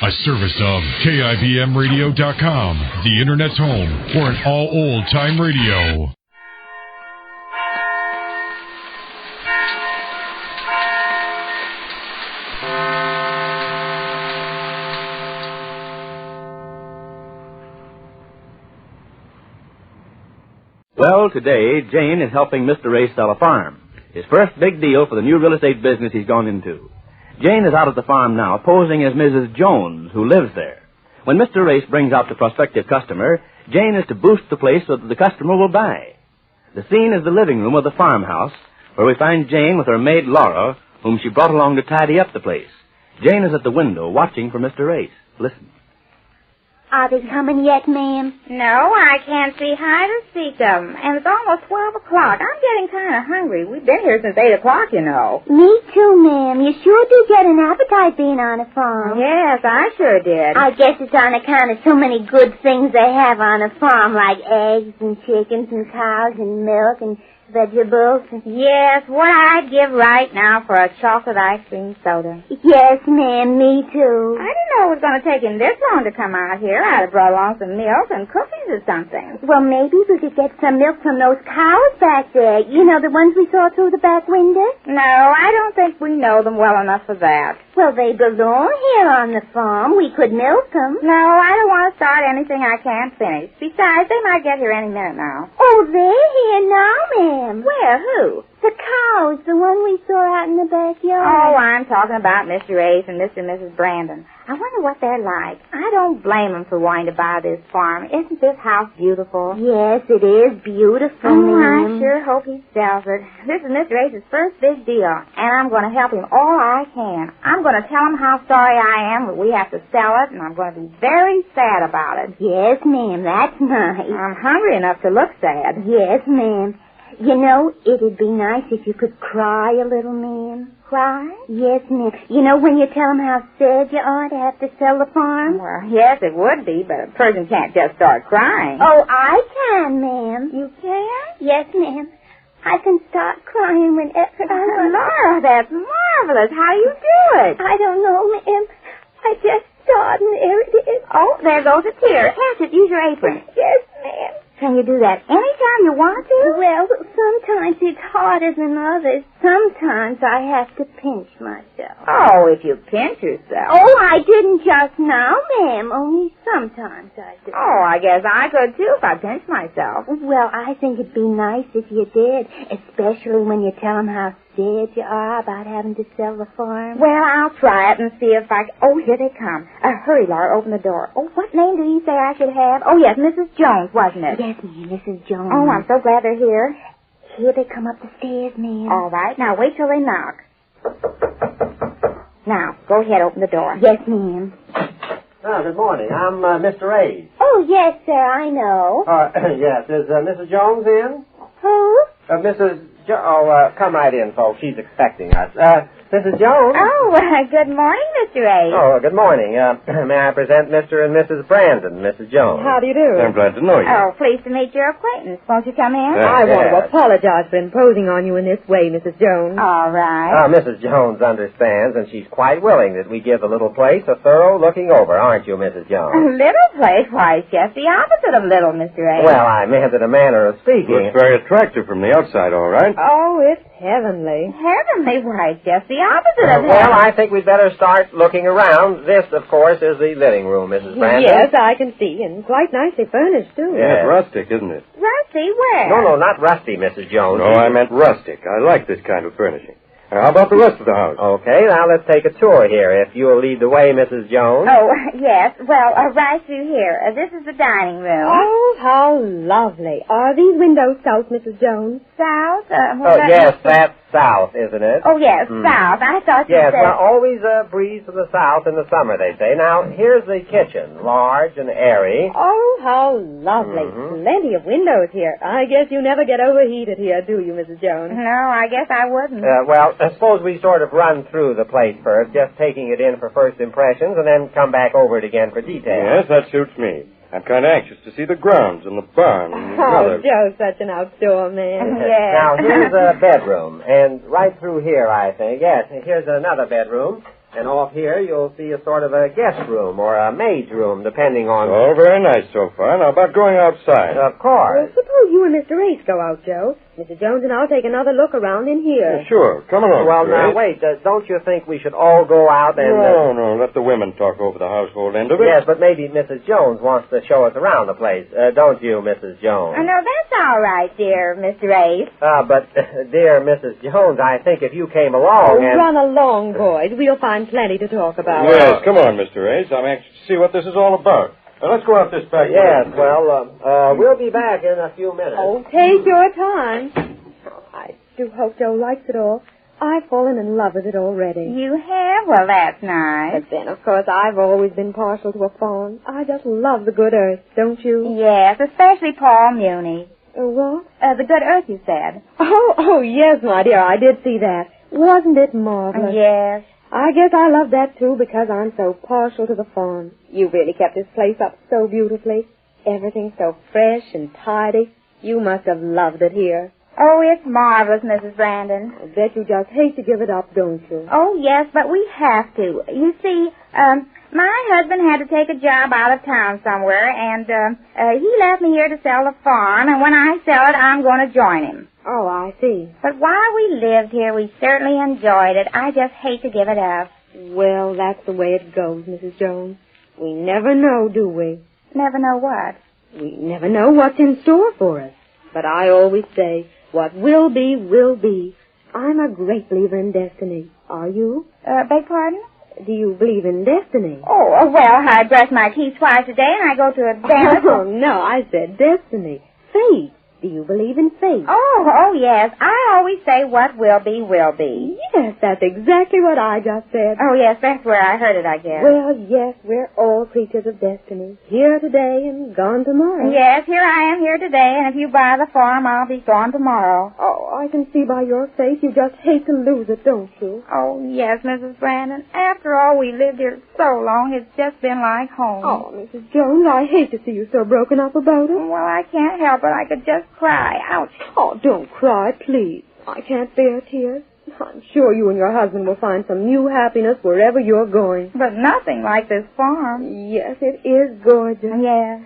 A service of KIBMradio.com, the Internet's home for an all old-time radio. Well, today, Jane is helping Mr. Race sell a farm. His first big deal for the new real estate business he's gone into. Jane is out at the farm now, posing as Mrs. Jones, who lives there. When Mr. Race brings out the prospective customer, Jane is to boost the place so that the customer will buy. The scene is the living room of the farmhouse, where we find Jane with her maid Laura, whom she brought along to tidy up the place. Jane is at the window, watching for Mr. Race. Listen. Are they coming yet, ma'am? No, I can't see high to speak of them. And it's almost 12 o'clock. I'm getting kind of hungry. We've been here since 8 o'clock, you know. Me too, ma'am. You sure do get an appetite being on a farm. Yes, I sure did. I guess it's on account of so many good things they have on a farm, like eggs and chickens and cows and milk and vegetables. Yes, what I'd give right now for a chocolate ice cream soda. Yes, ma'am, me too. I didn't know it was going to take him this long to come out here. I'd have brought along some milk and cookies or something. Well, maybe we could get some milk from those cows back there. You know, the ones we saw through the back window? No, I don't think we know them well enough for that. Well, they belong here on the farm. We could milk them. No, I don't want to start anything I can't finish. Besides, they might get here any minute now. Oh, they're here now, ma'am. Where? Who? The cows, the one we saw out in the backyard. Oh, I'm talking about Mr. Ace and Mr. and Mrs. Brandon. I wonder what they're like. I don't blame them for wanting to buy this farm. Isn't this house beautiful? Yes, it is beautiful, Oh, ma'am. I sure hope he sells it. This is Mr. Ace's first big deal, and I'm going to help him all I can. I'm going to tell him how sorry I am that we have to sell it, and I'm going to be very sad about it. Yes, ma'am, that's nice. I'm hungry enough to look sad. Yes, ma'am. You know, it'd be nice if you could cry a little, ma'am. Cry? Yes, ma'am. You know, when you tell them how sad you are to have to sell the farm? Well, yes, it would be, but a person can't just start crying. Oh, I can, ma'am. You can? Yes, ma'am. I can start crying whenever Oh, Laura, that's marvelous. How do you do it? I don't know, ma'am. I just start and there it is. Oh, there goes a tear. Catch it. Use your apron. Yes, ma'am. Can you do that anytime you want to? Well, sometimes it's harder than others. Sometimes I have to pinch myself. Oh, if you pinch yourself. Oh, I didn't just now, ma'am. Only sometimes I do. Oh, I guess I could, too, if I pinch myself. Well, I think it'd be nice if you did, especially when you tell them how sad you are about having to sell the farm. Well, I'll try it and see if I can. Oh, here they come. Hurry, Laura, open the door. Oh, what name did he say I should have? Oh, yes, Mrs. Jones, wasn't it? Yes, ma'am, Mrs. Jones. Oh, I'm so glad they're here. Here they come up the stairs, ma'am. All right, now wait till they knock. Now, go ahead, open the door. Yes, ma'am. Oh, good morning. I'm Mr. Ace. Oh, yes, sir, I know. Yes. Is Mrs. Jones in? Who? Come right in, folks. She's expecting us. Mrs. Jones? Oh, good morning, Mr. A. Oh, good morning. May I present Mr. and Mrs. Brandon, Mrs. Jones? How do you do? I'm glad to know you. Oh, pleased to meet your acquaintance. Won't you come in? I want to apologize for imposing on you in this way, Mrs. Jones. All right. Mrs. Jones understands, and she's quite willing that we give the little place a thorough looking over, aren't you, Mrs. Jones? Little place? Why, it's just the opposite of little, Mr. A. Well, I meant in a manner of speaking. Looks very attractive from the outside, all right. Oh, it's heavenly. Heavenly? Why, it's just the opposite of Well, I think we'd better start looking around. This, of course, is the living room, Mrs. Brandon. Yes, I can see, and quite nicely furnished, too. Yeah, it's rustic, isn't it? Rusty, where? No, not rusty, Mrs. Jones. No, I meant rustic. I like this kind of furnishing. How about the rest of the house? Okay, now let's take a tour here. If you'll lead the way, Mrs. Jones. Oh, yes. Well, right through here. This is the dining room. Oh, how lovely. Are these windows south, Mrs. Jones? South? Yes, that's south, isn't it? Oh, yes, south. I thought you Yes, said... well, always a breeze to the south in the summer, they say. Now, here's the kitchen, large and airy. Oh, how lovely. Plenty of windows here. I guess you never get overheated here, do you, Mrs. Jones? No, I guess I wouldn't. I suppose we sort of run through the place first, just taking it in for first impressions, and then come back over it again for details. Yes, that suits me. I'm kind of anxious to see the grounds and the barn and the Oh, other. Joe's such an outdoor man. Yes. Now, here's a bedroom, and right through here, I think. Yes, here's another bedroom. And off here, you'll see a sort of a guest room or a maid's room, depending on... Oh, very nice so far. Now, about going outside. Of course. Well, suppose you and Mr. Ace go out, Joe. Mr. Jones and I'll take another look around in here. Yeah, sure. Come along, Well, Mr. now, Ace. wait. Don't you think we should all go out and... No. Let the women talk over the household end of it. Yes, but maybe Mrs. Jones wants to show us around the place. Don't you, Mrs. Jones? No, that's all right, dear Mr. Ace. But, dear Mrs. Jones, I think if you came along and... Run along, boys. We'll find plenty to talk about. Yes, come on, Mr. Ace. I'm anxious to see what this is all about. Now, let's go out this back way. Yes, well, we'll be back in a few minutes. Oh, take your time. I do hope Joe likes it all. I've fallen in love with it already. You have? Well, that's nice. But then, of course, I've always been partial to a farm. I just love the good earth, don't you? Yes, especially Paul Muni. What? The good earth, you said. Oh, yes, my dear, I did see that. Wasn't it marvelous? Yes. I guess I love that, too, because I'm so partial to the farm. You really kept this place up so beautifully. Everything so fresh and tidy. You must have loved it here. Oh, it's marvelous, Mrs. Brandon. I bet you just hate to give it up, don't you? Oh, yes, but we have to. You see, my husband had to take a job out of town somewhere, and he left me here to sell the farm, and when I sell it, I'm going to join him. Oh, I see. But while we lived here, we certainly enjoyed it. I just hate to give it up. Well, that's the way it goes, Mrs. Jones. We never know, do we? Never know what? We never know what's in store for us. But I always say, what will be, will be. I'm a great believer in destiny. Are you? Beg pardon? Do you believe in destiny? Oh, well, I brush my teeth twice a day, and I go to a dentist. Oh, no, I said destiny. Faith. Do you believe in faith? Oh, yes. I always say what will be, will be. Yes, that's exactly what I just said. Oh, yes, that's where I heard it, I guess. Well, yes, we're all creatures of destiny. Here today and gone tomorrow. Yes, here I am here today, and if you buy the farm, I'll be gone tomorrow. Oh, I can see by your face you just hate to lose it, don't you? Oh, yes, Mrs. Brandon. After all, we lived here so long, it's just been like home. Oh, Mrs. Jones, I hate to see you so broken up about it. Well, I can't help it. I could just cry. Ouch. Oh, don't cry, please. I can't bear tears. I'm sure you and your husband will find some new happiness wherever you're going. But nothing like this farm. Yes, it is gorgeous. Yes.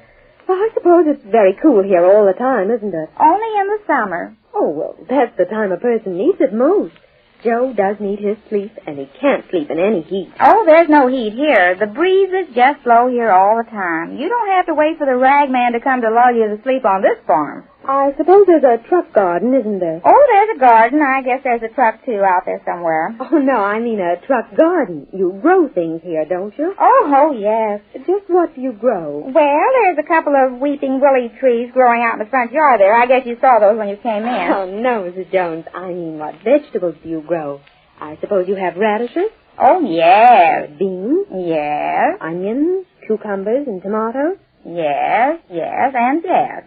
Well, I suppose it's very cool here all the time, isn't it? Only in the summer. Oh, well, that's the time a person needs it most. Joe does need his sleep, and he can't sleep in any heat. Oh, there's no heat here. The breezes just blow here all the time. You don't have to wait for the rag man to come to lull you to sleep on this farm. I suppose there's a truck garden, isn't there? Oh, there's a garden. I guess there's a truck, too, out there somewhere. Oh, no, I mean a truck garden. You grow things here, don't you? Oh, yes. Just what do you grow? Well, there's a couple of weeping willow trees growing out in the front yard there. I guess you saw those when you came in. Oh, no, Mrs. Jones. I mean, what vegetables do you grow? I suppose you have radishes? Oh, yes. Beans? Yes. Onions, cucumbers, and tomatoes? Yes, and yes.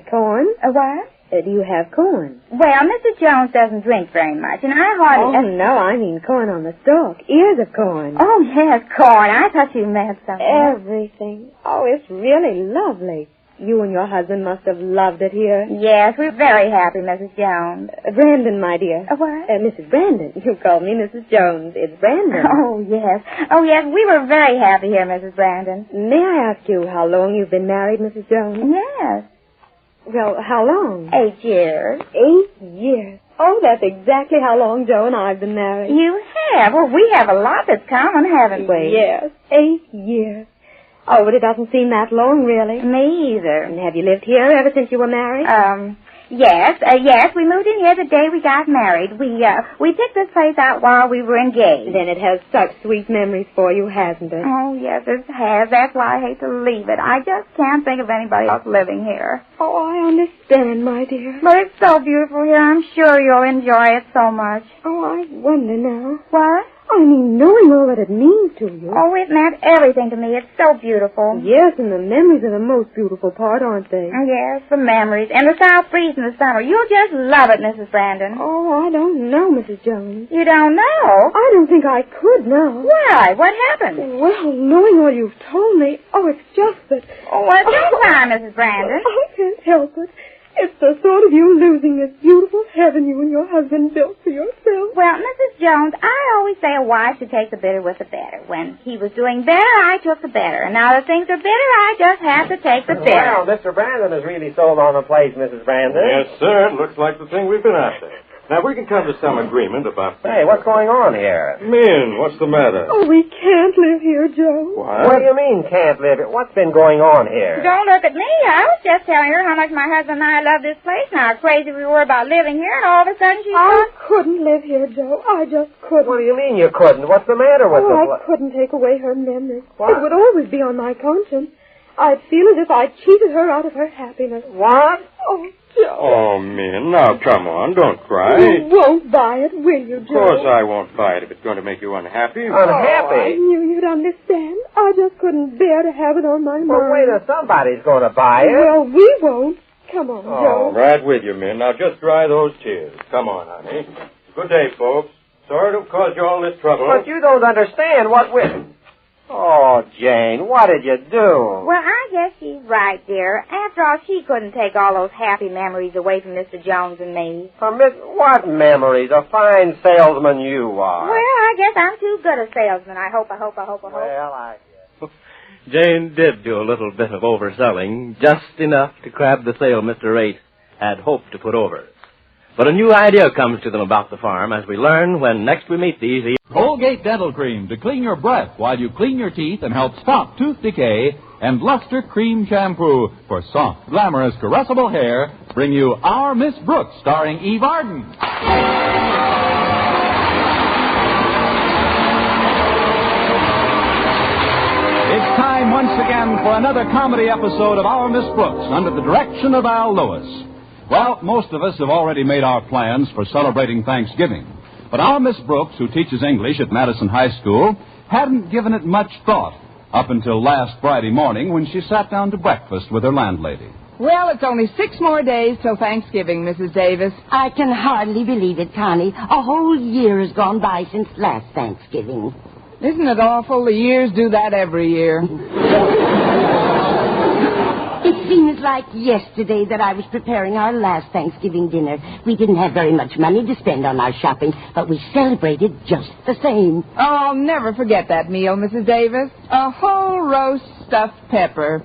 Corn? What? Do you have corn? Well, Mr. Jones doesn't drink very much, and I hardly... Oh, no, I mean corn on the stalk. Ears of corn. Oh, yes, corn. I thought you meant something. Everything. Oh, it's really lovely. You and your husband must have loved it here. Yes, we're very happy, Mrs. Jones. Brandon, my dear. What? Mrs. Brandon. You called me Mrs. Jones. It's Brandon. Oh, yes. Oh, yes, we were very happy here, Mrs. Brandon. May I ask you how long you've been married, Mrs. Jones? Yes. Well, how long? 8 years. 8 years. Oh, that's exactly how long Joe and I have been married. You have? Well, we have a lot that's common, haven't we? Yes, 8 years. Oh, but it doesn't seem that long, really. Me either. And have you lived here ever since you were married? Yes. We moved in here the day we got married. We picked this place out while we were engaged. Then it has such sweet memories for you, hasn't it? Oh, yes, it has. That's why I hate to leave it. I just can't think of anybody else living here. Oh, I understand, my dear. But it's so beautiful here. I'm sure you'll enjoy it so much. Oh, I wonder now. What? I mean, knowing all that it means to you. Oh, it meant everything to me. It's so beautiful. Yes, and the memories are the most beautiful part, aren't they? Yes, the memories. And the south breeze in the summer. You'll just love it, Mrs. Brandon. Oh, I don't know, Mrs. Jones. You don't know? I don't think I could now. Why? What happened? Well, knowing all you've told me, it's just that... Oh, well, don't cry, Mrs. Brandon. I can't help it. It's the thought of you losing this beautiful heaven you and your husband built for yourself. Well, Mrs. Jones, I always say a wife should take the bitter with the better. When he was doing better, I took the better. And now that things are bitter, I just have to take the bitter. Well, Mr. Brandon has really sold on the place, Mrs. Brandon. Yes, sir. It looks like the thing we've been after. Now, we can come to some agreement about... Hey, what's going on here? Min, what's the matter? Oh, we can't live here, Joe. What do you mean, can't live it? What's been going on here? Don't look at me. I was just telling her how much my husband and I love this place and how crazy we were about living here, and all of a sudden she I couldn't live here, Joe. I just couldn't. What do you mean you couldn't? What's the matter with the... I couldn't take away her memory. What? It would always be on my conscience. I'd feel as if I'd cheated her out of her happiness. What? Oh, Joe. Oh, Min, now come on, don't cry. You won't buy it, will you, Joe? Of course I won't buy it if it's going to make you unhappy. Unhappy? I knew you'd understand. I just couldn't bear to have it on my mind. Well, wait till somebody's going to buy it. Well, we won't. Come on, Joe. Right with you, Min. Now just dry those tears. Come on, honey. Good day, folks. Sorry to have caused you all this trouble. But you don't understand what we're... Oh, Jane, what did you do? Well, I guess she's right, dear. After all, she couldn't take all those happy memories away from Mr. Jones and me. What memories? A fine salesman you are. Well, I guess I'm too good a salesman. I hope. Well, I guess. Jane did do a little bit of overselling, just enough to crab the sale Mr. Race had hoped to put over. But a new idea comes to them about the farm as we learn when next we meet these... Colgate Dental Cream to clean your breath while you clean your teeth and help stop tooth decay. And Luster Cream Shampoo for soft, glamorous, caressable hair bring you Our Miss Brooks, starring Eve Arden. It's time once again for another comedy episode of Our Miss Brooks under the direction of Al Lewis. Well, most of us have already made our plans for celebrating Thanksgiving. But our Miss Brooks, who teaches English at Madison High School, hadn't given it much thought up until last Friday morning when she sat down to breakfast with her landlady. Well, it's only 6 more days till Thanksgiving, Mrs. Davis. I can hardly believe it, Connie. A whole year has gone by since last Thanksgiving. Isn't it awful? The years do that every year. It seems like yesterday that I was preparing our last Thanksgiving dinner. We didn't have very much money to spend on our shopping, but we celebrated just the same. Oh, I'll never forget that meal, Mrs. Davis. A whole roast stuffed pepper.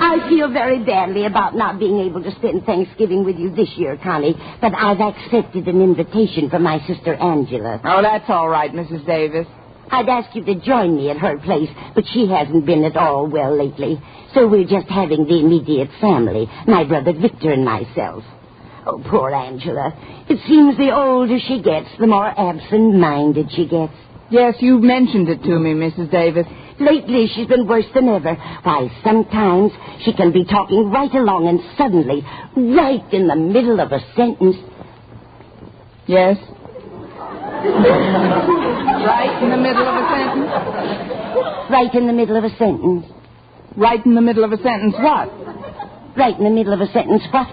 I feel very badly about not being able to spend Thanksgiving with you this year, Connie, but I've accepted an invitation from my sister Angela. Oh, that's all right, Mrs. Davis. I'd ask you to join me at her place, but she hasn't been at all well lately. So we're just having the immediate family, my brother Victor and myself. Oh, poor Angela. It seems the older she gets, the more absent-minded she gets. Yes, you've mentioned it to me, Mrs. Davis. Lately, she's been worse than ever. Why, sometimes she can be talking right along and suddenly, right in the middle of a sentence... Yes? Right in the middle of a sentence? Right in the middle of a sentence. Right in the middle of a sentence what? Right in the middle of a sentence what?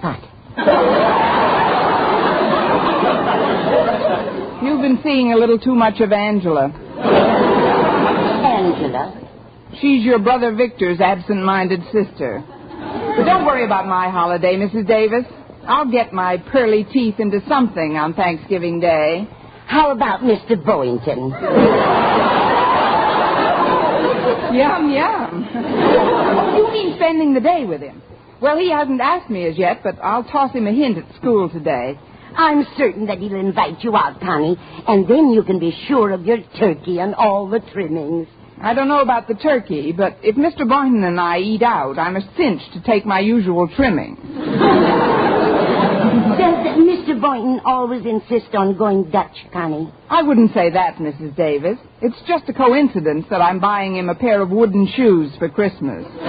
You've been seeing a little too much of Angela. Angela? She's your brother Victor's absent-minded sister. But don't worry about my holiday, Mrs. Davis. I'll get my pearly teeth into something on Thanksgiving Day. How about Mr. Boynton? Yum, yum. You mean spending the day with him? Well, he hasn't asked me as yet, but I'll toss him a hint at school today. I'm certain that he'll invite you out, Connie, and then you can be sure of your turkey and all the trimmings. I don't know about the turkey, but if Mr. Boynton and I eat out, I'm a cinch to take my usual trimming. Does Mr. Boynton always insist on going Dutch, Connie? I wouldn't say that, Mrs. Davis. It's just a coincidence that I'm buying him a pair of wooden shoes for Christmas. No,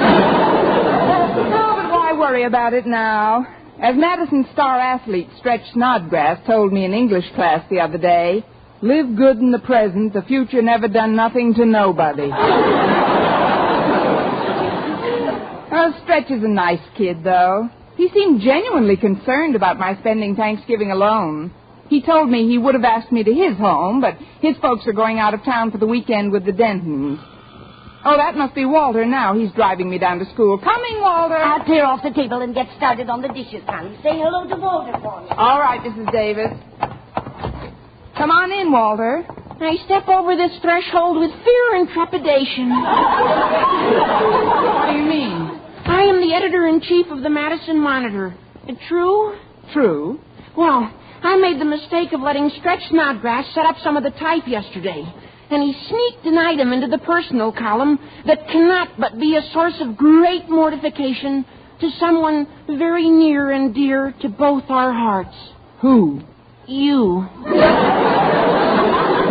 but why worry about it now? As Madison star athlete Stretch Snodgrass told me in English class the other day, live good in the present, the future never done nothing to nobody. Stretch is a nice kid, though. He seemed genuinely concerned about my spending Thanksgiving alone. He told me he would have asked me to his home, but his folks are going out of town for the weekend with the Dentons. Oh, that must be Walter now. He's driving me down to school. Coming, Walter. I'll clear off the table and get started on the dishes, honey. Say hello to Walter for me. All right, Mrs. Davis. Come on in, Walter. I step over this threshold with fear and trepidation. What do you mean? I am the editor-in-chief of the Madison Monitor. True? True. Well, I made the mistake of letting Stretch Snodgrass set up some of the type yesterday. And he sneaked an item into the personal column that cannot but be a source of great mortification to someone very near and dear to both our hearts. Who? You.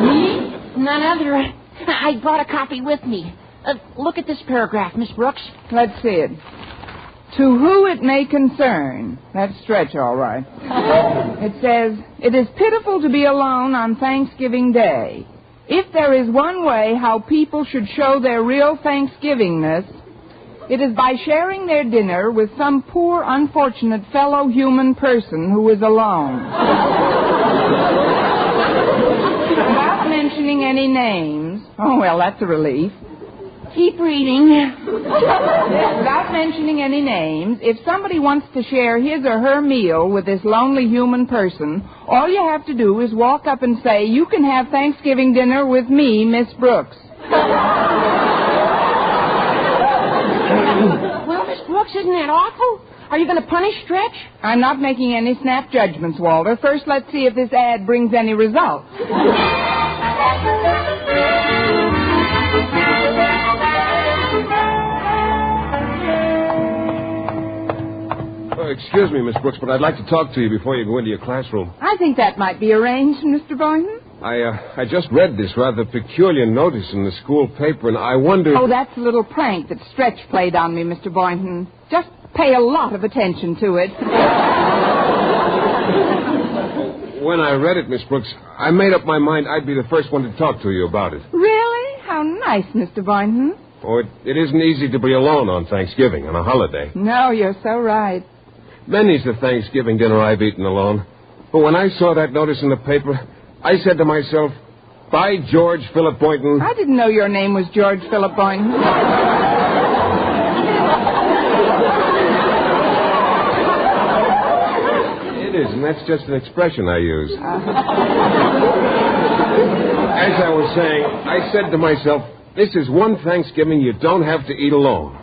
Me? None other. I brought a copy with me. Look at this paragraph, Miss Brooks. Let's see it. To who it may concern. That's Stretch, all right. It says, it is pitiful to be alone on Thanksgiving Day. If there is one way how people should show their real Thanksgivingness, it is by sharing their dinner with some poor, unfortunate fellow human person who is alone. Without mentioning any names. Oh, well, that's a relief. Keep reading. Without mentioning any names, if somebody wants to share his or her meal with this lonely human person, all you have to do is walk up and say, you can have Thanksgiving dinner with me, Miss Brooks. Well, Miss Brooks, isn't that awful? Are you going to punish Stretch? I'm not making any snap judgments, Walter. First, let's see if this ad brings any results. Excuse me, Miss Brooks, but I'd like to talk to you before you go into your classroom. I think that might be arranged, Mr. Boynton. I just read this rather peculiar notice in the school paper, and I wondered... Oh, that's a little prank that Stretch played on me, Mr. Boynton. Just pay a lot of attention to it. When I read it, Miss Brooks, I made up my mind I'd be the first one to talk to you about it. Really? How nice, Mr. Boynton. Oh, it isn't easy to be alone on Thanksgiving, on a holiday. No, you're so right. Many's the Thanksgiving dinner I've eaten alone. But when I saw that notice in the paper, I said to myself, by George Philip Boynton... I didn't know your name was George Philip Boynton. It is, and that's just an expression I use. As I was saying, I said to myself, this is one Thanksgiving you don't have to eat alone.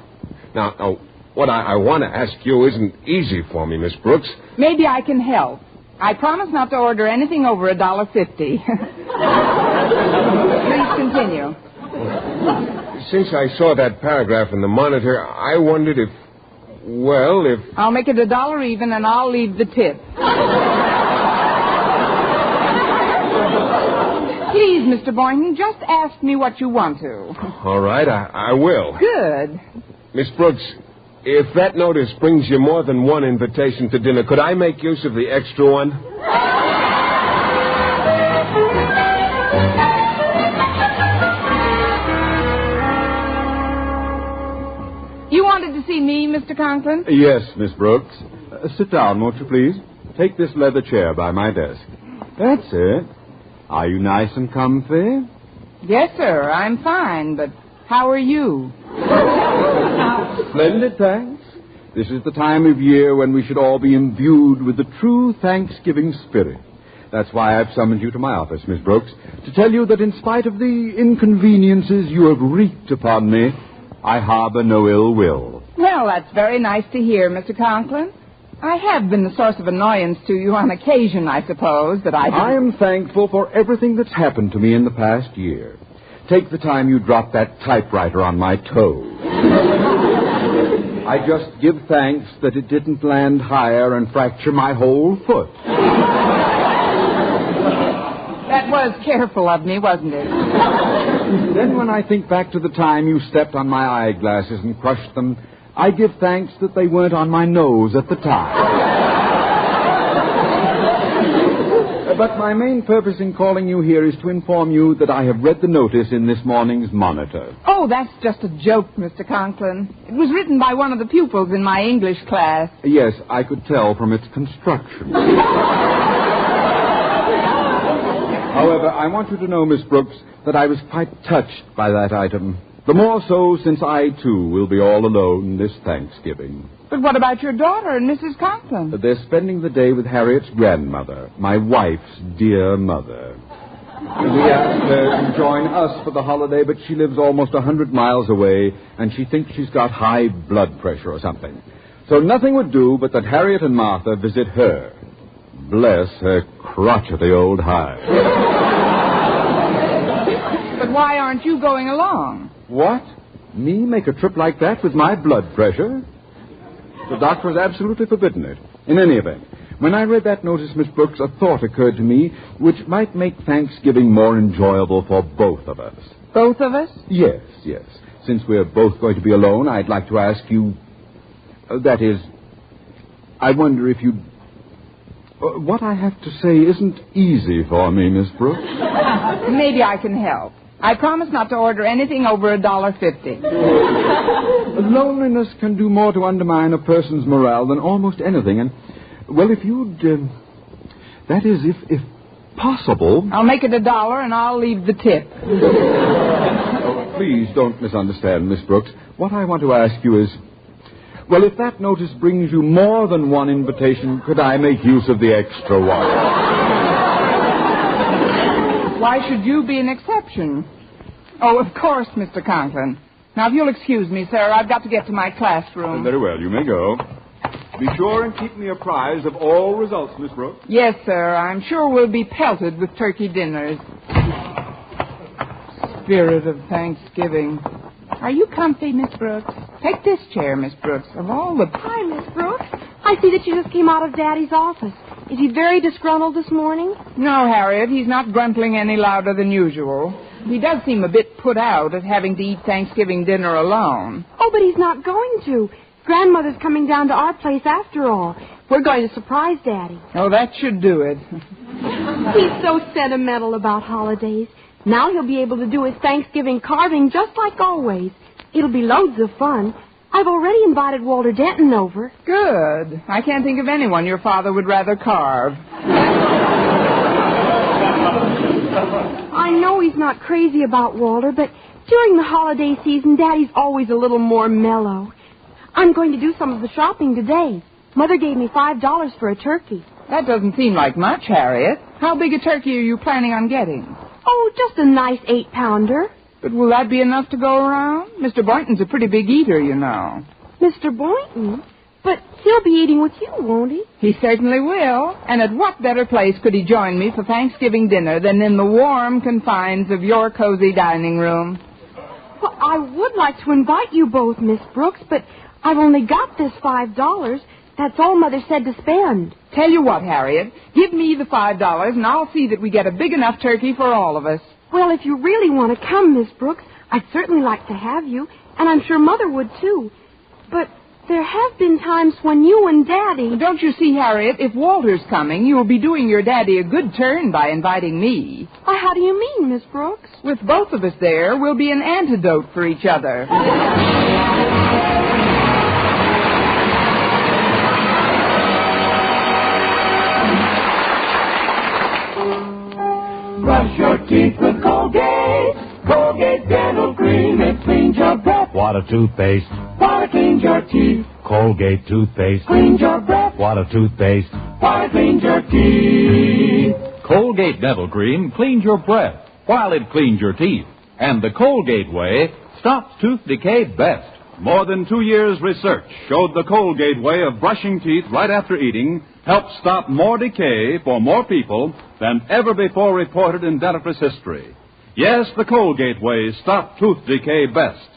Now, what I want to ask you isn't easy for me, Miss Brooks. Maybe I can help. I promise not to order anything over $1.50. Please continue. Since I saw that paragraph in the Monitor, I wondered if... I'll make it $1 even, and I'll leave the tip. Please, Mr. Boynton, just ask me what you want to. All right, I will. Good. Miss Brooks, if that notice brings you more than one invitation to dinner, could I make use of the extra one? You wanted to see me, Mr. Conklin? Yes, Miss Brooks. Sit down, won't you, please? Take this leather chair by my desk. That's it. Are you nice and comfy? Yes, sir, I'm fine, but how are you? Splendid, thanks. This is the time of year when we should all be imbued with the true Thanksgiving spirit. That's why I've summoned you to my office, Miss Brooks, to tell you that in spite of the inconveniences you have wreaked upon me, I harbor no ill will. Well, that's very nice to hear, Mr. Conklin. I have been the source of annoyance to you on occasion, I suppose, that I am thankful for everything that's happened to me in the past year. Take the time you dropped that typewriter on my toe. I just give thanks that it didn't land higher and fracture my whole foot. That was careful of me, wasn't it? Then when I think back to the time you stepped on my eyeglasses and crushed them, I give thanks that they weren't on my nose at the time. But my main purpose in calling you here is to inform you that I have read the notice in this morning's Monitor. Oh, that's just a joke, Mr. Conklin. It was written by one of the pupils in my English class. Yes, I could tell from its construction. However, I want you to know, Miss Brooks, that I was quite touched by that item. The more so since I, too, will be all alone this Thanksgiving. But what about your daughter and Mrs. Conklin? They're spending the day with Harriet's grandmother, my wife's dear mother. We asked her to join us for the holiday, but she lives almost 100 miles away, and she thinks she's got high blood pressure or something. So nothing would do but that Harriet and Martha visit her. Bless her crotchety old hide. But why aren't you going along? What? Me make a trip like that with my blood pressure? The doctor has absolutely forbidden it. In any event, when I read that notice, Miss Brooks, a thought occurred to me which might make Thanksgiving more enjoyable for both of us. Both of us? Yes. Since we're both going to be alone, I'd like to ask you... that is, I wonder if you'd... what I have to say isn't easy for me, Miss Brooks. Maybe I can help. I promise not to order anything over $1.50. Loneliness can do more to undermine a person's morale than almost anything. And, well, if you'd... that is, if possible... I'll make it $1 and I'll leave the tip. Oh, please don't misunderstand, Miss Brooks. What I want to ask you is... well, if that notice brings you more than one invitation, could I make use of the extra one? Why should you be an exception? Oh, of course, Mr. Conklin. Now, if you'll excuse me, sir, I've got to get to my classroom. Very well, you may go. Be sure and keep me apprised of all results, Miss Brooks. Yes, sir. I'm sure we'll be pelted with turkey dinners. Spirit of Thanksgiving. Are you comfy, Miss Brooks? Take this chair, Miss Brooks. Of all the... Hi, Miss Brooks. I see that you just came out of Daddy's office. Is he very disgruntled this morning? No, Harriet, he's not gruntling any louder than usual. He does seem a bit put out at having to eat Thanksgiving dinner alone. Oh, but he's not going to. Grandmother's coming down to our place after all. We're going to surprise Daddy. Oh, that should do it. He's so sentimental about holidays. Now he'll be able to do his Thanksgiving carving just like always. It'll be loads of fun. I've already invited Walter Denton over. Good. I can't think of anyone your father would rather carve. I know he's not crazy about Walter, but during the holiday season, Daddy's always a little more mellow. I'm going to do some of the shopping today. Mother gave me $5 for a turkey. That doesn't seem like much, Harriet. How big a turkey are you planning on getting? Oh, just a nice 8-pounder. But will that be enough to go around? Mr. Boynton's a pretty big eater, you know. Mr. Boynton? But he'll be eating with you, won't he? He certainly will. And at what better place could he join me for Thanksgiving dinner than in the warm confines of your cozy dining room? Well, I would like to invite you both, Miss Brooks, but I've only got this $5. That's all Mother said to spend. Tell you what, Harriet, give me the $5 and I'll see that we get a big enough turkey for all of us. Well, if you really want to come, Miss Brooks, I'd certainly like to have you, and I'm sure Mother would, too. But there have been times when you and Daddy... Don't you see, Harriet, if Walter's coming, you'll be doing your Daddy a good turn by inviting me. Why, how do you mean, Miss Brooks? With both of us there, we'll be an antidote for each other. Brush your teeth with Colgate. Colgate Dental Cream. It cleans your breath. Water toothpaste. Water cleans your teeth. Colgate toothpaste. Cleans your breath. Water toothpaste. Water cleans your teeth. Colgate Dental Cream cleans your breath while it cleans your teeth. And the Colgate way stops tooth decay best. More than 2 years' research showed the Colgate way of brushing teeth right after eating helps stop more decay for more people than ever before reported in dentifrice history. Yes, the Colgate way stopped tooth decay best.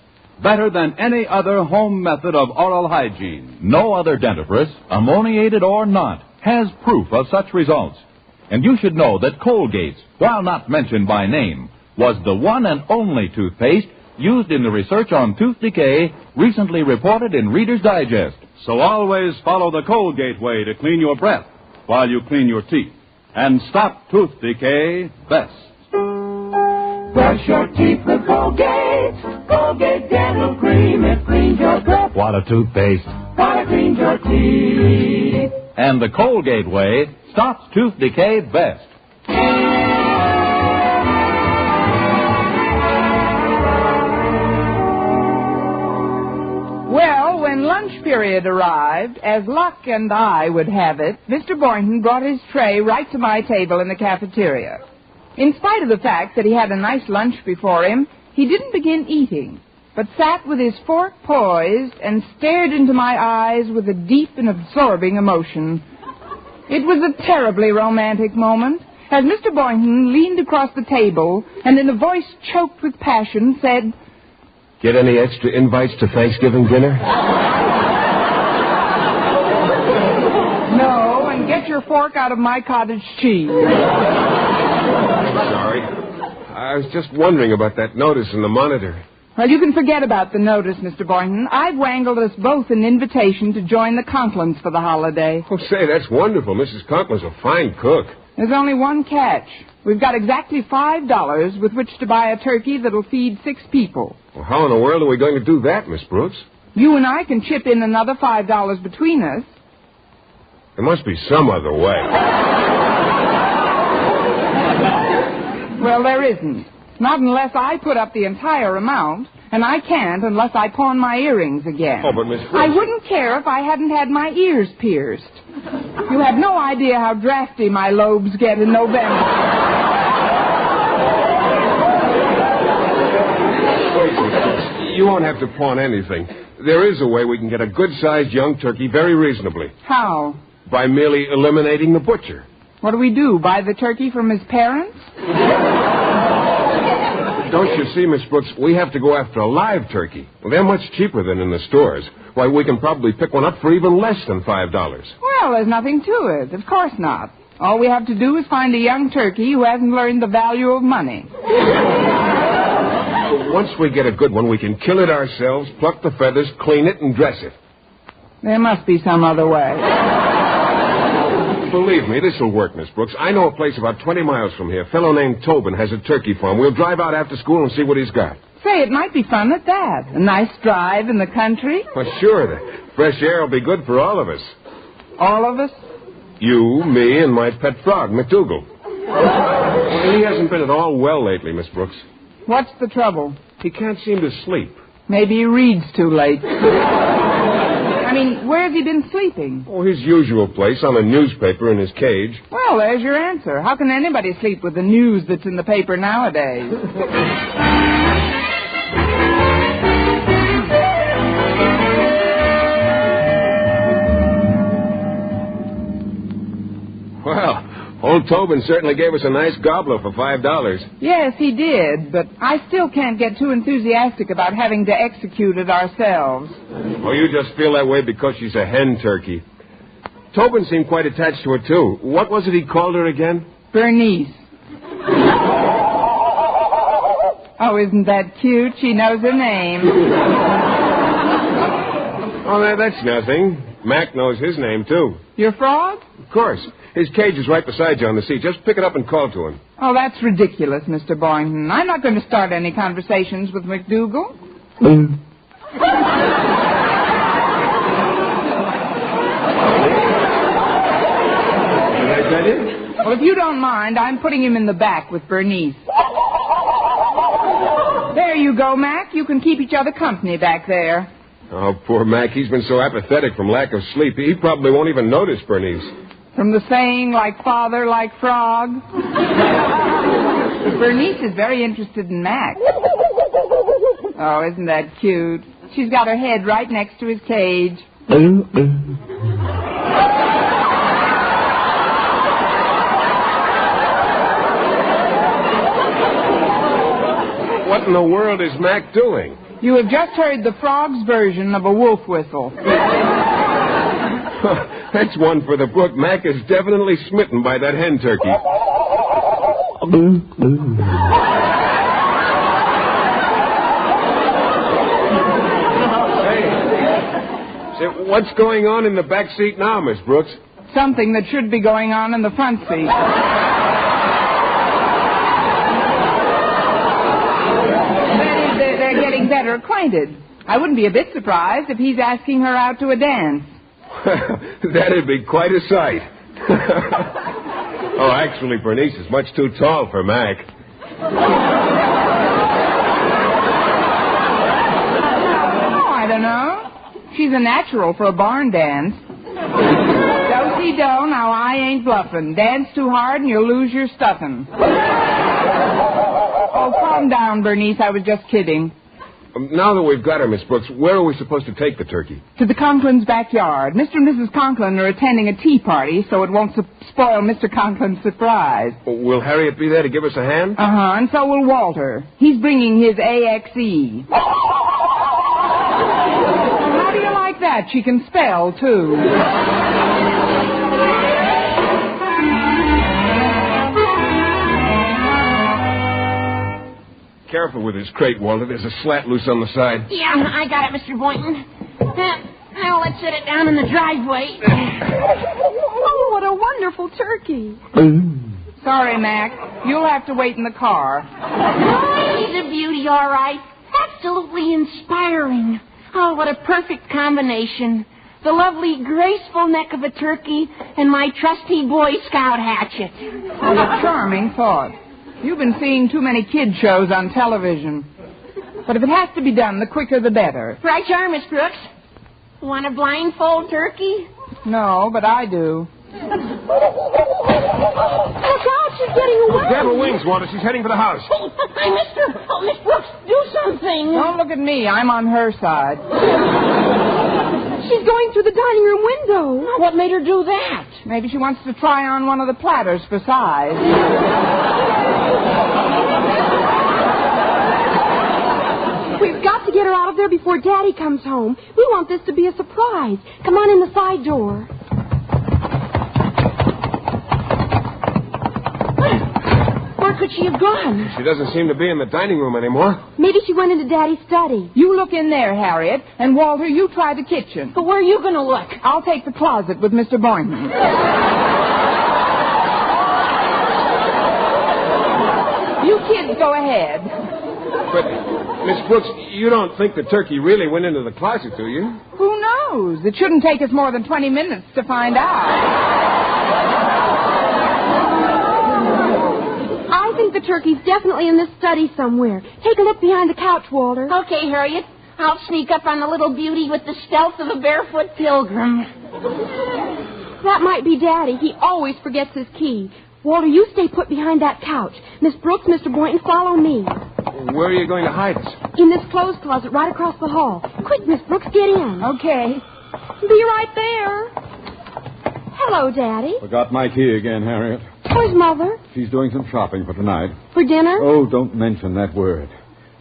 Better than any other home method of oral hygiene. No other dentifrice, ammoniated or not, has proof of such results. And you should know that Colgate's, while not mentioned by name, was the one and only toothpaste used in the research on tooth decay recently reported in Reader's Digest. So always follow the Colgate way to clean your breath while you clean your teeth. And stop tooth decay best. Brush your teeth with Colgate. Colgate Dental Cream. It cleans your breath. Water toothpaste. Water cleans your teeth. And the Colgate way stops tooth decay best. period arrived, as luck and I would have it, Mr. Boynton brought his tray right to my table in the cafeteria. In spite of the fact that he had a nice lunch before him, he didn't begin eating, but sat with his fork poised and stared into my eyes with a deep and absorbing emotion. It was a terribly romantic moment, as Mr. Boynton leaned across the table and in a voice choked with passion said, "Get any extra invites to Thanksgiving dinner?" "No, and get your fork out of my cottage cheese." Sorry. I was just wondering about that notice in the monitor. Well, you can forget about the notice, Mr. Boynton. I've wangled us both an invitation to join the Conklins for the holiday. Oh, say, that's wonderful. Mrs. Conklin's a fine cook. There's only one catch. We've got exactly $5 with which to buy a turkey that'll feed 6 people. Well, how in the world are we going to do that, Miss Brooks? You and I can chip in another $5 between us. There must be some other way. Well, there isn't. Not unless I put up the entire amount, and I can't unless I pawn my earrings again. Oh, but Miss Brooks... I wouldn't care if I hadn't had my ears pierced. You have no idea how drafty my lobes get in November. You won't have to pawn anything. There is a way we can get a good-sized young turkey very reasonably. How? By merely eliminating the butcher. What do we do, buy the turkey from his parents? Don't you see, Miss Brooks, we have to go after a live turkey. Well, they're much cheaper than in the stores. Why, we can probably pick one up for even less than $5. Well, there's nothing to it. Of course not. All we have to do is find a young turkey who hasn't learned the value of money. Once we get a good one, we can kill it ourselves, pluck the feathers, clean it, and dress it. There must be some other way. Believe me, this will work, Miss Brooks. I know a place about 20 miles from here. A fellow named Tobin has a turkey farm. We'll drive out after school and see what he's got. Say, it might be fun at that. A nice drive in the country. Well, sure. The fresh air will be good for all of us. All of us? You, me, and my pet frog, McDougal. Well, he hasn't been at all well lately, Miss Brooks. What's the trouble? He can't seem to sleep. Maybe he reads too late. I mean, where's he been sleeping? Oh, his usual place, on a newspaper in his cage. Well, there's your answer. How can anybody sleep with the news that's in the paper nowadays? Well, old Tobin certainly gave us a nice gobbler for $5. Yes, he did, but I still can't get too enthusiastic about having to execute it ourselves. Oh, you just feel that way because she's a hen turkey. Tobin seemed quite attached to her, too. What was it he called her again? Bernice. Oh, isn't that cute? She knows her name. Oh, that's nothing. Mac knows his name, too. Your frog? Of course. His cage is right beside you on the seat. Just pick it up and call to him. Oh, that's ridiculous, Mr. Boynton. I'm not going to start any conversations with McDougal. Well, if you don't mind, I'm putting him in the back with Bernice. There you go, Mac. You can keep each other company back there. Oh, poor Mac. He's been so apathetic from lack of sleep, he probably won't even notice Bernice. From the saying, like father, like frog. Bernice is very interested in Mac. Oh, isn't that cute? She's got her head right next to his cage. What in the world is Mac doing? You have just heard the frog's version of a wolf whistle. That's one for the book. Mac is definitely smitten by that hen turkey. Say, what's going on in the back seat now, Miss Brooks? Something that should be going on in the front seat. They're getting better acquainted. I wouldn't be a bit surprised if he's asking her out to a dance. That'd be quite a sight. Oh, actually, Bernice is much too tall for Mac. Oh, I don't know. She He's a natural for a barn dance. Do-si-do, now I ain't bluffing. Dance too hard and you'll lose your stuffing. Oh, calm down, Bernice. I was just kidding. Now that we've got her, Miss Brooks, where are we supposed to take the turkey? To the Conklin's backyard. Mr. and Mrs. Conklin are attending a tea party, so it won't spoil Mr. Conklin's surprise. Will Harriet be there to give us a hand? Uh-huh, and so will Walter. He's bringing his AXE. How do you like that? She can spell, too. Careful with this crate, Walter. There's a slat loose on the side. Yeah, I got it, Mr. Boynton. Now let's set it down in the driveway. Oh, what a wonderful turkey. Sorry, Mac. You'll have to wait in the car. He's a beauty, all right. Absolutely inspiring. Oh, what a perfect combination. The lovely, graceful neck of a turkey and my trusty Boy Scout hatchet. What a charming thought. You've been seeing too many kid shows on television. But if it has to be done, the quicker the better. Right you are, Miss Brooks. Want a blindfold turkey? No, but I do. Look out, she's getting away. Grab her wings, Walter. She's heading for the house. Oh, I missed her. Oh, Miss Brooks, do something. Don't look at me. I'm on her side. She's going through the dining room window. What made her do that? Maybe she wants to try on one of the platters for size. We've got to get her out of there before Daddy comes home. We want this to be a surprise. Come on in the side door. Where could she have gone? She doesn't seem to be in the dining room anymore. Maybe she went into Daddy's study. You look in there, Harriet, and Walter, you try the kitchen. But where are you going to look? I'll take the closet with Mr. Boynton. You kids go ahead. But, Miss Brooks, you don't think the turkey really went into the closet, do you? Who knows? It shouldn't take us more than 20 minutes to find out. I think the turkey's definitely in this study somewhere. Take a look behind the couch, Walter. Okay, Harriet. I'll sneak up on the little beauty with the stealth of a barefoot pilgrim. That might be Daddy. He always forgets his key. Walter, you stay put behind that couch. Miss Brooks, Mr. Boynton, follow me. Where are you going to hide us? In this clothes closet right across the hall. Quick, Miss Brooks, get in. Okay. Be right there. Hello, Daddy. Forgot my key again, Harriet. Where's Mother? She's doing some shopping for tonight. For dinner? Oh, don't mention that word.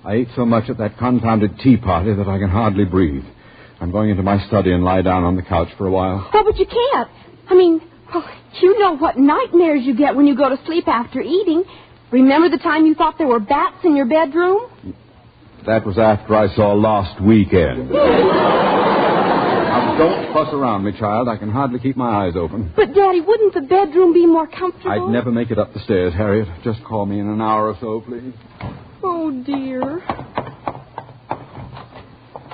I ate so much at that confounded tea party that I can hardly breathe. I'm going into my study and lie down on the couch for a while. Oh, but you can't. I mean, you know what nightmares you get when you go to sleep after eating. Remember the time you thought there were bats in your bedroom? That was after I saw Lost Weekend. Now, don't fuss around me, child. I can hardly keep my eyes open. But, Daddy, wouldn't the bedroom be more comfortable? I'd never make it up the stairs, Harriet. Just call me in an hour or so, please. Oh, dear.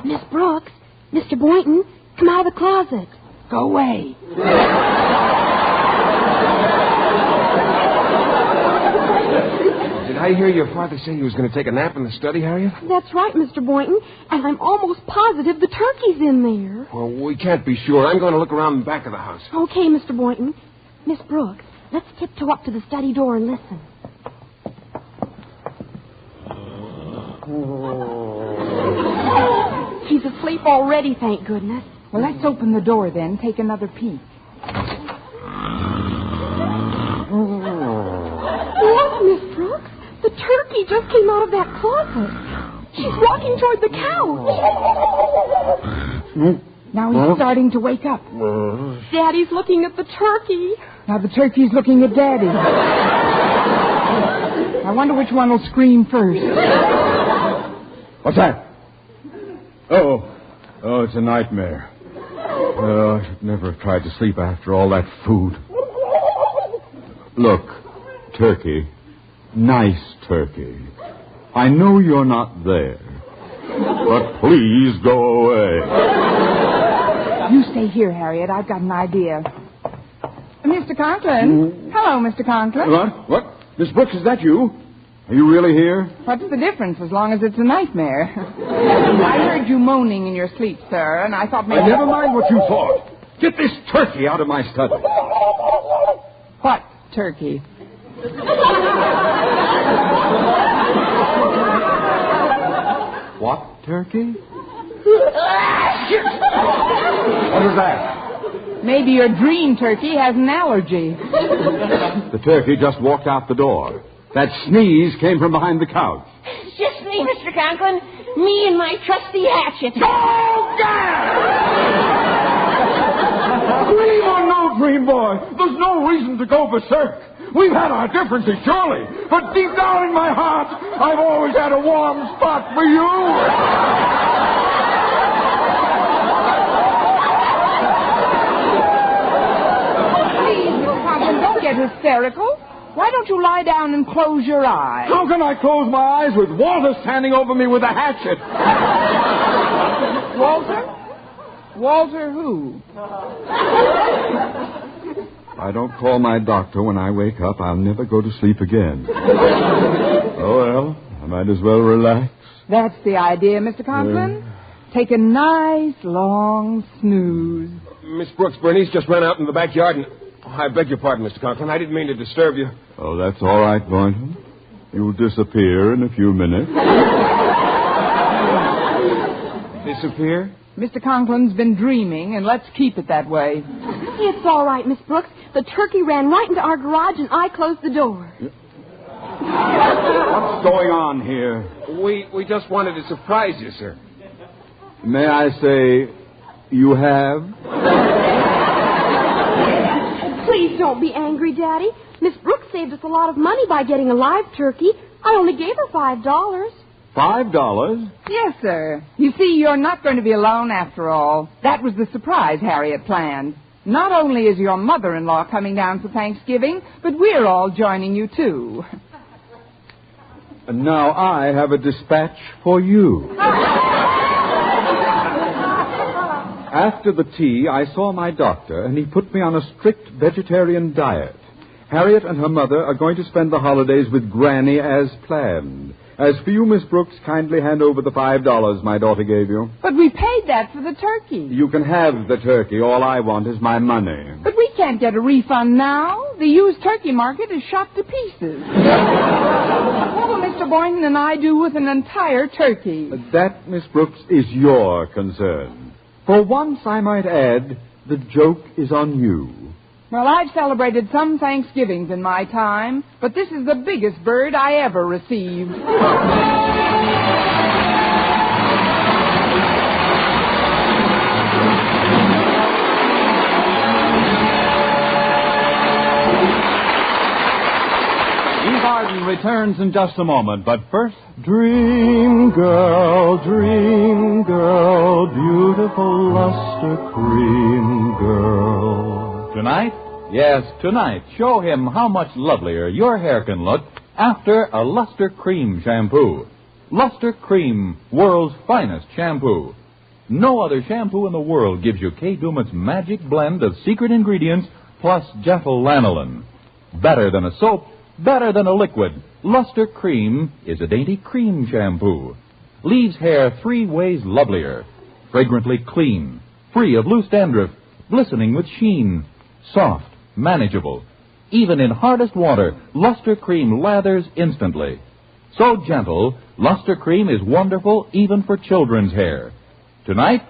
Miss Brooks, Mr. Boynton, come out of the closet. Go away. Did I hear your father say he was going to take a nap in the study, Harriet? That's right, Mr. Boynton. And I'm almost positive the turkey's in there. Well, we can't be sure. I'm going to look around the back of the house. Okay, Mr. Boynton. Miss Brooks, let's tiptoe up to the study door and listen. He's asleep already, thank goodness. Well, let's open the door then. Take another peek. Look, Miss Brooks. The turkey just came out of that closet. She's walking toward the couch. Now he's starting to wake up. Daddy's looking at the turkey. Now the turkey's looking at Daddy. I wonder which one will scream first. What's that? Oh, it's a nightmare. Oh, I should never have tried to sleep after all that food. Look, turkey. Nice turkey. I know you're not there. But please go away. You stay here, Harriet. I've got an idea. Mr. Conklin. Hello, Mr. Conklin. What? Miss Brooks, is that you? Are you really here? What's the difference as long as it's a nightmare? I heard you moaning in your sleep, sir, and I thought maybe... Never mind what you thought. Get this turkey out of my study. What turkey? What turkey? What was that? Maybe your dream turkey has an allergy. The turkey just walked out the door. That sneeze came from behind the couch. It's just me, Mr. Conklin. Me and my trusty hatchet. Oh, Dream or no dream, boy, there's no reason to go berserk. We've had our differences, surely, but deep down in my heart, I've always had a warm spot for you. Please, Mr. Conklin, don't get hysterical. Why don't you lie down and close your eyes? How can I close my eyes with Walter standing over me with a hatchet? Walter? Walter who? If I don't call my doctor when I wake up, I'll never go to sleep again. Oh, well, I might as well relax. That's the idea, Mr. Conklin. Take a nice, long snooze. Miss Brooks, Bernice just ran out in the backyard and... I beg your pardon, Mr. Conklin. I didn't mean to disturb you. Oh, that's all right, Boynton. You'll disappear in a few minutes. Disappear? Mr. Conklin's been dreaming, and let's keep it that way. It's all right, Miss Brooks. The turkey ran right into our garage, and I closed the door. What's going on here? We just wanted to surprise you, sir. May I say, you have? Please don't be angry, Daddy. Miss Brooks saved us a lot of money by getting a live turkey. I only gave her $5. $5? Yes, sir. You see, you're not going to be alone after all. That was the surprise Harriet planned. Not only is your mother-in-law coming down for Thanksgiving, but we're all joining you, too. And now I have a dispatch for you. After the tea, I saw my doctor, and he put me on a strict vegetarian diet. Harriet and her mother are going to spend the holidays with Granny as planned. As for you, Miss Brooks, kindly hand over the $5 my daughter gave you. But we paid that for the turkey. You can have the turkey. All I want is my money. But we can't get a refund now. The used turkey market is shot to pieces. What will Mr. Boynton and I do with an entire turkey? That, Miss Brooks, is your concern. For once, I might add, the joke is on you. Well, I've celebrated some Thanksgivings in my time, but this is the biggest bird I ever received. Returns in just a moment, but first... Dream girl, beautiful luster cream girl. Tonight? Yes, tonight. Show him how much lovelier your hair can look after a Luster Cream shampoo. Luster Cream, world's finest shampoo. No other shampoo in the world gives you Kay Dumit's magic blend of secret ingredients plus gentle lanolin. Better than a soap, better than a liquid, Luster Cream is a dainty cream shampoo. Leaves hair 3 ways lovelier. Fragrantly clean, free of loose dandruff, glistening with sheen, soft, manageable. Even in hardest water, Luster Cream lathers instantly. So gentle, Luster Cream is wonderful even for children's hair. Tonight?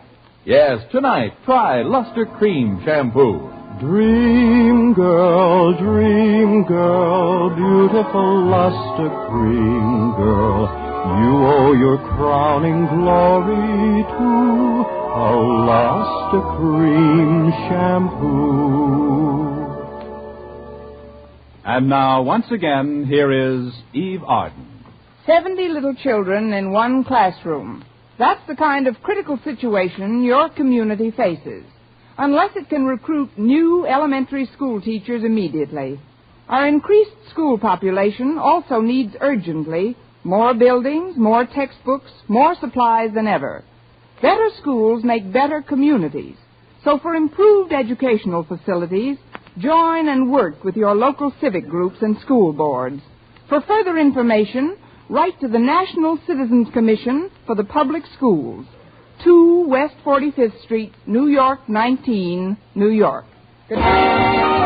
Yes, tonight, try Luster Cream shampoo. Dream girl, beautiful luster cream girl, you owe your crowning glory to a luster cream shampoo. And now, once again, here is Eve Arden. 70 little children in one classroom. That's the kind of critical situation your community faces. Unless it can recruit new elementary school teachers immediately. Our increased school population also needs urgently more buildings, more textbooks, more supplies than ever. Better schools make better communities. So for improved educational facilities, join and work with your local civic groups and school boards. For further information, write to the National Citizens Commission for the Public Schools, 2 West 45th Street, New York, 19, New York. Good night.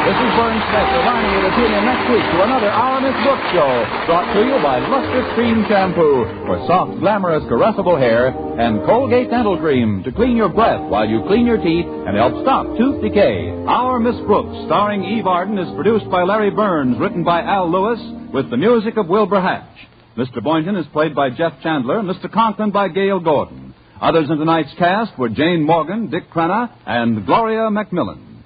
This is Vern Smith reminding you to tune in next week to another Our Miss Brooks show, brought to you by Lustrous Cream Shampoo for soft, glamorous, caressable hair, and Colgate Dental Cream to clean your breath while you clean your teeth and help stop tooth decay. Our Miss Brooks, starring Eve Arden, is produced by Larry Burns, written by Al Lewis, with the music of Wilbur Hatch. Mr. Boynton is played by Jeff Chandler, and Mr. Conklin by Gail Gordon. Others in tonight's cast were Jane Morgan, Dick Crenna, and Gloria Macmillan.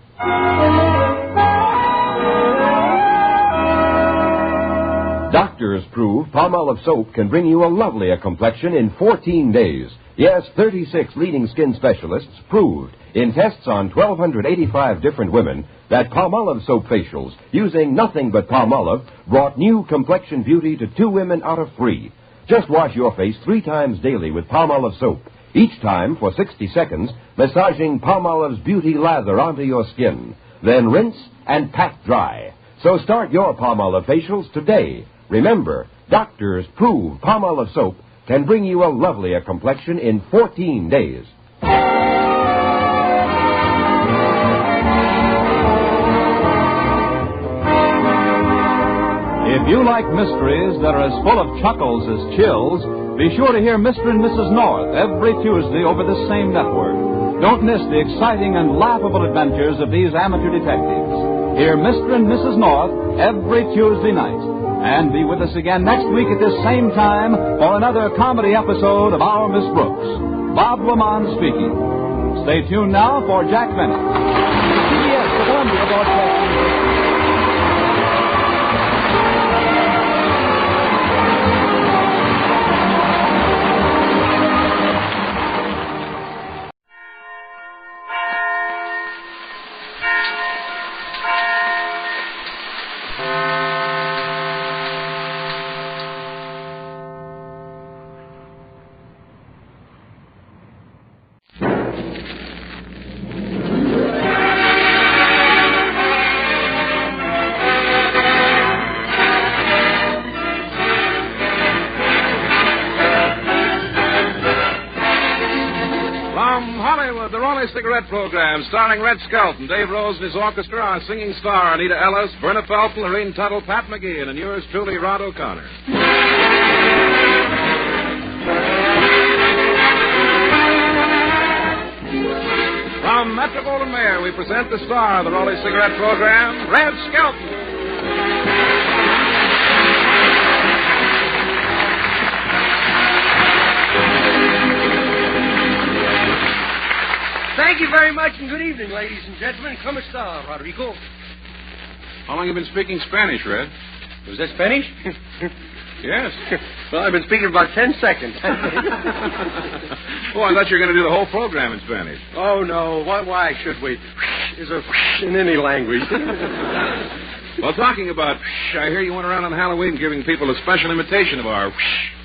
Doctors prove Palmolive soap can bring you a lovelier complexion in 14 days. Yes, 36 leading skin specialists proved in tests on 1,285 different women that Palmolive soap facials using nothing but Palmolive brought new complexion beauty to 2 women out of 3. Just wash your face 3 times daily with Palmolive soap, each time for 60 seconds, massaging Palmolive's beauty lather onto your skin. Then rinse and pat dry. So start your Palmolive facials today. Remember, doctors prove Palmolive soap can bring you a lovelier complexion in 14 days. If you like mysteries that are as full of chuckles as chills, be sure to hear Mr. and Mrs. North every Tuesday over this same network. Don't miss the exciting and laughable adventures of these amateur detectives. Hear Mr. and Mrs. North every Tuesday night. And be with us again next week at this same time for another comedy episode of Our Miss Brooks. Bob Lamont speaking. Stay tuned now for Jack Bennett. CBS, the Columbia Broadcasting System. Cigarette program starring Red Skelton, Dave Rose and his orchestra, our singing star Anita Ellis, Verna Felton, Lorene Tuttle, Pat McGee, and yours truly, Rod O'Connor. From Metro-Goldwyn-Mayer, we present the star of the Raleigh Cigarette program, Red Skelton. Thank you very much, and good evening, ladies and gentlemen. ¿Cómo está, Rodrigo? How long have you been speaking Spanish, Red? Was that Spanish? Yes. Well, I've been speaking about 10 seconds. Oh, I thought you were going to do the whole program in Spanish. Oh, no. Why should we? Is a in any language. Well, talking about I hear you went around on Halloween giving people a special imitation of our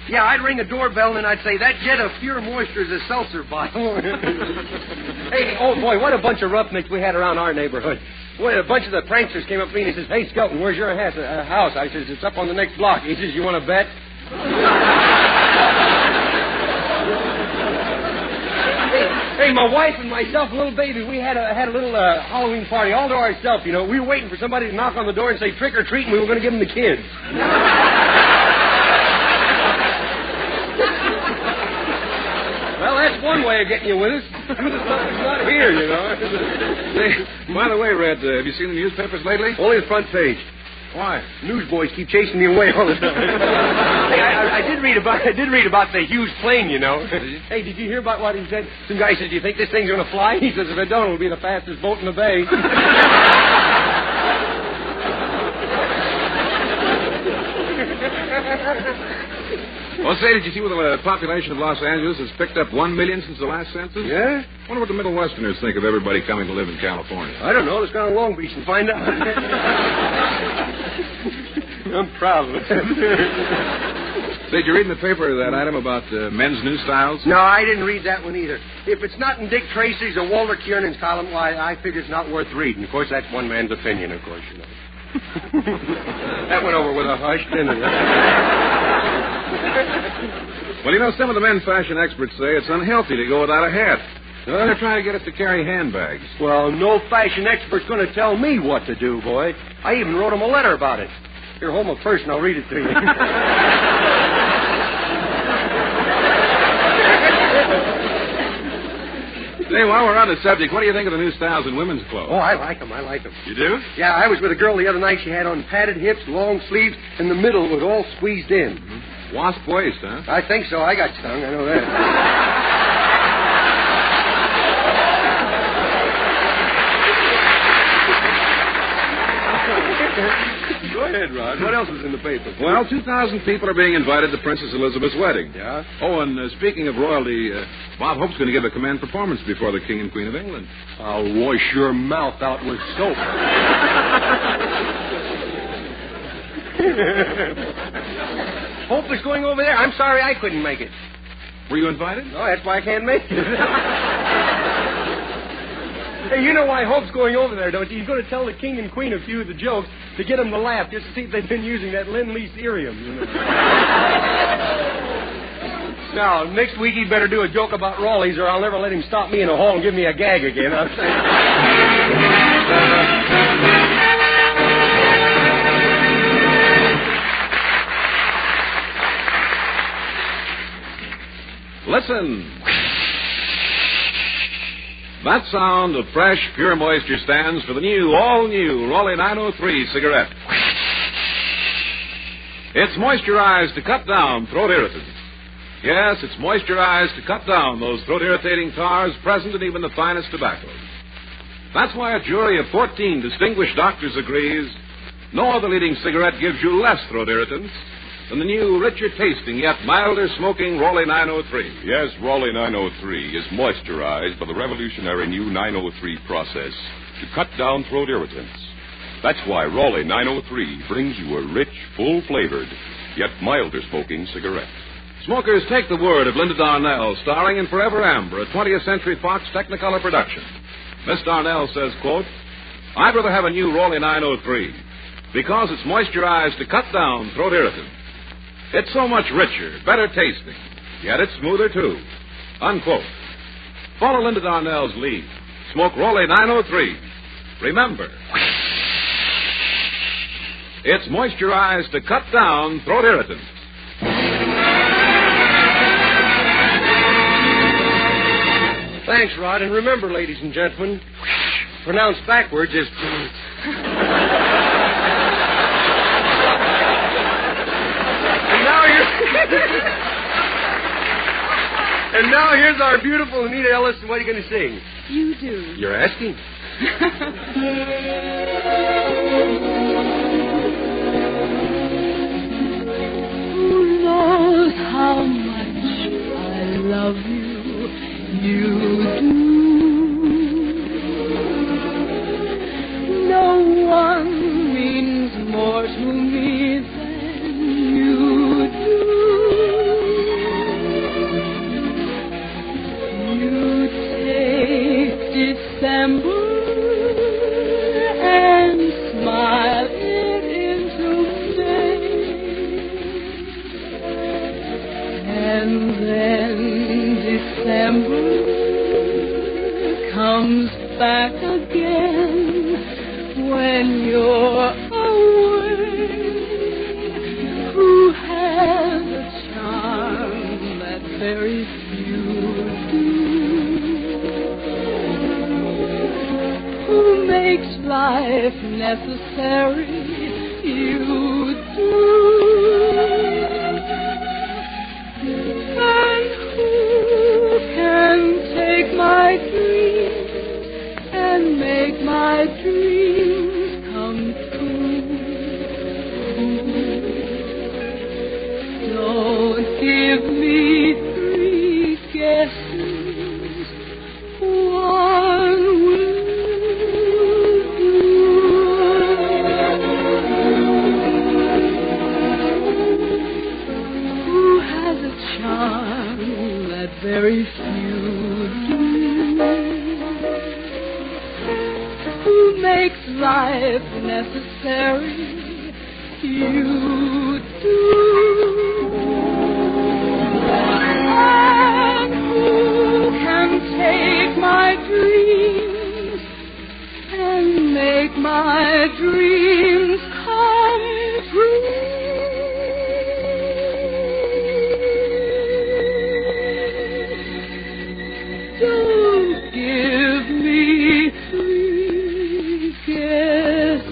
Yeah, I'd ring a doorbell and I'd say, that jet of pure moisture is a seltzer bottle. Hey, oh, boy, what a bunch of roughnecks we had around our neighborhood. Boy, a bunch of the pranksters came up to me and he says, hey, Skelton, where's your house? I says, it's up on the next block. He says, you want to bet? Hey, my wife and myself, a little baby, we had a little Halloween party all to ourselves, you know. We were waiting for somebody to knock on the door and say trick or treat, and we were going to give them the kids. Well, that's one way of getting you with us. It's not here, you know. Hey, by the way, Red, have you seen the newspapers lately? Only the front page. Why? Newsboys keep chasing me away all the time. Hey, I did read about the huge plane, you know. Hey, did you hear about what he said? Some guy said, "Do you think this thing's going to fly?" He says, "If it don't, it'll be the fastest boat in the bay." Well, say, did you see where the population of Los Angeles has picked up 1 million since the last census? Yeah? Wonder what the Middle Westerners think of everybody coming to live in California. I don't know. Let's go to Long Beach and find out. I'm proud of it. Did you read in the paper that item about men's new styles? No, I didn't read that one either. If it's not in Dick Tracy's or Walter Kiernan's column, why, I figure it's not worth reading. Of course, that's one man's opinion, of course, you know. That went over with a hush, didn't it? Well, you know, some of the men fashion experts say it's unhealthy to go without a hat. Well, they're trying to get us to carry handbags. Well, no fashion expert's going to tell me what to do, boy. I even wrote him a letter about it. Here, hold my purse and I'll read it to you. Say, while we're on the subject, what do you think of the new styles in women's clothes? Oh, I like them. You do? Yeah, I was with a girl the other night. She had on padded hips, long sleeves, and the middle was all squeezed in. Mm-hmm. Wasp waist, huh? I think so. I got stung. I know that. Go ahead, Rod. What else is in the paper? Well, 2,000 people are being invited to Princess Elizabeth's wedding. Yeah? Oh, and speaking of royalty, Bob Hope's going to give a command performance before the King and Queen of England. I'll wash your mouth out with soap. Hope is going over there. I'm sorry I couldn't make it. Were you invited? No, that's why I can't make it. Hey, you know why Hope's going over there, don't you? He's going to tell the King and Queen a few of the jokes to get them to laugh, just to see if they've been using that Lend-Lease idiom, you know. Now, next week he'd better do a joke about Raleigh's, or I'll never let him stop me in a hall and give me a gag again. I'm Listen. That sound of fresh, pure moisture stands for the new, all-new Raleigh 903 cigarette. It's moisturized to cut down throat irritants. Yes, it's moisturized to cut down those throat-irritating tars present in even the finest tobaccos. That's why a jury of 14 distinguished doctors agrees no other leading cigarette gives you less throat irritants than the new, richer-tasting, yet milder-smoking Raleigh 903. Yes, Raleigh 903 is moisturized by the revolutionary new 903 process to cut down throat irritants. That's why Raleigh 903 brings you a rich, full-flavored, yet milder-smoking cigarette. Smokers, take the word of Linda Darnell, starring in Forever Amber, a 20th Century Fox Technicolor production. Miss Darnell says, quote, I'd rather have a new Raleigh 903 because it's moisturized to cut down throat irritants. It's so much richer, better tasting, yet it's smoother, too. Unquote. Follow Linda Darnell's lead. Smoke Raleigh 903. Remember, it's moisturized to cut down throat irritants. Thanks, Rod. And remember, ladies and gentlemen, pronounced backwards is... And now here's our beautiful Anita Ellis, and what are you going to sing? You do. You're asking. Who knows how much I love you? You do. No one means more to me than you do. You take December and smile it into May, and then December comes back again when you're away. Who has a charm that very few do? Who makes life necessary? You do. And who can take my dreams and make my dreams come true? Don't give me three guesses. One will do. Who necessary. You do. And who can take my dreams and make my dreams come true? Don't give me three guesses.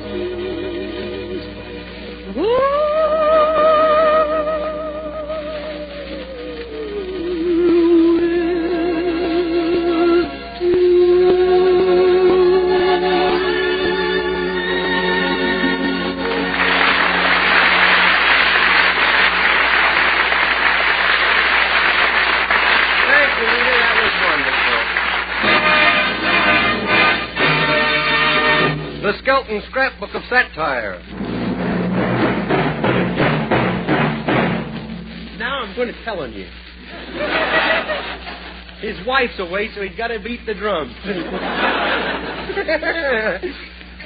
The Skelton Scrapbook of Satire. Now I'm going to tell on you. His wife's away, so he's got to beat the drums.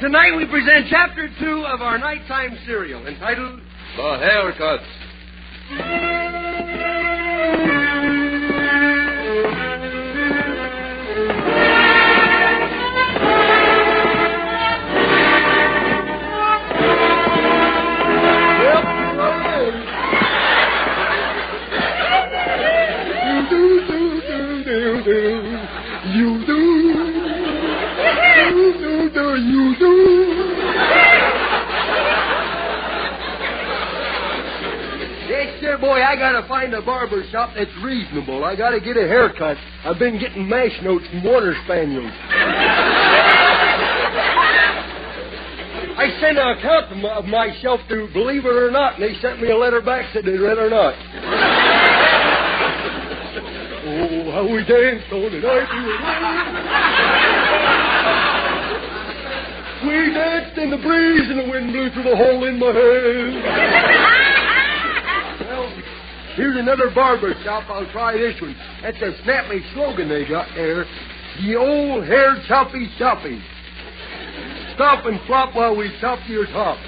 Tonight we present Chapter 2 of our nighttime serial, entitled The Haircut. Jester, boy, I gotta find a barber shop that's reasonable. I gotta get a haircut. I've been getting mash notes from water spaniels. I sent an account of myself to Believe It or Not, and they sent me a letter back said they'd read or not. Oh, how we danced on the night we were We danced in the breeze and the wind blew through the hole in my head. Well, here's another barber shop. I'll try this one. That's a snappy slogan they got there. The old hair choppy choppy. Stop and flop while we chop your top.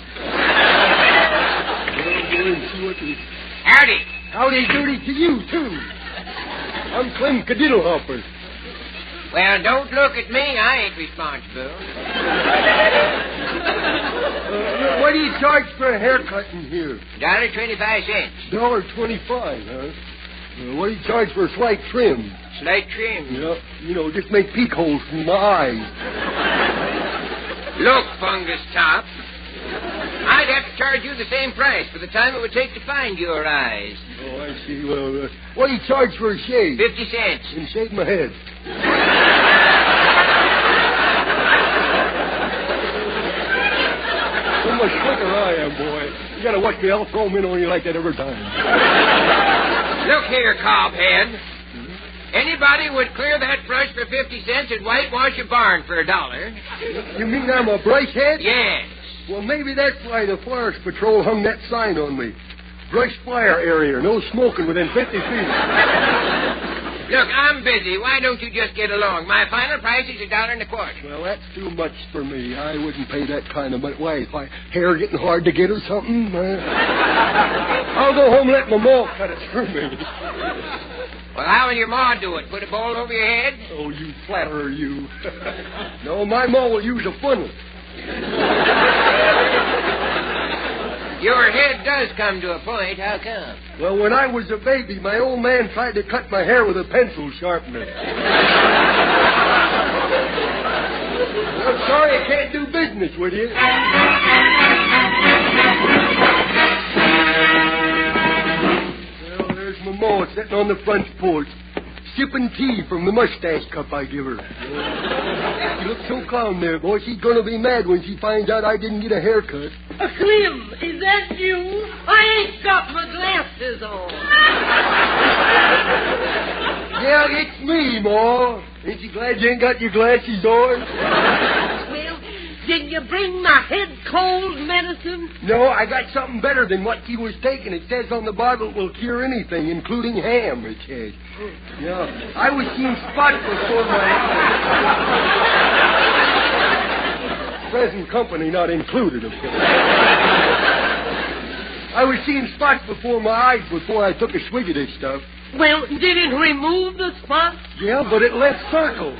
Howdy. Howdy doody to you, too. I'm Clem Cadiddlehopper. Well, don't look at me. I ain't responsible. What do you charge for a haircut in here? $1.25. $1.25, huh? What do you charge for a slight trim? Slight trim? Yeah, just make peek holes from my eyes. Look, Fungus Top. I'd have to charge you the same price for the time it would take to find your eyes. Oh, I see. Well, what do you charge for a shave? 50 cents. And shave my head. So much quicker I am, boy. You gotta watch me. I'll throw them in on you like that every time. Look here, Cobhead. Anybody would clear that brush for 50 cents and whitewash a barn for $1. You mean I'm a brushhead? Yes. Well, maybe that's why the Forest Patrol hung that sign on me. Brush fire area, no smoking within 50 feet. Look, I'm busy. Why don't you just get along? My final price is $1.25. Well, that's too much for me. I wouldn't pay that kind of money. Why, if my hair getting hard to get or something? I'll go home and let my ma cut it for me. Well, how will your ma do it? Put a bowl over your head? Oh, you flatterer, you. No, my ma will use a funnel. Your head does come to a point. How come? Well, when I was a baby, my old man tried to cut my hair with a pencil sharpener. I'm sorry I can't do business with you. Well, there's my ma sitting on the front porch, sipping tea from the mustache cup I give her. She looks so calm there, boy. She's going to be mad when she finds out I didn't get a haircut. Clem, is that you? I ain't got my glasses on. Yeah, it's me, Ma. Ain't you glad you ain't got your glasses on? Well, did you bring my head cold medicine? No, I got something better than what she was taking. It says on the bottle it will cure anything, including ham, it says. Yeah, I was seeing spots before my eyes. Present company not included, of course. I was seeing spots before my eyes before I took a swig of this stuff. Well, did it remove the spots? Yeah, but it left circles.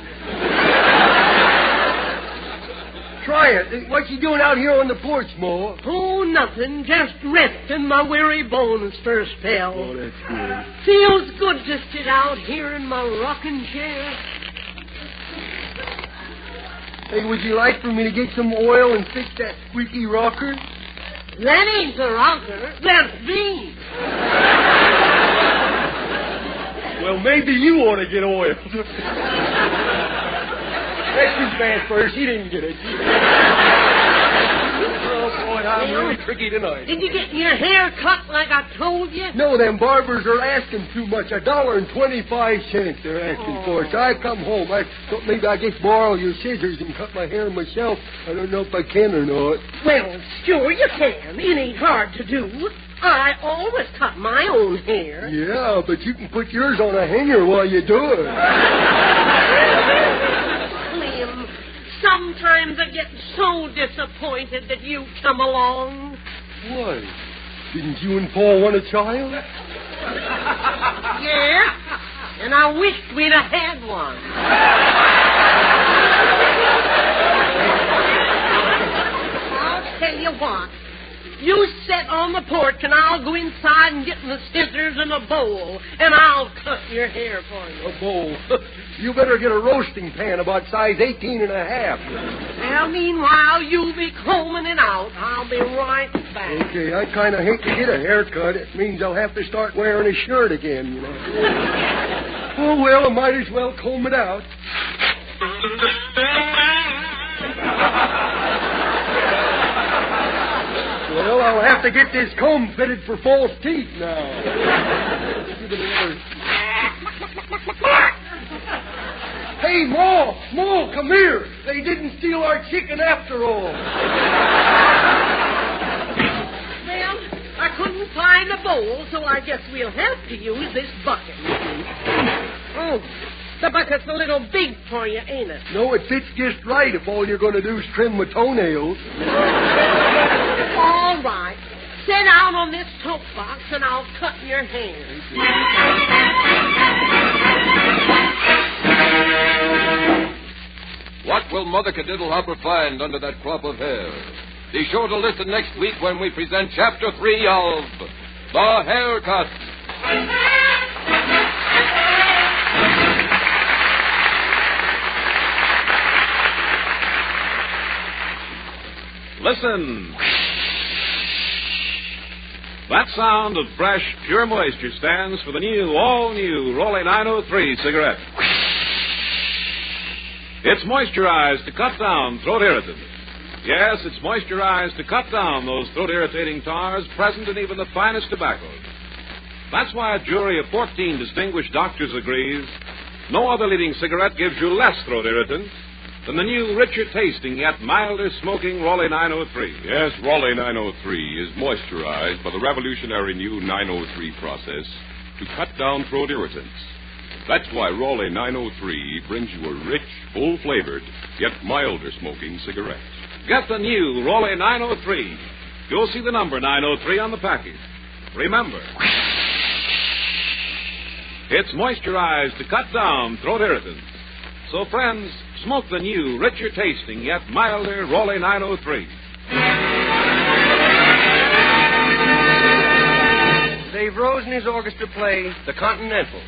Try it. What you doing out here on the porch, Ma? Oh, nothing. Just resting my weary bones for a spell. Oh, that's good. Feels good to sit out here in my rocking chair. Hey, would you like for me to get some oil and fix that squeaky rocker? That ain't the rocker. That's me. Well, maybe you ought to get oil. That's his man first. He didn't get it. Oh, boy, I'm really tricky tonight. Did you get your hair cut like I told you? No, them barbers are asking too much. $1.25 they're asking for. So I come home. I thought maybe I just borrow your scissors and cut my hair myself. I don't know if I can or not. Well, sure you can. It ain't hard to do. I always cut my own hair. Yeah, but you can put yours on a hanger while you do it. Slim, sometimes I get so disappointed that you come along. Why? Didn't you and Paul want a child? Yeah, and I wished we'd have had one. I'll tell you what. You sit on the porch, and I'll go inside and get the scissors and a bowl, and I'll cut your hair for you. A bowl? You better get a roasting pan about size 18 and a half. Well, meanwhile, you be combing it out. I'll be right back. Okay, I kind of hate to get a haircut. It means I'll have to start wearing a shirt again, you know. Oh, well, I might as well comb it out. Well, I'll have to get this comb fitted for false teeth now. Hey, Ma, come here. They didn't steal our chicken after all. Well, I couldn't find a bowl, so I guess we'll have to use this bucket. Oh, the bucket's a little big for you, ain't it? No, it fits just right if all you're going to do is trim my toenails. All right. Sit down on this tote box, and I'll cut your hair. What will Mother Cadiddlehopper find under that crop of hair? Be sure to listen next week when we present Chapter 3 of The Haircut. Listen. That sound of fresh, pure moisture stands for the new, all-new Rolly 903 cigarette. It's moisturized to cut down throat irritants. Yes, it's moisturized to cut down those throat-irritating tars present in even the finest tobaccos. That's why a jury of 14 distinguished doctors agrees no other leading cigarette gives you less throat irritants than the new, richer-tasting, yet milder-smoking Rolly 903. Yes, Rolly 903 is moisturized by the revolutionary new 903 process to cut down throat irritants. That's why Rolly 903 brings you a rich, full-flavored, yet milder-smoking cigarette. Get the new Rolly 903. You'll see the number 903 on the package. Remember, it's moisturized to cut down throat irritants. So, friends, smoke the new, richer-tasting, yet milder Rolly 903. Dave Rose and his orchestra play The Continental.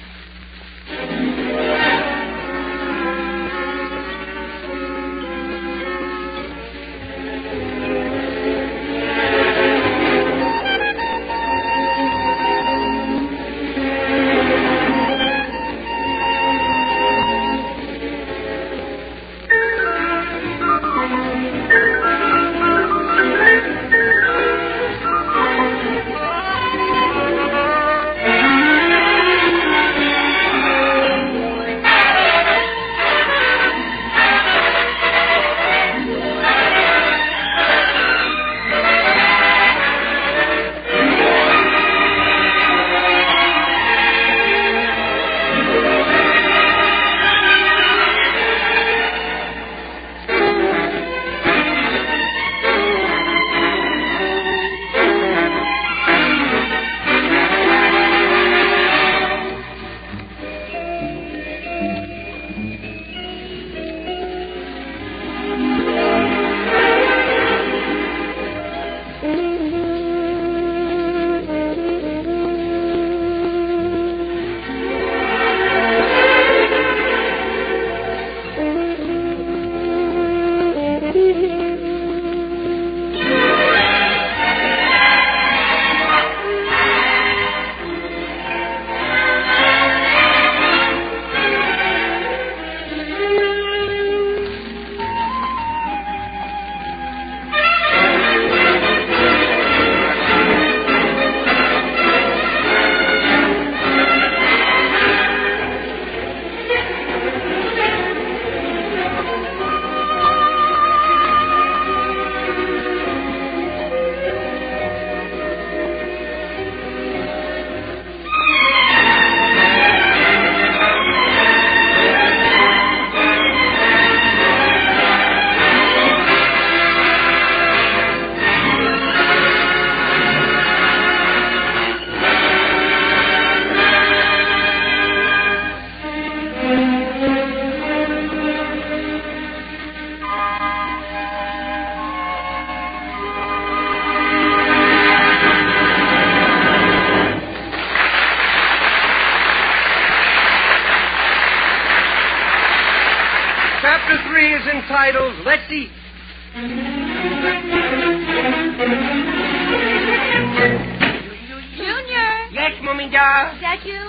Chapter 3 is entitled, Let's Eat. Junior! Yes, Mummy doll? Is that you?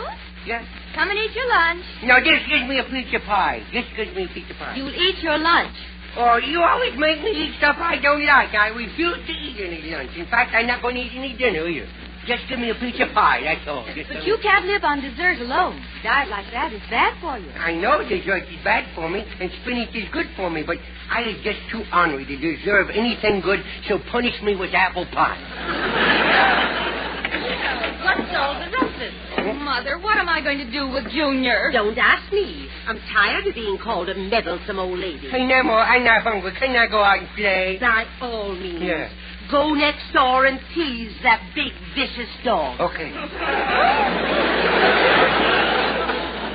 Yes. Come and eat your lunch. No, just give me a piece of pie. Just give me a piece of pie. You'll eat your lunch. Oh, you always make me eat stuff I don't like. I refuse to eat any lunch. In fact, I'm not going to eat any dinner either. Just give me a piece of pie, that's all. But you can't live on dessert alone. A diet like that is bad for you. I know dessert is bad for me, and spinach is good for me, but I is just too ornery to deserve anything good, so punish me with apple pie. What's all the rumpus? Oh, Mother, what am I going to do with Junior? Don't ask me. I'm tired of being called a meddlesome old lady. Hey, Nemo, I'm not hungry. Can I go out and play? By all means. Yeah. Go next door and tease that big, vicious dog. Okay.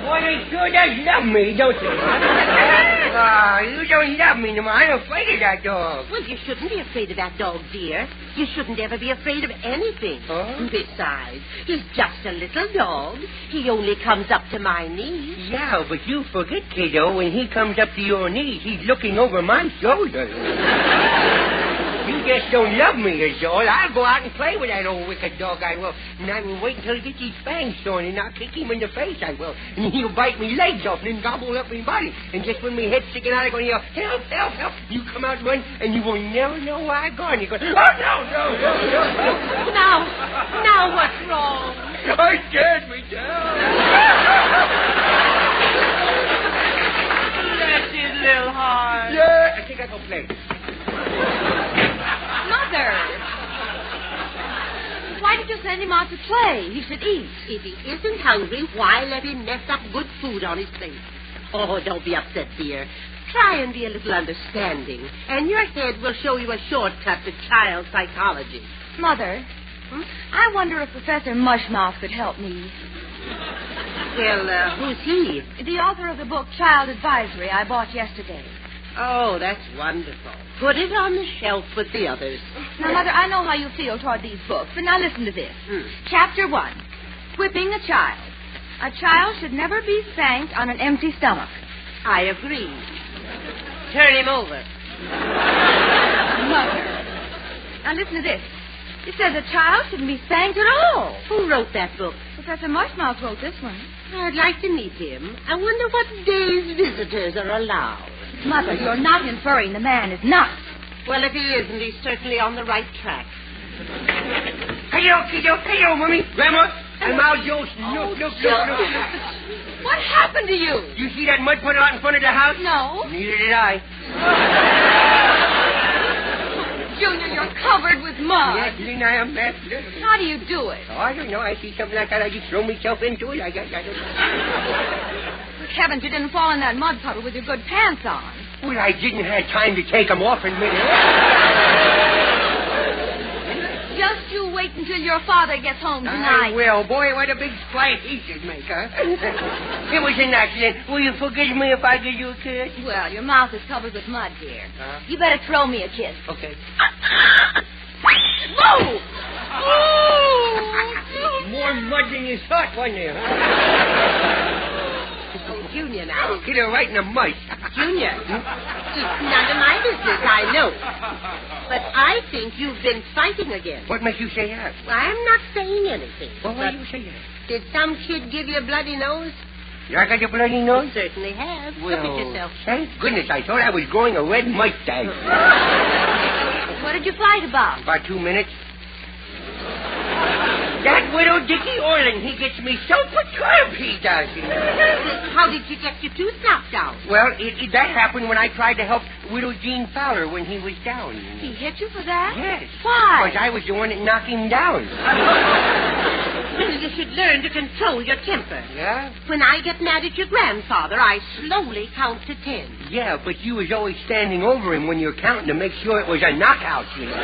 Boy, they sure does love me, don't you? You don't love me no more. I'm afraid of that dog. Well, you shouldn't be afraid of that dog, dear. You shouldn't ever be afraid of anything. Oh? Besides, he's just a little dog. He only comes up to my knees. Yeah, but you forget, kiddo, when he comes up to your knees, he's looking over my shoulder. You just don't love me, is all. I'll go out and play with that old wicked dog, I will. And I will wait until he gets his fangs showing, and I'll kick him in the face, I will. And he'll bite me legs off and then gobble up my body. And just when my head's sticking out, I'm going to yell, help, help, help. You come out and run, and you will never know where I've gone. You're going, oh, no. Now what's wrong? I scared me down. Bless his little heart. Yeah, I think I'll go play. Mother! Why did you send him out to play? He should eat. If he isn't hungry, why let him mess up good food on his plate? Oh, don't be upset, dear. Try and be a little understanding, and your head will show you a shortcut to child psychology. Mother, I wonder if Professor Mushmouth could help me. Well, who's he? The author of the book Child Advisory I bought yesterday. Oh, that's wonderful. Put it on the shelf with the others. Now, Mother, I know how you feel toward these books, but now listen to this. Chapter 1, Whipping a Child. A child should never be spanked on an empty stomach. I agree. Turn him over. Mother. Now, listen to this. It says a child shouldn't be spanked at all. Who wrote that book? Professor Mushmouth wrote this one. I'd like to meet him. I wonder what days visitors are allowed. Mother, you're not inferring the man is nuts. Well, if he isn't, he's certainly on the right track. Hello, Mummy. Grandma, I'm out, Joe. Look. What happened to you? You see that mud puddle out in front of the house? No. Neither did I. Junior, you're covered with mud. Yes, didn't I am that? How do you do it? Oh, I don't know. I see something like that. I just throw myself into it. I don't know. Good heavens, you didn't fall in that mud puddle with your good pants on. Well, I didn't have time to take them off in midair. Just you wait until your father gets home tonight. I will. Boy, what a big splash he should make, huh? It was an accident. Will you forgive me if I give you a kiss? Well, your mouth is covered with mud, dear. You better throw me a kiss. Okay. you saw it, wasn't you? Oh, Junior, now. Hit her right in the mud. Junior, it's none of my business, I know. But I think you've been fighting again. What makes you say that? Well, I'm not saying anything. Well, why do you say that? Did some kid give you a bloody nose? You got your bloody nose? You certainly have. Well, Look at yourself. Thank goodness, I thought I was growing a red mustache. What did you fight about? About 2 minutes. That widow Dickie Orland, he gets me so perturbed, he does. How did you get your tooth knocked out? Well, that happened when I tried to help Widow Jean Fowler when he was down. He hit you for that? Yes. Why? Because I was the one that knocked him down. Well, you should learn to control your temper. Yeah? When I get mad at your grandfather, I slowly count to 10. Yeah, but you was always standing over him when you were counting to make sure it was a knockout, you know.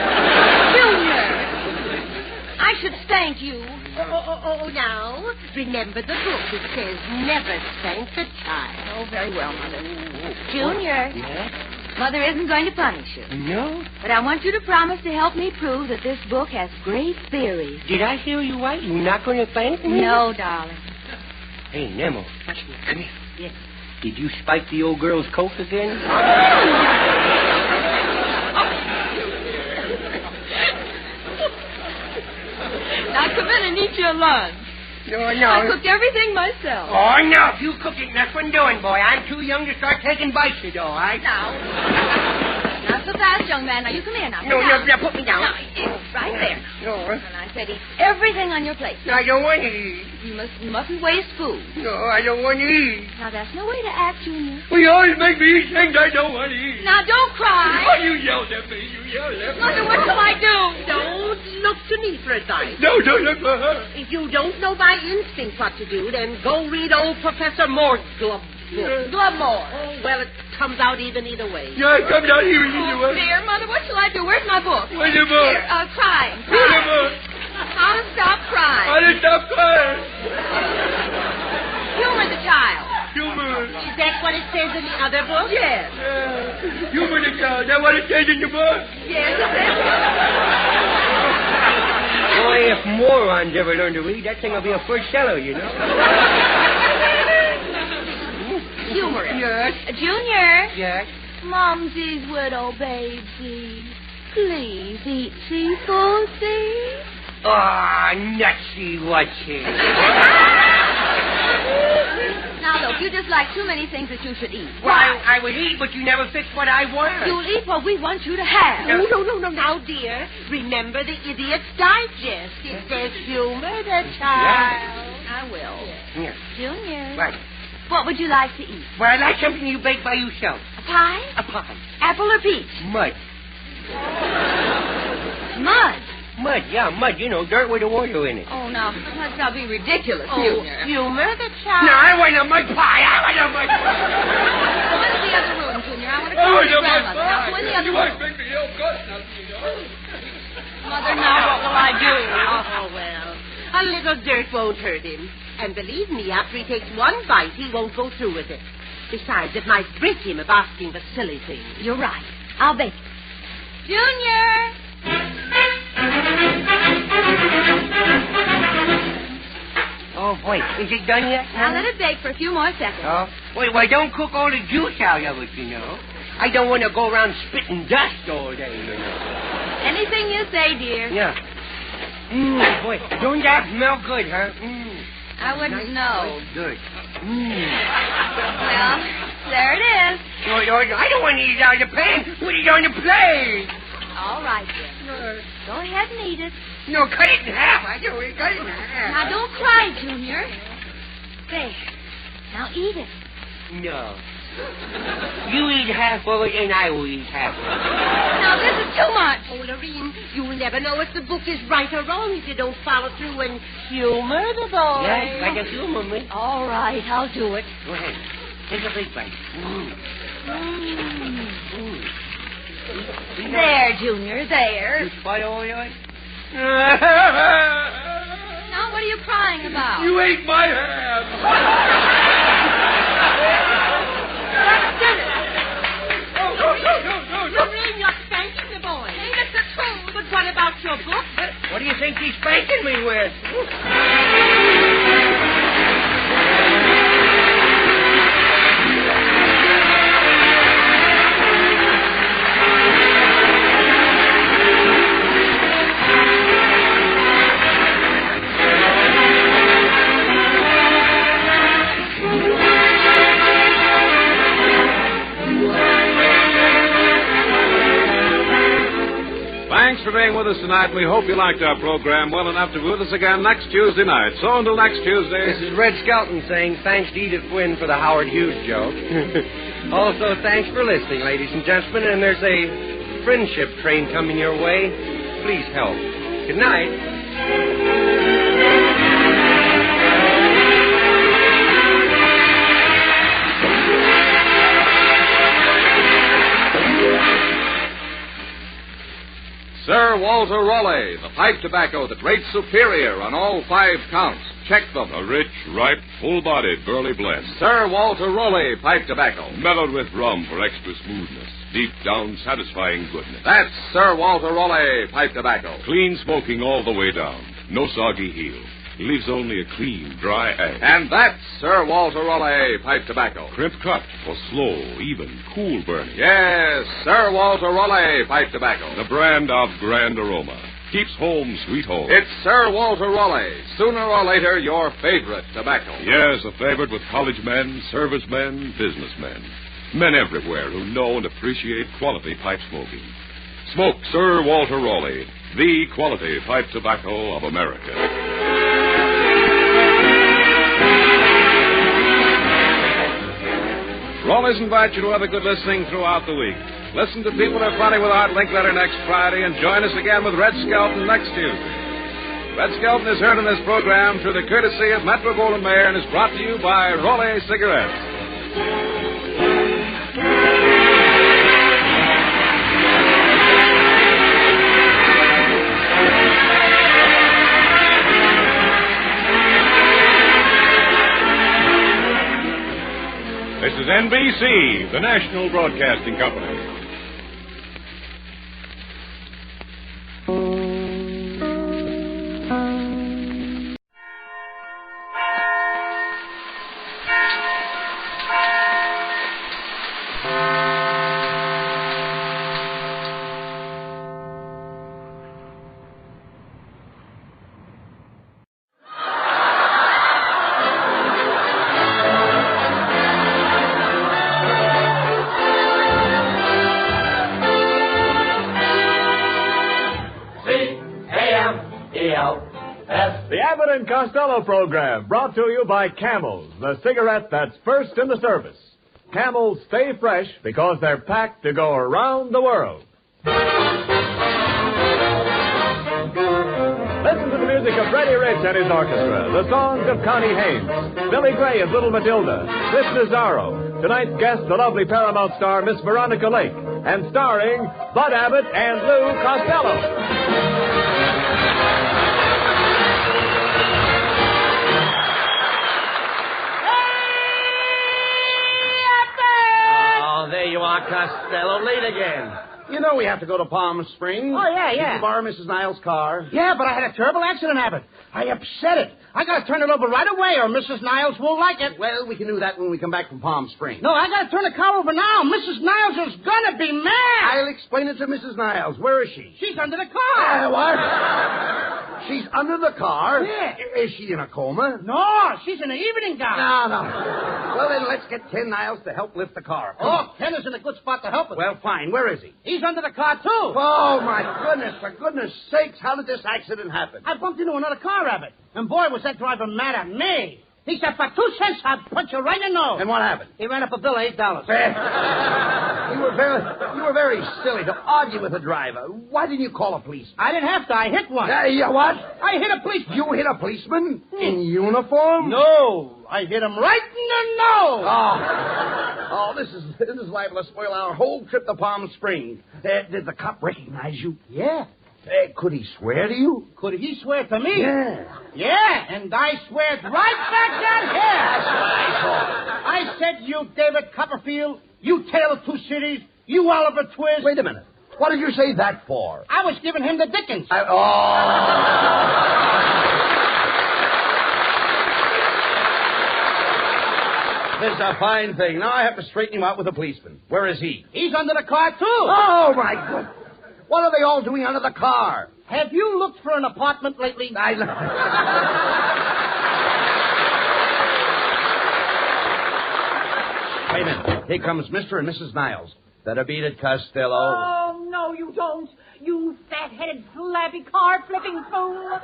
Junior! I should spank you. Oh, now, remember the book. It says never spank the child. Oh, very well, Mother. Junior. Yeah? Mother isn't going to punish you. No? But I want you to promise to help me prove that this book has great theory. Did I hear you right? You're not going to spank me? No, darling. Hey, Nemo. Come here. Yes. Did you spike the old girl's coat again? Now come in and eat your lunch. No. I cooked everything myself. Oh, no. If you cook it, that's what I'm doing, boy. I'm too young to start taking bites, you know, all right? Now. Not so fast, young man. Now, you come here now. No, put me down. Now, right there. No. And I said eat everything on your plate. No, I don't want to eat. You mustn't waste food. No, I don't want to eat. Now, that's no way to act, Junior. Well, you always make me eat things I don't want to eat. Now, don't cry. Oh, you yelled at me. Mother, what shall I do? Don't look to me for advice. No, don't look for her. If you don't know by instinct what to do, then go read old Professor Moore's book. Glubmore. Oh, well, it comes out either way. Yeah, it comes out either way. Dear Mother, what shall I do? Where's my book? Where's your book? Here, crying. Where's your book? How to stop crying. How to stop crying. Humor the child. Humor. Is that what it says in the other book? Yes. Humor the child. Is that what it says in the book? Yes, it says. Boy, if morons ever learn to read, that thing will be a first seller, you know. Humorous. Yes. Junior. Yes. Momsie's widow, baby. Please eat seafood, see? Ah, nutsy wutsy. Now, look, you just like too many things that you should eat. Well, I would eat, but you never fix what I want. You'll eat what we want you to have. No. Now, dear, remember the Idiot's Digest. It says humor the child. I will. Yes. Junior. Right. What would you like to eat? Well, I'd like something you bake by yourself. A pie? A pie. Apple or peach? Mud. Mud? Mud, yeah, mud. You know, dirt with the water in it. Oh, now, let's not be ridiculous, Oh, Junior. humor the child. No, I want a mud pie. I want a mud pie. Go into the other room, Junior. I want to call your grandmother. Now, go in the other room. make me ill good, you know. Mother, now what will I do? Oh, well, a little dirt won't hurt him. And believe me, after he takes one bite, he won't go through with it. Besides, it might break him of asking for silly things. You're right. I'll bake it. Junior! Oh, boy. Is it done yet? Now let it bake for a few more seconds. Oh? Well, don't cook all the juice out of it, you know. I don't want to go around spitting dust all day, you know. Anything you say, dear. Yeah. Boy, don't that smell good, huh? I wouldn't know. Good. Well, there it is. No, I don't want to eat it out of the pan. Put it on the plate. All right, dear. Go ahead and eat it. No, cut it in half. I don't want to cut it in half. Now, don't cry, Junior. There. Now eat it. No. You eat half of it, and I will eat half of it. Now, this is too much. Oh, Lorene, you'll never know if the book is right or wrong if you don't follow through and humor the boy. Yes, like a humor me. All right, I'll do it. Go ahead. Take a big bite. There, Junior, there. You spot all yours? Now, what are you crying about? You ate my ham. No. Lorene, you're spanking the boy. Ain't it the truth? But what about your book? What do you think he's spanking me with? Thanks for being with us tonight. We hope you liked our program well enough to be with us again next Tuesday night. So until next Tuesday... This is Red Skelton saying thanks to Edith Wynn for the Howard Hughes joke. Also, thanks for listening, ladies and gentlemen. And there's a friendship train coming your way. Please help. Good night. Sir Walter Raleigh, the pipe tobacco that rates superior on all 5 counts. Check them. A rich, ripe, full-bodied, burley blend. Sir Walter Raleigh pipe tobacco. Mellowed with rum for extra smoothness. Deep down, satisfying goodness. That's Sir Walter Raleigh pipe tobacco. Clean smoking all the way down. No soggy heel. Leaves only a clean, dry ash. And that's Sir Walter Raleigh pipe tobacco. Crimp cut for slow, even, cool burning. Yes, Sir Walter Raleigh pipe tobacco. The brand of grand aroma. Keeps home sweet home. It's Sir Walter Raleigh. Sooner or later, your favorite tobacco. Yes, a favorite with college men, servicemen, businessmen. Men everywhere who know and appreciate quality pipe smoking. Smoke Sir Walter Raleigh, the quality pipe tobacco of America. Raleigh's invite you to other good listening throughout the week. Listen to People Are Funny with Art Linkletter next Friday, and join us again with Red Skelton next Tuesday. Red Skelton is heard in this program through the courtesy of Metro Goldwyn Mayer and is brought to you by Raleigh Cigarettes. This is NBC, the National Broadcasting Company. The Abbott and Costello program, brought to you by Camels, the cigarette that's first in the service. Camels stay fresh because they're packed to go around the world. Listen to the music of Freddie Rich and his orchestra, the songs of Connie Haynes, Billy Gray as Little Matilda, Cliff Nazaro. Tonight's guest, the lovely Paramount star, Miss Veronica Lake, and starring Bud Abbott and Lou Costello. There you are, Costello. Late again. You know we have to go to Palm Springs. Oh, yeah. Did you borrow Mrs. Niles' car? Yeah, but I had a terrible accident, Abbott. I upset it. I got to turn it over right away or Mrs. Niles won't like it. Well, we can do that when we come back from Palm Springs. No, I got to turn the car over now. Mrs. Niles is going to be mad. I'll explain it to Mrs. Niles. Where is she? She's under the car. What? She's under the car? Yeah. Is she in a coma? No, she's in an evening gown. No. Well, then let's get Ken Niles to help lift the car. Oh, Ken is in a good spot to help us. Well, fine. Where is he? He's under the car, too. Oh, my goodness. For goodness sakes, how did this accident happen? I bumped into another car, Abbott. And boy, was that driver mad at me. He said, for 2 cents, I'll punch you right in the nose. And what happened? He ran up a bill of $8. You were very silly to argue with a driver. Why didn't you call a policeman? I didn't have to. I hit one. You what? I hit a policeman. You hit a policeman? In uniform? No. I hit him right in the nose. Oh, this is liable to spoil our whole trip to Palm Springs. Did the cop recognize you? Yeah. Could he swear to you? Could he swear to me? Yeah. Yeah, and I swear right back at him. That's what I thought. I said, you David Copperfield, you Tale of Two Cities, you Oliver Twist. Wait a minute. What did you say that for? I was giving him the dickens. This is a fine thing. Now I have to straighten him out with a policeman. Where is he? He's under the car, too. Oh, my God. What are they all doing under the car? Have you looked for an apartment lately? Wait a minute. Here comes Mr. and Mrs. Niles. Better beat it, Costello. Oh, no, you don't. You fat-headed, flabby, car-flipping fool.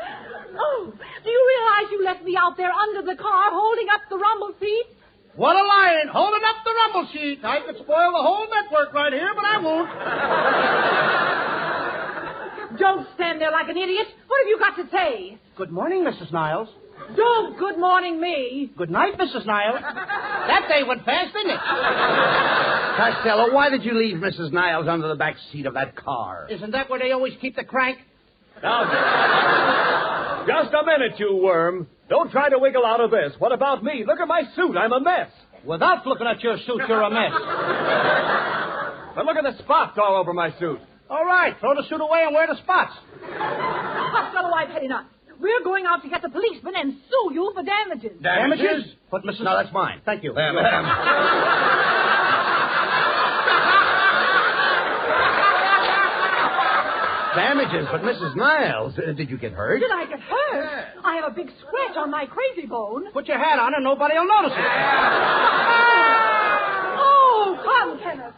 Oh, do you realize you left me out there under the car holding up the rumble seat? What a lion, holding up the rumble sheet. I could spoil the whole network right here, but I won't. Don't stand there like an idiot. What have you got to say? Good morning, Mrs. Niles. Don't good morning me. Good night, Mrs. Niles. That day went fast, didn't it? Costello, why did you leave Mrs. Niles under the back seat of that car? Isn't that where they always keep the crank? Now, just a minute, you worm. Don't try to wiggle out of this. What about me? Look at my suit. I'm a mess. Without looking at your suit, you're a mess. But look at the spots all over my suit. All right, throw the suit away and wear the spots. Costello, I've had enough. We're going out to get the policeman and sue you for damages. Damages? But Mrs. No, that's mine. Thank you. Damages, but Mrs. Niles, did you get hurt? Did I get hurt? I have a big scratch on my crazy bone. Put your hat on and nobody will notice it. Oh, come, Kenneth.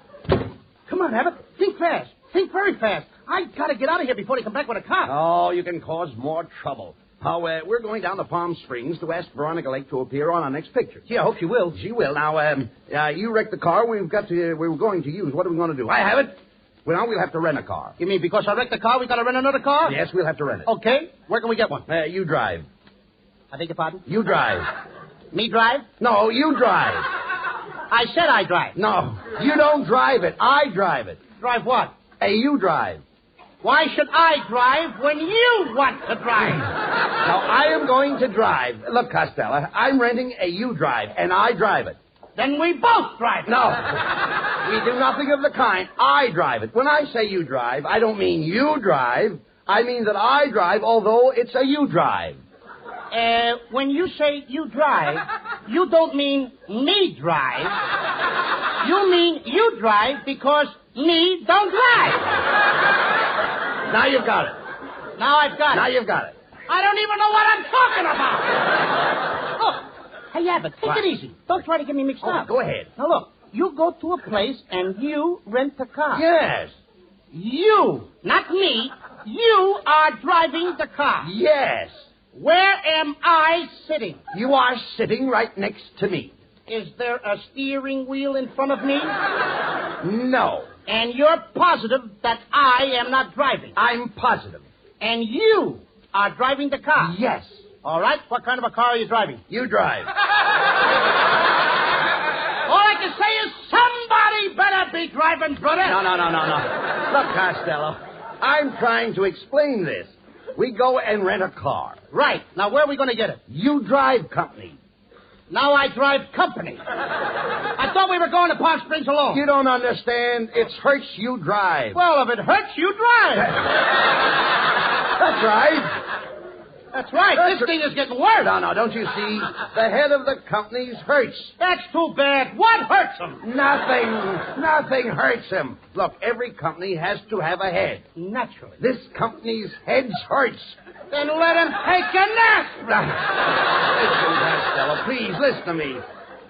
Come on, Abbott. Think fast. Think very fast. I gotta get out of here before they come back with a cop. Oh, you can cause more trouble. We're going down to Palm Springs to ask Veronica Lake to appear on our next picture. Gee, I hope she will. She will. Now, you wrecked the car we were going to use. What are we going to do? I have it. Well, we'll have to rent a car. You mean because I wrecked the car, we gotta rent another car? Yes, we'll have to rent it. Okay. Where can we get one? You drive. I beg your pardon? You drive. Me drive? No, you drive. I said I drive. No, you don't drive it. I drive it. Drive what? You drive. Why should I drive when you want to drive? Now, I am going to drive. Look, Costello, I'm renting a U drive, and I drive it. Then we both drive it. No. We do nothing of the kind. I drive it. When I say you drive, I don't mean you drive. I mean that I drive, although it's a you drive. When you say you drive, you don't mean me drive. You mean you drive because me don't drive. Now you've got it. Now I've got it. Now you've got it. I don't even know what I'm talking about. Look. Hey, Abbott, take it easy. Don't try to get me mixed up. Go ahead. Now, look. You go to a place and you rent a car. Yes. You, not me. You are driving the car. Yes. Where am I sitting? You are sitting right next to me. Is there a steering wheel in front of me? No. And you're positive that I am not driving? I'm positive. And you are driving the car? Yes. All right. What kind of a car are you driving? You drive. All I can say is somebody better be driving, brother. No. Look, Costello, I'm trying to explain this. We go and rent a car. Right. Now, where are we going to get it? You drive company. Now I drive company. I thought we were going to Palm Springs alone. You don't understand. It's hurts you drive. Well, if it hurts, you drive. That's right. That's right. This thing is getting worse. No, don't you see? The head of the company's hurts. That's too bad. What hurts him? Nothing hurts him. Look, every company has to have a head. Naturally. This company's head hurts. Then let him take a nap. Listen, Costello, please, listen to me.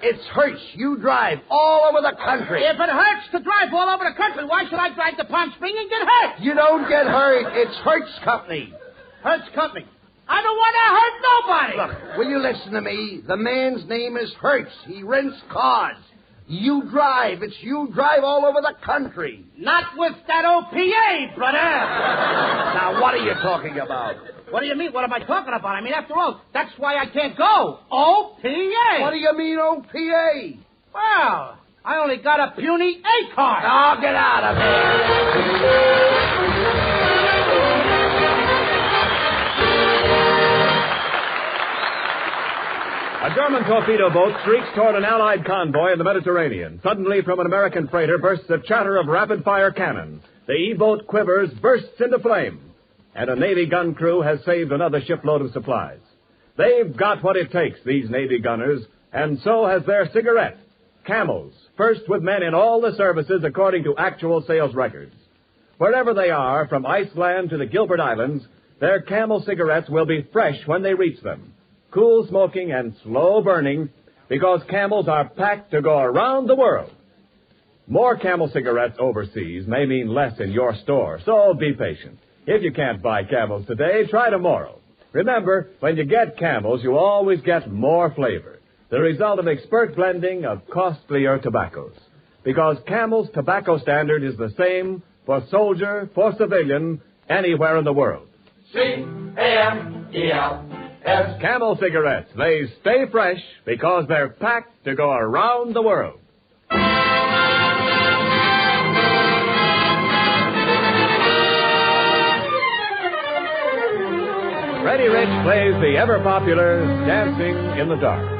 It's hurts you drive all over the country. If it hurts to drive all over the country, why should I drive to Palm Springs and get hurt? You don't get hurt. It's Hurts Company. Hurts Company. I don't want to hurt nobody. Look, will you listen to me? The man's name is Hurts. He rents cars. You drive. It's you drive all over the country. Not with that OPA, brother. Now, what are you talking about? What do you mean? What am I talking about? I mean, after all, that's why I can't go. OPA. What do you mean, OPA? Well, I only got a puny A card. Oh, get out of here. A German torpedo boat streaks toward an Allied convoy in the Mediterranean. Suddenly, from an American freighter bursts a chatter of rapid-fire cannon. the E-boat quivers, bursts into flame, and a Navy gun crew has saved another shipload of supplies. They've got what it takes, these Navy gunners, and so has their cigarette, Camels, first with men in all the services according to actual sales records. Wherever they are, from Iceland to the Gilbert Islands, their Camel cigarettes will be fresh when they reach them, cool smoking and slow burning, because Camels are packed to go around the world. More Camel cigarettes overseas may mean less in your store, so be patient. If you can't buy Camels today, try tomorrow. Remember, when you get Camels, you always get more flavor, the result of expert blending of costlier tobaccos. Because Camel's tobacco standard is the same for soldier, for civilian, anywhere in the world. C-A-M-E-L-S. Camel cigarettes. They stay fresh because they're packed to go around the world. Freddie Rich plays the ever-popular Dancing in the Dark.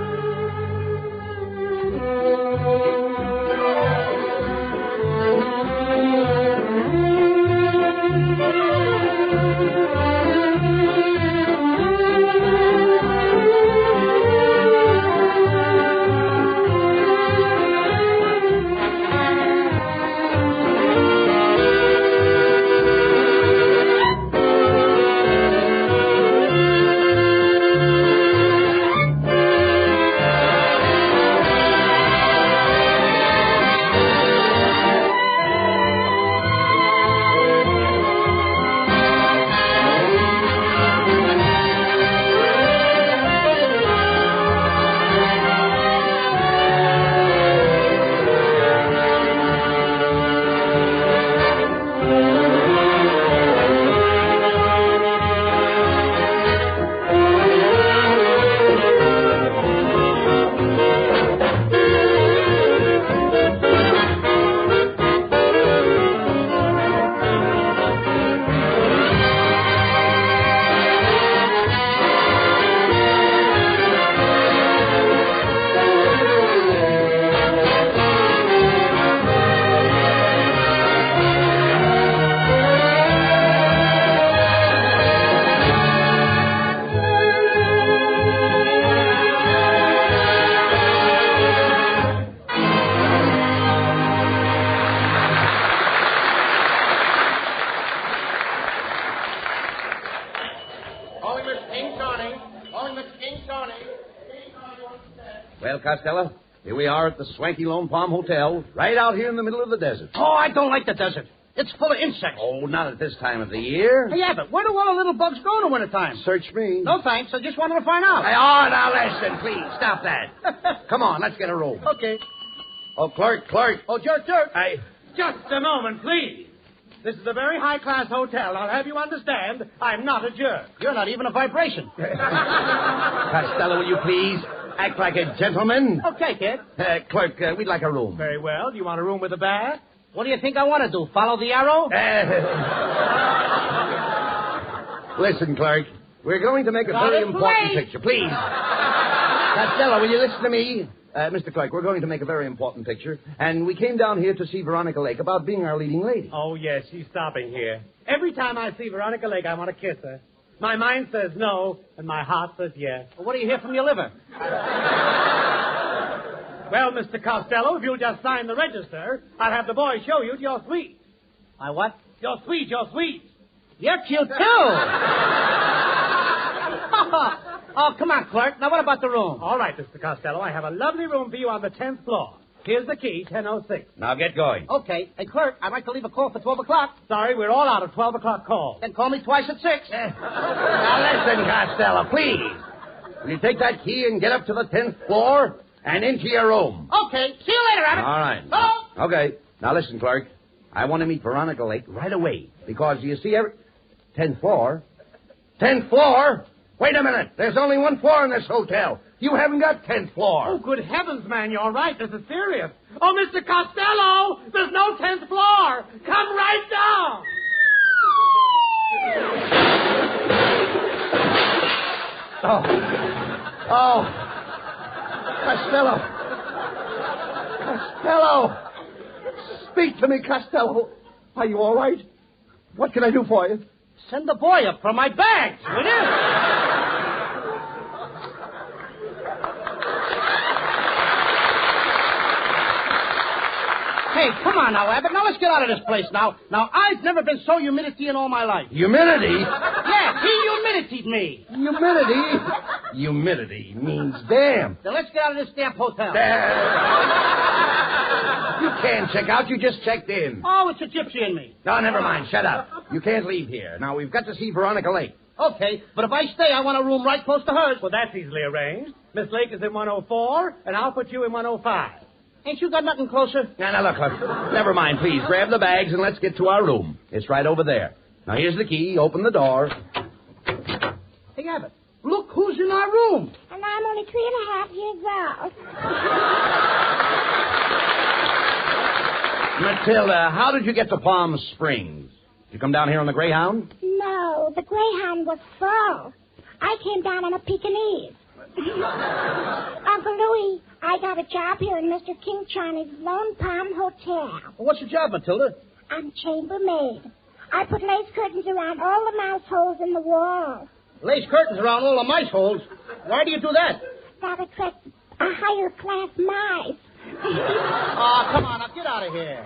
Well, Costello, here we are at the swanky Lone Palm Hotel, right out here in the middle of the desert. Oh, I don't like the desert. It's full of insects. Oh, not at this time of the year. Hey, Abbott, where do all the little bugs go in the wintertime? Search me. No, thanks. I just wanted to find out. Hey, oh, now listen, please. Stop that. Come on, let's get a room. Okay. Oh, Clerk. Oh, jerk. Just a moment, please. This is a very high-class hotel. I'll have you understand, I'm not a jerk. You're not even a vibration. Costello, will you please act like a gentleman? Okay, kid. Clerk, we'd like a room. Very well. Do you want a room with a bath? What do you think I want to do? Follow the arrow? Listen, Clerk. We're going to make a very important picture. Please. Costello, will you listen to me? Mr. Clerk, we're going to make a very important picture, and we came down here to see Veronica Lake about being our leading lady. Oh, yes, she's stopping here. Every time I see Veronica Lake, I want to kiss her. My mind says no, and my heart says yes. Well, what do you hear from your liver? Well, Mr. Costello, if you'll just sign the register, I'll have the boy show you to your suite. My what? Your suite. You're cute, too. Oh, come on, clerk. Now, what about the room? All right, Mr. Costello, I have a lovely room for you on the 10th floor. Here's the key, 1006. Now, get going. Okay. Hey, clerk, I'd like to leave a call for 12 o'clock. Sorry, we're all out of 12 o'clock calls. Then call me twice at 6. Now, listen, Costello, please. Will you take that key and get up to the 10th floor and into your room? Okay. See you later, Abbott. All right. Hello? Okay. Now, listen, Clerk. I want to meet Veronica Lake right away because, you see, 10th floor? 10th floor? Wait a minute. There's only one floor in this hotel. You haven't got 10th floor. Oh, good heavens, man, you're right. This is serious. Oh, Mr. Costello, there's no 10th floor. Come right down. Oh. Costello. Speak to me, Costello. Are you all right? What can I do for you? Send the boy up for my bags, will you? Hey, come on now, Abbott. Now let's get out of this place now. Now, I've never been so humidity in all my life. Humidity? Yeah, he humiditied me. Humidity? Humidity means damp. Then let's get out of this damn hotel. You can't check out. You just checked in. Oh, it's a gypsy in me. No, never mind. Shut up. You can't leave here. Now, we've got to see Veronica Lake. Okay, but if I stay, I want a room right close to hers. Well, that's easily arranged. Miss Lake is in 104, and I'll put you in 105. Ain't you got nothing closer? Now, look. Never mind, please. Grab the bags and let's get to our room. It's right over there. Now, here's the key. Open the door. Hey, Abbott, look who's in our room. And I'm only 3.5 years old. Matilda, how did you get to Palm Springs? Did you come down here on the Greyhound? No, the Greyhound was full. I came down on a Pekingese. Uncle Louis, I got a job here in Mr. King Charney's Lone Palm Hotel. Well, what's your job, Matilda? I'm chambermaid. I put lace curtains around all the mouse holes in the wall. Lace curtains around all the mice holes? Why do you do that? That attracts a higher class mice. Oh, come on, now get out of here.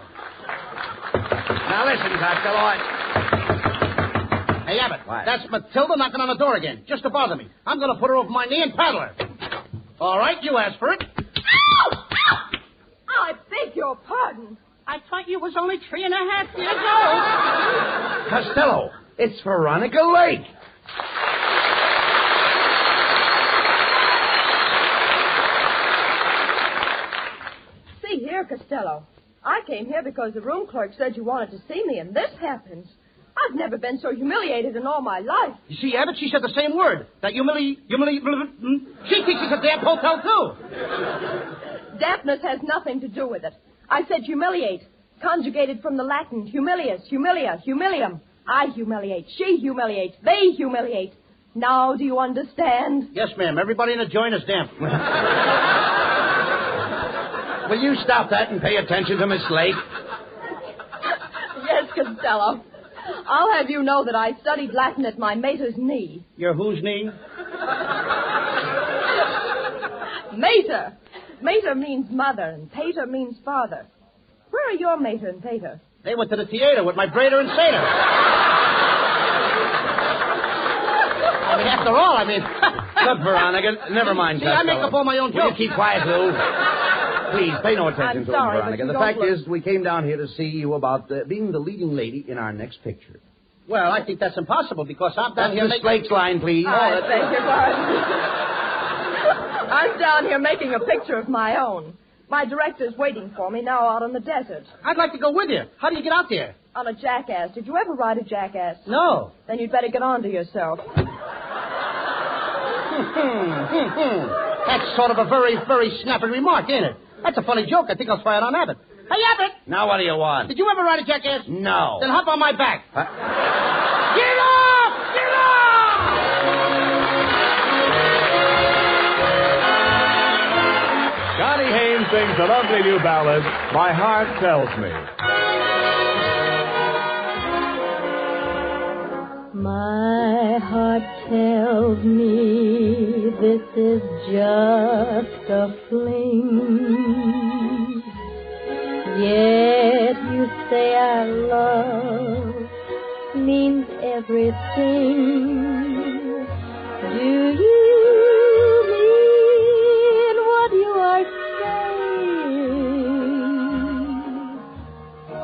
Now, listen, Costello. Hey, Abbott, What? that's Matilda knocking on the door again, just to bother me. I'm going to put her over my knee and paddle her. All right, you asked for it. Ow! Ow! I beg your pardon. I thought you was only 3.5 years old. Costello, it's Veronica Lake. See here, Costello. I came here because the room clerk said you wanted to see me, and this happens. I've never been so humiliated in all my life. You see, Abbott, she said the same word. That She thinks it's a damn hotel, too. Dampness has nothing to do with it. I said humiliate, conjugated from the Latin humilius, humilia, humilium. I humiliate, she humiliates, they humiliate. Now do you understand? Yes, ma'am. Everybody in the joint is damp. Will you stop that and pay attention to Miss Lake? Yes, Costello. I'll have you know that I studied Latin at my mater's knee. Your whose knee? Mater. Mater means mother, and pater means father. Where are your mater and pater? They went to the theater with my braider and satyr. After all, Look, Veronica, never mind, See, Costello. I make up all my own Will jokes. you keep quiet, Lou? Please, pay no attention I'm to sorry, him, but Veronica. you The don't fact look- is, we came down here to see you about being the leading lady in our next picture. Well, I think that's impossible because I'm down That's here Miss making... Lake's line, please. I beg your pardon. I'm down here making a picture of my own. My director's waiting for me now out on the desert. I'd like to go with you. How do you get out there? On a jackass. Did you ever ride a jackass? No. Then you'd better get on to yourself. That's sort of a very, very snappy remark, ain't it? That's a funny joke. I think I'll try it on Abbott. Hey, Abbott! Now what do you want? Did you ever ride a jackass? No. Then hop on my back. Uh, Get off! Get off! Connie Haynes sings a lovely new ballad, My Heart Tells Me. My heart tells me this is just a fling. Yet you say our love means everything. Do you mean what you are saying?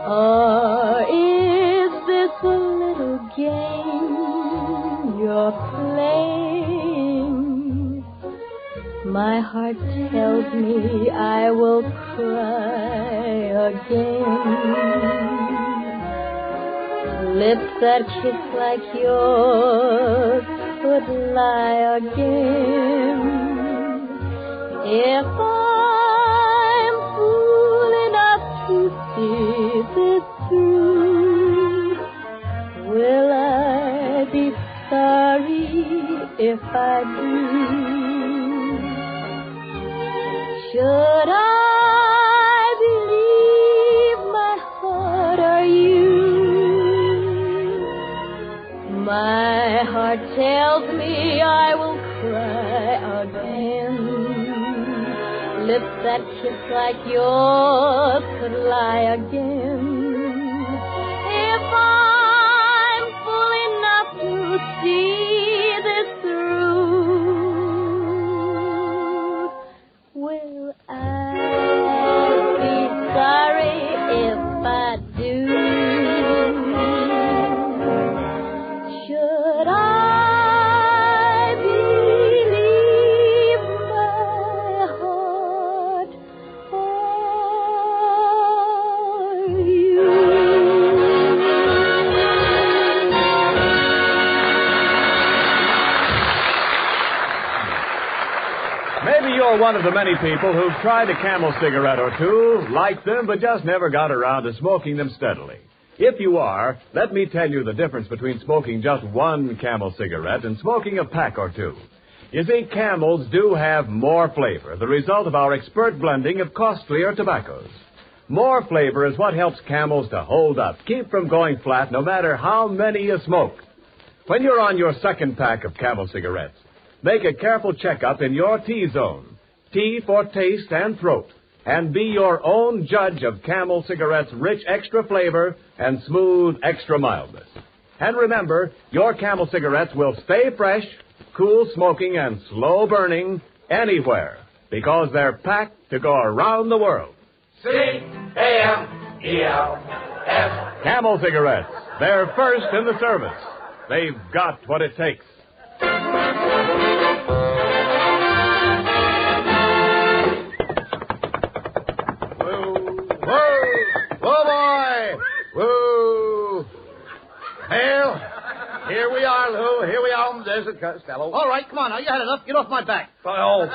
Or is this a little game you're playing? My heart tells me I will cry again. Lips that kiss like yours could lie again. If I'm fool enough to see this through, will I be sorry if I do? Should I believe my heart or you? me, I will cry again. Lips that kiss like yours could lie again. If I'm fool enough to see this through, will I be sorry if I do? Should I believe my heart or you? Maybe you're one of the many people who've tried a Camel cigarette or two, liked them, but just never got around to smoking them steadily. If you are, let me tell you the difference between smoking just one Camel cigarette and smoking a pack or two. You see, Camels do have more flavor, the result of our expert blending of costlier tobaccos. More flavor is what helps Camels to hold up, keep from going flat no matter how many you smoke. When you're on your second pack of Camel cigarettes, make a careful checkup in your T-zone. T for taste and throat. And be your own judge of Camel cigarettes' rich extra flavor and smooth extra mildness. And remember, your Camel cigarettes will stay fresh, cool smoking, and slow burning anywhere because they're packed to go around the world. C-A-M-E-L-S. Camel cigarettes. They're first in the service. They've got what it takes. Well, here we are, Lou. Here we are on the desert, Costello. All right, come on. Now, you had enough. Get off my back. Oh,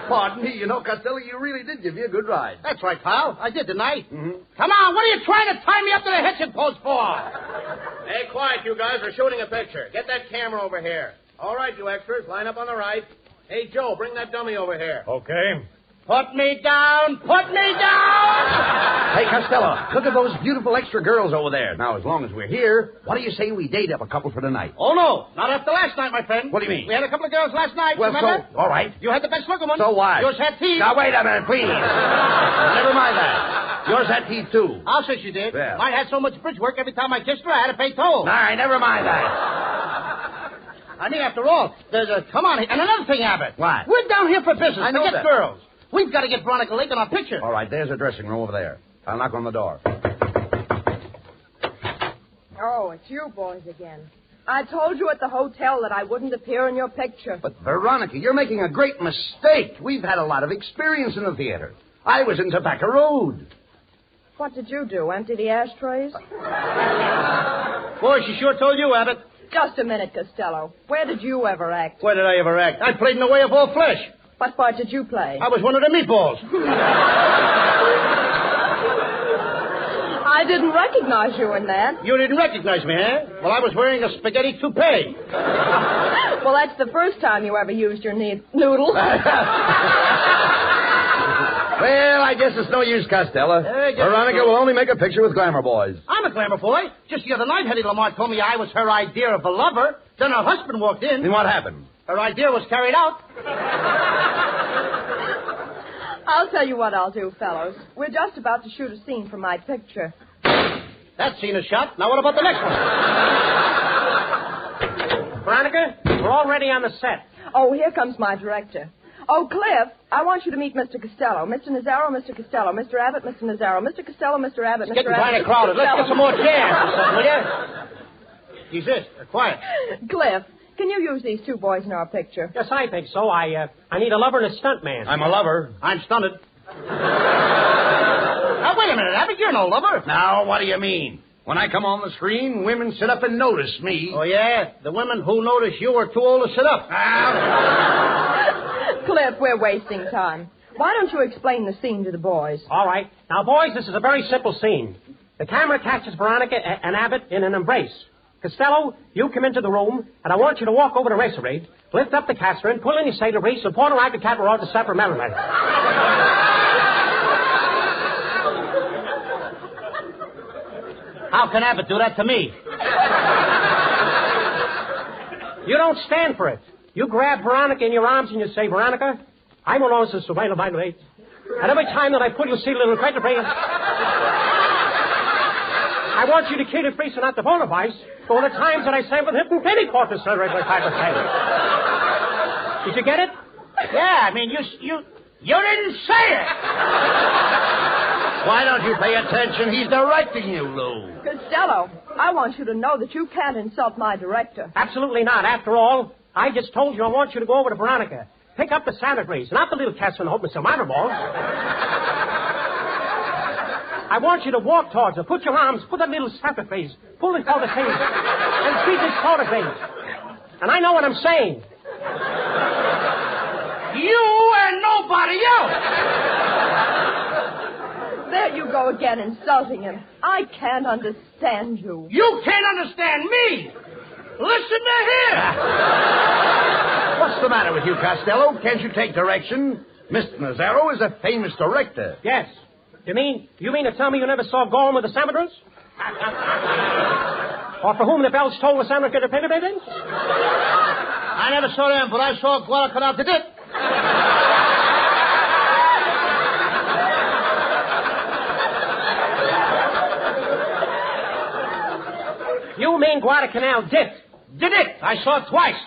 pardon me. You know, Costello, you really did give me a good ride. That's right, pal. I did, didn't I? Mm-hmm. Come on. What are you trying to tie me up to the hitching post for? Hey, quiet, you guys. We're shooting a picture. Get that camera over here. All right, you extras. Line up on the right. Hey, Joe, bring that dummy over here. Okay. Put me down! Put me down! Hey, Costello, look at those beautiful extra girls over there. Now, as long as we're here, what do you say we date up a couple for tonight? Oh, no. Not after last night, my friend. What do you mean? We had a couple of girls last night, well, remember? So, all right. You had the best looking one. So what? Yours had teeth. Now, wait a minute, please. Never mind that. Yours had teeth, too. I'll say she did. Yeah. Mine had so much bridge work every time I kissed her, I had to pay toll. All right, never mind that. I mean, after all, there's a... Come on. And another thing, Abbott. What? We're down here for business. I know Forget that. girls. We've got to get Veronica Lake in our picture. All right, there's a dressing room over there. I'll knock on the door. Oh, it's you boys again. I told you at the hotel that I wouldn't appear in your picture. But, Veronica, you're making a great mistake. We've had a lot of experience in the theater. I was in Tobacco Road. What did you do, empty the ashtrays? Boy, she sure told you, Abbott. Just a minute, Costello. Where did you ever act? Where did I ever act? I played in the way of all flesh. What part did you play? I was one of the meatballs. I didn't recognize you in that. You didn't recognize me, eh? Well, I was wearing a spaghetti toupee. Well, that's the first time you ever used your noodle. Well, I guess it's no use, Costello. Veronica will only make a picture with glamour boys. I'm a glamour boy. Just the other night, Hetty Lamar told me I was her idea of a lover. Then her husband walked in. And what happened? Her idea was carried out. I'll tell you what I'll do, fellows. We're just about to shoot a scene from my picture. That scene is shot. Now what about the next one? Veronica, we're already on the set. Oh, here comes my director. Oh, Cliff, I want you to meet Mr. Costello. Mr. Nazzaro, Mr. Costello. Mr. Abbott, Mr. Nazzaro. Mr. Costello, Mr. Abbott, Mr. It's getting Abbott. kind of crowded. Let's get some more chairs, will you? Desist. Quiet. Cliff, can you use these two boys in our picture? Yes, I think so. I need a lover and a stunt man. I'm a lover. I'm stunted. Now, wait a minute, Abbott. You're no lover. Now, what do you mean? When I come on the screen, women sit up and notice me. Oh, yeah? The women who notice you are too old to sit up. Cliff, we're wasting time. Why don't you explain the scene to the boys? All right. Now, boys, this is a very simple scene. The camera catches Veronica and Abbott in an embrace. Costello, you come into the room, and I want you to walk over to Racerade, lift up the caster, and pull in your side race, and point around the cattle road to separate merriment. How can Abbott do that to me? You don't stand for it. You grab Veronica in your arms and you say, Veronica, I'm alone since the vital rate. And every time that I pull, you see a little crater brain. I want you to kill the priest and not the bona fides for the times that I sang with Hilton Penny Court to celebrate my 5%. Did you get it? Yeah, I mean, you didn't say it. Why don't you pay attention? He's directing you, Lou. Costello, I want you to know that you can't insult my director. Absolutely not. After all, I just told you I want you to go over to Veronica. Pick up the Santa Grace, not the little cats from the Hope and some minor balls. I want you to walk towards her. Put your arms, put that little Santa face, pull it for the face, and speak this sort of thing. And I know what I'm saying. You and nobody else. There you go again, insulting him. I can't understand you. You can't understand me. Listen to him. What's the matter with you, Costello? Can't you take direction? Mr. Nazaro is a famous director. Yes. You mean to tell me you never saw Gorm with the Samadras? Or for whom the bells toll the Samadras get a penny baby? I never saw them, but I saw Guadalcanal to dip. You mean Guadalcanal dip? Did it? I saw it twice.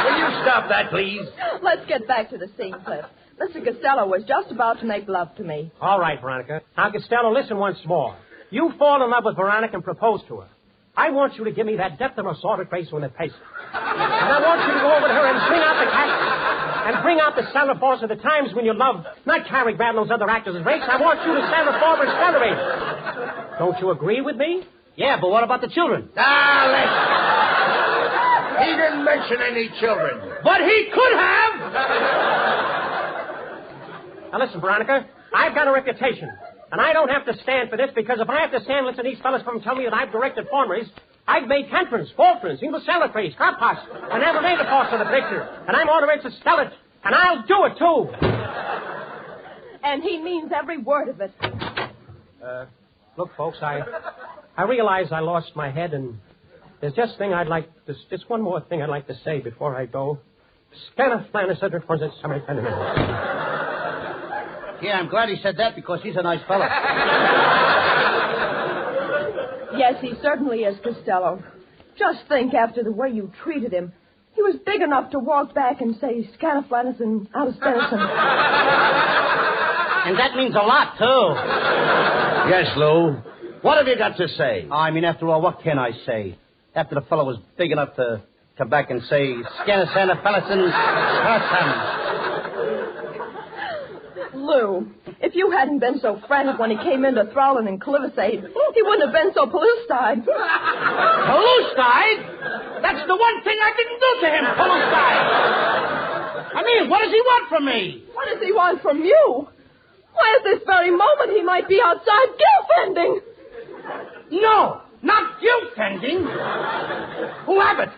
Will you stop that, please? Let's get back to the scene, Cliff. Mr. Costello was just about to make love to me. All right, Veronica. Now, Costello, listen once more. You fall in love with Veronica and propose to her. I want you to give me that depth of assorted grace when it pays. And I want you to go over to her and bring out the cat and bring out the Santa Force of the times when you love, not Carrie Brad and those other actors as race. I want you to stand forward and celebrate. Don't you agree with me? Yeah, but what about the children? Listen. He didn't mention any children. But he could have. Now listen, Veronica, I've got a reputation. And I don't have to stand for this because if I have to stand listen to these fellas from telling me that I've directed formeries, I've made cantrons, faltrons, English salad trays, crop pots, and never made a force of the picture. And I'm ordered to sell it. And I'll do it, too. And he means every word of it. Look, folks, I realize I lost my head, and there's just one more thing I'd like to say before I go. Yeah, I'm glad he said that because he's a nice fella. Yes, he certainly is, Costello. Just think, after the way you treated him, he was big enough to walk back and say Scanaflanus and Alistenison. And that means a lot, too. Yes, Lou. What have you got to say? I mean, after all, what can I say? After the fellow was big enough to come back and say Scanaflanus. Lou, if you hadn't been so frantic when he came into Thrallin and Clivisade, he wouldn't have been so pellucid. Pellucid? That's the one thing I didn't do to him, pellucid. I mean, what does he want from me? What does he want from you? Why, at this very moment, he might be outside guilt-fending. No, not guilt-fending. Oh, Abbott,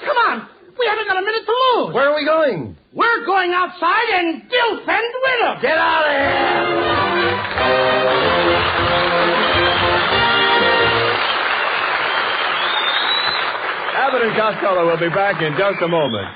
come on. We haven't got a minute to lose. Where are we going? We're going outside and guilt-fend with him. Get out of here! Abbott and Costello will be back in just a moment.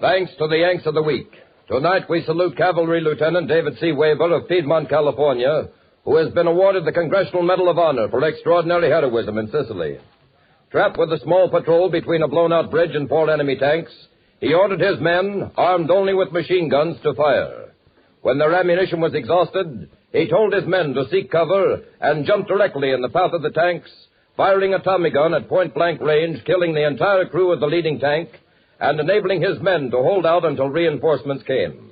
Thanks to the Yanks of the Week. Tonight we salute Cavalry Lieutenant David C. Weber of Piedmont, California, who has been awarded the Congressional Medal of Honor for extraordinary heroism in Sicily. Trapped with a small patrol between a blown-out bridge and 4 enemy tanks, he ordered his men, armed only with machine guns, to fire. When their ammunition was exhausted, he told his men to seek cover and jump directly in the path of the tanks, firing a Tommy gun at point-blank range, killing the entire crew of the leading tank, and enabling his men to hold out until reinforcements came.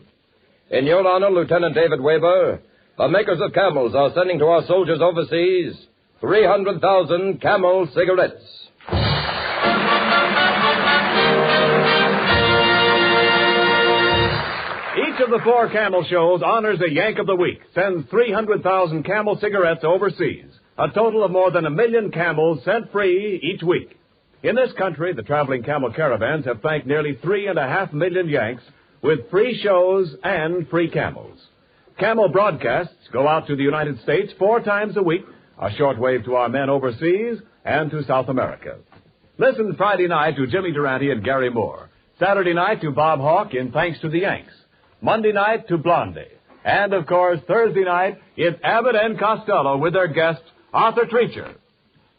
In your honor, Lieutenant David Weber, the makers of Camels are sending to our soldiers overseas 300,000 Camel cigarettes. Each of the 4 Camel shows honors a Yank of the Week, sends 300,000 Camel cigarettes overseas, a total of more than 1 million Camels sent free each week. In this country, the traveling Camel caravans have thanked nearly 3.5 million Yanks with free shows and free Camels. Camel broadcasts go out to the United States 4 times a week, a shortwave to our men overseas, and to South America. Listen Friday night to Jimmy Durante and Gary Moore. Saturday night to Bob Hawke in Thanks to the Yanks. Monday night to Blondie. And, of course, Thursday night, it's Abbott and Costello with their guest, Arthur Treacher.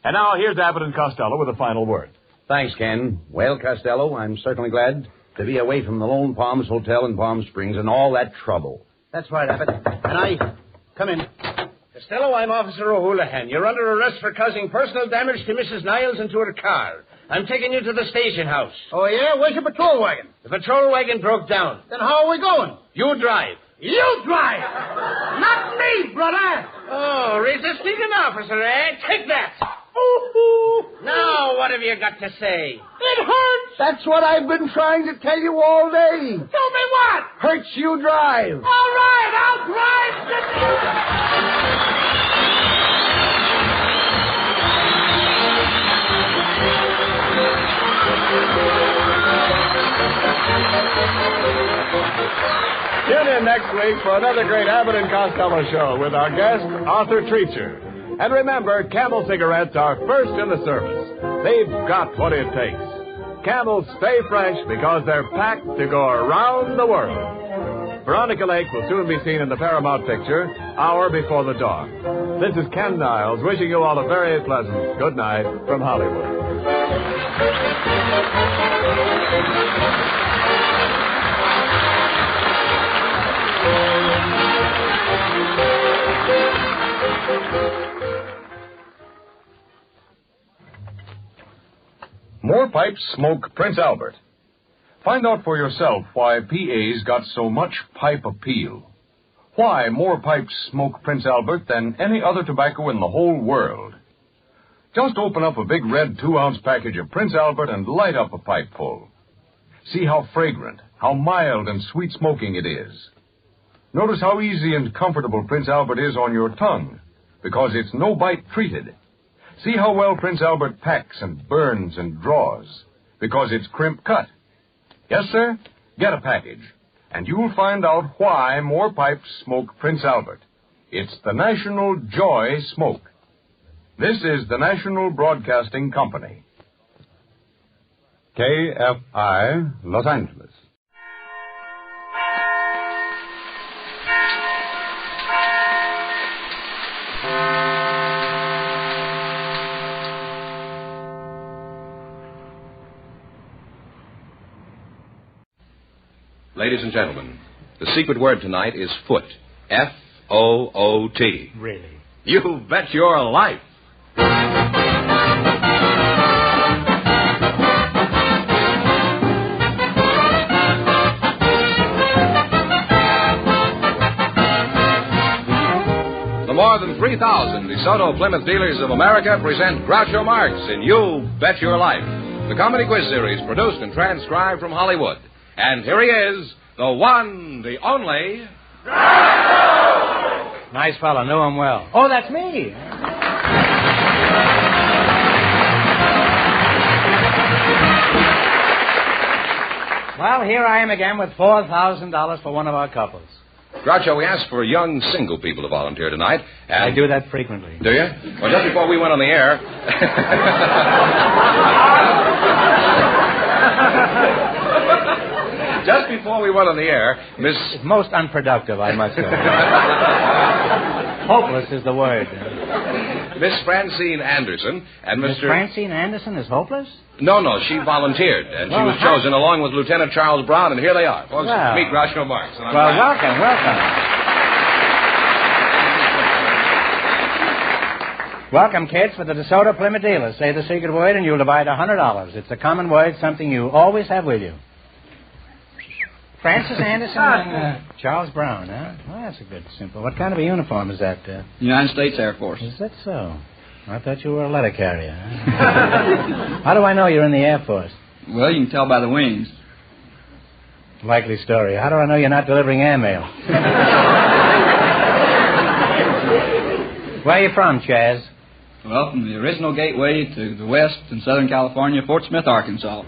And now, here's Abbott and Costello with a final word. Thanks, Ken. Well, Costello, I'm certainly glad to be away from the Lone Palms Hotel in Palm Springs and all that trouble. That's right, Abbott. And I... Come in. Costello, I'm Officer O'Houlihan. You're under arrest for causing personal damage to Mrs. Niles and to her car. I'm taking you to the station house. Oh, yeah? Where's your patrol wagon? The patrol wagon broke down. Then how are we going? You drive. You drive! Not me, brother! Oh, resisting an officer, eh? Take that! Ooh. Now, what have you got to say? It hurts! That's what I've been trying to tell you all day. Tell me what? Hurts you drive. All right, I'll drive. Tune in next week for another great Abbott and Costello show with our guest, Arthur Treacher. And remember, Camel cigarettes are first in the service. They've got what it takes. Camels stay fresh because they're packed to go around the world. Veronica Lake will soon be seen in the Paramount picture, Hour Before the Dawn. This is Ken Niles wishing you all a very pleasant good night from Hollywood. More pipes smoke Prince Albert. Find out for yourself why PA's got so much pipe appeal. Why more pipes smoke Prince Albert than any other tobacco in the whole world. Just open up a big red 2-ounce package of Prince Albert and light up a pipe full. See how fragrant, how mild and sweet smoking it is. Notice how easy and comfortable Prince Albert is on your tongue, because it's no-bite treated. See how well Prince Albert packs and burns and draws, because it's crimp cut. Yes, sir, get a package, and you'll find out why more pipes smoke Prince Albert. It's the National Joy Smoke. This is the National Broadcasting Company. KFI, Los Angeles. Ladies and gentlemen, the secret word tonight is foot. F-O-O-T. Really? You bet your life. The more than 3,000 DeSoto Plymouth dealers of America present Groucho Marx in You Bet Your Life, the comedy quiz series produced and transcribed from Hollywood. And here he is, the one, the only... Nice fellow, knew him well. Oh, that's me. Well, here I am again with $4,000 for one of our couples. Groucho, we asked for young single people to volunteer tonight. And I do that frequently. Do you? Well, just before we went on the air... Just before we went on the air, Miss... It's most unproductive, I must say. Hopeless is the word. Miss Francine Anderson and Mr... Miss Francine Anderson is hopeless? No, she volunteered, and she was chosen along with Lieutenant Charles Brown, and here they are. Folks, meet Groucho Marx. Well, welcome. Welcome, kids, for the DeSoto Plymouth dealers. Say the secret word, and you'll divide $100. It's a common word, something you always have with you. Francis Anderson and Charles Brown, huh? Well, that's a good simple. What kind of a uniform is that? United States Air Force. Is that so? I thought you were a letter carrier. Huh? How do I know you're in the Air Force? Well, you can tell by the wings. Likely story. How do I know you're not delivering airmail? Where are you from, Chaz? Well, from the original gateway to the west in Southern California, Fort Smith, Arkansas.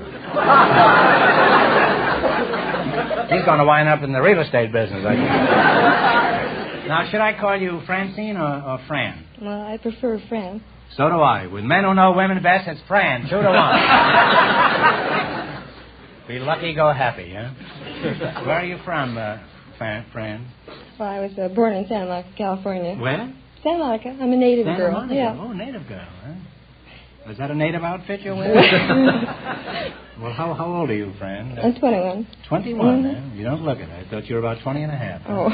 He's going to wind up in the real estate business, I think. Now, should I call you Francine or Fran? Well, I prefer Fran. So do I. With men who know women best, it's Fran, 2-1. Be lucky, go happy, huh? Where are you from, Fran? Well, I was born in Santa Monica, California. Where? Santa Monica. I'm a native Santa girl. Monica. Yeah. Oh, native girl, huh? Was that a native outfit you're wearing? Well, how old are you, Fran? I'm 21. 21, Mm-hmm. huh? You don't look it. I thought you were about 20 and a half. Oh.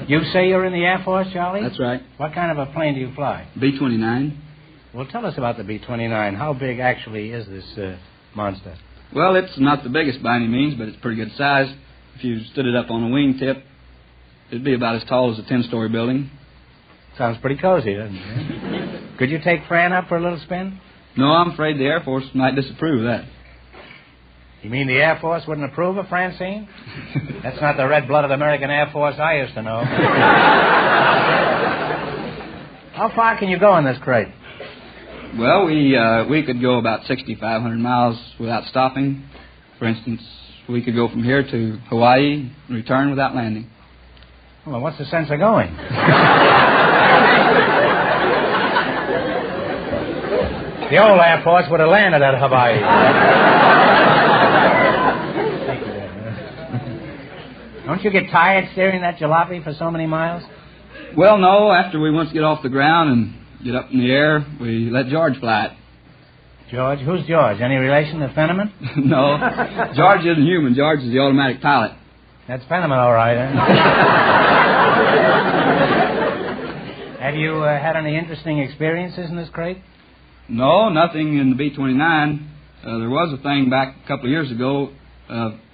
You say you're in the Air Force, Charlie? That's right. What kind of a plane do you fly? B-29. Well, tell us about the B-29. How big actually is this monster? Well, it's not the biggest by any means, but it's pretty good size. If you stood it up on a wingtip, it'd be about as tall as a 10-story building. Sounds pretty cozy, doesn't it? Could you take Fran up for a little spin? No, I'm afraid the Air Force might disapprove of that. You mean the Air Force wouldn't approve of Francine? That's not the red-blooded American Air Force I used to know. How far can you go in this crate? Well, we could go about 6,500 miles without stopping. For instance, we could go from here to Hawaii and return without landing. Well, what's the sense of going? The old Air Force would have landed at Hawaii. Don't you get tired steering that jalopy for so many miles? Well, no. After we once get off the ground and get up in the air, we let George fly it. George? Who's George? Any relation to Fenneman? No. George isn't human. George is the automatic pilot. That's Fenneman, all right, eh? Have you had any interesting experiences in this crate? No, nothing in the B-29. There was a thing back a couple of years ago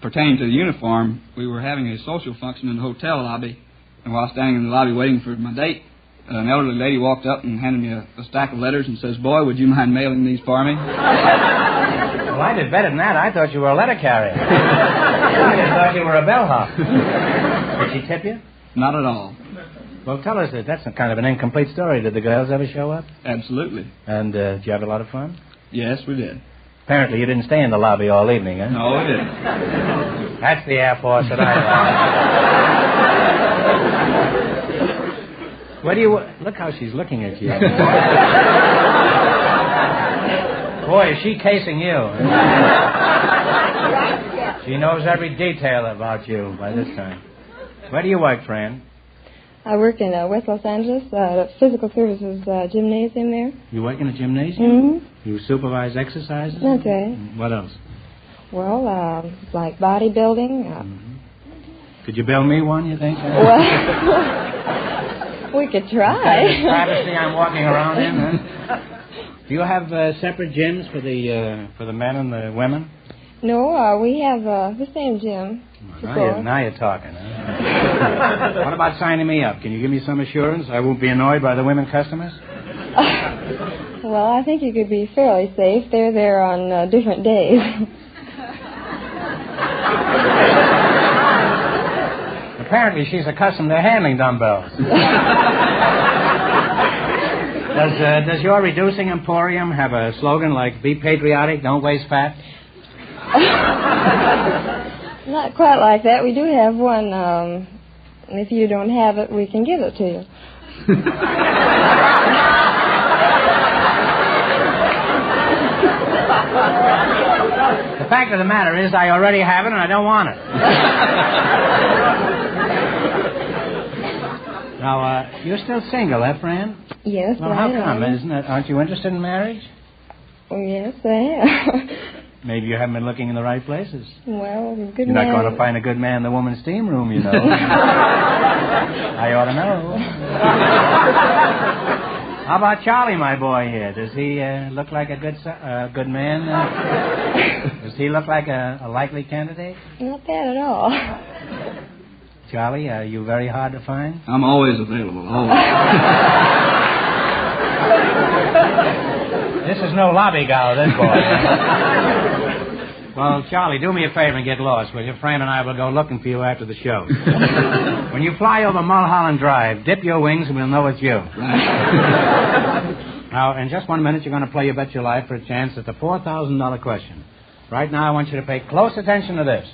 pertaining to the uniform. We were having a social function in the hotel lobby, and while standing in the lobby waiting for my date, an elderly lady walked up and handed me a stack of letters and says, "Boy, would you mind mailing these for me?" Well, I did better than that. I thought you were a letter carrier. I just thought you were a bellhop. Did she tip you? Not at all. Well, tell us that. That's kind of an incomplete story. Did the girls ever show up? Absolutely. And did you have a lot of fun? Yes, we did. Apparently you didn't stay in the lobby all evening, huh? No, we didn't. That's the Air Force that I like. What do you... Look how she's looking at you. Boy, is she casing you. She knows every detail about you by this time. Where do you work, Fran? I work in West Los Angeles, physical services gymnasium there. You work in a gymnasium? Mm-hmm. You supervise exercises? That's right. What else? Well, like bodybuilding. Could you build me one, you think? Well, we could try. This travesty I'm walking around in, huh? Do you have separate gyms for the men and the women? No, we have the same gym. Now you're talking, huh? What about signing me up? Can you give me some assurance I won't be annoyed by the women customers? Well, I think you could be fairly safe. They're there on different days. Apparently she's accustomed to handling dumbbells. Does your reducing emporium have a slogan like, "Be patriotic, don't waste fat"? Not quite like that. We do have one. If you don't have it, we can give it to you. The fact of the matter is I already have it and I don't want it. Now, you're still single, eh, Fran? Yes, well, how come? Aren't you interested in marriage? Oh, yes, I am. Maybe you haven't been looking in the right places. Well, You're not going to find a good man in the woman's steam room, you know. I ought to know. How about Charlie, my boy here? Does he look like a good man? Does he look like a likely candidate? Not bad at all. Charlie, are you very hard to find? I'm always available, always. This is no lobby gal, this boy. Well, Charlie, do me a favor and get lost, will you? Fran and I will go looking for you after the show. When you fly over Mulholland Drive, dip your wings and we'll know it's you. Now, in just 1 minute, you're going to play You Bet Your Life for a chance at the $4,000 question. Right now, I want you to pay close attention to this.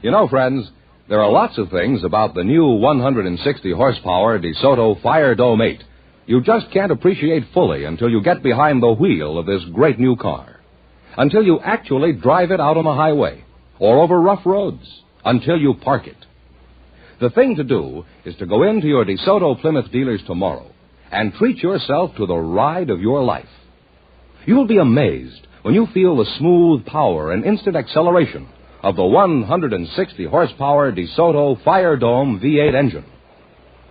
You know, friends, there are lots of things about the new 160 horsepower DeSoto Fire Dome 8. you just can't appreciate fully until you get behind the wheel of this great new car. Until you actually drive it out on the highway or over rough roads. Until you park it. The thing to do is to go into your DeSoto Plymouth dealers tomorrow and treat yourself to the ride of your life. You'll be amazed when you feel the smooth power and instant acceleration of the 160-horsepower DeSoto Fire Dome V8 engine.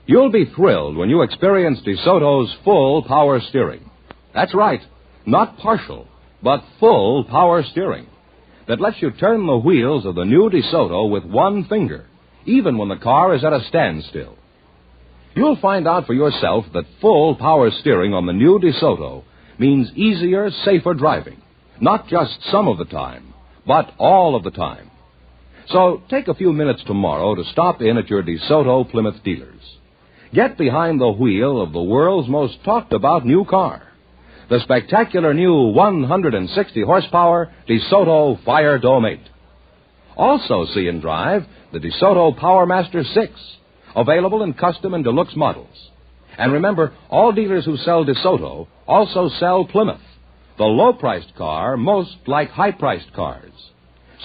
You'll be thrilled when you experience DeSoto's full power steering. That's right, not partial, but full power steering that lets you turn the wheels of the new DeSoto with one finger, even when the car is at a standstill. You'll find out for yourself that full power steering on the new DeSoto means easier, safer driving, not just some of the time, but all of the time. So take a few minutes tomorrow to stop in at your DeSoto Plymouth dealers. Get behind the wheel of the world's most talked-about new car, the spectacular new 160-horsepower DeSoto Fire Dome 8. Also see and drive the DeSoto PowerMaster 6, available in custom and deluxe models. And remember, all dealers who sell DeSoto also sell Plymouth, the low-priced car most like high-priced cars.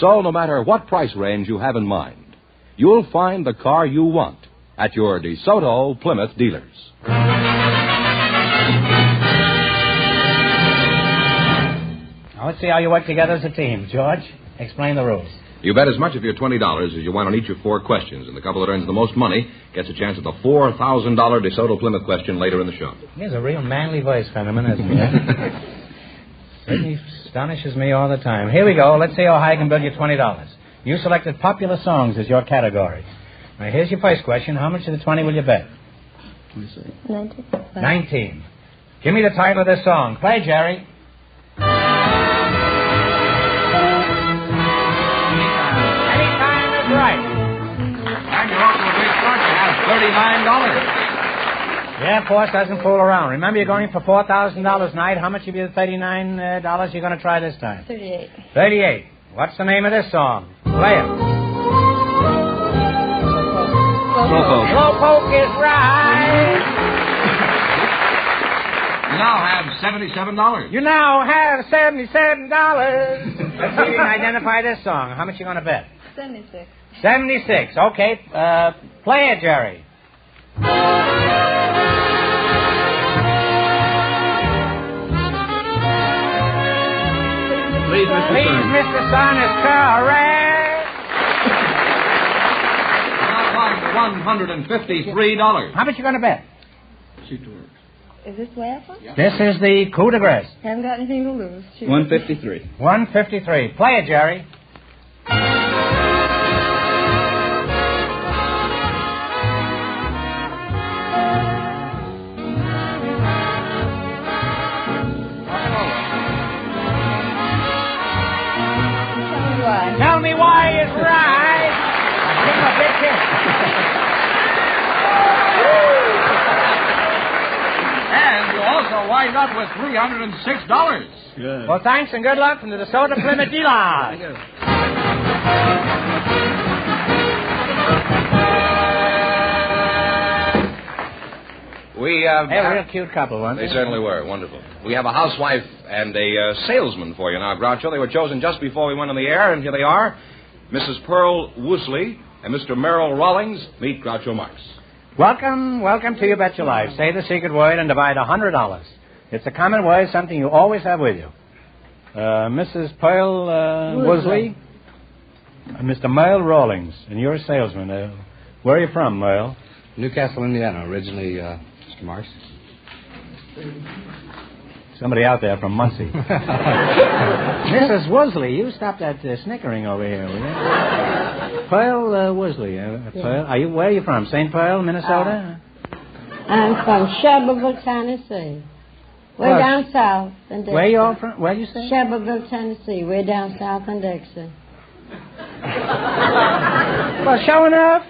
So no matter what price range you have in mind, you'll find the car you want at your DeSoto Plymouth dealers. Now, let's see how you work together as a team. George, explain the rules. You bet as much of your $20 as you want on each of 4 questions, and the couple that earns the most money gets a chance at the $4,000 DeSoto Plymouth question later in the show. He has a real manly voice, Fenneman, hasn't he? Certainly astonishes me all the time. Here we go. Let's see how high I can build you $20. You selected popular songs as your category. Now, here's your first question. How much of the 20 will you bet? 19. Give me the title of this song. Play, Jerry. Right. And you're off to a great start. You have $39. Yeah, boss doesn't fool around. Remember, you're going for $4,000 tonight. How much of your $39 you're going to try this time? 38. 38. What's the name of this song? Play it. Slowpoke is right. You now have $77. You now have $77. Let's see if you can identify this song. How much you going to bet? 76. 76. Okay. Play it, Jerry. Please, Mr. Son is correct. Now $153. How much you going to bet? Is this where? Yeah. This is the coup de grace. Haven't got anything to lose. Shoot. 153. 153. Play it, Jerry. Tell me why it's right. Give him a big kiss. And you also wind up with $306. Good. Well, thanks and good luck from the DeSoto Plymouth dealers. We Hey, a real cute couple, weren't They certainly were. Wonderful. We have a housewife and a salesman for you now, Groucho. They were chosen just before we went on the air, and here they are. Mrs. Pearl Woosley and Mr. Merrill Rawlings. Meet Groucho Marx. Welcome to You Bet Your Life. Say the secret word and divide $100. It's a common word, something you always have with you. Mrs. Pearl Woosley and Mr. Merrill Rawlings, and you're a salesman. Where are you from, Merrill? Newcastle, Indiana, originally, Mr. Marks. Somebody out there from Muncie. Mrs. Woosley, you stop that snickering over here, will you? Pearl Woosley. Pearl, where are you from? St. Pearl, Minnesota? I'm from Shelbyville, Tennessee. We're down south in Dixie. Where you all from? Where you say? Shelbyville, Tennessee. We're down south in Dixie. Well, showing off.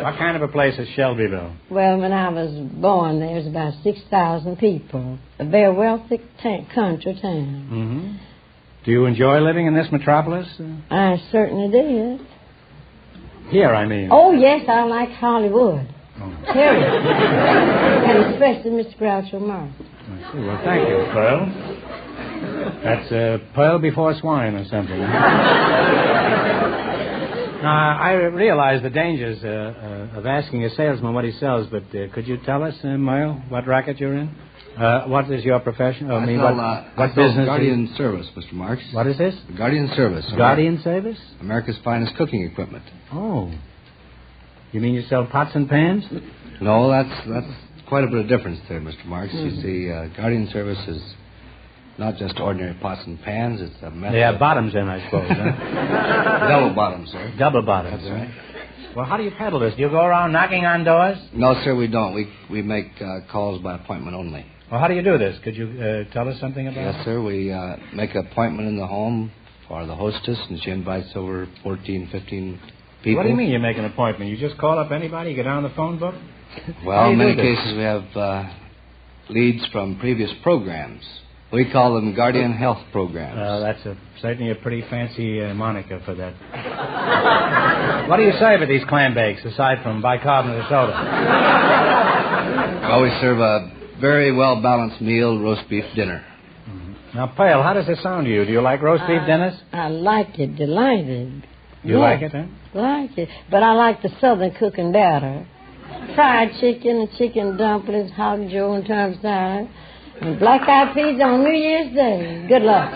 What kind of a place is Shelbyville? Well, when I was born, there was about 6,000 people. A very wealthy country town. Mm-hmm. Do you enjoy living in this metropolis? I certainly did. Here, I mean. Oh, yes, I like Hollywood. Period. And especially Mr. Groucho Marx. I see. Well, thank you, Pearl. That's Pearl before swine or something. Now, I realize the dangers of asking a salesman what he sells, but could you tell us, Merle, what racket you're in? What is your profession? I what sell business? Guardian Service, Mr. Marks. What is this? Guardian Service. Guardian Service? America's finest cooking equipment. Oh. You mean you sell pots and pans? No, that's quite a bit of difference there, Mr. Marks. You see, Guardian Service is not just ordinary pots and pans. It's a method. They have bottoms in, I suppose, huh? Double bottoms, sir. Double bottoms. That's right. Well, how do you peddle this? Do you go around knocking on doors? No, sir, we don't. We make calls by appointment only. Well, how do you do this? Could you tell us something about it? Yes, sir. We make an appointment in the home for the hostess, and she invites over 14, 15 people. What do you mean you make an appointment? You just call up anybody? You get on the phone book? Well, in many cases we have leads from previous programs. We call them Guardian Health Programs. That's certainly a pretty fancy moniker for that. What do you serve at these clam bakes, aside from bicarbonate of soda? Well, we serve a very well-balanced meal, roast beef dinner. Mm-hmm. Now, Pearl, how does it sound to you? Do you like roast beef dinners? I like it, delighted. You like it, huh? Like it. But I like the southern cooking better. Fried chicken and chicken dumplings, hog joe and term salad, and black-eyed peas on New Year's Day. Good luck.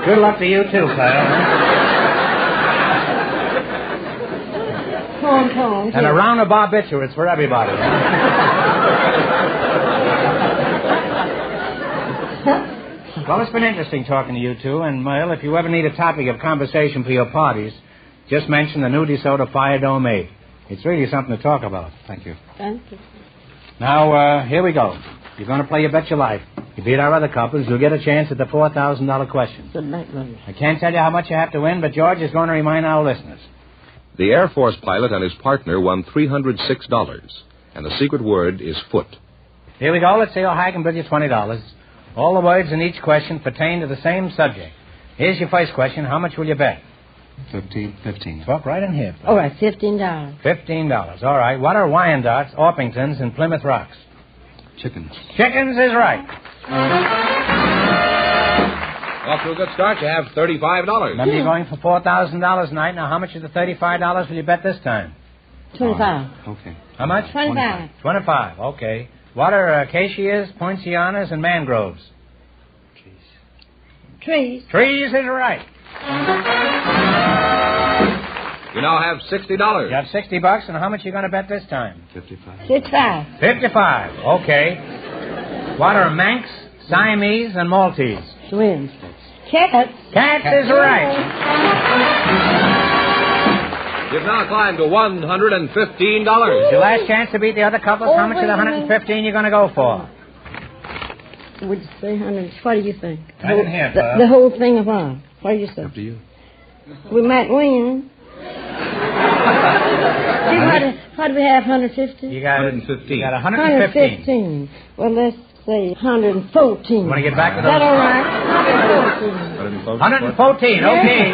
Good luck to you, too, Pearl. Pom-pom. And a round of barbiturates for everybody. Well, it's been interesting talking to you two, and, Merle, if you ever need a topic of conversation for your parties, just mention the new DeSoto Fire Dome 8. It's really something to talk about. Thank you. Thank you. Now, here we go. You're going to play You Bet Your Life. You beat our other couples, you'll get a chance at the $4,000 question. Good night, Mother. I can't tell you how much you have to win, but George is going to remind our listeners. The Air Force pilot and his partner won $306, and the secret word is foot. Here we go. Let's see how high I can bid you $20. All the words in each question pertain to the same subject. Here's your first question. How much will you bet? 15. Talk right in here. All right, $15. $15. All right. What are Wyandottes, Orpingtons, and Plymouth Rocks? Chickens. Chickens is right. Off to a good start. You have $35. Remember, you're going for $4,000 tonight. Now, how much of the $35 will you bet this time? 25. Okay. How much? 25. 25. Okay. What are acacias, poincianas, and mangroves? Trees. Trees is right. You now have $60. You have $60, and how much are you going to bet this time? 55. 55. Okay. What are Manx, Siamese, and Maltese? Twins. Cats. Cats is right. You've now climbed to $115. It's your last chance to beat the other couples. How much of the $115 you're going to go for? Would you say 100? What do you think? I didn't hear, the whole thing of all. What do you say? Up to you. We might win. What do we have, 150? You got 115. You got 115. 115. Well, let's say 114. You want to get back to Is those? that all right? 114, okay.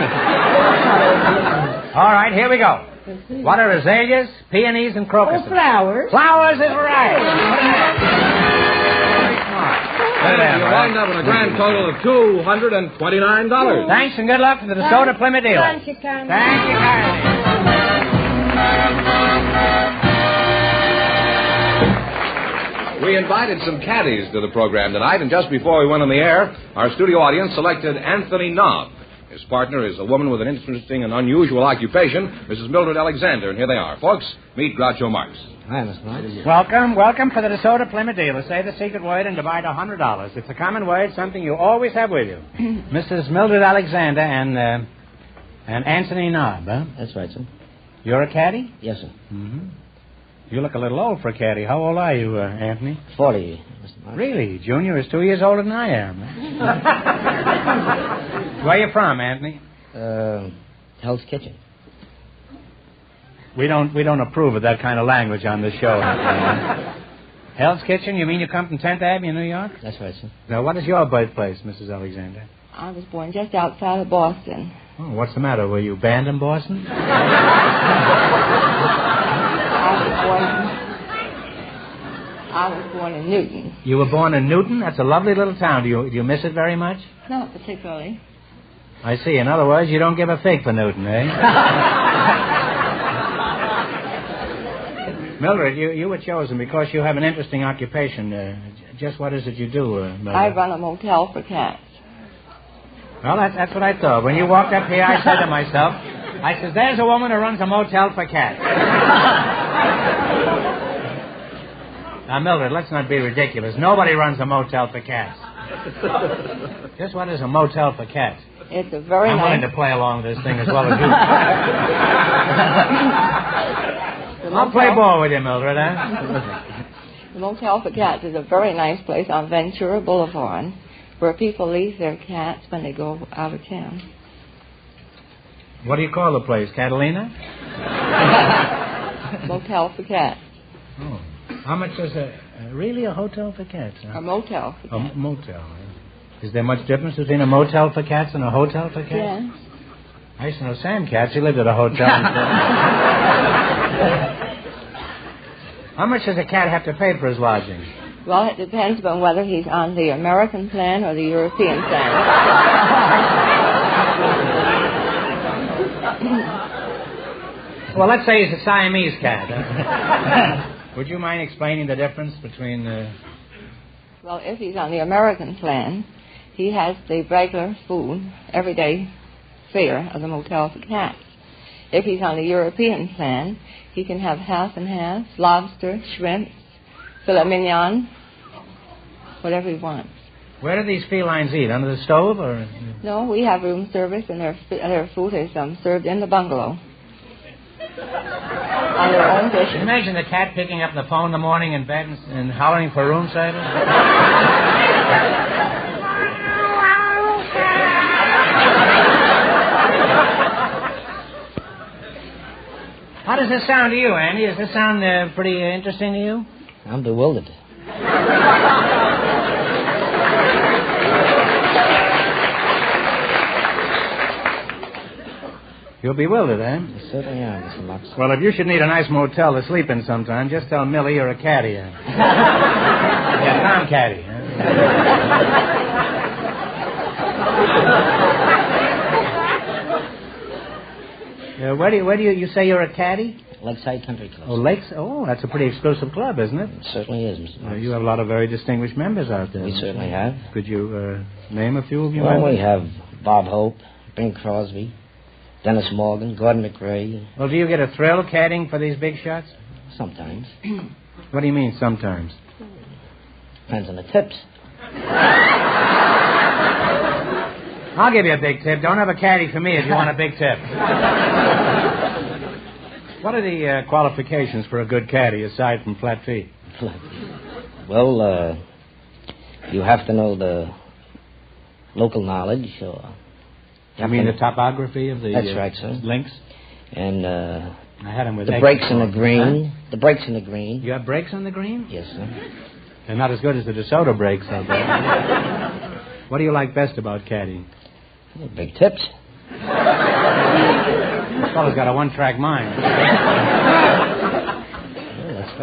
All right, here we go. What are azaleas, peonies, and crocuses? Oh, flowers. Flowers is right. And you wind up with a grand total of $229. Thanks and good luck to the DeSoto Plymouth dealer. Thank you, kindly. Thank you, kindly. We invited some caddies to the program tonight, and just before we went on the air, our studio audience selected Anthony Nobb. His partner is a woman with an interesting and unusual occupation, Mrs. Mildred Alexander, and here they are. Folks, meet Groucho Marx. Hi, Miss Marx. Welcome for the DeSoto Plymouth dealer. Say the secret word and divide $100. It's a common word, something you always have with you. Mrs. Mildred Alexander and Anthony Nobb, huh? That's right, sir. You're a caddy? Yes, sir. Mm-hmm. You look a little old for a caddy. How old are you, Anthony? 40, Mr. Marx. Really? Junior is 2 years older than I am. Where are you from, Anthony? Hell's Kitchen. We don't approve of that kind of language on this show. Hell's Kitchen? You mean you come from 10th Avenue, New York? That's right, sir. Now, what is your birthplace, Mrs. Alexander? I was born just outside of Boston. Oh, what's the matter? Were you banned in Boston? I was born I was born in Newton. You were born in Newton? That's a lovely little town. Do you miss it very much? Not particularly. I see. In other words, you don't give a fig for Newton, eh? Mildred, you were chosen because you have an interesting occupation. Just what is it you do, Mildred? I run a motel for cats. Well, that's what I thought. When you walked up here, I said to myself, I said, there's a woman who runs a motel for cats. Now, Mildred, let's not be ridiculous. Nobody runs a motel for cats. Just what is a motel for cats? It's a very I'm nice... willing to play along with this thing as well as you. I'll play ball with you, Mildred, huh? The Motel for Cats is a very nice place on Ventura Boulevard where people leave their cats when they go out of town. What do you call the place, Catalina? Motel for Cats. Oh. How much is really a hotel for cats? Huh? A motel for cats. A motel. Is there much difference between a motel for cats and a hotel for cats? Yes. I used to know Sam Katz. He lived at a hotel. How much does a cat have to pay for his lodging? Well, it depends on whether he's on the American plan or the European plan. Well, let's say he's a Siamese cat. Would you mind explaining the difference between the... Well, if he's on the American plan, he has the regular food, everyday fare of the Motel for Cats. If he's on the European plan, he can have half and half, lobster, shrimp, filet mignon, whatever he wants. Where do these felines eat? Under the stove or...? No, we have room service, and their food is served in the bungalow. On their own dishes. Imagine the cat picking up the phone in the morning in bed and hollering for room service. How does this sound to you, Andy? Does this sound pretty interesting to you? I'm bewildered. You're bewildered, eh? I certainly am, Mr. Lux. Well, if you should need a nice motel to sleep in sometime, just tell Millie you're a caddy. Yeah, Tom Caddy. Where do you say you're a caddy? Lakeside Country Club. Oh, Lakes. Oh, that's a pretty exclusive club, isn't it? It certainly is, Mr. Lux. You have a lot of very distinguished members out there. We certainly have. Could you name a few of your members? members? We have Bob Hope, Bing Crosby, Dennis Morgan, Gordon McRae. Well, do you get a thrill caddying for these big shots? Sometimes. What do you mean, sometimes? Depends on the tips. I'll give you a big tip. Don't have a caddy for me if you want a big tip. What are the qualifications for a good caddy aside from flat feet? Well, you have to know the local knowledge. I mean the topography of the that's right, sir. links? And I had them with the breaks in the green. Huh? The breaks in the green. You have breaks on the green? Yes, sir. They're not as good as the DeSoto breaks, I bet. What do you like best about caddying? Big tips. This fellow's got a one-track mind.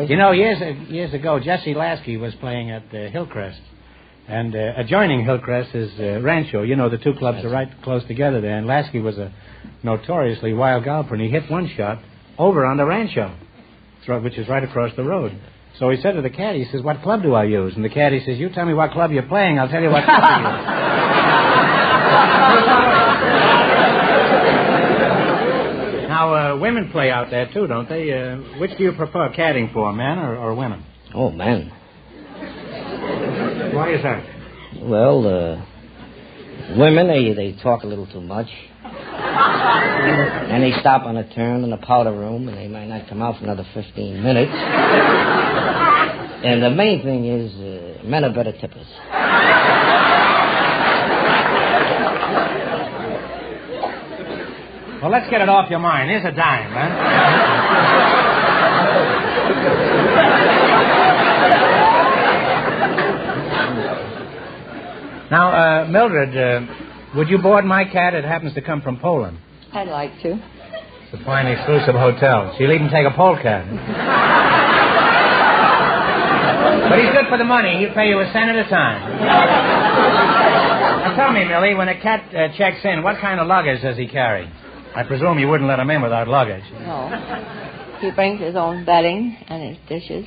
You know, years ago, Jesse Lasky was playing at Hillcrest. And adjoining Hillcrest is Rancho. You know, the two clubs are right close together there. And Lasky was a notoriously wild golfer, and he hit one shot over on the Rancho, which is right across the road. So he said to the caddy, he says, "What club do I use?" And the caddy says, "You tell me what club you're playing, I'll tell you what club you use." Now, women play out there, too, don't they? Which do you prefer caddying for, men or women? Oh, men. Why is that? Well, women, they talk a little too much. And they stop on a turn in the powder room, and they might not come out for another 15 minutes. And the main thing is, men are better tippers. Well, let's get it off your mind. Here's a dime, man. Now, Mildred, would you board my cat? It happens to come from Poland. I'd like to. It's a fine, exclusive hotel. She'll even take a polecat. But he's good for the money. He'll pay you a cent at a time. Now tell me, Millie, when a cat checks in, what kind of luggage does he carry? I presume you wouldn't let him in without luggage. No. He brings his own bedding and his dishes.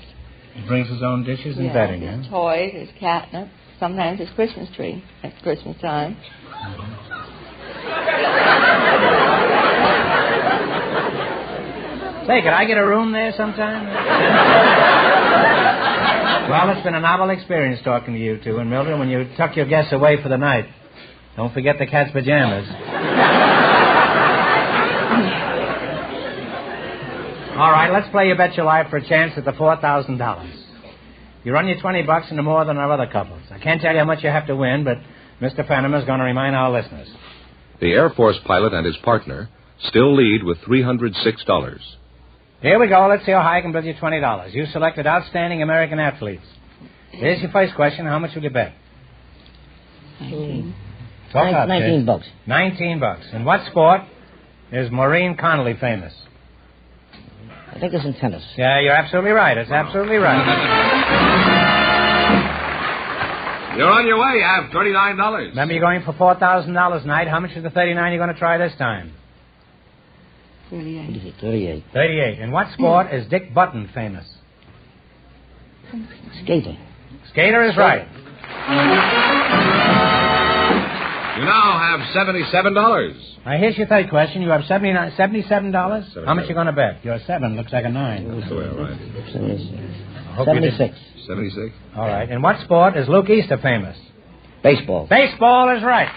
He brings his own dishes and bedding, his huh? toys, his catnip, sometimes his Christmas tree at Christmas time. Say, could I get a room there sometime? Well, it's been a novel experience talking to you two. And, Mildred, when you tuck your guests away for the night, don't forget the cat's pajamas. All right, let's play You Bet Your Life for a chance at the $4,000. You run your $20 into more than our other couples. I can't tell you how much you have to win, but Mr. Fenneman's going to remind our listeners. The Air Force pilot and his partner still lead with $306. Here we go. Let's see how high I can build you $20. You selected outstanding American athletes. Here's your first question. How much will you bet? 19. Talk up, $19. $19. In what sport is Maureen Connolly famous? I think it's in tennis. Yeah, you're absolutely right. It's absolutely right. You're on your way. You have $39. Remember, you're going for $4,000 tonight. How much is the $39 you're going to try this time? 38. 38. 38. In what sport is Dick Button famous? Skating. Skater is right. You now have $77. Now, here's your third question. You have $77? How much you going to bet? Your 7 looks like a 9. That's the way, all right. 76. 76. All right. In what sport is Luke Easter famous? Baseball. Baseball is right.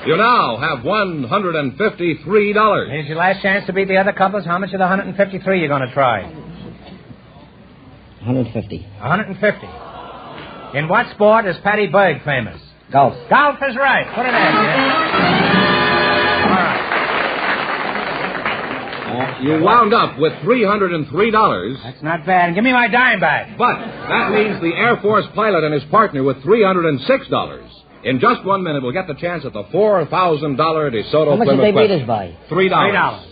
You now have $153. Here's your last chance to beat the other couples. How much of the 153 you're going to try? 150. 150. In what sport is Patty Berg famous? Golf. Golf is right. Put it in. All right. You wound up with $303. That's not bad. Give me my dime back. But that leaves the Air Force pilot and his partner with $306. In just 1 minute, we'll get the chance at the $4,000 DeSoto How much Plymouth did they beat question. us by? $3.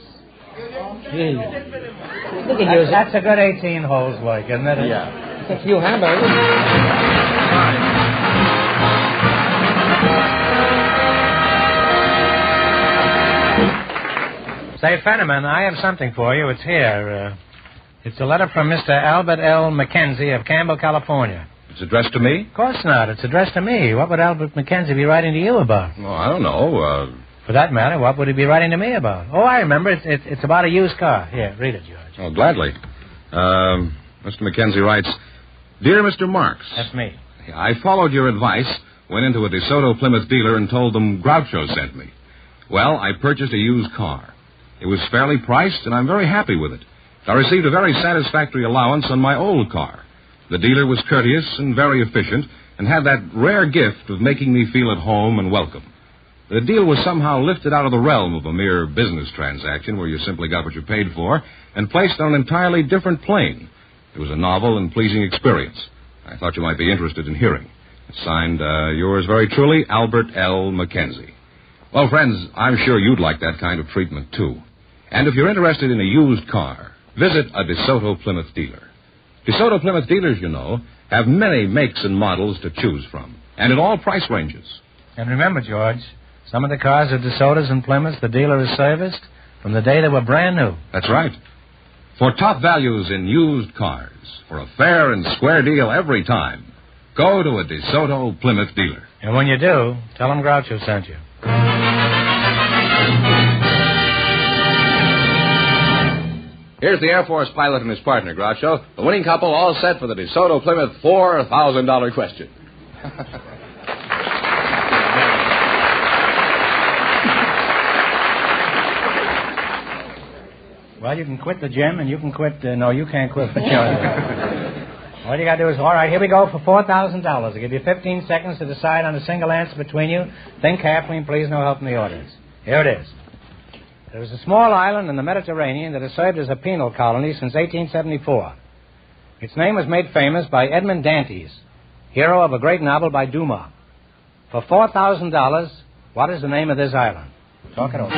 Look at you. That's a good 18 holes, like, isn't it? Yeah. It's a few hamburgers. Say, Fenneman, I have something for you. It's here. It's a letter from Mr. Albert L. Mackenzie of Campbell, California. It's addressed to me? Of course not. It's addressed to me. What would Albert Mackenzie be writing to you about? Oh, I don't know. For that matter, what would he be writing to me about? Oh, I remember. It's about a used car. Here, read it, George. Oh, gladly. Mr. Mackenzie writes, Dear Mr. Marks. That's me. I followed your advice, went into a DeSoto Plymouth dealer and told them Groucho sent me. Well, I purchased a used car. It was fairly priced, and I'm very happy with it. I received a very satisfactory allowance on my old car. The dealer was courteous and very efficient and had that rare gift of making me feel at home and welcome. The deal was somehow lifted out of the realm of a mere business transaction where you simply got what you paid for and placed on an entirely different plane. It was a novel and pleasing experience. I thought you might be interested in hearing. It's signed, yours very truly, Albert L. Mackenzie. Well, friends, I'm sure you'd like that kind of treatment, too. And if you're interested in a used car, visit a DeSoto Plymouth dealer. DeSoto Plymouth dealers, you know, have many makes and models to choose from, and in all price ranges. And remember, George, some of the cars of DeSoto's and Plymouth, the dealer has serviced from the day they were brand new. That's right. For top values in used cars, for a fair and square deal every time, go to a DeSoto Plymouth dealer. And when you do, tell them Groucho sent you. Here's the Air Force pilot and his partner, Groucho. The winning couple all set for the DeSoto Plymouth $4,000 question. Well, you can quit the gym and you can quit... no, you can't quit the gym. All you got to do is, all right, here we go for $4,000. I'll give you 15 seconds to decide on a single answer between you. Think carefully and please no help in the audience. Here it is. There was a small island in the Mediterranean that has served as a penal colony since 1874. Its name was made famous by Edmond Dantes, hero of a great novel by Dumas. For $4,000, what is the name of this island? Talk it over.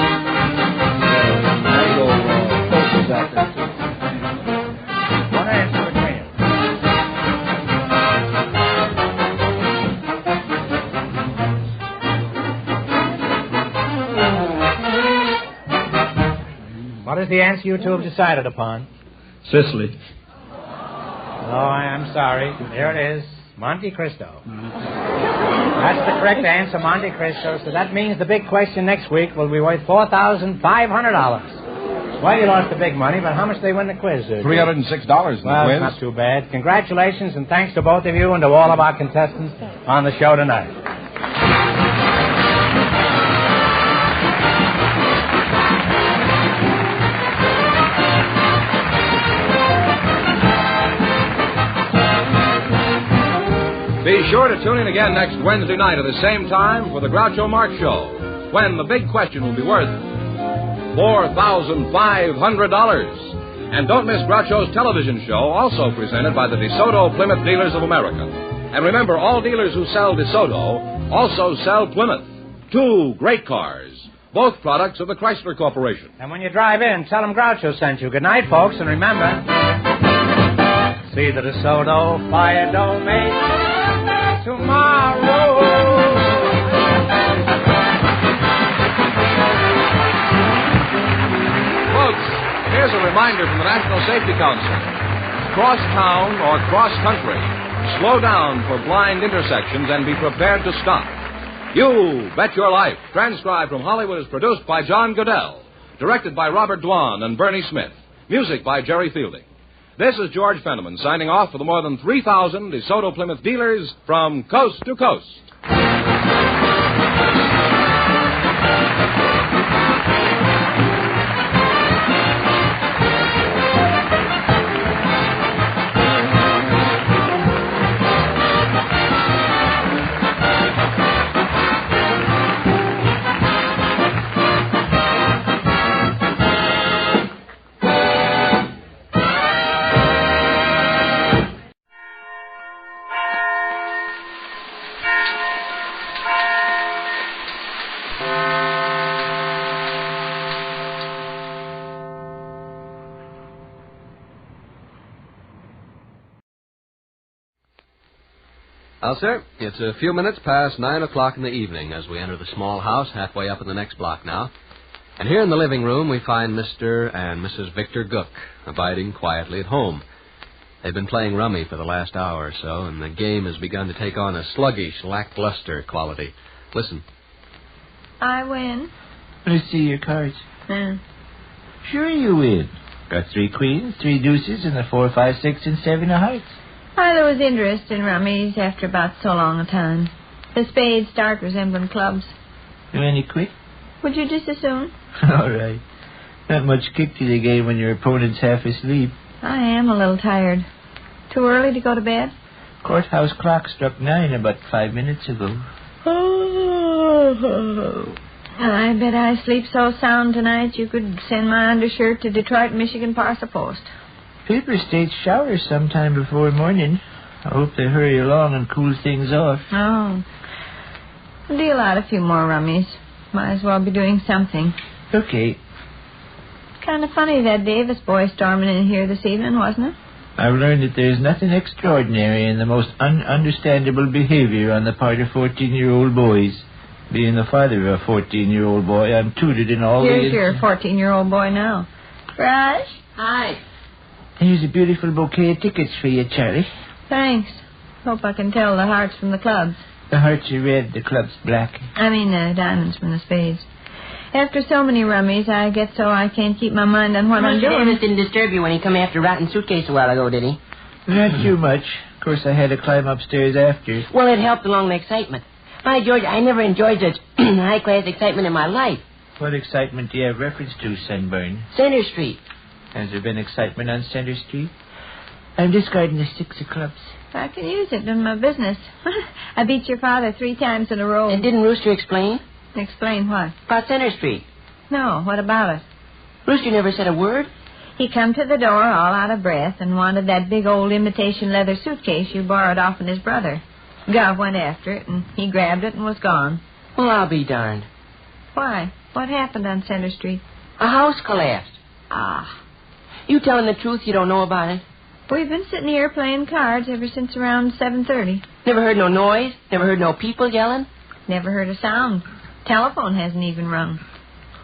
One A. the answer you two have decided upon? Sicily. Oh, I'm sorry. There it is. Monte Cristo. That's the correct answer, Monte Cristo. So that means the big question next week will be worth $4,500. Well, you lost the big money, but how much did they win the quiz? $306 in the quiz. Well, not too bad. Congratulations, and thanks to both of you and to all of our contestants on the show tonight. Be sure to tune in again next Wednesday night at the same time for the Groucho Marx Show, when the big question will be worth $4,500. And don't miss Groucho's television show, also presented by the DeSoto Plymouth Dealers of America. And remember, all dealers who sell DeSoto also sell Plymouth. 2 great cars, both products of the Chrysler Corporation. And when you drive in, tell them Groucho sent you. Good night, folks, and remember, see the DeSoto fire don't make tomorrow. Folks, here's a reminder from the National Safety Council. Cross town or cross country. Slow down for blind intersections and be prepared to stop. You Bet Your Life, transcribed from Hollywood, is produced by John Goodell. Directed by Robert Dwan and Bernie Smith. Music by Jerry Fielding. This is George Fenneman signing off for the more than 3,000 DeSoto Plymouth dealers from coast to coast. Well, sir, it's a few minutes past 9 o'clock in the evening as we enter the small house halfway up in the next block now. And here in the living room we find Mr. and Mrs. Victor Gook abiding quietly at home. They've been playing rummy for the last hour or so, and the game has begun to take on a sluggish, lackluster quality. Listen. I win. Let's see your cards. Sure you win. Got 3 queens, 3 deuces, and a 4, 5, 6, and 7 of hearts. I lose interest in rummies after about so long a time. The spades start resembling clubs. You any quit? Would you just as soon? All right. Not much kick to the game when your opponent's half asleep. I am a little tired. Too early to go to bed? Courthouse clock struck 9 about 5 minutes ago. I bet I sleep so sound tonight you could send my undershirt to Detroit, Michigan Parcel Post. Paper states showers sometime before morning. I hope they hurry along and cool things off. Oh. Deal out a few more rummies. Might as well be doing something. Okay. Kind of funny that Davis boy storming in here this evening, wasn't it? I've learned that there's nothing extraordinary in the most ununderstandable behavior on the part of 14-year-old boys. Being the father of a 14-year-old boy, I'm tutored in all Here's your 14-year-old boy now. Rush? Hi. Here's a beautiful bouquet of tickets for you, Charlie. Thanks. Hope I can tell the hearts from the clubs. The hearts are red, the club's black. I mean the diamonds from the spades. After so many rummies, I get so I can't keep my mind on what I'm doing. Amos didn't disturb you when he come after Rotten Suitcase a while ago, did he? Not too much. Of course, I had to climb upstairs after. Well, it helped along the excitement. By George, I never enjoyed such high-class excitement in my life. What excitement do you have reference to, Sunburn? Center Street. Has there been excitement on Center Street? I'm discarding the 6 of clubs. I can use it in my business. I beat your father 3 times in a row. And didn't Rooster explain? Explain what? About Center Street. No, what about it? Rooster never said a word. He come to the door all out of breath and wanted that big old imitation leather suitcase you borrowed off of his brother. Gov went after it, and he grabbed it and was gone. Well, I'll be darned. Why? What happened on Center Street? A house collapsed. Ah. You telling the truth? You don't know about it? We've been sitting here playing cards ever since around 7:30. Never heard no noise? Never heard no people yelling? Never heard a sound. Telephone hasn't even rung.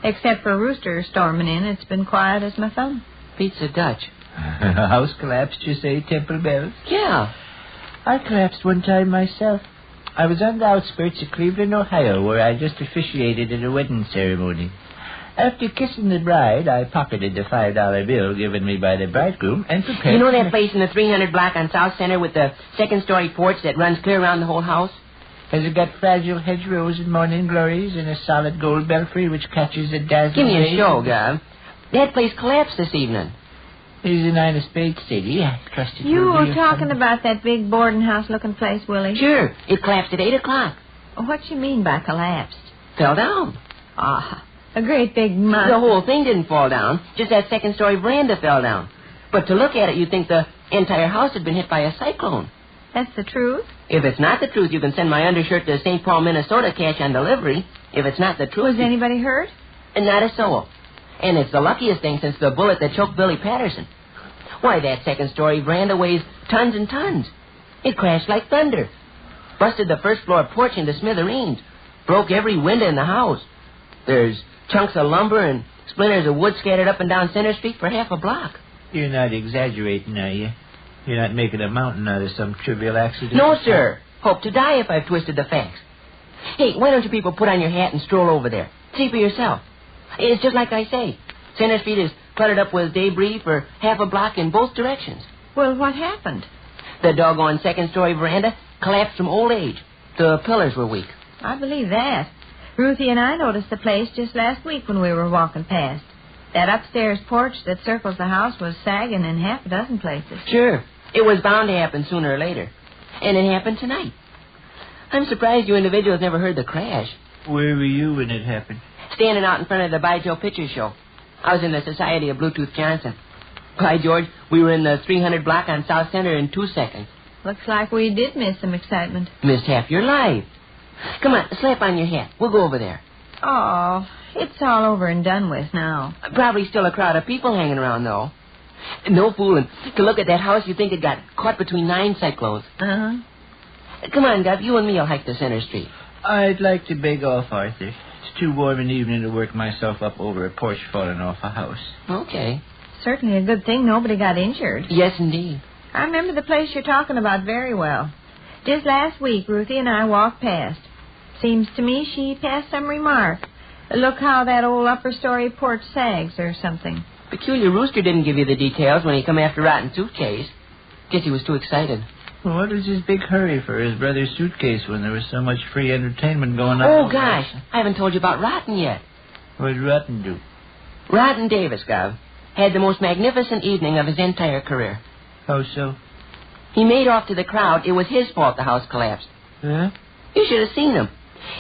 Except for Rooster storming in, it's been quiet as my thumb. Beats the Dutch. A house collapsed, you say, Temple Bells? Yeah. I collapsed one time myself. I was on the outskirts of Cleveland, Ohio, where I just officiated at a wedding ceremony. After kissing the bride, I pocketed the $5 bill given me by the bridegroom and prepared... You know that place in the 300 block on South Center with the second-story porch that runs clear around the whole house? Has it got fragile hedgerows and morning glories and a solid gold belfry which catches the dazzling Give me a rays? show, Gov. That place collapsed this evening. Here's a 9 of spades, Sadie. I trust it You will were be talking about that big boarding house-looking place, Willie. Sure. It collapsed at 8 o'clock. What you mean by collapsed? Fell down. Ah, a great big mud. The whole thing didn't fall down. Just that second-story veranda fell down. But to look at it, you'd think the entire house had been hit by a cyclone. That's the truth? If it's not the truth, you can send my undershirt to St. Paul, Minnesota, cash on delivery. If it's not the truth... Was anybody hurt? Not a soul. And it's the luckiest thing since the bullet that choked Billy Patterson. Why, that second-story veranda weighs tons and tons. It crashed like thunder. Busted the first-floor porch into smithereens. Broke every window in the house. There's chunks of lumber and splinters of wood scattered up and down Center Street for half a block. You're not exaggerating, are you? You're not making a mountain out of some trivial accident? No, sir. Hope to die if I've twisted the facts. Hey, why don't you people put on your hat and stroll over there? See for yourself. It's just like I say. Center Street is cluttered up with debris for half a block in both directions. Well, what happened? The doggone second-story veranda collapsed from old age. The pillars were weak. I believe that. Ruthie and I noticed the place just last week when we were walking past. That upstairs porch that circles the house was sagging in half a dozen places. Sure. It was bound to happen sooner or later. And it happened tonight. I'm surprised you individuals never heard the crash. Where were you when it happened? Standing out in front of the By Joe Picture Show. I was in the Society of Bluetooth Johnson. By George, we were in the 300 block on South Center in 2 seconds. Looks like we did miss some excitement. Missed half your life. Come on, slap on your hat. We'll go over there. Oh, it's all over and done with now. Probably still a crowd of people hanging around, though. No fooling. To look at that house, you'd think it got caught between 9 cyclones. Uh-huh. Come on, Gov. You and me will hike to Center Street. I'd like to beg off, Arthur. It's too warm an evening to work myself up over a porch falling off a house. Okay. Certainly a good thing nobody got injured. Yes, indeed. I remember the place you're talking about very well. Just last week, Ruthie and I walked past. Seems to me she passed some remark. Look how that old upper-story porch sags or something. Peculiar Rooster didn't give you the details when he come after Rotten Suitcase. Guess he was too excited. Well, what was his big hurry for his brother's suitcase when there was so much free entertainment going on? Oh, gosh. I haven't told you about Rotten yet. What did Rotten do? Rotten Davis, Gov, had the most magnificent evening of his entire career. How so? He made off to the crowd. It was his fault the house collapsed. Huh? You should have seen him.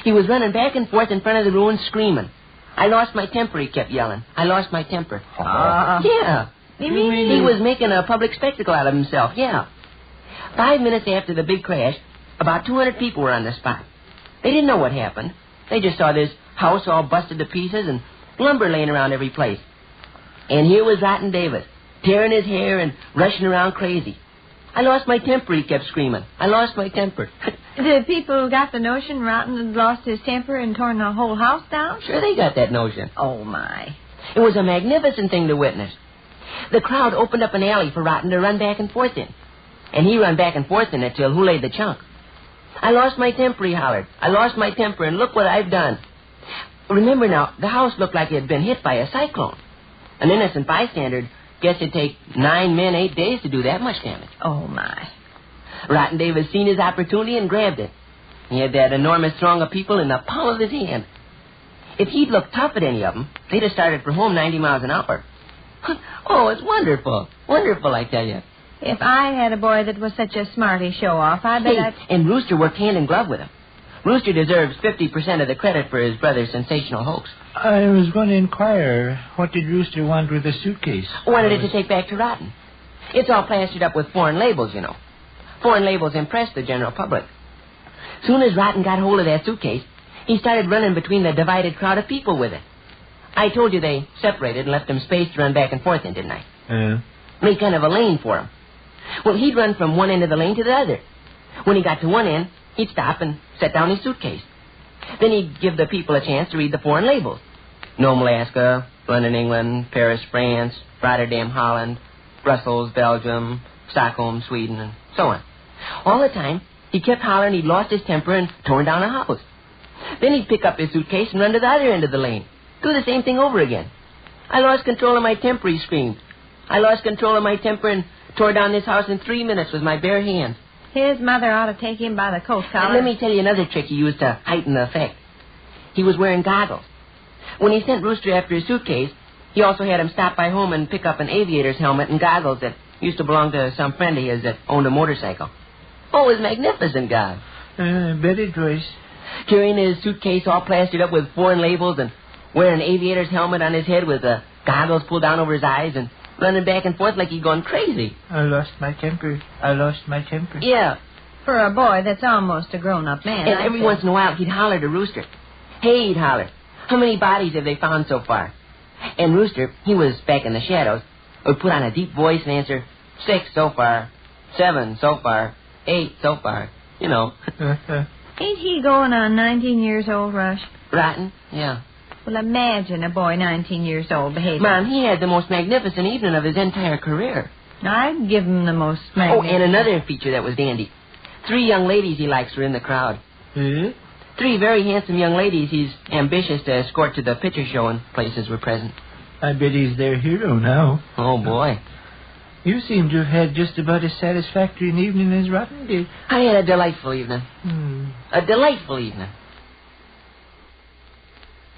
He was running back and forth in front of the ruins screaming. I lost my temper, he kept yelling. I lost my temper. Yeah. You mean he was making a public spectacle out of himself, yeah. 5 minutes after the big crash, about 200 people were on the spot. They didn't know what happened. They just saw this house all busted to pieces and lumber laying around every place. And here was Rotten Davis, tearing his hair and rushing around crazy. I lost my temper, he kept screaming. I lost my temper. The people got the notion Rotten had lost his temper and torn the whole house down? Sure, they got that notion. Oh, my. It was a magnificent thing to witness. The crowd opened up an alley for Rotten to run back and forth in. And he run back and forth in it till who laid the chunk. I lost my temper, he hollered. I lost my temper, and look what I've done. Remember now, the house looked like it had been hit by a cyclone. An innocent bystander guess it'd take 9 men, 8 days to do that much damage. Oh, my. Rotten Davis seen his opportunity and grabbed it. He had that enormous throng of people in the palm of his hand. If he'd looked tough at any of them, they'd have started for home 90 miles an hour. Oh, it's wonderful. Wonderful, I tell you. If I had a boy that was such a smarty show-off, I bet I'd... And Rooster worked hand in glove with him. Rooster deserves 50% of the credit for his brother's sensational hoax. I was going to inquire, what did Rooster want with the suitcase? Wanted it to take back to Rotten. It's all plastered up with foreign labels, you know. Foreign labels impress the general public. Soon as Rotten got hold of that suitcase, he started running between the divided crowd of people with it. I told you they separated and left him space to run back and forth in, didn't I? Made kind of a lane for him. Well, he'd run from one end of the lane to the other. When he got to one end, he'd stop and set down his suitcase. Then he'd give the people a chance to read the foreign labels. Nome, Alaska, London, England, Paris, France, Rotterdam, Holland, Brussels, Belgium, Stockholm, Sweden, and so on. All the time, he kept hollering he'd lost his temper and torn down a house. Then he'd pick up his suitcase and run to the other end of the lane. Do the same thing over again. I lost control of my temper, he screamed. I lost control of my temper and tore down this house in 3 minutes with my bare hands. His mother ought to take him by the coat collar. And let me tell you another trick he used to heighten the effect. He was wearing goggles. When he sent Rooster after his suitcase, he also had him stop by home and pick up an aviator's helmet and goggles that used to belong to some friend of his that owned a motorcycle. Oh, it was magnificent, God. Bet it was. Carrying his suitcase all plastered up with foreign labels and wearing an aviator's helmet on his head with the goggles pulled down over his eyes and running back and forth like he'd gone crazy. I lost my temper. Yeah. For a boy that's almost a grown-up man. And every once in a while, he'd holler to Rooster. Hey, he'd holler, how many bodies have they found so far? And Rooster, he was back in the shadows, would put on a deep voice and answer, 6 so far, 7 so far, 8 so far, you know. Ain't he going on 19 years old, Rush? Rotten, yeah. Well, imagine a boy 19 years old behaving. Mom, he had the most magnificent evening of his entire career. I'd give him the most magnificent. Oh, and another feature that was dandy. 3 young ladies he likes were in the crowd. 3 very handsome young ladies he's ambitious to escort to the picture show and places were present. I bet he's their hero now. Oh, boy. You seem to have had just about as satisfactory an evening as Rotten did. I had a delightful evening. A delightful evening.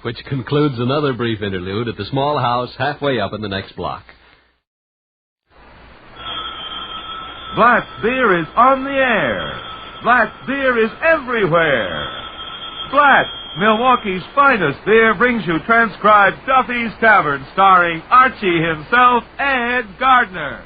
Which concludes another brief interlude at the small house halfway up in the next block. Black's Beer is on the air. Black's Beer is everywhere. Black, Milwaukee's finest beer, brings you transcribed Duffy's Tavern, starring Archie himself, Ed Gardner.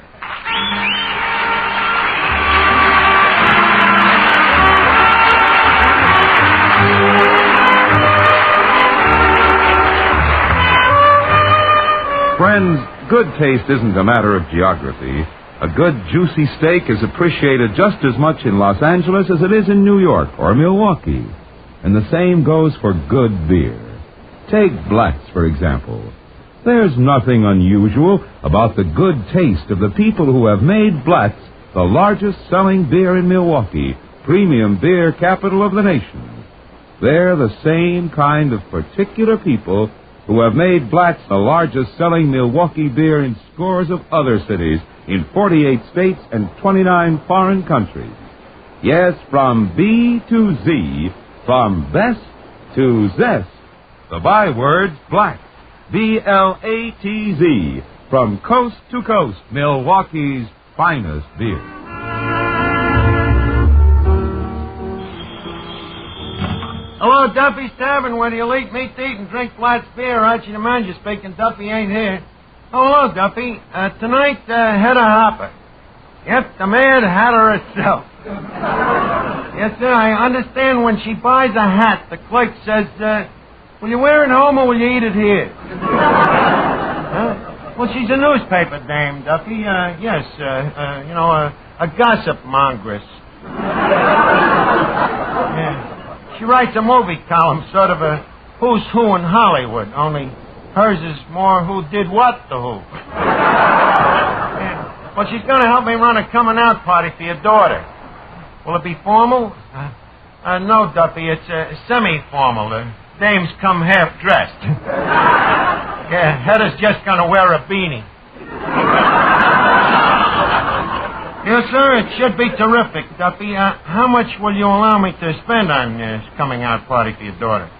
Friends, good taste isn't a matter of geography. A good, juicy steak is appreciated just as much in Los Angeles as it is in New York or Milwaukee. And the same goes for good beer. Take Black's, for example. There's nothing unusual about the good taste of the people who have made Black's the largest selling beer in Milwaukee, premium beer capital of the nation. They're the same kind of particular people who have made Black's the largest selling Milwaukee beer in scores of other cities in 48 states and 29 foreign countries. Yes, from B to Z, from best to zest, the byword's Black, B-L-A-T-Z, from coast to coast, Milwaukee's finest beer. Hello, Duffy's Tavern, where you'll eat meat to eat and drink Black's beer. Archie the manager speaking. Duffy ain't here. Oh, hello, Duffy. Tonight, Hedda Hopper. Yep, the mad hatter herself. Yes, sir, I understand when she buys a hat, the clerk says, will you wear it home or will you eat it here? Well, she's a newspaper dame, Duffy. Yes, a gossip mongress. Yeah. She writes a movie column, sort of a who's who in Hollywood, only hers is more who did what to who. Yeah. Well, she's going to help me run a coming-out party for your daughter. Will it be formal? No, Duffy, it's semi-formal. The dames come half-dressed. Yeah, Hedda's just going to wear a beanie. Yes, sir, it should be terrific, Duffy. How much will you allow me to spend on this coming-out party for your daughter?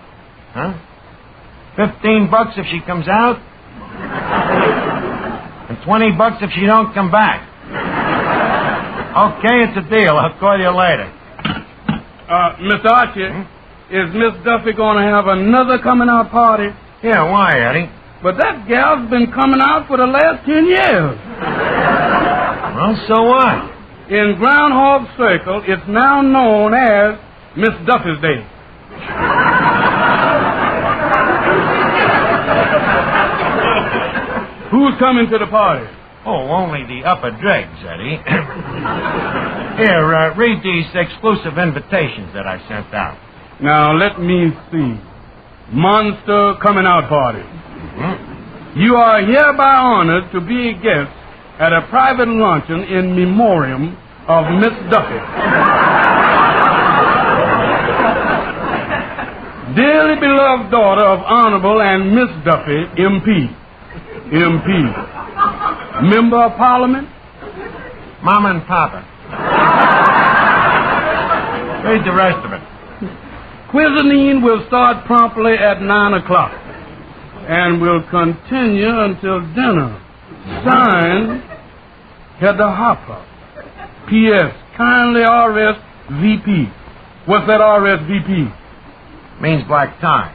Huh? $15 if she comes out? And $20 if she don't come back. Okay, it's a deal. I'll call you later. Mr. Archie, is Miss Duffy going to have another coming-out party? Yeah, why, Eddie? But that gal's been coming out for the last 10 years. Well, so what? In Groundhog Circle, it's now known as Miss Duffy's Day. Who's coming to the party? Oh, only the upper dregs, Eddie. Here, read these exclusive invitations that I sent out. Now, let me see. monster coming out party. You are hereby honored to be a guest at a private luncheon in memoriam of Miss Duffy. Dearly beloved daughter of Honorable and Miss Duffy, MP. Member of Parliament? Mama and Papa. Read the rest of it. Cuisine will start promptly at 9 o'clock and will continue until dinner. Signed, Hedda Hopper. P.S. Kindly RSVP. What's that RSVP? Means black tie.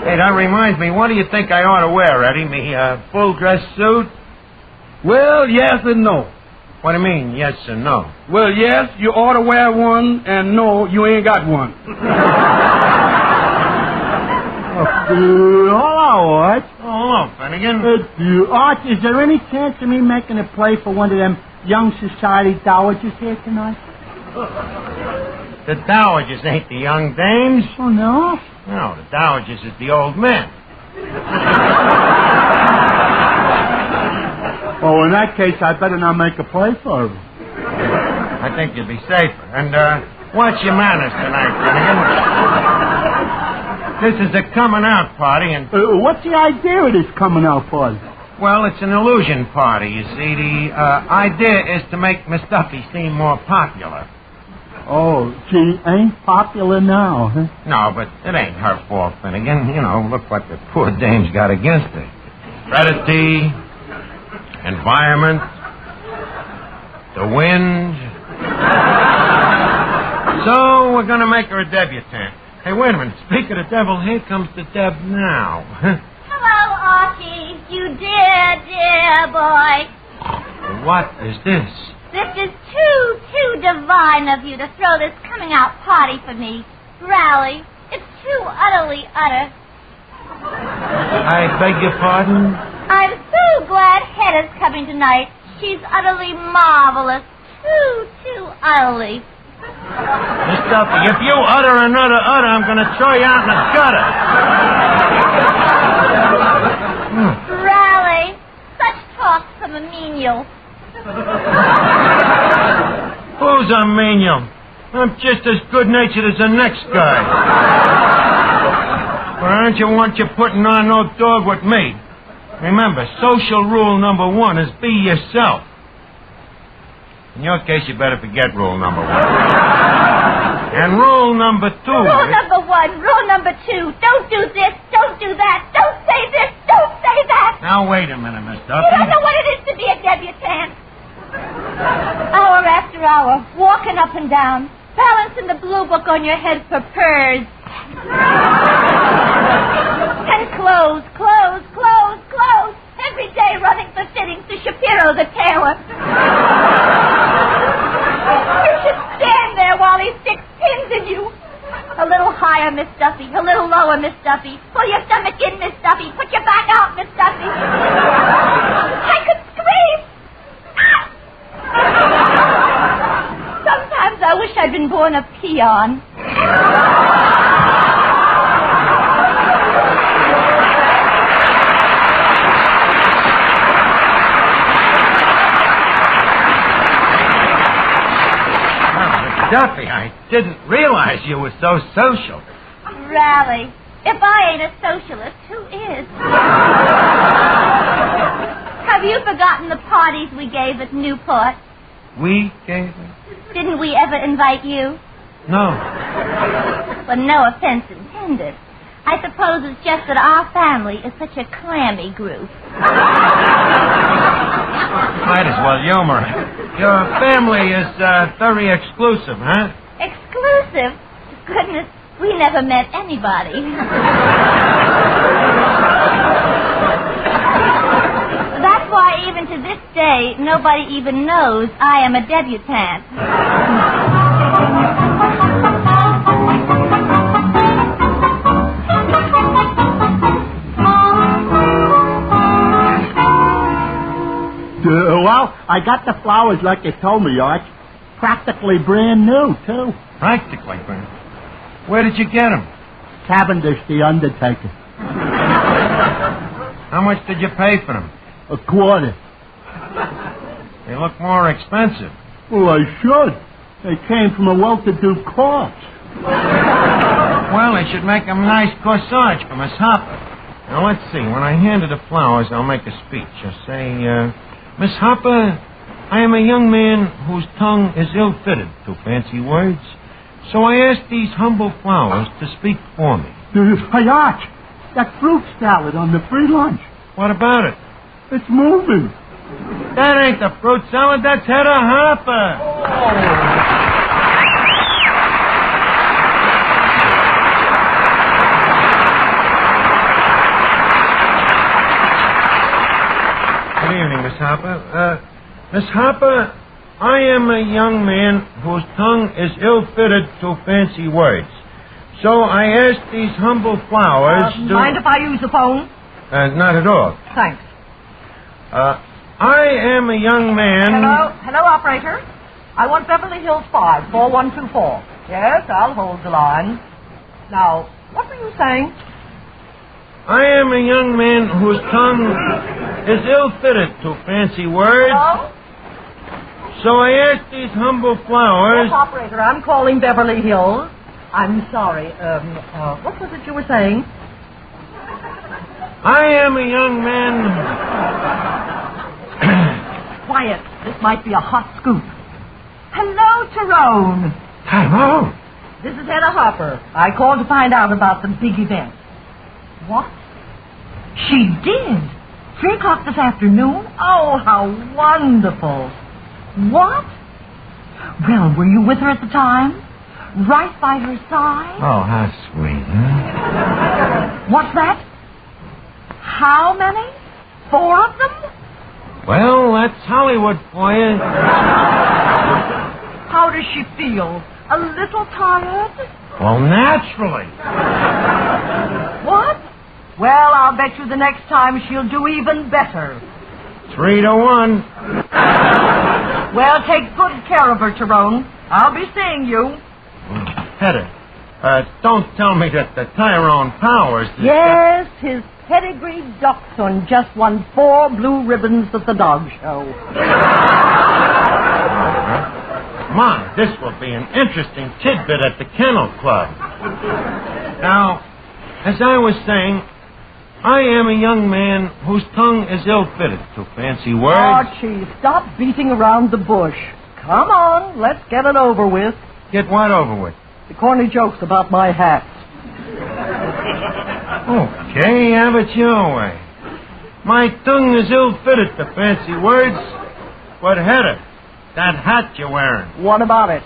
Hey, that reminds me, what do you think I ought to wear, Eddie? Me full dress suit? Well, yes and no. What do you mean, yes and no? Well, yes, you ought to wear one, and no, you ain't got one. Hello, Art. Oh, hello, Finnegan. Art, is there any chance of me making a play for one of them young society dowagers here tonight? The dowagers ain't the young dames. Oh, no? No, the dowagers is the old men. Oh, in that case, I better not make a play for them. I think you'd be safer. And, watch your manners tonight, Finnegan. This is a coming-out party, and... what's the idea of this coming-out party? Well, it's an illusion party, you see. The idea is to make Miss Duffy seem more popular. Oh, she ain't popular now, huh? No, but it ain't her fault, Finnegan. You know, look what the poor dame's got against her. Heredity, environment, the wind. So we're going to make her a debutante. Hey, wait a minute. Speak of the devil, here comes the Deb now. Hello, Archie. You dear boy. What is this? This is too divine of you to throw this coming-out party for me. Rally. It's too utterly utter. I beg your pardon? I'm so glad Hedda's coming tonight. She's utterly marvelous. Too utterly. Miss Duffy, if you utter another utter, I'm going to throw you out in the gutter. Rally. Such talk from a menial. Who's a menial? I'm just as good-natured as the next guy. Well, aren't you want you putting on no dog with me? Remember, social rule number 1 is be yourself. In your case, you better forget rule number 1. And rule number 2... Rule number 1, rule number 2, don't do this, don't do that, don't say this, don't say that. Now, wait a minute, Miss Duffy. You don't know what it is to be a debutante. Hour after hour, walking up and down, balancing the blue book on your head for purrs. And clothes. Every day running for fittings to Shapiro the tailor. You should stand there while he sticks pins in you. A little higher, Miss Duffy. A little lower, Miss Duffy. Pull your stomach in, Miss Duffy. Put your back out, Miss Duffy. I could scream. Sometimes I wish I'd been born a peon. Duffy, I didn't realize you were so social. Rally. If I ain't a socialist, who is? Have you forgotten the parties we gave at Newport? We gave it? Didn't we ever invite you? No. Well, no offense intended. I suppose it's just that our family is such a clammy group. Might as well humor it. Your family is very exclusive, huh? Exclusive? Goodness, we never met anybody. That's why even to this day, nobody even knows I am a debutante. Well, I got the flowers like you told me, Arch. Practically brand new, too. Practically brand new? Where did you get them? Cavendish, the undertaker. How much did you pay for them? A quarter. They look more expensive. Well, I should. They came from a well-to-do corpse. Well, they should make them nice corsage for Miss Hopper. Now, let's see. When I hand her the flowers, I'll make a speech. I'll say, Miss Hopper, I am a young man whose tongue is ill-fitted to fancy words. So I ask these humble flowers to speak for me. Hey, Arch, that fruit salad on the free lunch. What about it? It's moving. That ain't the fruit salad. That's Hedda Hopper. Good evening, Miss Hopper. Miss Hopper, I am a young man whose tongue is ill-fitted to fancy words. So I ask these humble flowers to... Mind if I use the phone? Not at all. Thanks. I am a young man... Hello, operator. I want Beverly Hills 5, 4124. Yes, I'll hold the line. Now, what were you saying? I am a young man whose tongue is ill-fitted to fancy words. Hello? So I ask these humble flowers... Yes, operator, I'm calling Beverly Hills. I'm sorry. What was it you were saying? I am a young man... Quiet. This might be a hot scoop. Hello, Tyrone. Tyrone? This is Hedda Hopper. I called to find out about the big event. What? She did? 3 o'clock this afternoon? Oh, how wonderful. What? Well, were you with her at the time? Right by her side? Oh, how sweet, huh? What's that? How many? 4 of them? Well, that's Hollywood for you. How does she feel? A little tired? Well, naturally. What? Well, I'll bet you the next time she'll do even better. 3-1. Well, take good care of her, Tyrone. I'll be seeing you. Hedda, don't tell me that the Tyrone Powers... Yes, his pedigreed dachshund just won 4 blue ribbons at the dog show. My, this will be an interesting tidbit at the Kennel Club. Now, as I was saying, I am a young man whose tongue is ill-fitted to fancy words. Archie, stop beating around the bush. Come on, let's get it over with. Get what over with? The corny jokes about my hat. Okay, have it your way. My tongue is ill-fitted to fancy words. But Hedda, that hat you're wearing. What about it?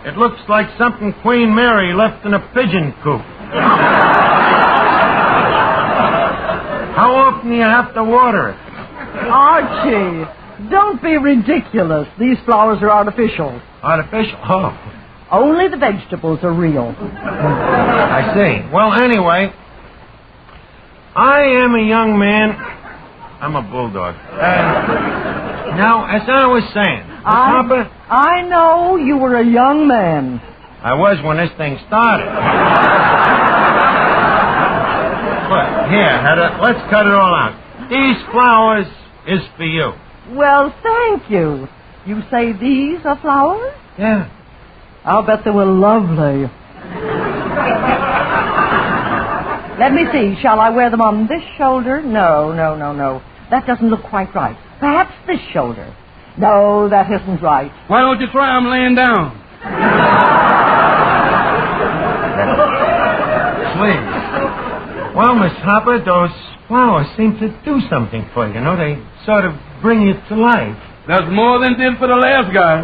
It looks like something Queen Mary left in a pigeon coop. How often do you have to water it? Archie, don't be ridiculous. These flowers are artificial. Artificial? Oh. Only the vegetables are real. I see. Well, anyway, I am a young man. I'm a bulldog. Now, as I was saying, I know you were a young man. I was when this thing started. But here, Hedda, let's cut it all out. These flowers is for you. Well, thank you. You say these are flowers? Yeah. I'll bet they were lovely. Let me see. Shall I wear them on this shoulder? No. That doesn't look quite right. Perhaps this shoulder. No, that isn't right. Why don't you try them laying down? Please. Well, Miss Hopper, those flowers seem to do something for you. You know, they sort of bring you to life. That's more than did for the last guy.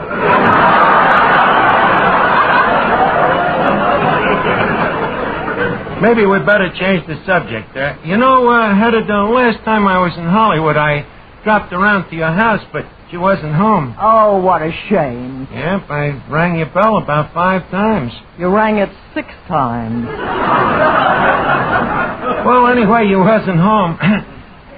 Maybe we'd better change the subject. You know, Hedda, the last time I was in Hollywood, I dropped around to your house, but she wasn't home. Oh, what a shame. Yep, I rang your bell about 5 times. You rang it 6 times. Well, anyway, you wasn't home.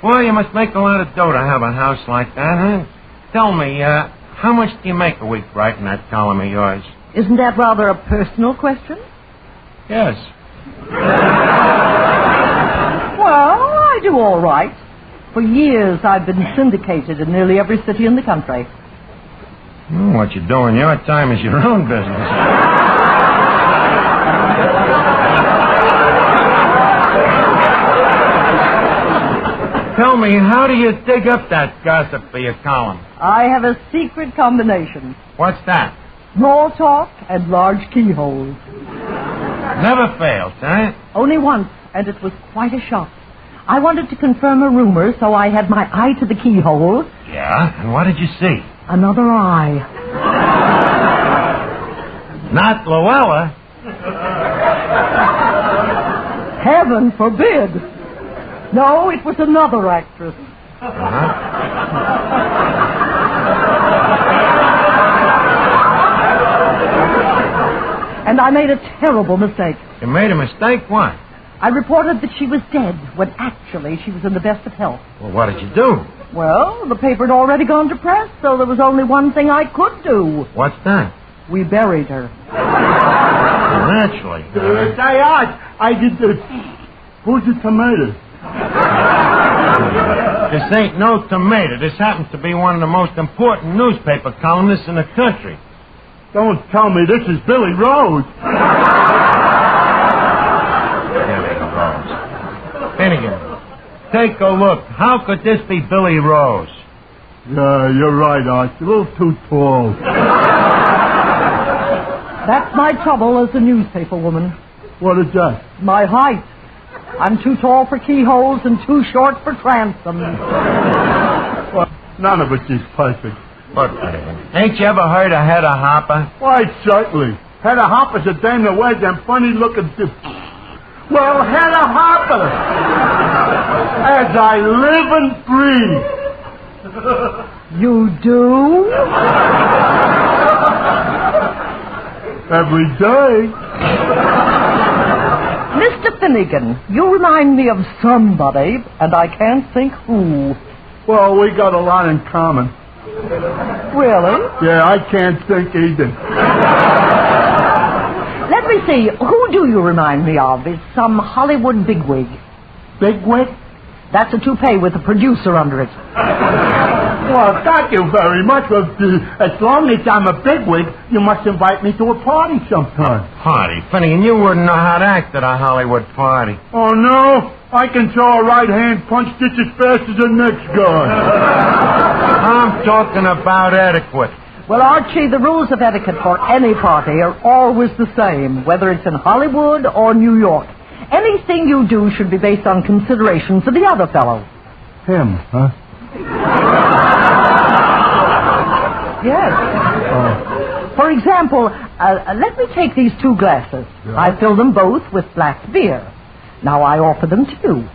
Well, you must make a lot of dough to have a house like that, huh? Tell me, how much do you make a week writing that column of yours? Isn't that rather a personal question? Yes. Well, I do all right. For years, I've been syndicated in nearly every city in the country. What you do in your time is your own business. Tell me, how do you dig up that gossip for your column? I have a secret combination. What's that? Small talk and large keyholes. Never fails, eh? Only once, and it was quite a shock. I wanted to confirm a rumor, so I had my eye to the keyhole. Yeah? And what did you see? Another eye. Not Luella. Heaven forbid. No, it was another actress. And I made a terrible mistake. You made a mistake? What? I reported that she was dead, when actually she was in the best of health. Well, what did you do? Well, the paper had already gone to press, so there was only one thing I could do. What's that? We buried her. Naturally. I did the... Who's the tomato? This ain't no tomato. This happens to be one of the most important newspaper columnists in the country. Don't tell me this is Billy Rose. Billy Rose. Finnegan, take a look. How could this be Billy Rose? Yeah, you're right, Arch. A little too tall. That's my trouble as a newspaper woman. What is that? My height. I'm too tall for keyholes and too short for transoms. Well, none of it is perfect. But ain't you ever heard of Hedda Hopper? Why, certainly. Hedda Hopper's a dame that wears them funny-looking... Well, Hedda Hopper! As I live and breathe. You do? Every day. Mr. Finnegan, you remind me of somebody, and I can't think who. Well, we got a lot in common. Really? Yeah, I can't think either. Let me see. Who do you remind me of? It's some Hollywood bigwig. Bigwig? That's a toupee with a producer under it. Well, thank you very much. As long as I'm a bigwig, you must invite me to a party sometime. Party? Finnegan, you wouldn't know how to act at a Hollywood party. Oh, no? I can throw a right-hand punch just as fast as the next guy. I'm talking about etiquette. Well, Archie, the rules of etiquette for any party are always the same, whether it's in Hollywood or New York. Anything you do should be based on consideration for the other fellow. Him, huh? Yes. For example, let me take these two glasses. Yeah. I fill them both with black beer. Now I offer them to you.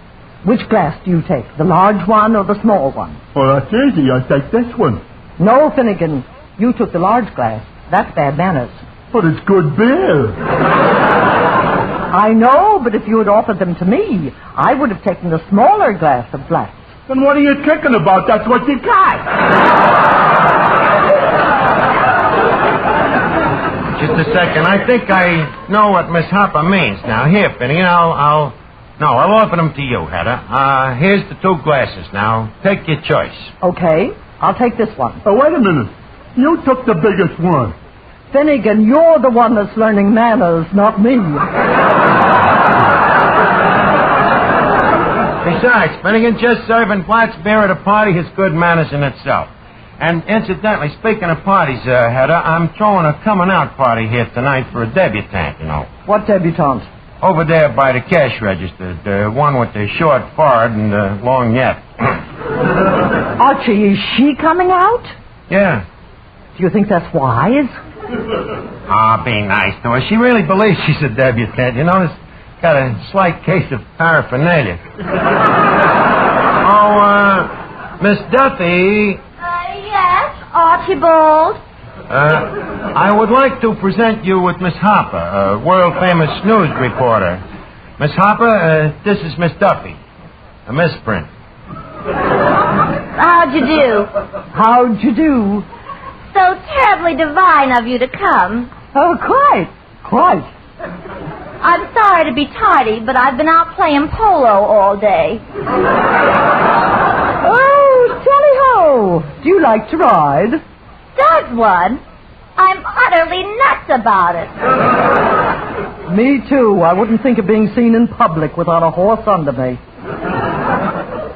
Which glass do you take, the large one or the small one? Well, that's easy. I take this one. No, Finnegan. You took the large glass. That's bad manners. But it's good beer. I know, but if you had offered them to me, I would have taken the smaller glass of black. Then what are you kicking about? That's what you got. Just a second. I think I know what Miss Hopper means. Now, here, Finnegan, I'll offer them to you, Hedda. Here's the two glasses. Now, take your choice. Okay, I'll take this one. Oh, wait a minute. You took the biggest one. Finnegan, you're the one that's learning manners, not me. Besides, Finnegan, just serving Black's beer at a party is good manners in itself. And incidentally, speaking of parties, Hedda, I'm throwing a coming-out party here tonight for a debutante, you know. What debutante? Over there by the cash register, the one with the short forehead and the long neck. Archie, is she coming out? Yeah. Do you think that's wise? Be nice to her. She really believes she's a debutante. You know, she's got a slight case of paraphernalia. Miss Duffy. Yes, Archibald. I would like to present you with Miss Hopper, a world-famous news reporter. Miss Hopper, this is Miss Duffy, a misprint. How'd you do? How'd you do? So terribly divine of you to come. Oh, quite. I'm sorry to be tardy, but I've been out playing polo all day. Oh, tally-ho! Do you like to ride? Does one? I'm utterly nuts about it. Me too. I wouldn't think of being seen in public without a horse under me.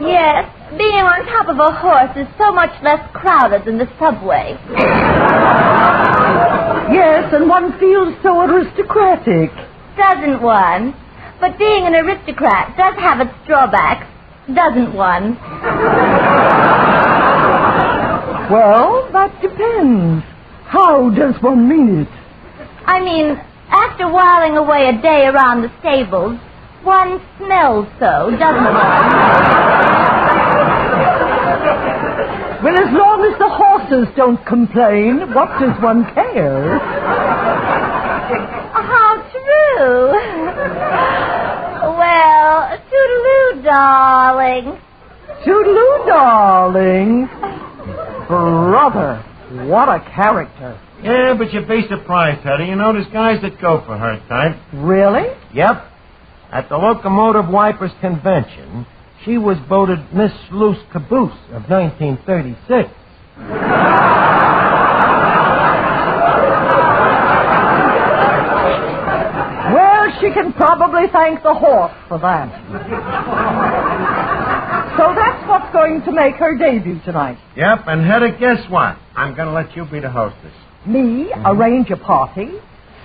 Yes, being on top of a horse is so much less crowded than the subway. Yes, and one feels so aristocratic. Doesn't one? But being an aristocrat does have its drawbacks, doesn't one? Well, that depends. How does one mean it? I mean, after whiling away a day around the stables, one smells so, doesn't one? Well, as long as the horses don't complain, what does one care? How true. Well, toodaloo, darling. Toodaloo, darling. Brother, what a character. Yeah, but you'd be surprised, Hedda. You know, there's guys that go for her type. Really? Yep. At the Locomotive Wipers Convention, she was voted Miss Loose Caboose of 1936. Well, she can probably thank the horse for that. So that's what's going to make her debut tonight. Yep, and Hedda, guess what? I'm going to let you be the hostess. Me, arrange a party,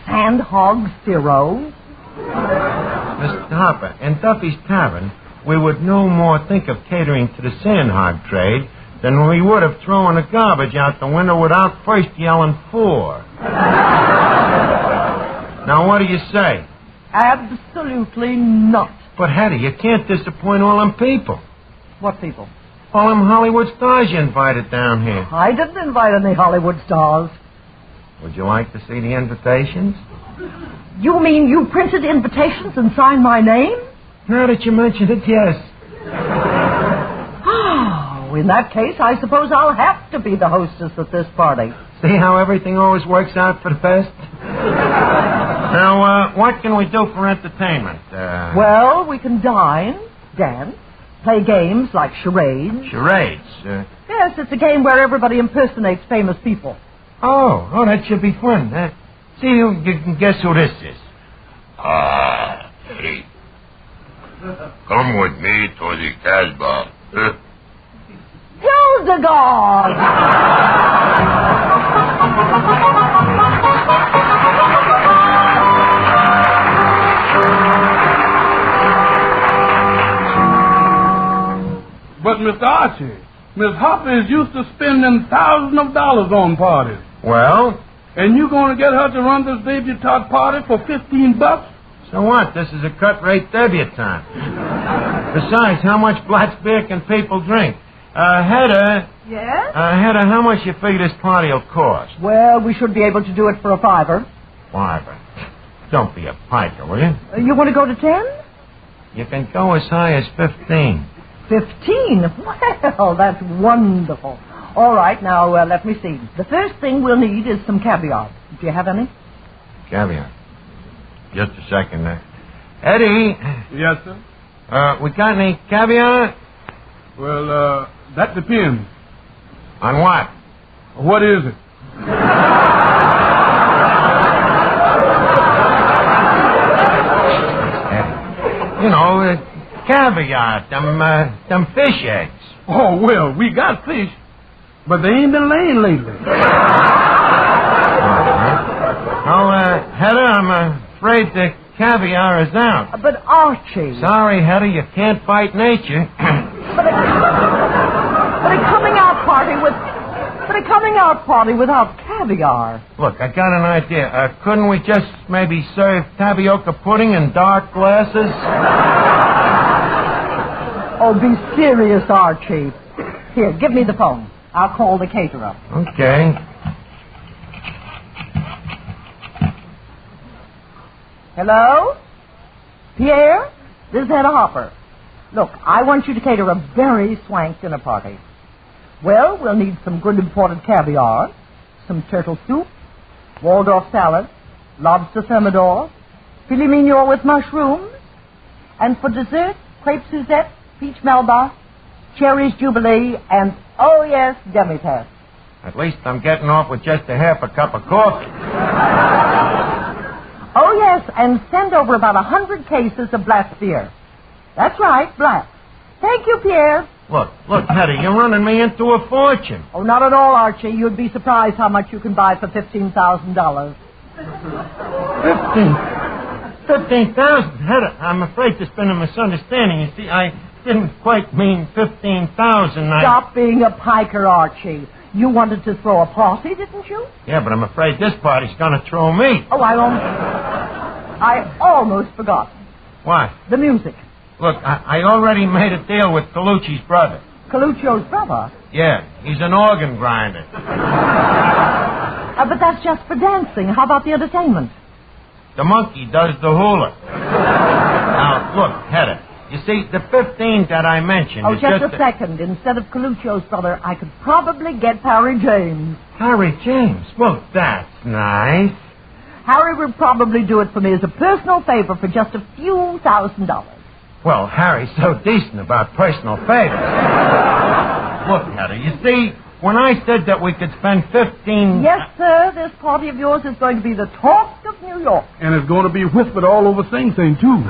sandhog Ciro. Mr. Harper, in Duffy's Tavern, we would no more think of catering to the sandhog trade than we would of throwing the garbage out the window without first yelling for. Now, what do you say? Absolutely not. But, Hedda, you can't disappoint all them people. What people? All them Hollywood stars you invited down here. I didn't invite any Hollywood stars. Would you like to see the invitations? You mean you printed invitations and signed my name? Now that you mention it, yes. Oh, in that case, I suppose I'll have to be the hostess at this party. See how everything always works out for the best? Now, what can we do for entertainment? Well, we can dine, dance, play games like charades. Charades? Yes, it's a game where everybody impersonates famous people. Oh, that should be fun. See, you can guess who this is. Eddie. Come with me to the Casbah. Hildegard! But, Mr. Archie, Miss Hopper is used to spending thousands of dollars on parties. Well? And you going to get her to run this debutante party for $15? So what? This is a cut-rate debutante. Besides, how much Blatz beer can people drink? Hedda. Yes? Hedda, how much you figure this party will cost? Well, we should be able to do it for a $5. $5. Don't be a piker, will you? You want to go to 10? You can go as high as 15. 15? Well, that's wonderful. All right, now, let me see. The first thing we'll need is some caviar. Do you have any? Caviar? Just a second there. Eddie. Yes, sir? We got any caviar? Well, that depends. On what? What is it? You know, caviar, them fish eggs. Oh, well, we got fish, but they ain't been laying lately. Oh, Hedda, I'm afraid the caviar is out. But Archie... Sorry, Hedda, you can't fight nature. But a coming out party without caviar. Look, I got an idea. Couldn't we just maybe serve tapioca pudding in dark glasses? Oh, be serious, Archie. Here, give me the phone. I'll call the caterer. Okay. Hello? Pierre? This is Hedda Hopper. Look, I want you to cater a very swank dinner party. Well, we'll need some good imported caviar, some turtle soup, Waldorf salad, lobster thermidor, filet mignon with mushrooms. And for dessert, crepe Suzette, peach melba, cherries jubilee, and, oh yes, demi-tasse. At least I'm getting off with just a half a cup of coffee. Oh yes, and send over about 100 cases of black beer. That's right, black. Thank you, Pierre. Look, Hedda, you're running me into a fortune. Oh, not at all, Archie. You'd be surprised how much you can buy for $15,000. 15,000? Hedda, I'm afraid there's been a misunderstanding. You see, I didn't quite mean 15,000. Stop being a piker, Archie. You wanted to throw a party, didn't you? Yeah, but I'm afraid this party's going to throw me. Oh, I almost forgot. What? The music. Look, I already made a deal with Colucci's brother. Coluccio's brother? Yeah, he's an organ grinder. But that's just for dancing. How about the entertainment? The monkey does the hula. Now, look, Hedda, you see, the 15 that I mentioned is just a second. Instead of Coluccio's brother, I could probably get Harry James. Harry James? Well, that's nice. Harry would probably do it for me as a personal favor for just a few $1,000s. Well, Harry's so decent about personal favors. Look, Hedda, you see, when I said that we could spend 15... Yes, sir, this party of yours is going to be the talk of New York. And it's going to be whispered all over Sing Sing, too.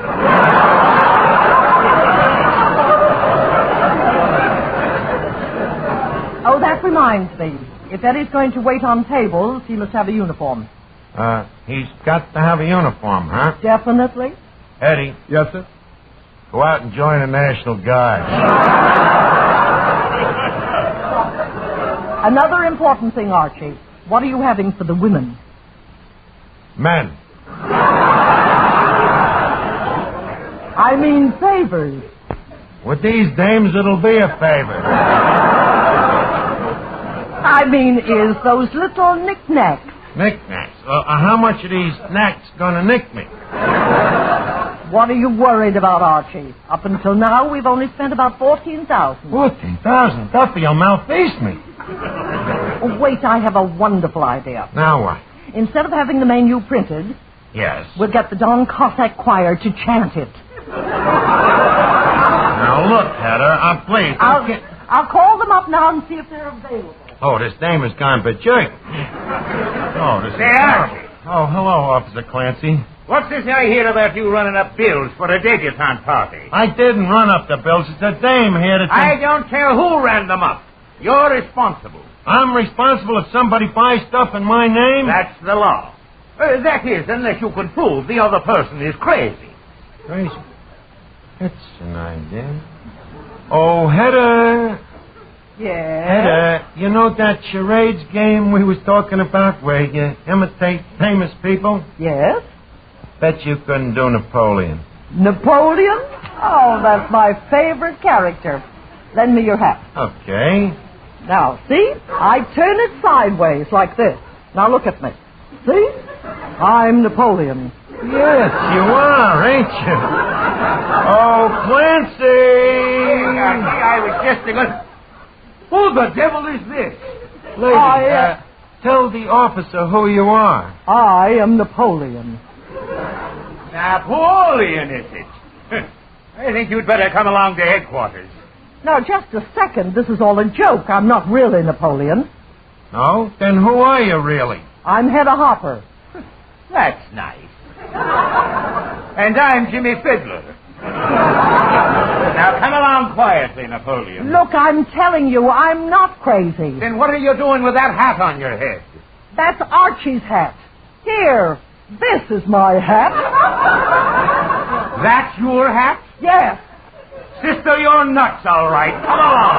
Oh, that reminds me. If Eddie's going to wait on tables, he must have a uniform. He's got to have a uniform, huh? Definitely. Eddie. Yes, sir? Go out and join the National Guard. Another important thing, Archie. What are you having for the women? Men. I mean favors. With these dames, it'll be a favor. I mean, is those little knickknacks. Knickknacks? How much are these knacks going to nick me? What are you worried about, Archie? Up until now, we've only spent about $14,000. 14,000? Duffy, you'll malfeast me. Oh, wait, I have a wonderful idea. Now what? Instead of having the menu printed... Yes? We'll get the Don Cossack Choir to chant it. Now, look, Hedda, please. I'll call them up now and see if they're available. Oh, this dame has gone berserk. Oh, this is Archie. Oh, hello, Officer Clancy. What's this I hear about you running up bills for a debutante party? I didn't run up the bills. It's a dame here that... I don't care who ran them up. You're responsible. I'm responsible if somebody buys stuff in my name? That's the law. That is, unless you can prove the other person is crazy. Crazy? That's an idea. Oh, Hedda. Yeah? Hedda, you know that charades game we was talking about where you imitate famous people? Yes? Bet you couldn't do Napoleon. Napoleon? Oh, that's my favorite character. Lend me your hat. Okay. Now, see? I turn it sideways like this. Now look at me. See? I'm Napoleon. Yes, you are, ain't you? Oh, Clancy! I was just thinking... Who the devil is this? Lady, tell the officer who you are. I am Napoleon. Napoleon, is it? I think you'd better come along to headquarters. Now, just a second. This is all a joke. I'm not really Napoleon. No? Then who are you, really? I'm Hedda Hopper. That's nice. And I'm Jimmy Fiddler. Now, come along quietly, Napoleon. Look, I'm telling you, I'm not crazy. Then what are you doing with that hat on your head? That's Archie's hat. Here, this is my hat. That's your hat? Yes. Sister, you're nuts, all right. Come along.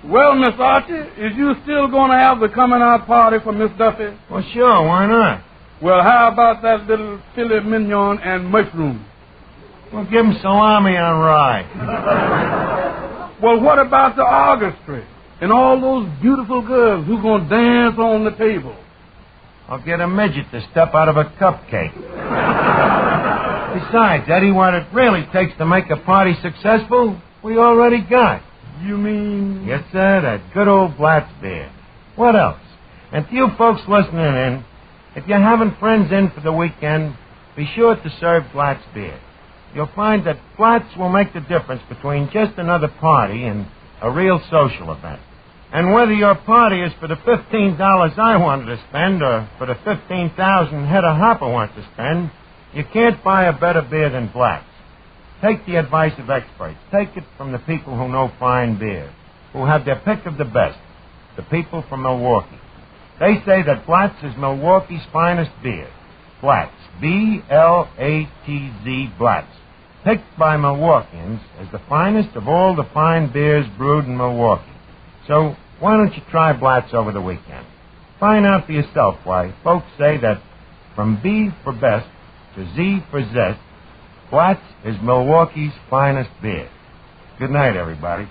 Well, Miss Archie, is you still going to have the coming out party for Miss Duffy? Well, sure, why not? Well, how about that little filet mignon and mushroom? Well, give him salami on rye. Well, what about the orchestra and all those beautiful girls who's going to dance on the table? I'll get a midget to step out of a cupcake. Besides, Eddie, what it really takes to make a party successful, we already got. You mean? Yes, sir, that good old Blatz beer. What else? And to you folks listening in, if you're having friends in for the weekend, be sure to serve Blatz beer. You'll find that Blatz will make the difference between just another party and a real social event. And whether your party is for the $15 I wanted to spend or for the $15,000 Hedda Hopper wants to spend, you can't buy a better beer than Blatz. Take the advice of experts. Take it from the people who know fine beer, who have their pick of the best, the people from Milwaukee. They say that Blatz is Milwaukee's finest beer. Blatz, B-L-A-T-Z, Blatz, picked by Milwaukeeans as the finest of all the fine beers brewed in Milwaukee. So why don't you try Blatz over the weekend? Find out for yourself why folks say that from B for best to Z for zest, Blatz is Milwaukee's finest beer. Good night, everybody.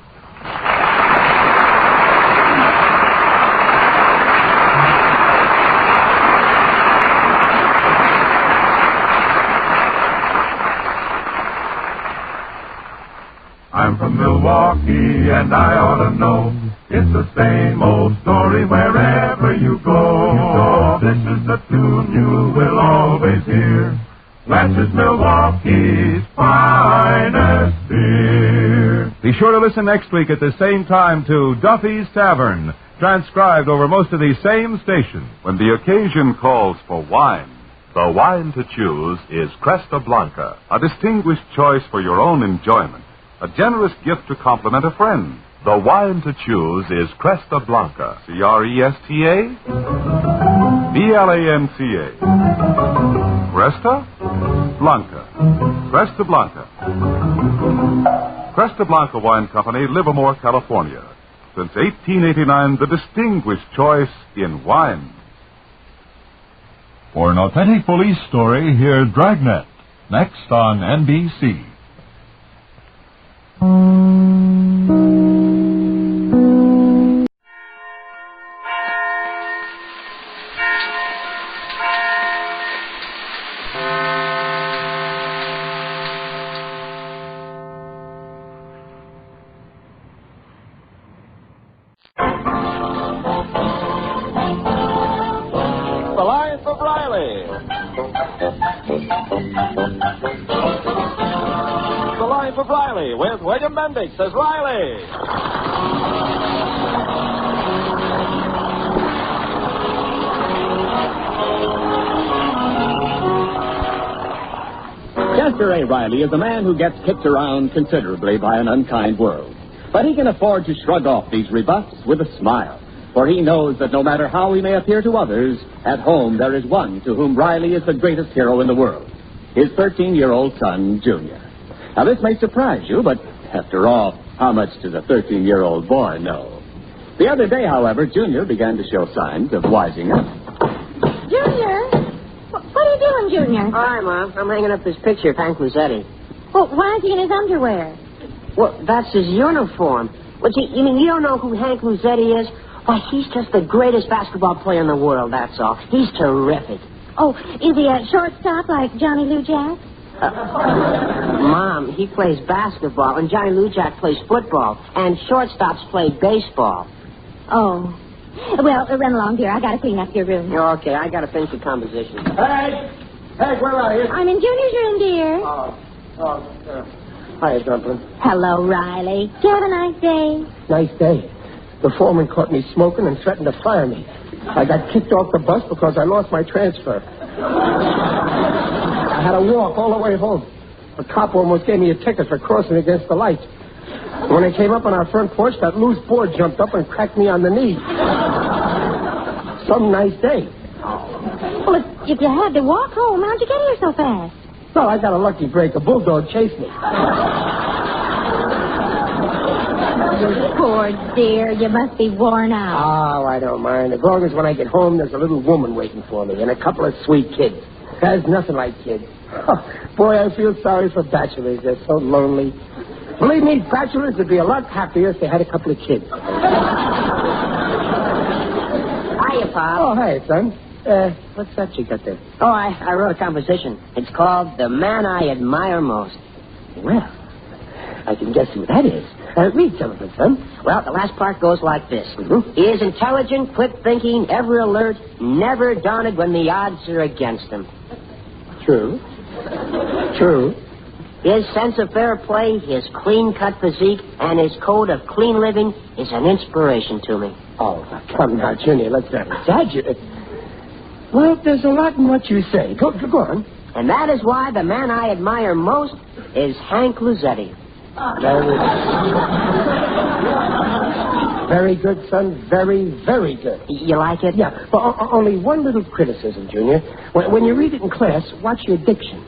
I'm from Milwaukee and I ought to know. It's the same old story wherever you go. This is the tune you will always hear. Blatz is Milwaukee's finest beer. Be sure to listen next week at the same time to Duffy's Tavern, transcribed over most of these same stations. When the occasion calls for wine, the wine to choose is Cresta Blanca, a distinguished choice for your own enjoyment. A generous gift to compliment a friend. The wine to choose is Cresta Blanca. C-R-E-S-T-A? B-L-A-N-C-A. Cresta Blanca. Cresta Blanca. Cresta Blanca Wine Company, Livermore, California. Since 1889, the distinguished choice in wine. For an authentic police story, hear Dragnet, next on NBC. The Life of Riley. The Life of Riley with William Bendix as Riley. Jester A. Riley is a man who gets kicked around considerably by an unkind world. But he can afford to shrug off these rebuffs with a smile. For he knows that no matter how he may appear to others, at home there is one to whom Riley is the greatest hero in the world. His 13-year-old son, Junior. Now, this may surprise you, but after all, how much does a 13-year-old boy know? The other day, however, Junior began to show signs of wising up. Junior? What are you doing, Junior? Hi, Mom. I'm hanging up this picture of Hank Luzetti. Well, why is he in his underwear? Well, that's his uniform. Well, you mean you don't know who Hank Luzetti is? Why, he's just the greatest basketball player in the world, that's all. He's terrific. Oh, is he a shortstop like Johnny Lou Jack? Mom, he plays basketball, and Johnny Lou Jack plays football, and shortstops play baseball. Oh. Well, run along, dear. I got to clean up your room. Okay, I got to finish the composition. Hey, where are you? I'm in Junior's room, dear. Hiya, Dumpling. Hello, Riley. Did you have a nice day? Nice day. The foreman caught me smoking and threatened to fire me. I got kicked off the bus because I lost my transfer. I had to walk all the way home. A cop almost gave me a ticket for crossing against the lights. When I came up on our front porch, that loose board jumped up and cracked me on the knee. Some nice day. Well, if you had to walk home, how'd you get here so fast? Well, I got a lucky break. A bulldog chased me. Poor dear, you must be worn out. Oh, I don't mind. As long as when I get home, there's a little woman waiting for me and a couple of sweet kids. There's nothing like kids. Oh, boy, I feel sorry for bachelors. They're so lonely. Believe me, bachelors would be a lot happier if they had a couple of kids. Hiya, Pop. Oh, hey, son. What's that you got there? Oh, I wrote a composition. It's called The Man I Admire Most. Well, I can guess who that is. Read some of it, son. Well, the last part goes like this. Mm-hmm. He is intelligent, quick-thinking, ever alert, never daunted when the odds are against him. True. True. His sense of fair play, his clean-cut physique, and his code of clean living is an inspiration to me. Oh, come now, Junior, let's not exaggerate. Well, there's a lot in what you say. Go on. And that is why the man I admire most is Hank Luzetti. Very good, son. Very, very good. You like it? Yeah, but only one little criticism, Junior. When you read it in class, watch your diction.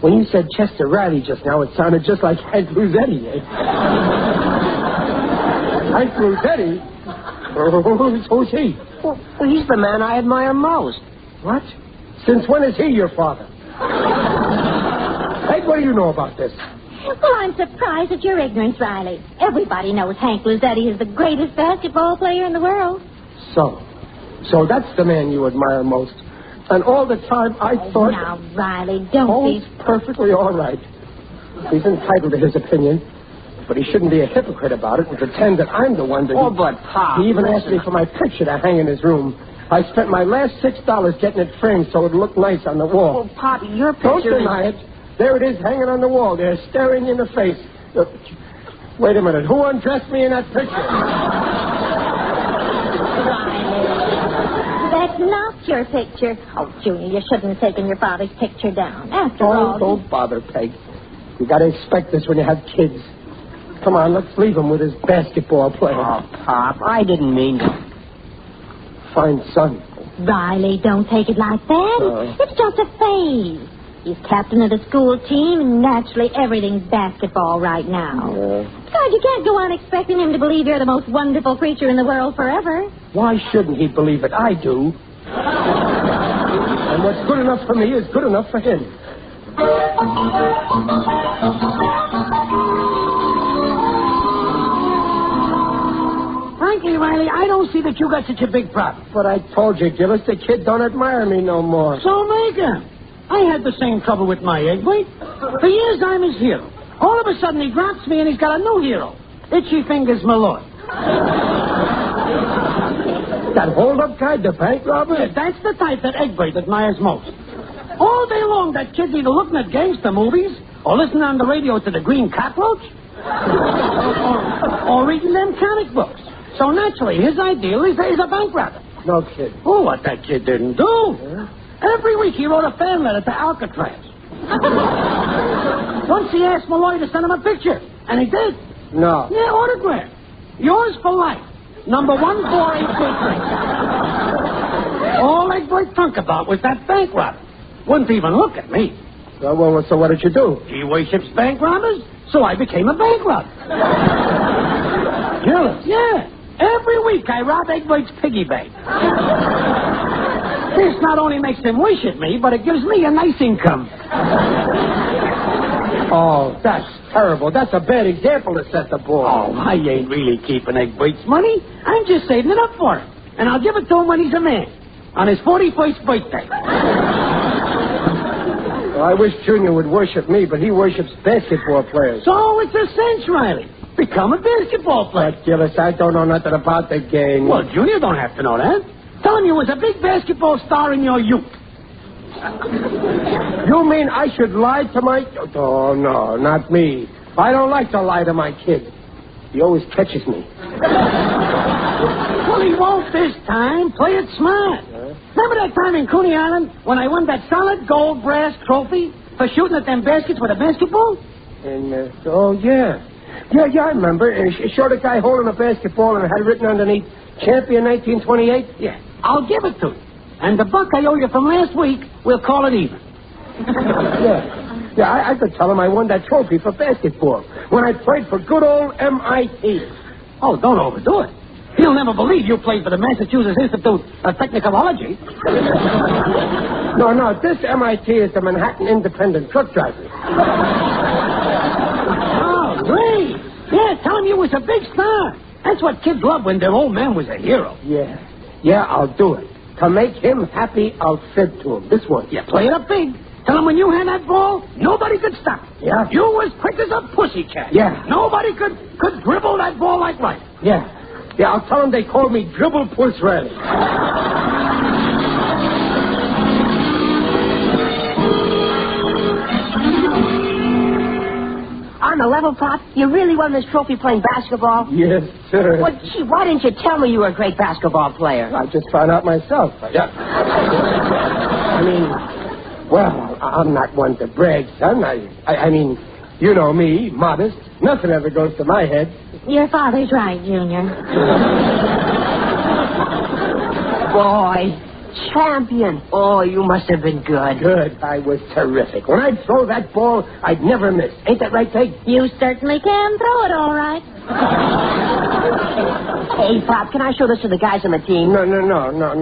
When you said Chester Riley just now, it sounded just like Hank Luzetti. Hank Luzetti? Who's he? Well, he's the man I admire most. What? Since when is he your father? Hey, what do you know about this? Well, I'm surprised at your ignorance, Riley. Everybody knows Hank Luzetti is the greatest basketball player in the world. So that's the man you admire most. And all the time I thought... Now, Riley, don't be... He's perfectly all right. He's entitled to his opinion. But he shouldn't be a hypocrite about it and pretend that I'm the one that... Oh, but, Pop... He even asked me for my picture to hang in his room. I spent my last $6 getting it framed so it would look nice on the wall. Oh, Pop, your picture... Don't deny it. There it is hanging on the wall there, staring you in the face. Wait a minute. Who undressed me in that picture? That's not your picture. Oh, Junior, you shouldn't have taken your father's picture down. After all... Don't bother, Peg. You got to expect this when you have kids. Come on, let's leave him with his basketball player. Oh, Pop, I didn't mean to. Fine son. Riley, don't take it like that. It's just a phase. He's captain of the school team, and naturally everything's basketball right now. Besides, you can't go on expecting him to believe you're the most wonderful creature in the world forever. Why shouldn't he believe it? I do. And what's good enough for me is good enough for him. Frankly, Riley, I don't see that you got such a big problem. But I told you, Gillis, the kid don't admire me no more. So make him. I had the same trouble with my egg white. For years, I'm his hero. All of a sudden, he drops me, and he's got a new hero. Itchy Fingers Malloy. That hold-up guy, the bank robber? Yeah, that's the type that egg white admires most. All day long, that kid's either looking at gangster movies, or listening on the radio to the Green Cockroach, or reading them comic books. So naturally, his ideal is a bank robber. No kid. Oh, what that kid didn't do. Yeah. Every week he wrote a fan letter to Alcatraz. Once he asked Malloy to send him a picture, and he did. No. Yeah, autograph. Yours for life. Number 14833. All I could think about was that bank robber. Wouldn't even look at me. Well, so what did you do? He worships bank robbers, so I became a bank robber. Gillis? Yeah. Every week I rob Egg White's piggy bank. This not only makes him worship me, but it gives me a nice income. Oh, that's terrible. That's a bad example to set the boy. Oh, I ain't really keeping Egg White's money. I'm just saving it up for him. And I'll give it to him when he's a man. On his 41st birthday. Well, I wish Junior would worship me, but he worships basketball players. So it's a cinch, Riley. Become a basketball player. But, Gillis, I don't know nothing about the game. Well, Junior don't have to know that. Tell him you was a big basketball star in your youth. You mean I should lie to my... Oh, no, not me. I don't like to lie to my kid. He always catches me. Well, he won't this time. Play it smart. Remember that time in Coney Island when I won that solid gold brass trophy for shooting at them baskets with a basketball? And, oh, yeah. Yeah, I remember. Showed a guy holding a basketball and it had written underneath, Champion 1928. Yeah, I'll give it to you. And the buck I owe you from last week, we'll call it even. Yeah, I could tell him I won that trophy for basketball when I played for good old MIT. Oh, don't overdo it. He'll never believe you played for the Massachusetts Institute of Technicology. No, this MIT is the Manhattan Independent Truck Drivers. Oh, great. Yeah, tell him you was a big star. That's what kids love when their old man was a hero. Yeah, I'll do it. To make him happy, I'll fib to him. This one. Yeah, play it up big. Tell him when you hand that ball, nobody could stop. Yeah. You was quick as a pussycat. Yeah. Nobody could dribble that ball like light. Yeah. Yeah, I'll tell him they called me Dribble Puss Riley. On the level, Pop, you really won this trophy playing basketball? Yes, sir. Well, gee, why didn't you tell me you were a great basketball player? I just found out myself. Yeah. I mean, well, I'm not one to brag, son. I mean, you know me, modest. Nothing ever goes to my head. Your father's right, Junior. Boy, champion. Oh, you must have been good. Good. I was terrific. When I'd throw that ball, I'd never miss. Ain't that right, Peg? You certainly can throw it all right. Hey, Pop, can I show this to the guys on the team? No.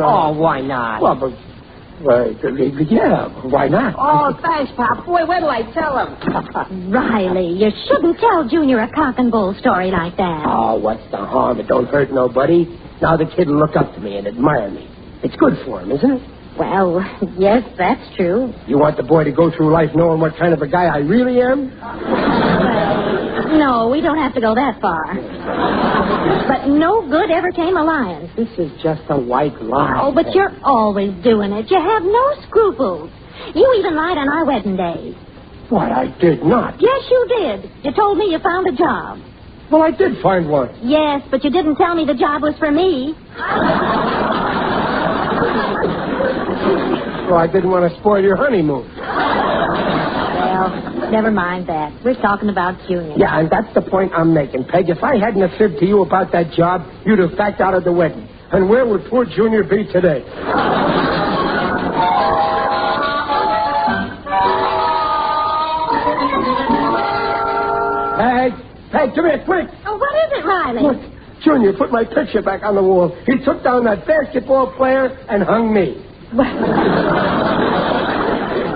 Oh, why not? Well, but... yeah, why not? Oh, thanks, Pop. Boy, wait till I tell him. Riley, you shouldn't tell Junior a cock and bull story like that. Oh, what's the harm? It don't hurt nobody. Now the kid will look up to me and admire me. It's good for him, isn't it? Well, yes, that's true. You want the boy to go through life knowing what kind of a guy I really am? No, we don't have to go that far. But no good ever came alliance. This is just a white lie. Oh, but you're always doing it. You have no scruples. You even lied on our wedding day. Why, I did not. Yes, you did. You told me you found a job. Well, I did find one. Yes, but you didn't tell me the job was for me. Well, I didn't want to spoil your honeymoon. Well, never mind that. We're talking about Junior. Yeah, and that's the point I'm making, Peg. If I hadn't have fibbed to you about that job, you'd have backed out of the wedding. And where would poor Junior be today? Peg, come here, quick. Oh, what is it, Riley? Look, Junior put my picture back on the wall. He took down that basketball player and hung me.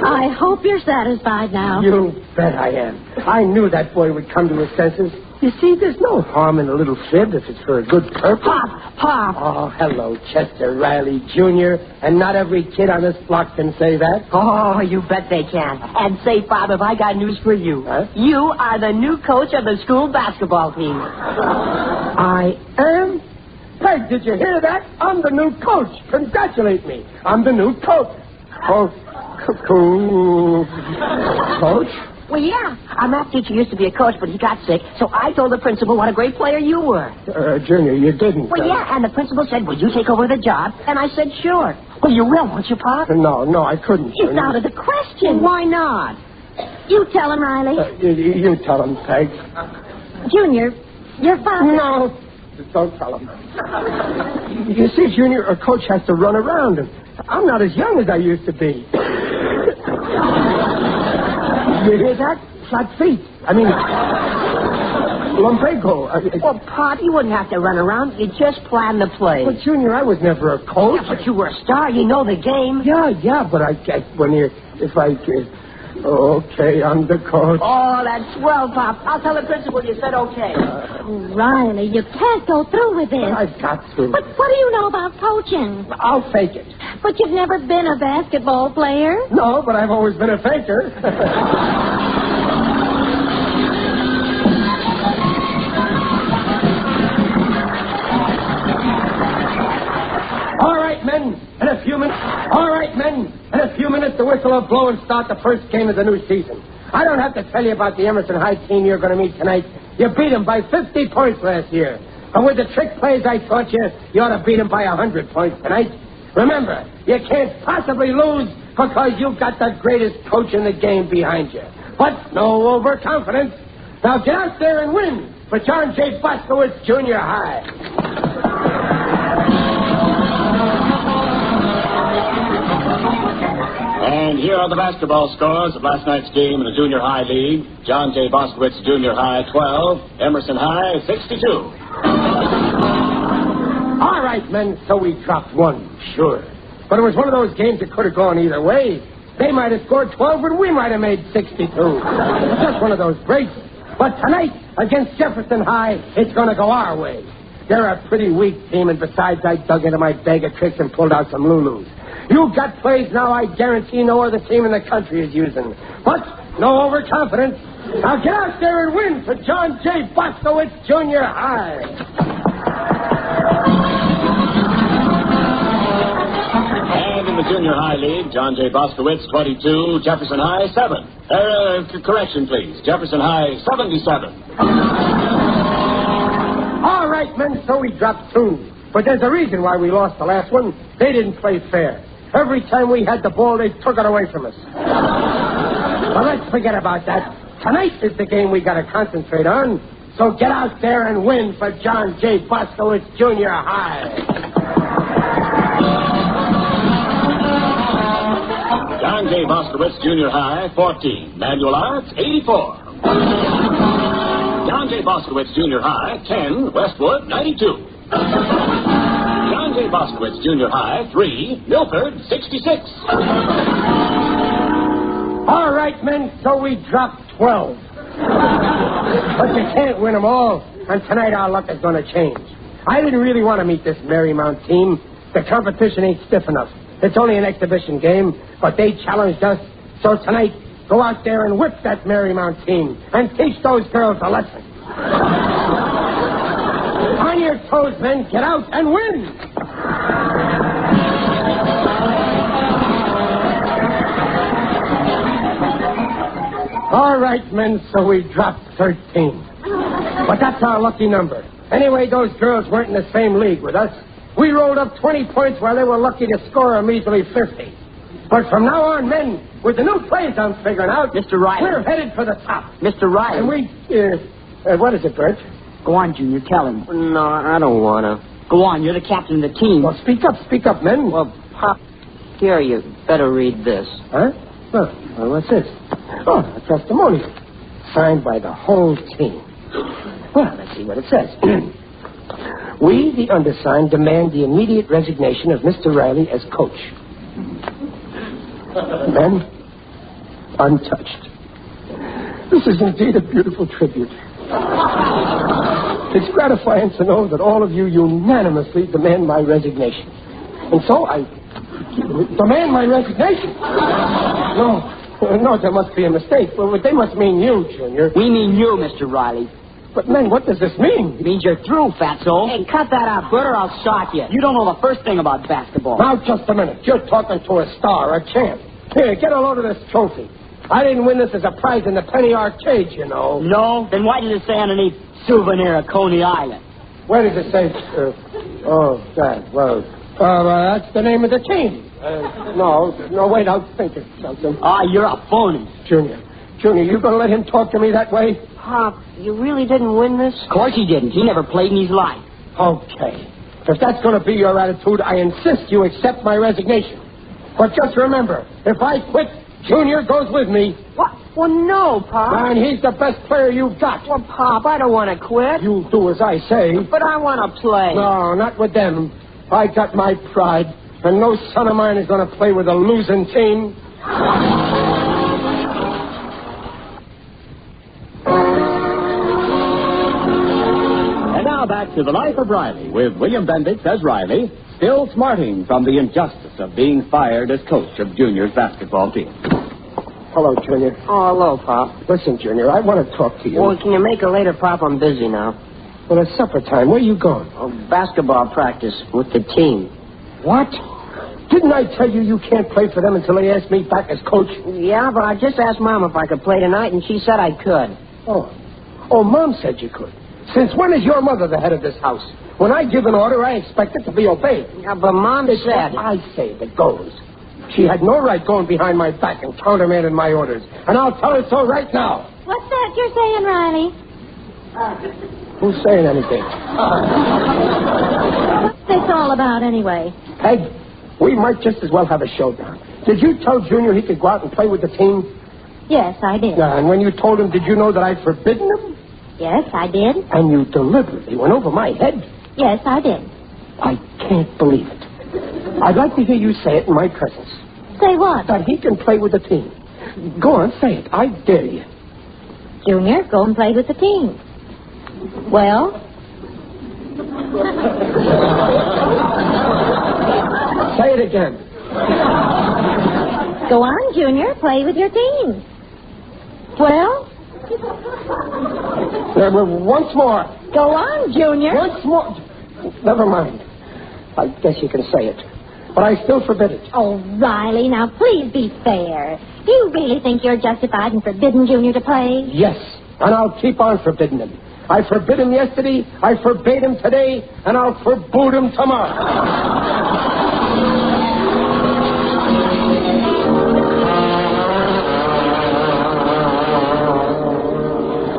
I hope you're satisfied now. You bet I am. I knew that boy would come to his senses. You see, there's no harm in a little fib if it's for a good purpose. Pop! Oh, hello, Chester Riley, Jr., and not every kid on this block can say that. Oh, you bet they can. And say, Bob, if I got news for you. Huh? You are the new coach of the school basketball team. I am? Peg, did you hear that? I'm the new coach. Congratulate me. I'm the new coach. Coach? Well, yeah. Our math teacher used to be a coach, but he got sick, so I told the principal what a great player you were. Junior, you didn't. Well, yeah, and the principal said, will you take over the job? And I said, sure. Well, you will, won't you, Pop? No, I couldn't. It's out of the question. Well, why not? You tell him, Riley. You tell him, Peg. Junior, your father... No, don't tell him. You see, Junior, a coach has to run around, and I'm not as young as I used to be. You hear that? Flat feet. I mean, lumbago. Well, Pop, you wouldn't have to run around. You just plan the play. Well, Junior, I was never a coach. Yeah, but you were a star. You know the game. Yeah, but okay, I'm the coach. Oh, that's swell, Pop. I'll tell the principal you said okay. Riley, you can't go through with this. I've got to. But what do you know about coaching? I'll fake it. But you've never been a basketball player. No, but I've always been a faker. All right, men. In a few minutes, the whistle will blow and start the first game of the new season. I don't have to tell you about the Emerson High team you're going to meet tonight. You beat them by 50 points last year. And with the trick plays I taught you, you ought to beat them by 100 points tonight. Remember, you can't possibly lose because you've got the greatest coach in the game behind you. But no overconfidence. Now get out there and win for John J. Boskowitz Junior High. And here are the basketball scores of last night's game in the Junior High League. John J. Boskowitz Junior High, 12. Emerson High, 62. All right, men, so we dropped one, sure. But it was one of those games that could have gone either way. They might have scored 12, and we might have made 62. Just one of those breaks. But tonight, against Jefferson High, it's going to go our way. They're a pretty weak team, and besides, I dug into my bag of tricks and pulled out some Lulus. You got plays now I guarantee no other team in the country is using. But no overconfidence. Now get out there and win for John J. Boskowitz Junior High. And in the Junior High League, John J. Boskowitz, 22, Jefferson High, 7. Correction, please. Jefferson High, 77. All right, men, so we dropped 2. But there's a reason why we lost the last one. They didn't play fair. Every time we had the ball, they took it away from us. But let's forget about that. Tonight is the game we got to concentrate on. So get out there and win for John J. Boskowitz Junior High. John J. Boskowitz Junior High, 14. Manual Arts, 84. John J. Boskowitz Junior High, 10. Westwood, 92. John J. Boskowitz Junior High, 3. Milford, 66. All right, men, so we dropped 12. But you can't win them all, and tonight our luck is going to change. I didn't really want to meet this Marymount team. The competition ain't stiff enough. It's only an exhibition game, but they challenged us. So tonight, go out there and whip that Marymount team and teach those girls a lesson. On your toes, men. Get out and win. All right, men, so we dropped 13. But that's our lucky number. Anyway, those girls weren't in the same league with us. We rolled up 20 points while they were lucky to score a measly 50. But from now on, men, with the new plays I'm figuring out, Mr. Riley, we're headed for the top. Mr. Riley. And we, what is it, Bert? Go on, Junior, tell him. No, I don't want to. Go on, you're the captain of the team. Well, speak up, men. Well, Pop, here, you better read this. Huh? Well, what's this? Oh, a testimonial. Signed by the whole team. Well, let's see what it says. We, the undersigned, demand the immediate resignation of Mr. Riley as coach. Men, untouched. This is indeed a beautiful tribute. It's gratifying to know that all of you unanimously demand my resignation. And so I demand my resignation. No, there must be a mistake. Well, they must mean you, Junior. We mean you, Mr. Riley. But, men, what does this mean? It means you're through, fatso. Hey, cut that out, Bert, or I'll sock you. You don't know the first thing about basketball. Now, just a minute. You're talking to a star, a champ. Here, get a load of this trophy. I didn't win this as a prize in the penny arcade, you know. No? Then why did it say underneath souvenir of Coney Island? Where does it say? That's the name of the team. No, wait, I'll think of something. You're a phony. Junior, you gonna let him talk to me that way? Pop, you really didn't win this? Of course he didn't. He never played in his life. Okay. If that's going to be your attitude, I insist you accept my resignation. But just remember, if I quit, Junior goes with me. What? Well, no, Pop. And he's the best player you've got. Well, Pop, I don't want to quit. You do as I say. But I want to play. No, not with them. I got my pride, and no son of mine is going to play with a losing team. Now back to the life of Riley with William Bendix as Riley, still smarting from the injustice of being fired as coach of Junior's basketball team. Hello, Junior. Oh, hello, Pop. Listen, Junior, I want to talk to you. Well, can you make it later, Pop? I'm busy now. Well, it's supper time. Where are you going? Oh, basketball practice with the team. What? Didn't I tell you can't play for them until they ask me back as coach? Yeah, but I just asked Mom if I could play tonight, and she said I could. Oh, Mom said you could. Since when is your mother the head of this house? When I give an order, I expect it to be obeyed. Yeah, but Mom said... I say that goes. She had no right going behind my back and countermanding my orders. And I'll tell her so right now. What's that you're saying, Riley? Who's saying anything? What's this all about, anyway? Peg, we might just as well have a showdown. Did you tell Junior he could go out and play with the team? Yes, I did. And when you told him, did you know that I'd forbidden him? Yes, I did. And you deliberately went over my head? Yes, I did. I can't believe it. I'd like to hear you say it in my presence. Say what? That he can play with the team. Go on, say it. I dare you. Junior, go and play with the team. Well, Say it again. Go on, Junior. Play with your team. Well? Once more. Go on, Junior. Once more. Never mind. I guess you can say it. But I still forbid it. Oh, Riley, now please be fair. Do you really think you're justified in forbidding Junior to play? Yes, and I'll keep on forbidding him. I forbid him yesterday, I forbade him today, and I'll forbid him tomorrow.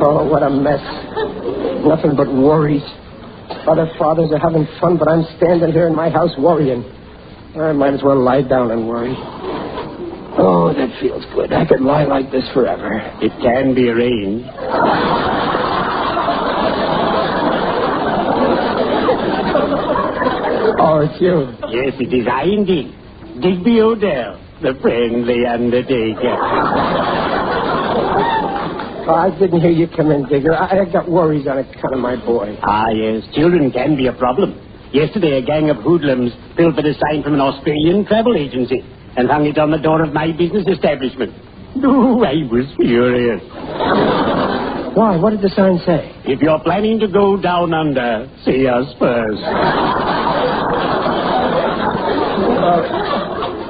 Oh, what a mess. Nothing but worries. Other fathers are having fun, but I'm standing here in my house worrying. I might as well lie down and worry. Oh, that feels good. I could lie like this forever. It can be arranged. Oh, it's you. Yes, it is I indeed. Digby Odell, the friendly undertaker. Oh, I didn't hear you come in, Digger. I got worries on account of my boy. Ah, yes. Children can be a problem. Yesterday, a gang of hoodlums pilfered a sign from an Australian travel agency and hung it on the door of my business establishment. Oh, I was furious. Why? What did the sign say? If you're planning to go down under, see us first.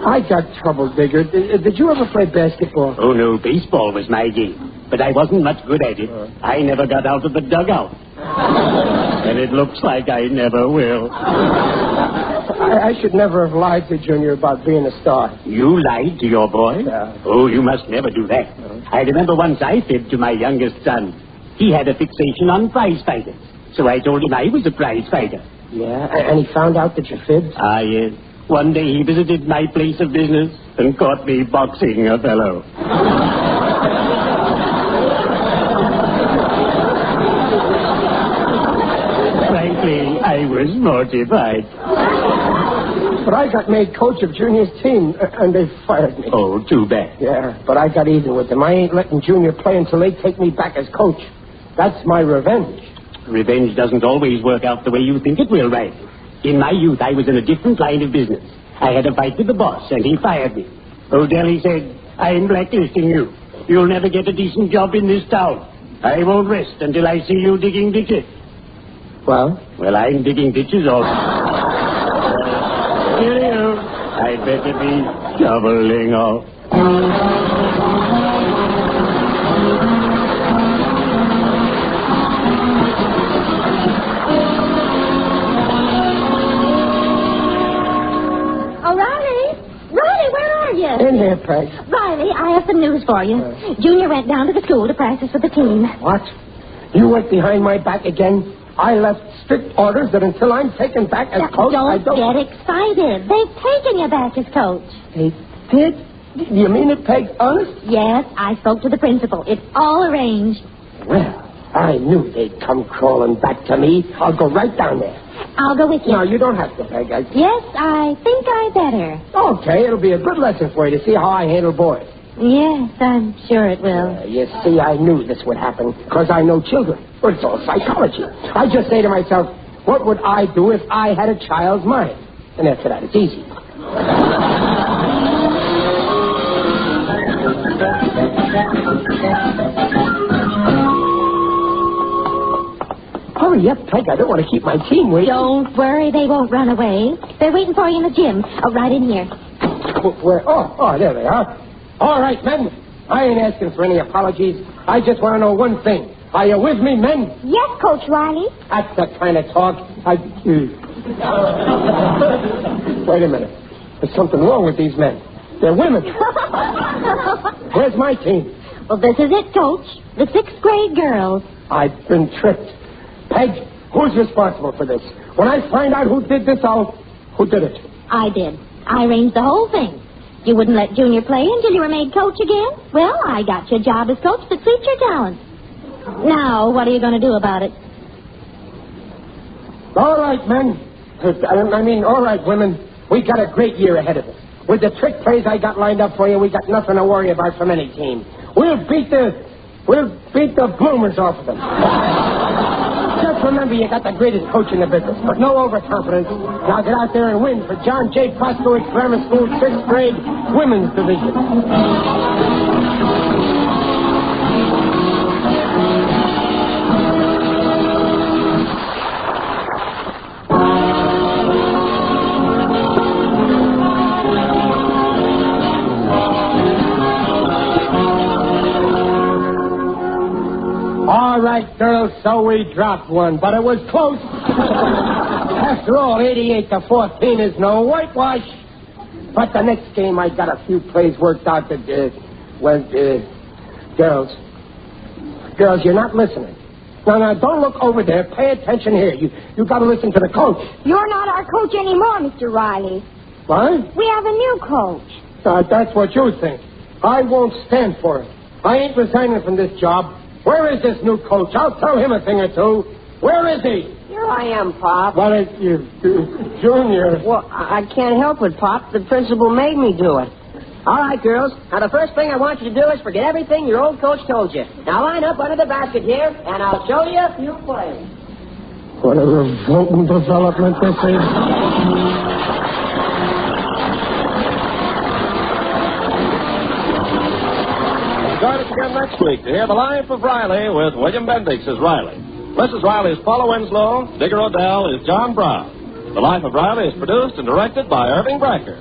I got trouble, Digger. Did you ever play basketball? Oh, no, baseball was my game. But I wasn't much good at it. I never got out of the dugout. And it looks like I never will. I should never have lied to Junior about being a star. You lied to your boy? Yeah. Oh, you must never do that. I remember once I fibbed to my youngest son. He had a fixation on prize fighters. So I told him I was a prize fighter. Yeah? And he found out that you fibbed? Ah, yes. One day he visited my place of business and caught me boxing a fellow. Frankly, I was mortified. But I got made coach of Junior's team, and they fired me. Oh, too bad. Yeah, but I got even with them. I ain't letting Junior play until they take me back as coach. That's my revenge. Revenge doesn't always work out the way you think it will, right? In my youth, I was in a different line of business. I had a fight with the boss, and he fired me. Odell, he said, I'm blacklisting you. You'll never get a decent job in this town. I won't rest until I see you digging ditches. Well? Well, I'm digging ditches also. Cheerio. I'd better be shoveling off. In here, Peg. Riley, I have some news for you. Junior went down to the school to practice with the team. What? You went behind my back again? I left strict orders that until I'm taken back as coach, I don't... Don't get excited. They've taken you back as coach. They did? You mean it, Peg? Honest? Yes, I spoke to the principal. It's all arranged. Well, I knew they'd come crawling back to me. I'll go right down there. I'll go with you. No, you don't have to, Peg. Yes, I think I better. Okay, it'll be a good lesson for you to see how I handle boys. Yes, I'm sure it will. You see, I knew this would happen because I know children. Well, it's all psychology. I just say to myself, what would I do if I had a child's mind? And after that, it's easy. Hurry up, Peg. I don't want to keep my team waiting. Don't worry, they won't run away. They're waiting for you in the gym. Oh, right in here. Where? Oh, there they are. All right, men. I ain't asking for any apologies. I just want to know one thing. Are you with me, men? Yes, Coach Riley. That's the kind of talk Wait a minute. There's something wrong with these men. They're women. Where's my team? Well, this is it, Coach. The 6th grade girls. I've been tricked. Peg, who's responsible for this? When I find out who did this, Who did it? I did. I arranged the whole thing. You wouldn't let Junior play until you were made coach again? Well, I got your job as coach that suits your talent. Now, what are you going to do about it? All right, men. All right, women. We got a great year ahead of us. With the trick plays I got lined up for you, we got nothing to worry about from any team. We'll beat the bloomers off of them. Just Just remember you got the greatest coach in the business, but no overconfidence. Now get out there and win for John J. Proskowitz Grammar School 6th grade women's division. All right, girls, so we dropped one, but it was close. After all, 88-14 is no whitewash. But the next game, I got a few plays worked out that, girls, you're not listening. No, don't look over there. Pay attention here. You got to listen to the coach. You're not our coach anymore, Mr. Riley. What? We have a new coach. That's what you think. I won't stand for it. I ain't resigning from this job. Where is this new coach? I'll tell him a thing or two. Where is he? Here I am, Pop. Well, it's you, Junior. Well, I can't help it, Pop. The principal made me do it. All right, girls. Now, the first thing I want you to do is forget everything your old coach told you. Now, line up under the basket here, and I'll show you a few plays. What a revolting development this is. Join us again next week to hear The Life of Riley with William Bendix as Riley. Mrs. Riley is Paula Winslow. Digger O'Dell is John Brown. The Life of Riley is produced and directed by Irving Brecker.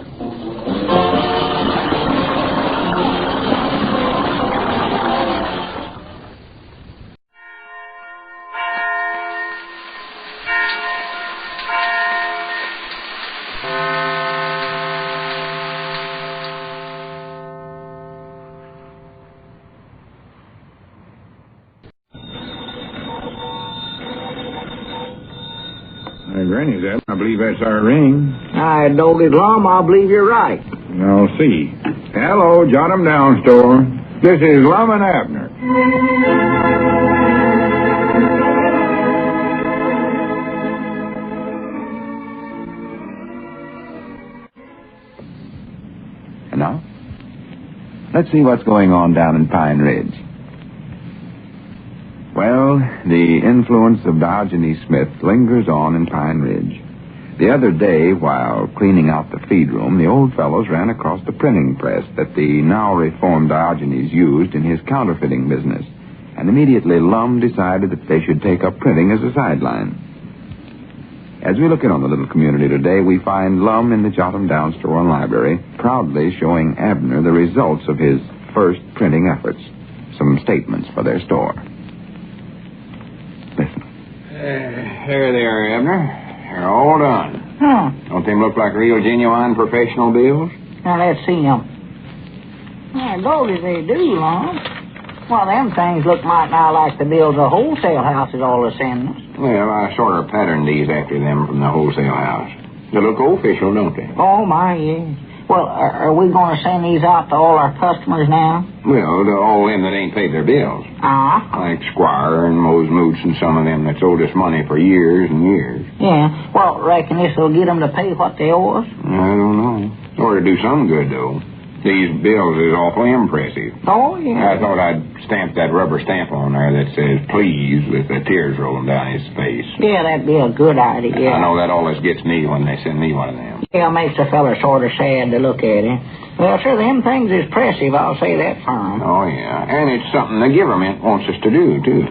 Granny's that. I believe that's our ring. I don't it, Lum. I believe you're right. I'll see. Hello, Jot 'em Down store. This is Lum and Abner. And now, let's see what's going on down in Pine Ridge. Well, the influence of Diogenes Smith lingers on in Pine Ridge. The other day, while cleaning out the feed room, the old fellows ran across the printing press that the now reformed Diogenes used in his counterfeiting business, and immediately Lum decided that they should take up printing as a sideline. As we look in on the little community today, we find Lum in the Jot 'em Down store and library, proudly showing Abner the results of his first printing efforts. Some statements for their store. Listen. Here they are, Abner. They're all done. Don't they look like real, genuine professional bills? Now, let's see them. Yeah, golly, they do, Lum. Well, them things look might not like the bills the wholesale houses all are sending us. Well, I sort of patterned these after them from the wholesale house. They look official, don't they? Oh, my, yes. Well, are we going to send these out to all our customers now? Well, to all them that ain't paid their bills. Like Squire and Mose Moots and some of them that's owed us money for years and years. Yeah. Well, reckon this will get them to pay what they owe us? I don't know. Ought to do some good, though. These bills is awfully impressive. Oh, yeah. I thought I'd stamp that rubber stamp on there that says, please, with the tears rolling down his face. Yeah, that'd be a good idea. I know that always gets me when they send me one of them. Yeah, makes a fella sort of sad to look at him. Well, sure, them things is impressive, I'll say that for 'em. Oh, yeah. And it's something the government wants us to do, too.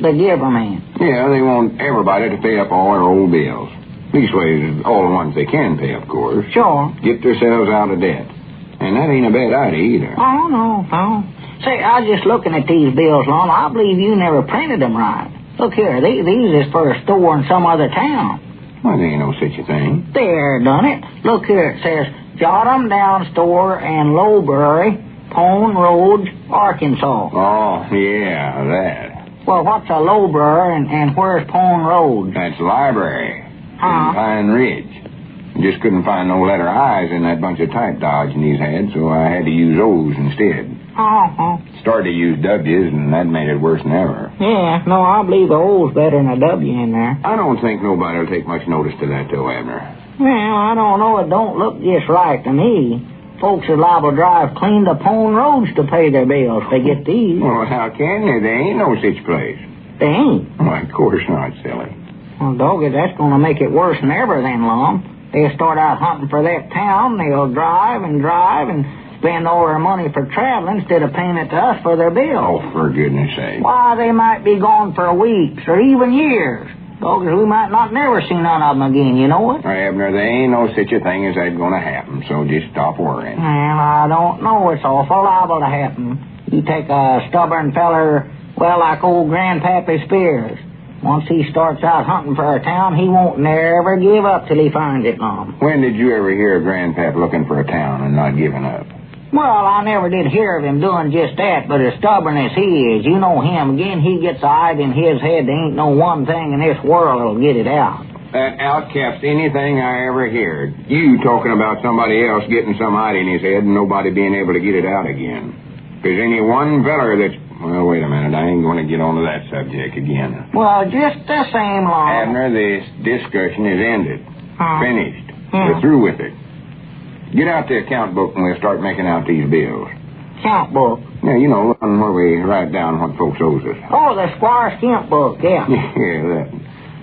The government? Yeah, they want everybody to pay up all their old bills. Leastways, all the ones they can pay, of course. Sure. Get themselves out of debt. And that ain't a bad idea, either. Oh, no. Say, I was just looking at these bills, Lum. I believe you never printed them right. Look here, these is for a store in some other town. Well, there ain't no such a thing. There, done it. Look here, it says, Jot 'em Down store and Lowbury, Pone Road, Arkansas. Oh, yeah, that. Well, what's a Lowbury and where's Pone Road? That's library. In Pine Ridge. Just couldn't find no letter I's in that bunch of type Diogenes had, so I had to use O's instead. Started to use W's, and that made it worse than ever. Yeah, no, I believe the O's better than a W in there. I don't think nobody will take much notice to that, though, Abner. Well, I don't know. It don't look just right to me. Folks are liable to drive clean to Pone Roads to pay their bills if they get these. Well, how can they? There ain't no such place. They ain't. Why, of course not, silly. Well, doggy, that's going to make it worse than ever then, Lum. They'll start out hunting for that town. They'll drive and spend all their money for traveling instead of paying it to us for their bill. Oh, for goodness sake. Why, they might be gone for weeks or even years. Doggy, we might not never see none of them again, you know it? Well, Abner, there ain't no such a thing as that's going to happen, so just stop worrying. Well, I don't know. It's awful liable to happen. You take a stubborn feller, well, like old Grandpappy Spears. Once he starts out hunting for a town, he won't never give up till he finds it, Mom. When did you ever hear of Grandpap looking for a town and not giving up? Well, I never did hear of him doing just that, but as stubborn as he is, you know him. Again, he gets a idea in his head. There ain't no one thing in this world that'll get it out. That outcaps anything I ever heard. You talking about somebody else getting some idea in his head and nobody being able to get it out again. There's any one feller that's... Well, wait a minute. I ain't going to get onto that subject again. Well, just the same, Lum. Abner, this discussion is ended. Finished. Yeah. We're through with it. Get out the account book and we'll start making out these bills. Account book? Yeah, you know, one where we write down what folks owes us. Oh, the Squire's Kemp book, yeah. Yeah, that.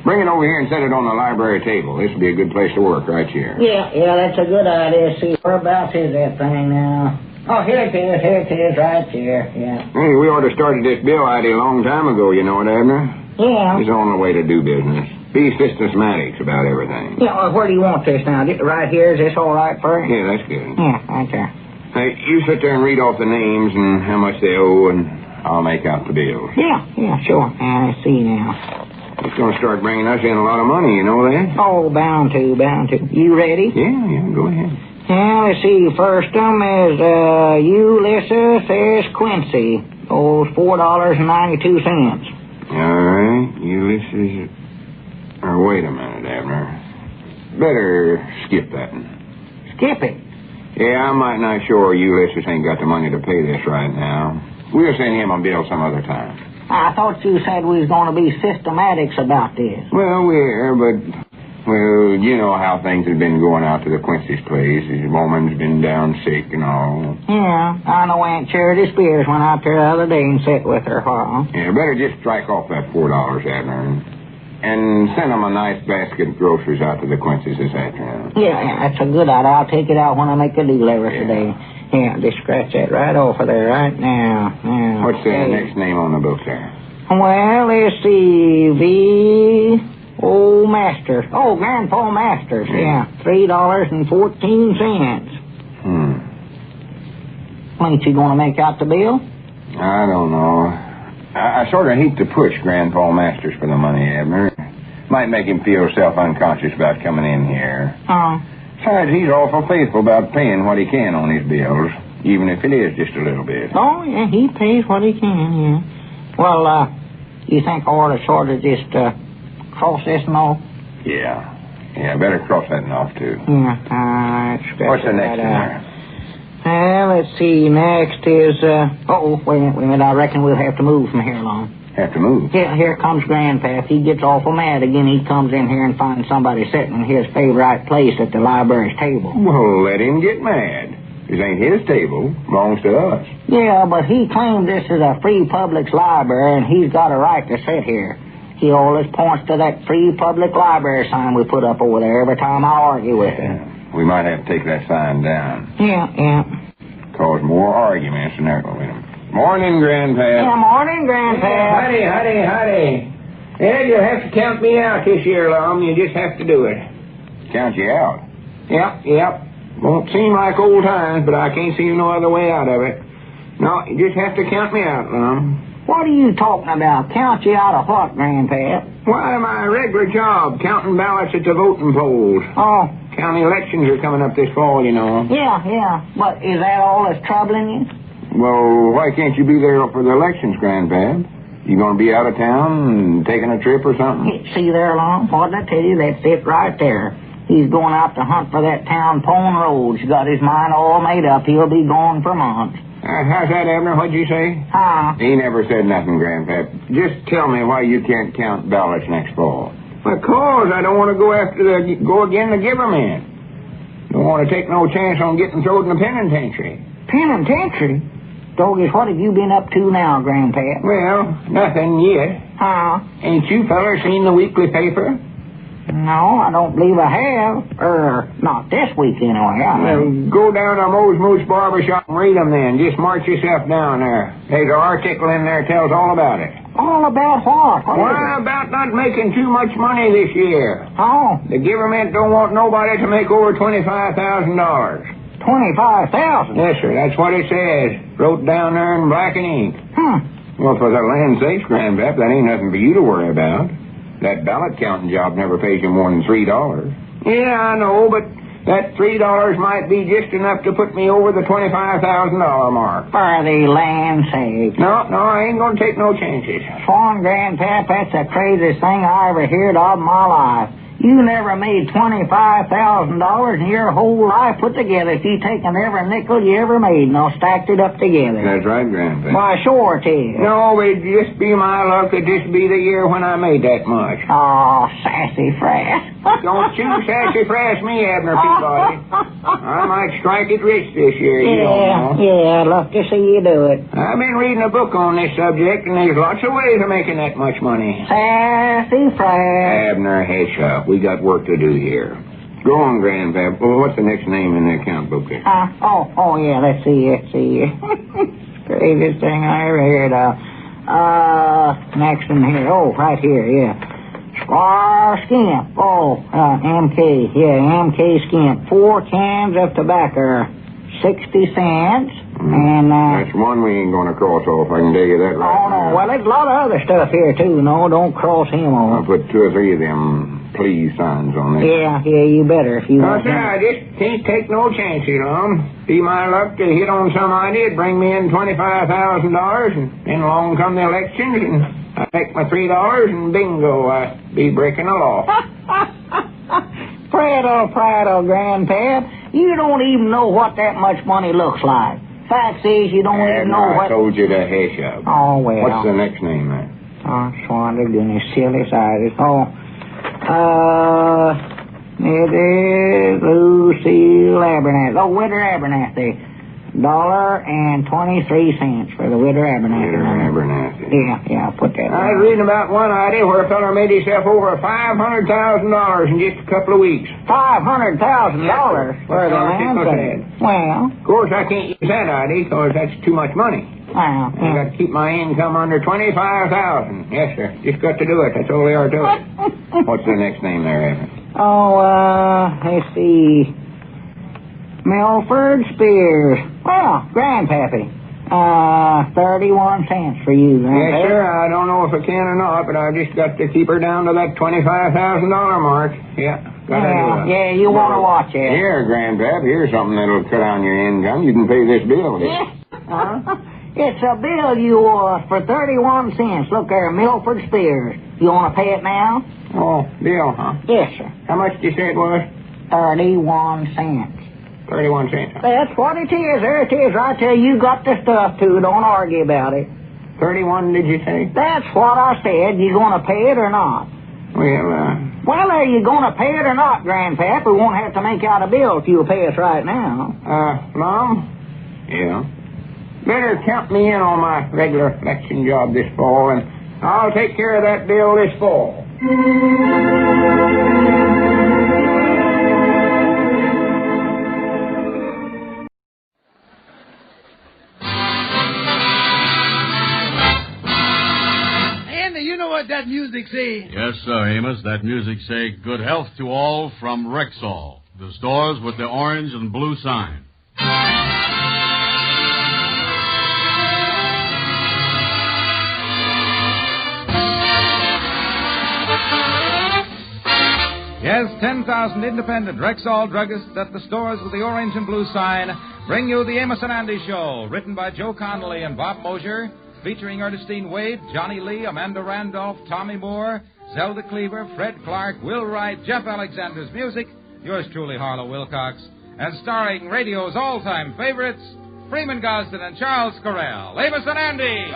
Bring it over here and set it on the library table. This will be a good place to work right here. Yeah, that's a good idea. See, whereabouts is that thing now? Oh, here it is, right here, yeah. Hey, we ought to started this bill idea a long time ago, you know it, Abner? Yeah. It's the only way to do business. Be systematics about everything. Yeah, well, where do you want this now? Right here, is this all right for you? Yeah, that's good. Yeah, right there. Hey, you sit there and read off the names and how much they owe, and I'll make out the bills. Yeah, sure. I see now. It's going to start bringing us in a lot of money, you know that? Oh, bound to. You ready? Yeah, go ahead. Yeah, let's see. First is Ulysses S. Quincy. Oh, $4.92. All right, Ulysses. Wait a minute, Abner. Better skip that one. Skip it? Yeah, I might not sure Ulysses ain't got the money to pay this right now. We'll send him a bill some other time. I thought you said we was going to be systematics about this. Well, well, you know how things have been going out to the Quincy's place. His woman's been down sick and all. Yeah, I know Aunt Charity Spears went out there the other day and sat with her for a while. Yeah, better just strike off that $4, Abner, and send them a nice basket of groceries out to the Quincy's this afternoon. Yeah, that's a good idea. I'll take it out when I make the deal every today. Yeah, just scratch that right off of there right now. Yeah. What's the next name on the book there? Well, let's see. Masters. Oh, Grandpa Masters. Yeah, $3.14. Ain't you going to make out the bill? I don't know. I sort of hate to push Grandpa Masters for the money, Abner. Might make him feel self-unconscious about coming in here. Besides, he's awful faithful about paying what he can on his bills, even if it is just a little bit. Oh, yeah, he pays what he can, yeah. Well, you think I ought to sort of just cross this and all? Yeah, better cross that one off, too. Yeah, what's the next one there? Let's see, next is, wait a minute, I reckon we'll have to move from here along. Have to move? Yeah, here comes Grandpa. He gets awful mad again. He comes in here and finds somebody sitting in his favorite place at the library's table. Well, let him get mad. This ain't his table. Belongs to us. Yeah, but he claims this is a free public library, and he's got a right to sit here. He always points to that free public library sign we put up over there every time I argue with him. We might have to take that sign down. Yeah. Cause more arguments than ever with him. Morning, Grandpa. Yeah, morning, Grandpa. Howdy. Yeah, you'll have to count me out this year, Lum. You just have to do it. Count you out? Yep. Won't seem like old times, but I can't see no other way out of it. No, you just have to count me out, Lum. What are you talking about? Count you out of what, Grandpa? Why, my regular job, counting ballots at the voting polls. Oh. County elections are coming up this fall, you know. Yeah. But is that all that's troubling you? Well, why can't you be there for the elections, Grandpa? You going to be out of town and taking a trip or something? See there, Lum? What did I tell you? That's it right there. He's going out to hunt for that town Pone Road. He's got his mind all made up. He'll be gone for months. How's that, Abner? What'd you say? He never said nothing, Grandpa. Just tell me why you can't count ballots next fall. Because I don't want to go again to Giverman. Don't want to take no chance on getting thrown in the penitentiary. Penitentiary? Stogies, what have you been up to now, Grandpap? Well, nothing yet. Huh? Ain't you fellers seen the weekly paper? No, I don't believe I have. Not this week anyway. Well, go down to Moe's Moose Barber Shop and read them then. Just march yourself down there. There's an article in there tells all about it. All about what? Why, about not making too much money this year. Oh? The government don't want nobody to make over $25,000. $25,000? Yes, sir. That's what it says. Wrote down there in black and ink. Well, for the land's sakes, Grandpap, that ain't nothing for you to worry about. That ballot counting job never pays you more than $3. Yeah, I know, but that $3 might be just enough to put me over the $25,000 mark. For the land's sake. No, I ain't gonna take no chances. Swan, Grandpap, that's the craziest thing I ever heard of in my life. You never made $25,000 in your whole life put together if you taken every nickel you ever made and all stacked it up together. That's right, Grandpa. Why, sure it is. No, it'd just be my luck that this be the year when I made that much. Oh, sassy frass. Don't you sassy frass me, Abner Peabody. I might strike it rich this year, you don't know. Yeah, I'd love to see you do it. I've been reading a book on this subject, and there's lots of ways of making that much money. Sassy frass. Abner, hush up. We got work to do here. Go on, Grandpa. Well, what's the next name in the account book there? Yeah, let's see. Craziest thing I ever heard of. Next one here. Oh, right here, yeah. Squire Skimp. MK. Yeah, MK Skimp. 4 cans of tobacco. 60 cents. And, that's one we ain't gonna cross off, I can tell you that right now. No. Well, there's a lot of other stuff here, too. No, don't cross him off. I'll put 2 or 3 of them please signs on there. Yeah, you better if you want. Sir, I just can't take no chances, Lum. Be my luck to hit on some idea to bring me in $25,000, and then along come the elections, and I take my $3, and bingo, I be breaking the law. Prattle, Grandpap. You don't even know what that much money looks like. Fact is, you don't even know what... I told you to hush up. Oh, well. What's the next name, man? Oh, Swander, goodness, silly sizes. It is Lucille Abernathy. Winter Abernathy. $1.23 for the Winter Abernathy. Abernathy. Yeah, I'll put that down. I was reading about one idea where a feller made himself over $500,000 in just a couple of weeks. $500,000 for the land. Well. Of course, I can't use that idea because that's too much money. Well, I got to keep my income under $25,000. Yes, sir. Just got to do it. That's all there are to it. What's the next name there, Evan? Let's see. Milford Spears. Well, Grandpappy. 31 cents for you, Grandpappy. Yes, sir. I don't know if I can or not, but I just got to keep her down to that $25,000 mark. Yeah. Yeah, you want to watch it. Here, Grandpap, here's something that'll cut down your income. You can pay this bill with it. It's a bill you want for 31 cents. Look there, Milford Spears. You want to pay it now? Oh, bill, huh? Yes, sir. How much did you say it was? 31 cents. 31 cents. That's what it is. There it is. Right there. You got the stuff, too. Don't argue about it. 31, did you say? That's what I said. You going to pay it or not? Well, are you going to pay it or not, Grandpap? We won't have to make out a bill if you'll pay us right now. Lum? Yeah? Better count me in on my regular election job this fall, and I'll take care of that bill this fall. Andy, you know what that music says? Yes, sir, Amos. That music say, good health to all from Rexall, the stores with the orange and blue sign. Yes, 10,000 independent Rexall druggists at the stores with the orange and blue sign bring you the Amos and Andy Show, written by Joe Connolly and Bob Mosier, featuring Ernestine Wade, Johnny Lee, Amanda Randolph, Tommy Moore, Zelda Cleaver, Fred Clark, Will Wright, Jeff Alexander's music, yours truly, Harlow Wilcox, and starring radio's all-time favorites, Freeman Gosden and Charles Correll. Amos and Andy!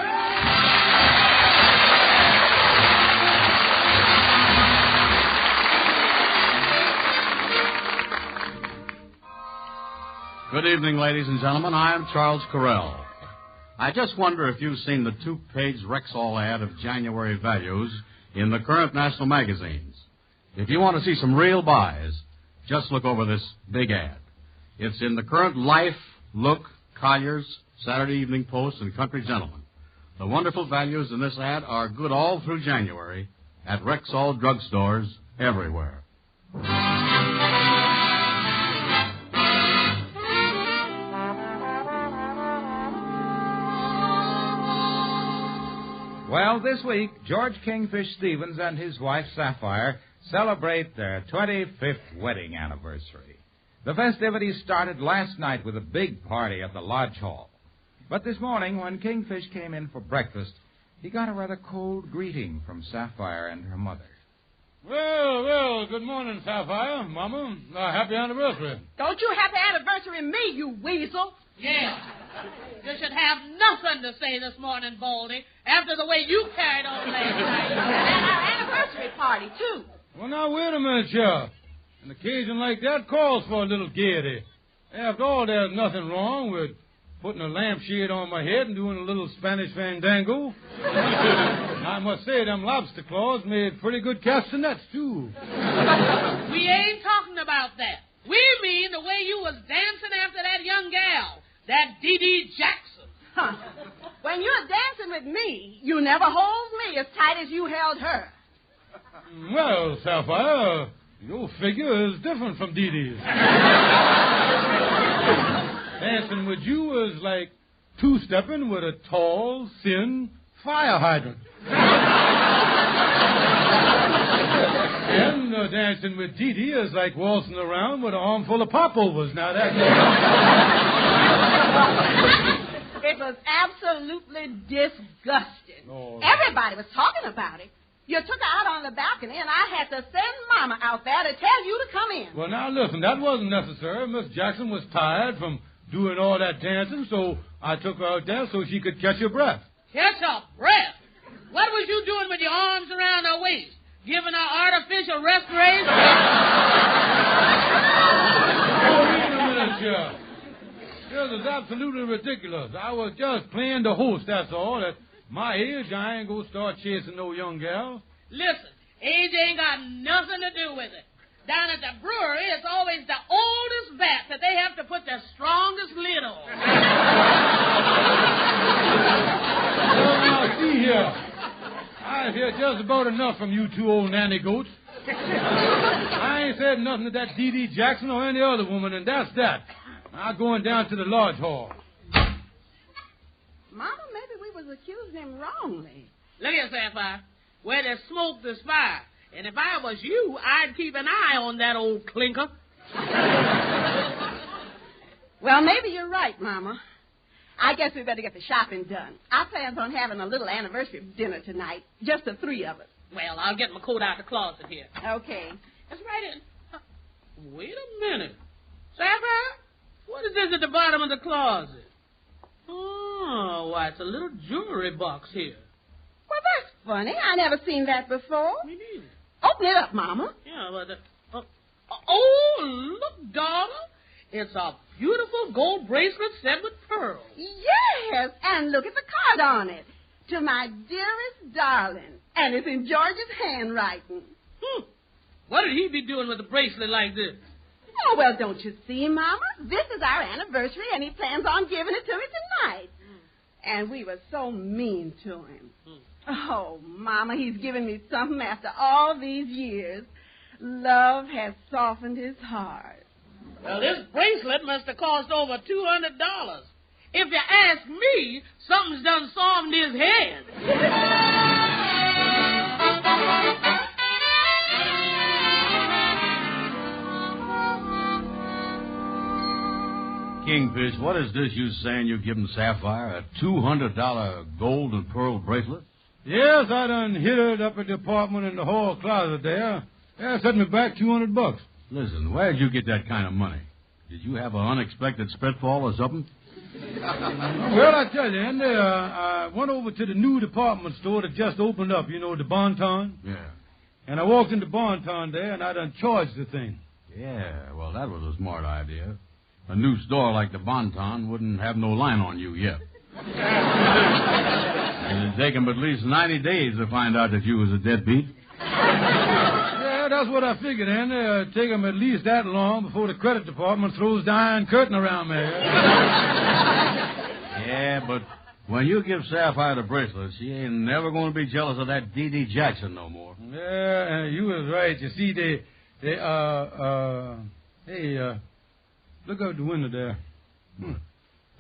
Good evening, ladies and gentlemen. I am Charles Correll. I just wonder if you've seen the 2-page Rexall ad of January values in the current national magazines. If you want to see some real buys, just look over this big ad. It's in the current Life, Look, Collier's, Saturday Evening Post, and Country Gentleman. The wonderful values in this ad are good all through January at Rexall drugstores everywhere. Well, this week, George Kingfish Stevens and his wife Sapphire celebrate their 25th wedding anniversary. The festivities started last night with a big party at the Lodge Hall. But this morning, when Kingfish came in for breakfast, he got a rather cold greeting from Sapphire and her mother. Well, good morning, Sapphire. Mama, happy anniversary. Don't you happy anniversary me, you weasel. Yeah. You should have nothing to say this morning, Baldy, after the way you carried on last night. And our anniversary party, too. Well, now, wait a minute, Sheriff. An occasion like that calls for a little gaiety. After all, there's nothing wrong with putting a lampshade on my head and doing a little Spanish fandango. I must say, them lobster claws made pretty good castanets, too. We ain't talking about that. We mean the way you was dancing after that young gal, that Dee Jackson. Huh. When you're dancing with me, you never hold me as tight as you held her. Well, Sapphire, your figure is different from Dee Dee's. Dancing with you was like two-stepping with a tall, thin fire hydrant. And dancing with Dee Dee is like waltzing around with an armful of popovers. Now, that... It was absolutely disgusting. Oh. Everybody was talking about it. You took her out on the balcony, and I had to send Mama out there to tell you to come in. Well, now, listen, that wasn't necessary. Miss Jackson was tired from doing all that dancing, so I took her out there so she could catch her breath. Catch her breath? What was you doing with your arms around her waist? Giving her artificial respiration? Oh, wait a minute, Sheriff. This is absolutely ridiculous. I was just playing the host, that's all. At my age, I ain't gonna start chasing no young gal. Listen, age ain't got nothing to do with it. Down at the brewery, it's always the oldest bat that they have to put the strongest lid on. Well, now, see here. I've heard just about enough from you two old nanny goats. I ain't said nothing to that Dee Jackson or any other woman, and that's that. I'm going down to the Lodge Hall. Mama, maybe we was accusing him wrongly. Look here, Sapphire. Where there's smoke, there's fire. And if I was you, I'd keep an eye on that old clinker. Well, maybe you're right, Mama. I guess we better get the shopping done. I plans on having a little anniversary dinner tonight, just the three of us. Well, I'll get my coat out of the closet here. Okay. That's right in. Wait a minute. Sapphire, what is this at the bottom of the closet? Oh, why, it's a little jewelry box here. Well, that's funny. I never seen that before. Me neither. Open it up, Mama. Yeah, but... oh, look, daughter. It's a beautiful gold bracelet set with pearls. Yes, and look at the card on it. To my dearest darling. And it's in George's handwriting. What did he be doing with a bracelet like this? Oh, well, don't you see, Mama? This is our anniversary, and he plans on giving it to me tonight. And we were so mean to him. Oh, Mama, he's given me something after all these years. Love has softened his heart. Well, this bracelet must have cost over $200. If you ask me, something's done softened his head. Kingfish, what is this you saying you're giving Sapphire? A $200 gold and pearl bracelet? Yes, I done hid it up at the apartment in the hall closet there. Yeah, set me back $200. Listen, where'd you get that kind of money? Did you have an unexpected spitfall or something? Well, I tell you, Andy, I went over to the new department store that just opened up, you know, the Bonton. Yeah. And I walked into Bonton there, and I done charged the thing. Yeah, well, that was a smart idea. A new store like the Bonton wouldn't have no line on you yet. It'd take him at least 90 days to find out that you was a deadbeat. Yeah, that's what I figured, Andy. It'd take him at least that long before the credit department throws the iron curtain around me. Yeah, but when you give Sapphire the bracelet, she ain't never going to be jealous of that D.D. Jackson no more. Yeah, you was right. You see, hey, look out the window there.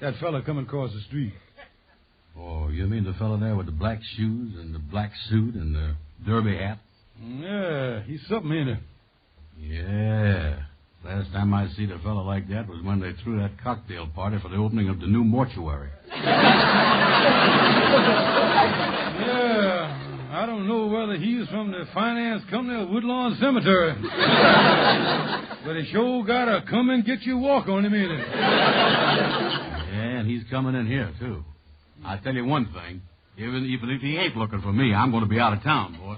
That fella coming across the street. Oh, you mean the fella there with the black shoes and the black suit and the derby hat? Yeah, he's something, ain't he? Yeah. Last time I seen a fella like that was when they threw that cocktail party for the opening of the new mortuary. Yeah, I don't know whether he's from the finance company or Woodlawn Cemetery. But he sure gotta come and get your walk on him, ain't he? Yeah, and he's coming in here, too. I tell you one thing. Even if he ain't looking for me, I'm going to be out of town, boy.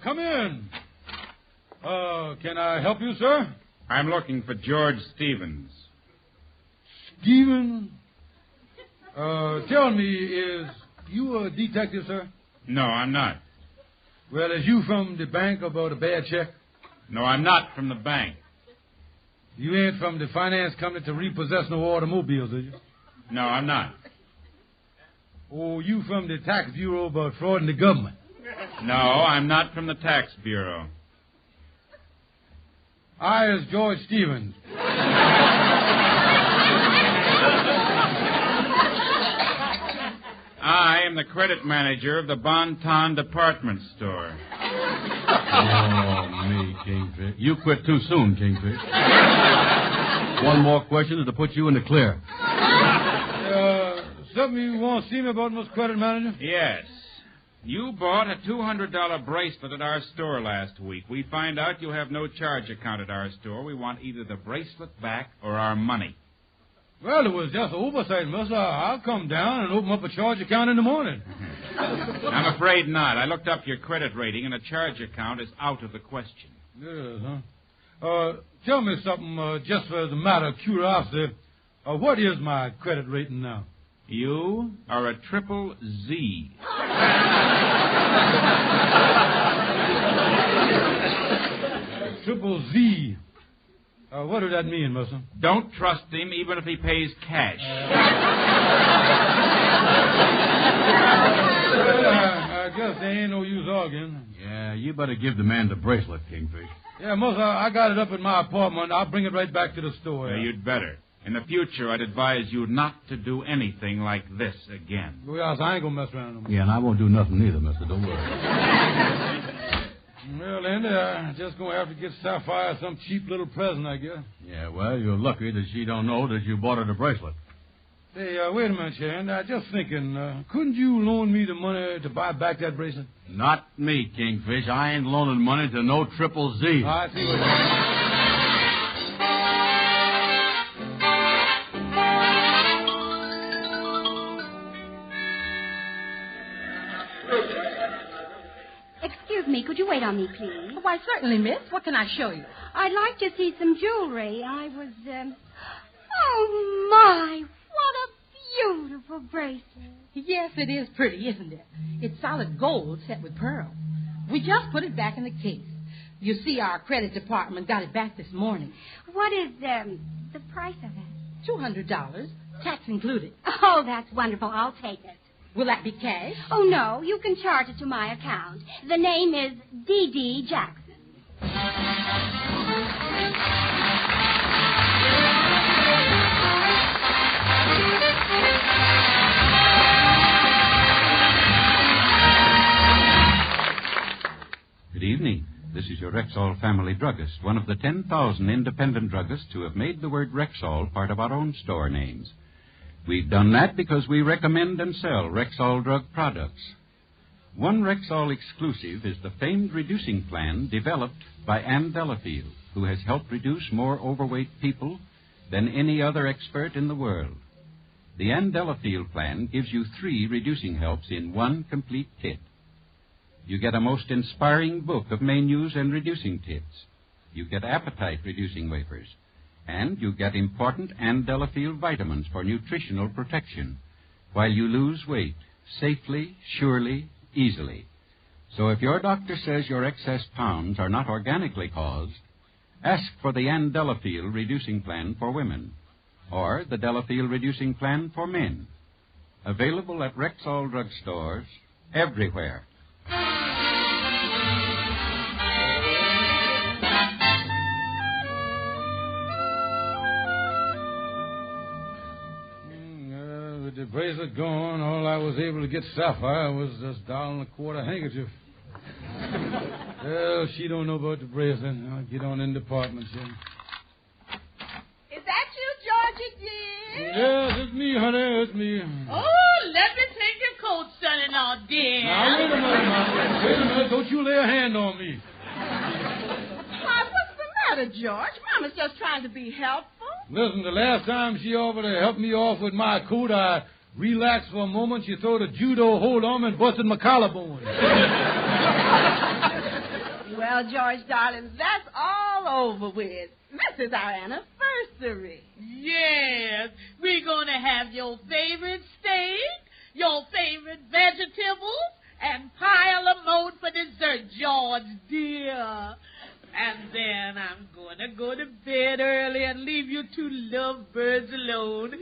Come in. Can I help you, sir? I'm looking for George Stevens. Stevens? Tell me, is you a detective, sir? No, I'm not. Well, is you from the bank about a bad check? No, I'm not from the bank. You ain't from the finance company to repossess no automobiles, are you? No, I'm not. Oh, you from the tax bureau about fraud in the government? No, I'm not from the tax bureau. I is George Stevens. I am the credit manager of the Bon-Ton department store. Oh, me, Kingfish. You quit too soon, Kingfish. One more question is to put you in the clear. Something you want to see me about, Mr. Credit Manager? Yes. You bought a $200 bracelet at our store last week. We find out you have no charge account at our store. We want either the bracelet back or our money. Well, it was just an oversight, mister. I'll come down and open up a charge account in the morning. I'm afraid not. I looked up your credit rating, and a charge account is out of the question. Yes, huh? Tell me something, just for the matter of curiosity. What is my credit rating now? You are a triple Z. Triple Z. What does that mean, mister? Don't trust him even if he pays cash. I guess there ain't no use arguing. Yeah, you better give the man the bracelet, Kingfish. Yeah, mister, I got it up in my apartment. I'll bring it right back to the store. Yeah, you'd better. In the future, I'd advise you not to do anything like this again. Well, yes, I ain't gonna mess around no more. Yeah, and I won't do nothing neither, mister. Don't worry. Well, Andy, I'm just gonna have to get Sapphire some cheap little present, I guess. Yeah, well, you're lucky that she don't know that you bought her the bracelet. Hey, wait a minute, Sharon. I'm just thinking, couldn't you loan me the money to buy back that bracelet? Not me, Kingfish. I ain't loaning money to no triple Z. I see what you're saying. Excuse me, could you wait on me, please? Why, certainly, miss. What can I show you? I'd like to see some jewelry. I was, Oh, my, what a beautiful bracelet. Yes, it is pretty, isn't it? It's solid gold set with pearls. We just put it back in the case. You see, our credit department got it back this morning. What is, the price of it? $200, tax included. Oh, that's wonderful. I'll take it. Will that be cash? Oh, no. You can charge it to my account. The name is D.D. Jackson. Good evening. This is your Rexall family druggist, one of the 10,000 independent druggists who have made the word Rexall part of our own store names. We've done that because we recommend and sell Rexall drug products. One Rexall exclusive is the famed reducing plan developed by Ann Delafield, who has helped reduce more overweight people than any other expert in the world. The Ann Delafield plan gives you 3 reducing helps in one complete kit. You get a most inspiring book of menus and reducing tips. You get appetite-reducing wafers. And you get important Ann Delafield vitamins for nutritional protection, while you lose weight safely, surely, easily. So if your doctor says your excess pounds are not organically caused, ask for the Ann Delafield Reducing Plan for women, or the Delafield Reducing Plan for men. Available at Rexall drugstores everywhere. With the bracelet gone, all I was able to get Sapphire was just $1.25 handkerchief. Well, she don't know about the bracelet. I'll get on in the department, Jim. Is that you, Georgie, dear? Yes, it's me, honey. It's me. Oh, let me take your coat, son-in-law, dear. Now, wait a minute, Mama. Wait a minute. Don't you lay a hand on me. Why, what's the matter, George? Mama's just trying to be helpful. Listen, the last time she offered to help me off with my coat, I relaxed for a moment. She threw the judo hold on me and busted my collarbone. Well, George, darling, that's all over with. This is our anniversary. Yes, we're going to have your favorite steak, your favorite vegetables, and pile them out for dessert, George, dear. And then I'm going to go to bed early and leave you two lovebirds alone.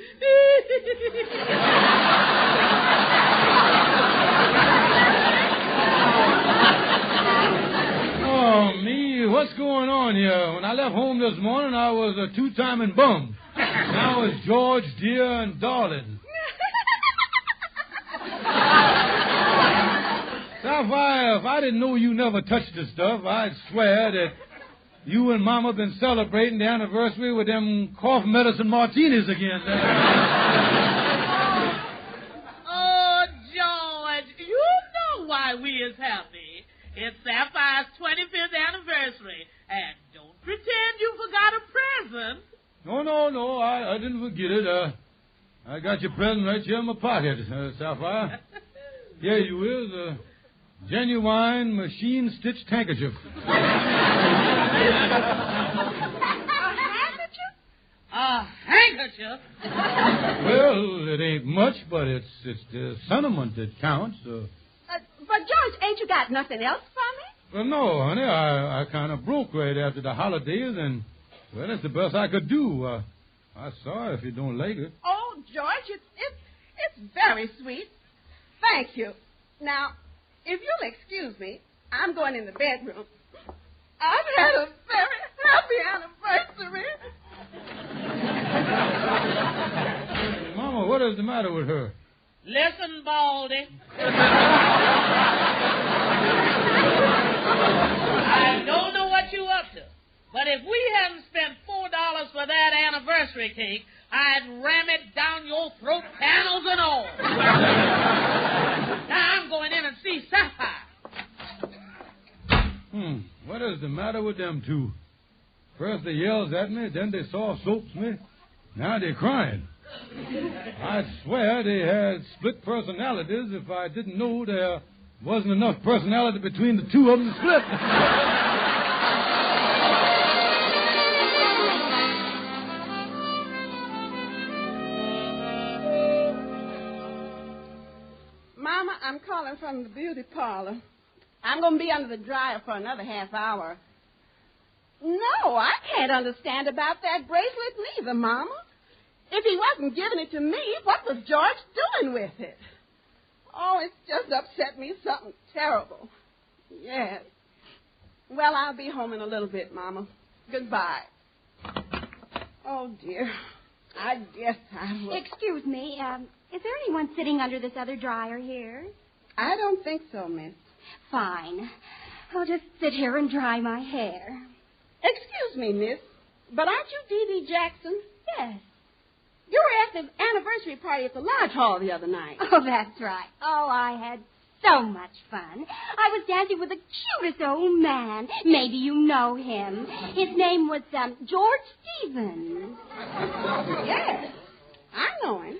Oh, me, what's going on here? When I left home this morning, I was a two-timing bum. Now it's George, dear, and darling. Sapphire, if I didn't know you never touched the stuff, I'd swear that you and Mama been celebrating the anniversary with them cough medicine martinis again. Oh, George, you know why we is happy. It's Sapphire's 25th anniversary, and don't pretend you forgot a present. No, I didn't forget it. I got your present right here in my pocket, Sapphire. Here you is, a genuine machine-stitched handkerchief. A handkerchief? A handkerchief? Well, it ain't much, but it's the sentiment that counts. But, George, ain't you got nothing else for me? Well, no, honey, I kind of broke right after the holidays, and, well, that's the best I could do. I'm sorry if you don't like it. Oh, George, it's very sweet. Thank you. Now, if you'll excuse me, I'm going in the bedroom. I've had a very happy anniversary. Mama, what is the matter with her? Listen, Baldy. I don't know what you up to, but if we hadn't spent $4 for that anniversary cake, I'd ram it down your throat, panels and all. Now I'm going in and see Sapphire. What is the matter with them two? First they yells at me, then they soapes me. Now they're crying. I'd swear they had split personalities if I didn't know there wasn't enough personality between the two of them to split. Mama, I'm calling from the beauty parlor. I'm going to be under the dryer for another half hour. No, I can't understand about that bracelet neither, Mama. If he wasn't giving it to me, what was George doing with it? Oh, it's just upset me something terrible. Yes. Well, I'll be home in a little bit, Mama. Goodbye. Oh, dear. I guess I will. Excuse me, is there anyone sitting under this other dryer here? I don't think so, miss. Fine. I'll just sit here and dry my hair. Excuse me, miss, but aren't you Dee Dee Jackson? Yes. You were at the anniversary party at the Lodge Hall the other night. Oh, that's right. Oh, I had so much fun. I was dancing with the cutest old man. Maybe you know him. His name was George Stevens. Yes, I know him.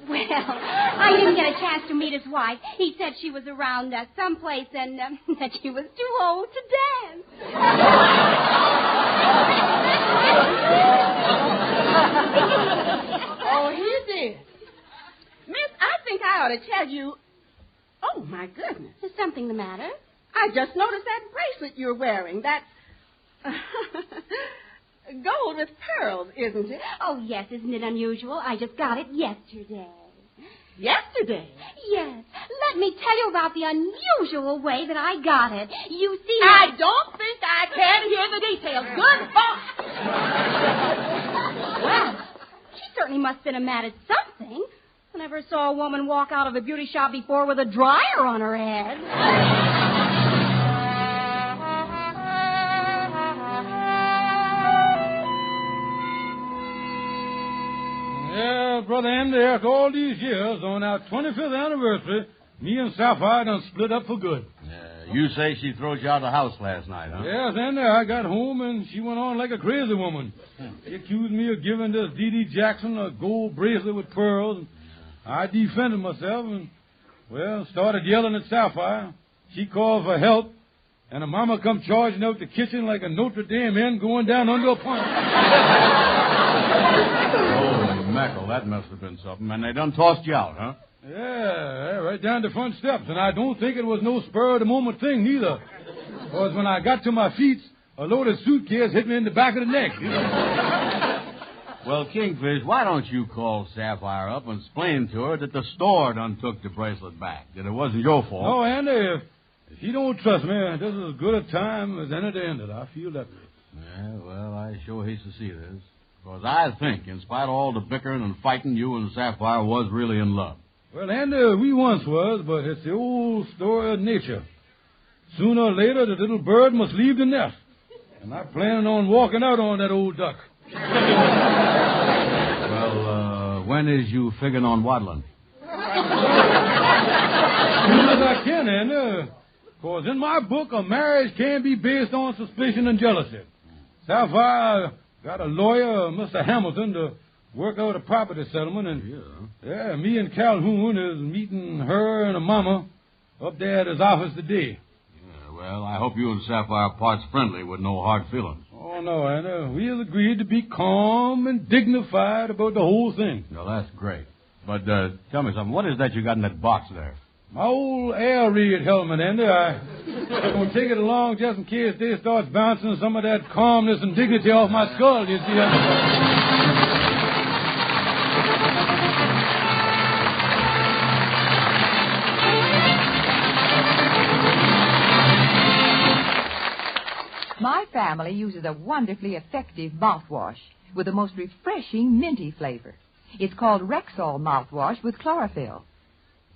Well, I didn't get a chance to meet his wife. He said she was around someplace and that she was too old to dance. Oh, he did. Miss, I think I ought to tell you... Oh, my goodness. Is something the matter? I just noticed that bracelet you're wearing. That's gold with pearls, isn't it? Oh, yes. Isn't it unusual? I just got it yesterday. Yesterday? Yes. Let me tell you about the unusual way that I got it. You see, I don't think I can hear the details. Goodbye. Well, she certainly must have been mad at something. I never saw a woman walk out of a beauty shop before with a dryer on her head. Yeah, Brother Andy, after all these years, on our 25th anniversary, me and Sapphire done split up for good. You say she throws you out of the house last night, huh? Yes, Andy, I got home and she went on like a crazy woman. She accused me of giving this D.D. Jackson a gold bracelet with pearls. I defended myself and, well, started yelling at Sapphire. She called for help, and her mama come charging out the kitchen like a Notre Dame hen going down under a pump. Holy mackerel, that must have been something. And they done tossed you out, huh? Yeah, right down the front steps. And I don't think it was no spur-of-the-moment thing, neither. Because when I got to my feet, a loaded suitcase hit me in the back of the neck. Well, Kingfish, why don't you call Sapphire up and explain to her that the store done took the bracelet back, that it wasn't your fault? Oh, Andy, if you don't trust me, this is as good a time as any to end it. I feel that way. Yeah, well, I sure hate to see this. Because I think, in spite of all the bickering and fighting, you and Sapphire was really in love. Well, Andy, we once was, but it's the old story of nature. Sooner or later, the little bird must leave the nest. And I'm planning on walking out on that old duck. Well, when is you figuring on waddling? As soon as I can, Andy. Because in my book, a marriage can be based on suspicion and jealousy. Sapphire got a lawyer, Mr. Hamilton, to work out a property settlement, and me and Calhoun is meeting her and her mama up there at his office today. Yeah, well, I hope you and Sapphire parts friendly with no hard feelings. Oh, no, Anna. We have agreed to be calm and dignified about the whole thing. Well, that's great. But tell me something. What is that you got in that box there? My old air raid helmet, Andy. I'm going to take it along just in case they starts bouncing some of that calmness and dignity off my skull, you see. My family uses a wonderfully effective mouthwash with the most refreshing minty flavor. It's called Rexall mouthwash with chlorophyll.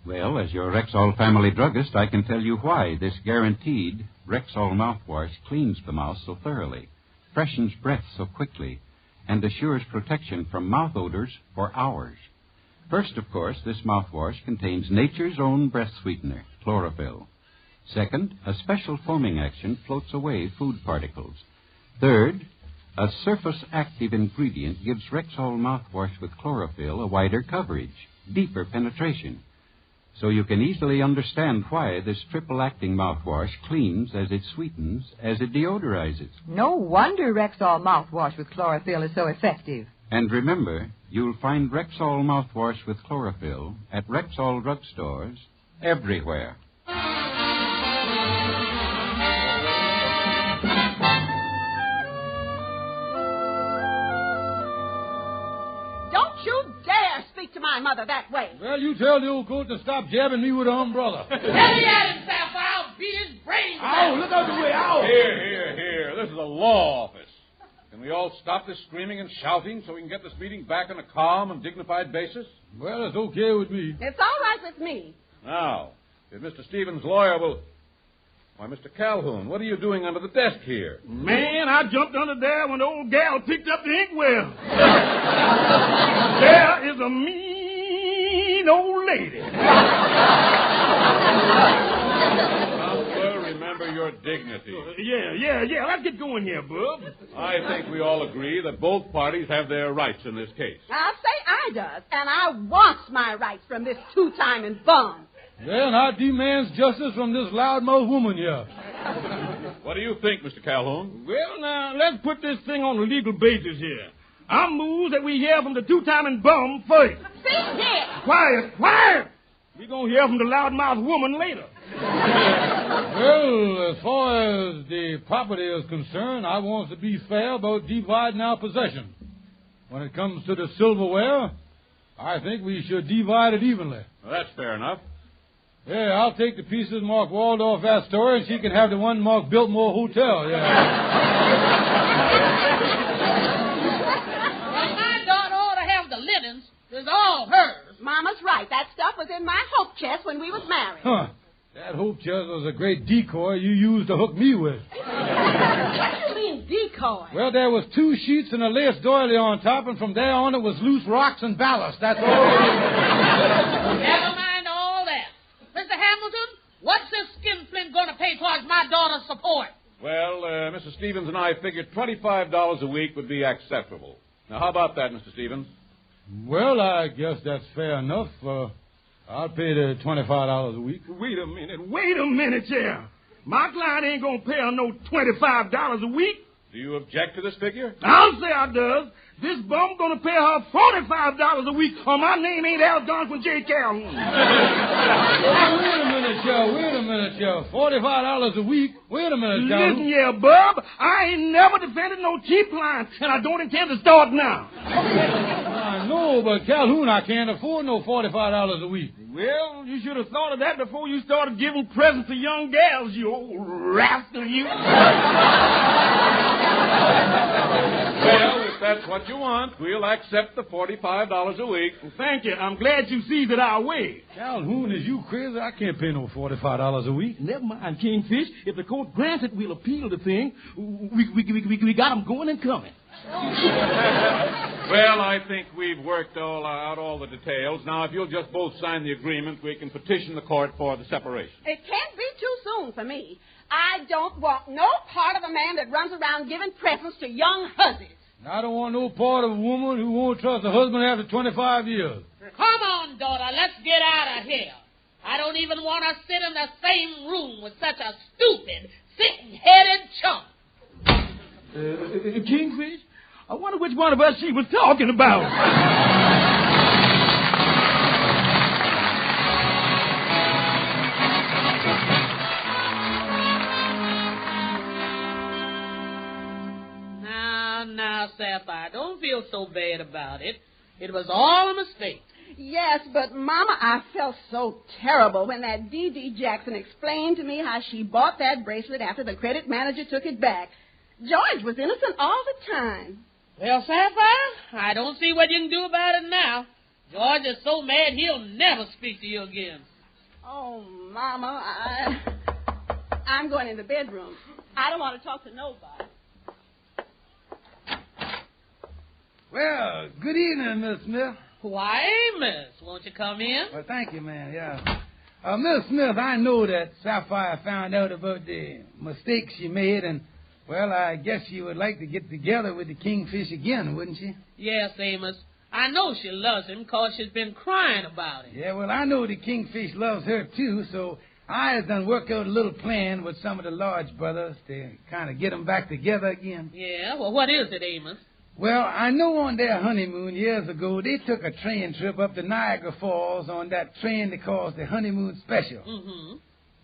Well, as your Rexall family druggist, I can tell you why this guaranteed Rexall mouthwash cleans the mouth so thoroughly, freshens breath so quickly, and assures protection from mouth odors for hours. First, of course, this mouthwash contains nature's own breath sweetener, chlorophyll. Second, a special foaming action floats away food particles. Third, a surface active ingredient gives Rexall mouthwash with chlorophyll a wider coverage, deeper penetration. So you can easily understand why this triple-acting mouthwash cleans as it sweetens, as it deodorizes. No wonder Rexall mouthwash with chlorophyll is so effective. And remember, you'll find Rexall mouthwash with chlorophyll at Rexall drugstores everywhere. To my mother that way. Well, you tell the old coat to stop jabbing me with an umbrella. Let me at him, Sapphire. I'll beat his brains out. Ow, look out the way. Ow. Here. This is a law office. Can we all stop this screaming and shouting so we can get this meeting back on a calm and dignified basis? Well, it's okay with me. It's all right with me. Now, if Mr. Stevens' lawyer will... Why, Mr. Calhoun, what are you doing under the desk here? Man, I jumped under there when the old gal picked up the inkwell. There is a mean old lady. Counselor, remember your dignity. Yeah. Let's get going here, bub. I think we all agree that both parties have their rights in this case. I'll say I does, and I wants my rights from this two-timing bum. Then I demands justice from this loudmouth woman here. What do you think, Mr. Calhoun? Well, now, let's put this thing on a legal basis here. I moves that we hear from the two-timing bum first. See here. Quiet, quiet! We gonna hear from the loudmouth woman later. Well, as far as the property is concerned, I want to be fair about dividing our possession. When it comes to the silverware, I think we should divide it evenly. Well, that's fair enough. Yeah, I'll take the pieces marked Waldorf Astoria, and she can have the one marked Biltmore Hotel, Well, my daughter ought to have the linens. It's all hers. Mama's right. That stuff was in my hope chest when we was married. Huh. That hope chest was a great decoy you used to hook me with. What do you mean, decoy? Well, there was 2 sheets and a lace doily on top, and from there on it was loose rocks and ballast. That's all. Never mind all that. Mr. Hamilton, what's this skinflint going to pay towards my daughter's support? Well, Mr. Stevens and I figured $25 a week would be acceptable. Now, how about that, Mr. Stevens? Well, I guess that's fair enough. I'll pay the $25 a week. Wait a minute, yeah. My client ain't gonna pay her no $25 a week. Do you object to this figure? I'll say I does. This bum gonna pay her $45 a week, or my name ain't Algonquin J. Calhoun. Wait a minute, Joe. $45 a week? Wait a minute, Calhoun. Listen, yeah, bub, I ain't never defended no cheap clients, and I don't intend to start now. I know, but Calhoun, I can't afford no $45 a week. Well, you should have thought of that before you started giving presents to young gals, you old rascal, you. Well, if that's what you want, we'll accept the $45 a week. Well, thank you. I'm glad you see that our way. Calhoun, is you crazy? I can't pay no $45 a week. Never mind, Kingfish. If the court grants it, we'll appeal the thing. We got them going and coming. Well, I think we've worked out all the details. Now, if you'll just both sign the agreement, we can petition the court for the separation. It can't be too soon for me. I don't want no part of a man that runs around giving presents to young hussies. I don't want no part of a woman who won't trust a husband after 25 years. Come on, daughter, let's get out of here. I don't even want to sit in the same room with such a stupid, thick-headed chump. Kingfish, I wonder which one of us she was talking about. Now, Sapphire, don't feel so bad about it. It was all a mistake. Yes, but, Mama, I felt so terrible when that D.D. Jackson explained to me how she bought that bracelet after the credit manager took it back. George was innocent all the time. Well, Sapphire, I don't see what you can do about it now. George is so mad he'll never speak to you again. Oh, Mama, I'm going in the bedroom. I don't want to talk to nobody. Well, good evening, Miss Smith. Why, Amos, won't you come in? Well, thank you, ma'am, yeah. Miss Smith, I know that Sapphire found out about the mistakes she made, and, well, I guess she would like to get together with the Kingfish again, wouldn't she? Yes, Amos. I know she loves him because she's been crying about him. Yeah, well, I know the Kingfish loves her, too, so I has done worked out a little plan with some of the Lodge brothers to kind of get them back together again. Yeah, well, what is it, Amos? Well, I know on their honeymoon years ago, they took a train trip up to Niagara Falls on that train they call the honeymoon special. Mm-hmm.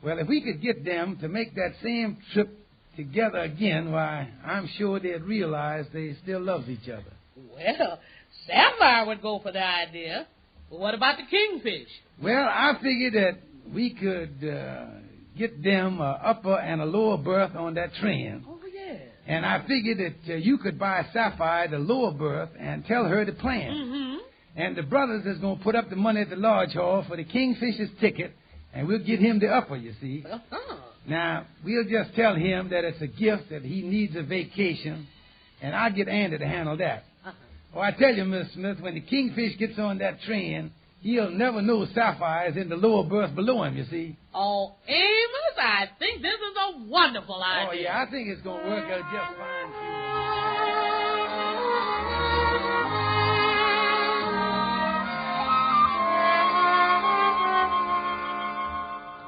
Well, if we could get them to make that same trip together again, why, I'm sure they'd realize they still love each other. Well, Sapphire would go for the idea. But what about the Kingfish? Well, I figured that we could get them an upper and a lower berth on that train. Oh, yeah. And I figured that you could buy Sapphire the lower berth and tell her the plan. Mm-hmm. And the brothers is going to put up the money at the Lodge Hall for the Kingfisher's ticket, and we'll get him the upper, you see. Uh-huh. Now, we'll just tell him that it's a gift, that he needs a vacation, and I'll get Andy to handle that. Uh-huh. Oh, I tell you, Miss Smith, when the Kingfish gets on that train, he'll never know Sapphire is in the lower berth below him, you see. Oh, Amos, I think this is a wonderful idea. Oh, yeah, I think it's going to work out just fine,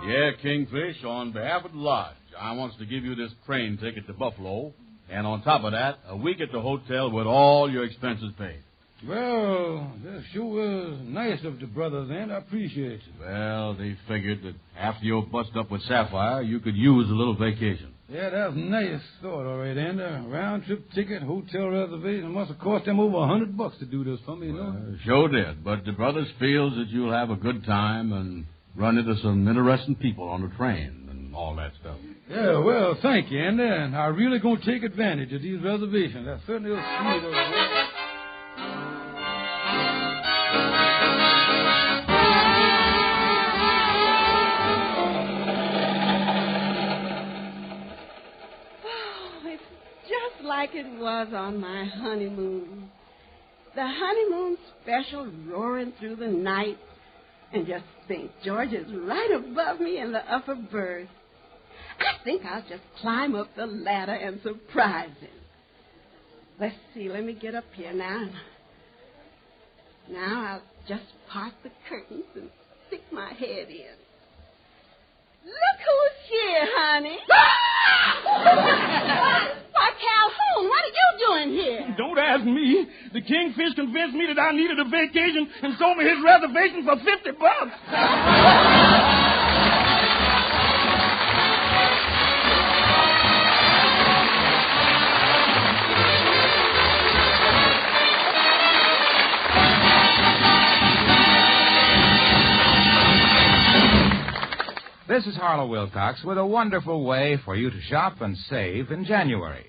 Yeah, Kingfish, on behalf of the Lodge, I wants to give you this train ticket to Buffalo And on top of that, a week at the hotel with all your expenses paid. Well, that sure was nice of the brothers, and I appreciate it. Well, they figured that after you bust up with Sapphire, you could use a little vacation. Yeah, that was nice thought, all right, Andy. Round-trip ticket, hotel reservation. Must have cost them over $100 to do this for me, you know? Sure did, but the brothers feels that you'll have a good time and run into some interesting people on the train and all that stuff. Yeah, well, thank you, Andy. And I'm really going to take advantage of these reservations. That certainly was sweet of you. Like it was on my honeymoon. The honeymoon special roaring through the night. And just think, George is right above me in the upper berth. I think I'll just climb up the ladder and surprise him. Let's see, let me get up here now. Now I'll just part the curtains and stick my head in. Look who's here, honey. Why, Calhoun, what are you doing here? Don't ask me. The Kingfish convinced me that I needed a vacation and sold me his reservation for $50. This is Harlow Wilcox with a wonderful way for you to shop and save in January.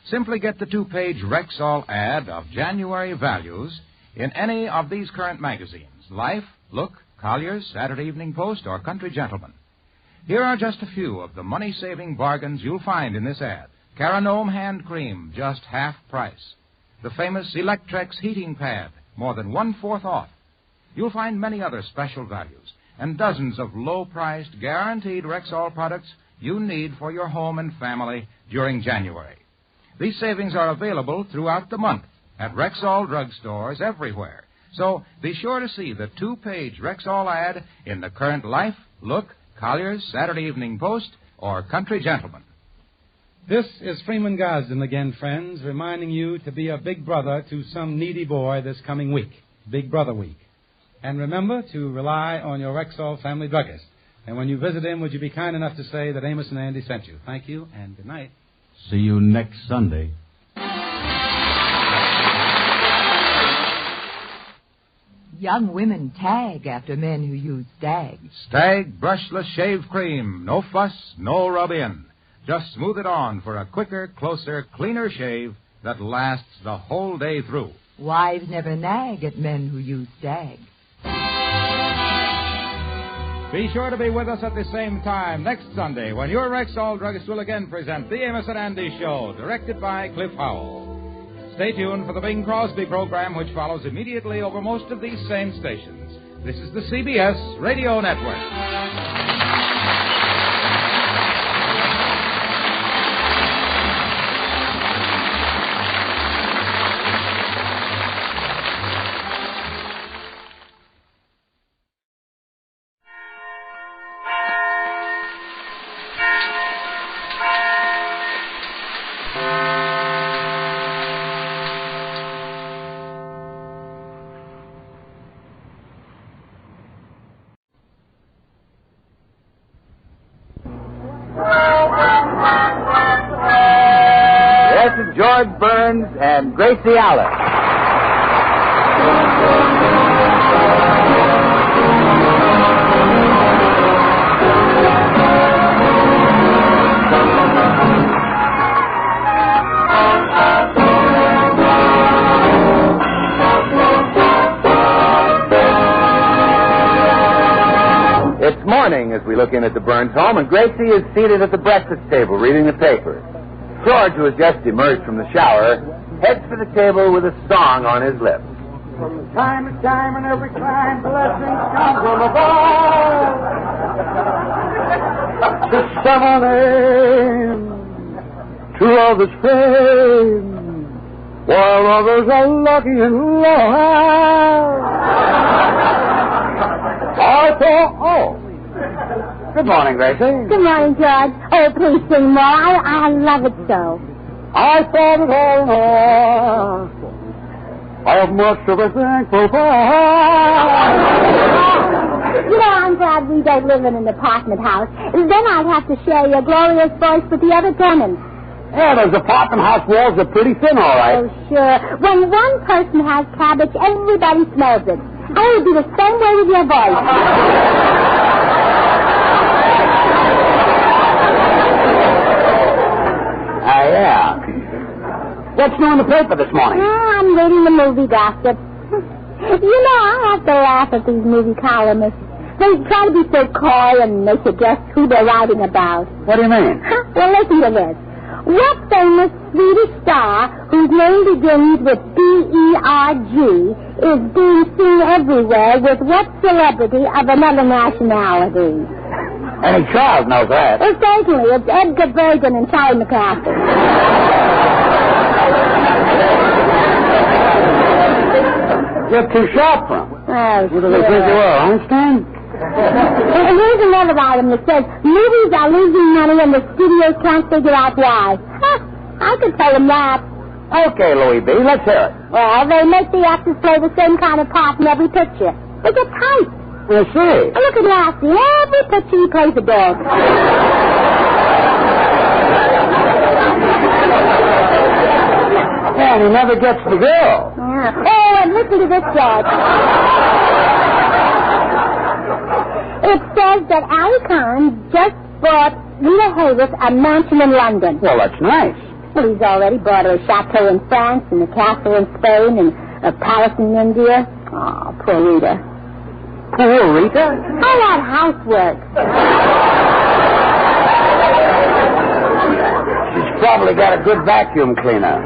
Simply get the 2-page Rexall ad of January values in any of these current magazines: Life, Look, Collier's, Saturday Evening Post, or Country Gentleman. Here are just a few of the money-saving bargains you'll find in this ad. Caranome hand cream, just half price. The famous Electrex heating pad, more than 1/4 off. You'll find many other special values and dozens of low-priced, guaranteed Rexall products you need for your home and family during January. These savings are available throughout the month at Rexall drugstores everywhere. So be sure to see the 2-page Rexall ad in the current Life, Look, Collier's, Saturday Evening Post, or Country Gentleman. This is Freeman Gosden again, friends, reminding you to be a big brother to some needy boy this coming week, Big Brother Week. And remember to rely on your Rexall family druggist. And when you visit him, would you be kind enough to say that Amos and Andy sent you? Thank you, and good night. See you next Sunday. Young women tag after men who use Stag. Stag brushless shave cream. No fuss, no rub-in. Just smooth it on for a quicker, closer, cleaner shave that lasts the whole day through. Wives never nag at men who use Stag. Be sure to be with us at the same time next Sunday when your Rexall druggist will again present The Amos and Andy Show, directed by Cliff Howell. Stay tuned for the Bing Crosby program, which follows immediately over most of these same stations. This is the CBS Radio Network. George Burns and Gracie Allen. It's morning as we look in at the Burns home, and Gracie is seated at the breakfast table reading the paper. George, who has just emerged from the shower, heads for the table with a song on his lips. From time to time and every time, blessings come from above. The summer name, to others fame, while others are lucky and lost. Good morning, Gracie. Good morning, George. Oh, please sing more. I love it so. I thought it all in all. I have much to be thankful for. You know, I'm glad we don't live in an apartment house. Then I'd have to share your glorious voice with the other tenants. Yeah, those apartment house walls are pretty thin, all right. Oh, sure. When one person has cabbage, everybody smells it. And it would be the same way with your voice. Yeah. What's new in the paper this morning? Oh, I'm reading the movie gossip. You know, I have to laugh at these movie columnists. They try to be so coy and they suggest who they're writing about. What do you mean? Well, listen to this. What famous Swedish star whose name begins with D-E-R-G is being seen everywhere with what celebrity of another nationality? Any child knows that. Well, certainly. It's Edgar Bergen and Charlie McCaffrey. You're too sharp for them. Oh, what do they think you are, Einstein? And here's another item that says, movies are losing money and the studios can't figure out why. I could tell them that. Okay, Louis B., let's hear it. Well, they make the actors play the same kind of part in every picture. They get tight. You see. Look at Lassie. Every picture he plays a dog. And he never gets the girl. Yeah. Oh, and listen to this, George. It says that Ali Khan just bought Rita Hayworth a mansion in London. Well, that's nice. Well, he's already bought her a chateau in France and a castle in Spain and a palace in India. Oh, poor Rita. Poor Rita? All that housework. She's probably got a good vacuum cleaner.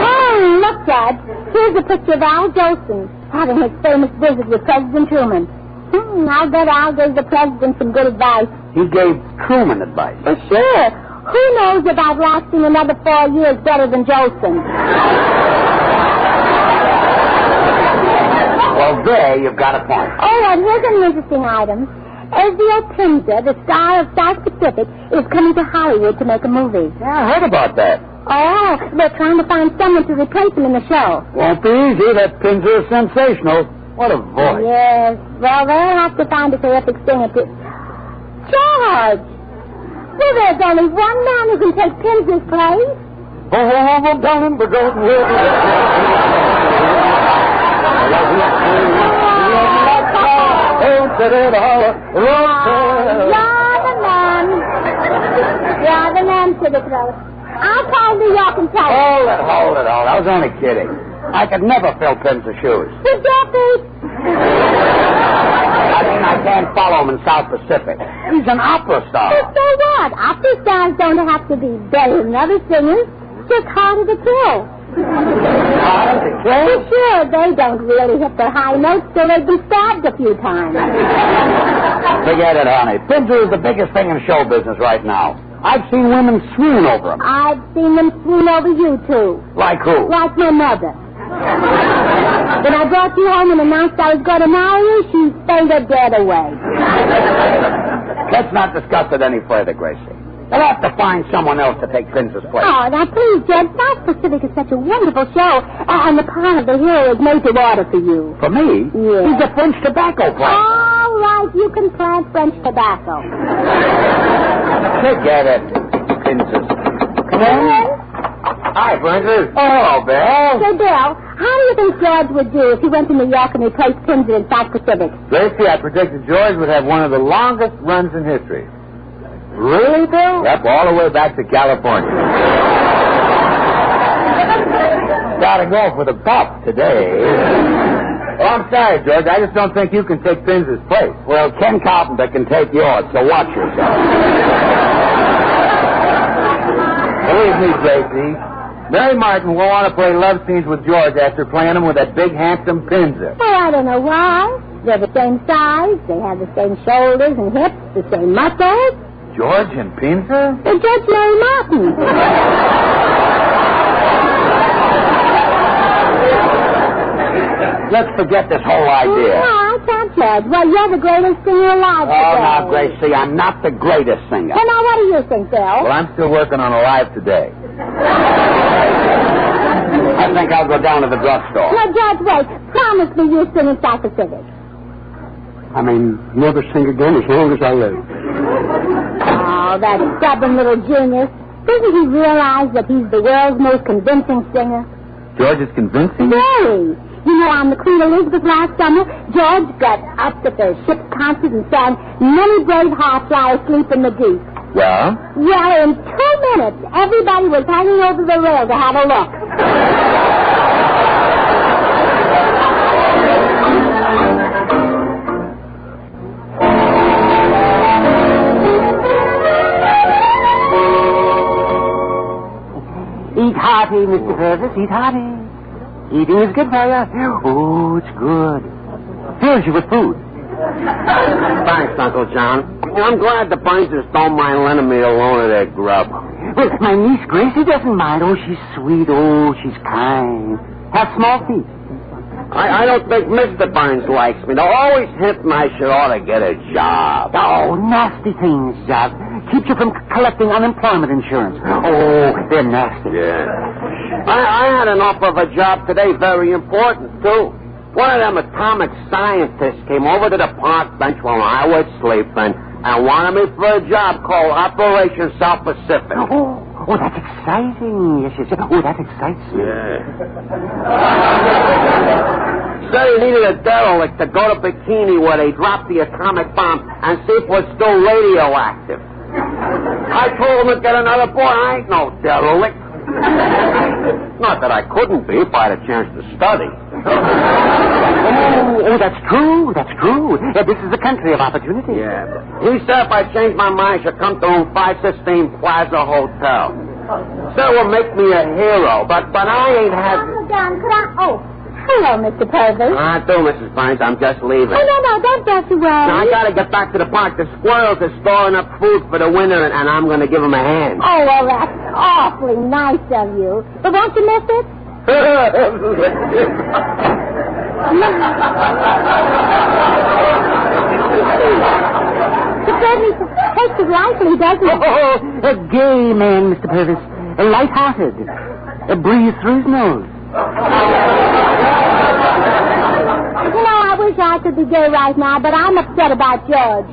Oh, look, Dad. Here's a picture of Al Jolson having his famous visit with President Truman. I'll bet Al gave the president some good advice. He gave Truman advice. Well, sure. Who knows about lasting another 4 years better than Jolson? Well, there you've got a point. Oh, and here's an interesting item. Ezio Pinza, the star of South Pacific, is coming to Hollywood to make a movie. Yeah, I heard about that. Oh, they're trying to find someone to replace him in the show. Won't be easy. That Pinza is sensational. What a voice. Yes. Well, they'll have to find a terrific singer to... George! Well, there's only one man who can take Pinza's place. Oh, darling, we're going here. You're the man to the throat. I'll call New York and tell you. Hold it. I was only kidding. I could never fill Pinza's shoes. With Duffy. I mean, I can't follow him in South Pacific. He's an opera star. Well, so what? Opera stars don't have to be better than other singers. Just harder to kill. Harder to kill? For sure, they don't really hit their high notes till they've been stabbed a few times. Forget it, honey. Pinza is the biggest thing in show business right now. I've seen women swoon over him. I've seen them swoon over you, too. Like who? Like my mother. When I brought you home and announced I was going to marry you, she fainted dead away. Let's not discuss it any further, Gracie. They'll have to find someone else to take Pinza's place. Oh, now please, Jed. South Pacific is such a wonderful show, and the part of the hero is made to order for you. For me? Yeah. He's a French tobacco plant. All right, you can plant French tobacco. Forget it, Pinza's. Come in. Hi, Princess. Oh, Bill. Say, Bill, how do you think George would do if he went to New York and replaced Pinza in South Pacific? Gracie, I predicted George would have one of the longest runs in history. Really, Bill? Yep, all the way back to California. Starting off with a bop today. Oh, I'm sorry, George. I just don't think you can take Pinza's place. Well, Ken Carpenter can take yours, so watch yourself. Believe me, Gracie, Mary Martin will want to play love scenes with George after playing him with that big, handsome Pinza. Well, I don't know why. They're the same size. They have the same shoulders and hips, the same muscles. George and Pinza? They're Judge Mary Martin. Let's forget this whole idea. No, I can't Judge. Well, you're the greatest singer alive today. Oh, now, Gracie, I'm not the greatest singer. Well, now, what do you think, Bill? Well, I'm still working on Alive Today. I think I'll go down to the drugstore. Now, Judge, wait. Promise me you'll sing in South Pacific. I mean, never sing again as long as I live. Oh, that stubborn little genius. Doesn't he realize that he's the world's most convincing singer? George is convincing? Very. You know, on the Queen Elizabeth last summer, George got up at the ship's concert and sang Many Brave Hearts Lie Asleep in the Deep. Well? Well, in 2 minutes, everybody was hanging over the rail to have a look. Eat hearty, Mr. Purvis, eat hearty. Eating is good for you. Oh, it's good. Fills you with food. Thanks, Uncle John. I'm glad the Bunches don't mind lending me a loan of their grub. Well, my niece Gracie doesn't mind. Oh, she's sweet. Oh, she's kind. Has small feet. I don't think Mr. Burns likes me. They'll always hint I should ought to get a job. Oh, nasty things, Job. Keeps you from collecting unemployment insurance. Oh, they're nasty. Yeah. I had an offer of a job today, very important, too. One of them atomic scientists came over to the park bench while I was sleeping and wanted me for a job called Operation South Pacific. Oh, that's exciting. Yes. Oh, that excites me. Yeah. Said he needed a derelict to go to Bikini where they dropped the atomic bomb and see if it was still radioactive. I told him to get another boy. I ain't no derelict. Not that I couldn't be if I had a chance to study. Oh, that's true. This is a country of opportunity. Yeah. He said if I changed my mind, I should come to room 516 Plaza Hotel. Said it would make me a hero, but I ain't had... Uncle John, could I... Oh, hello, Mr. Purvis. I do, Mrs. Burns. I'm just leaving. Oh, no, don't get away. Now, I gotta get back to the park. The squirrels are storing up food for the winter, and I'm gonna give them a hand. Oh, well, that's awfully nice of you. But won't you miss it? Mr. Purvis takes it lightly, doesn't he? Oh, a gay man, Mr. Purvis. Light-hearted. Breathe through his nose. You know, I wish I could be gay right now, but I'm upset about George.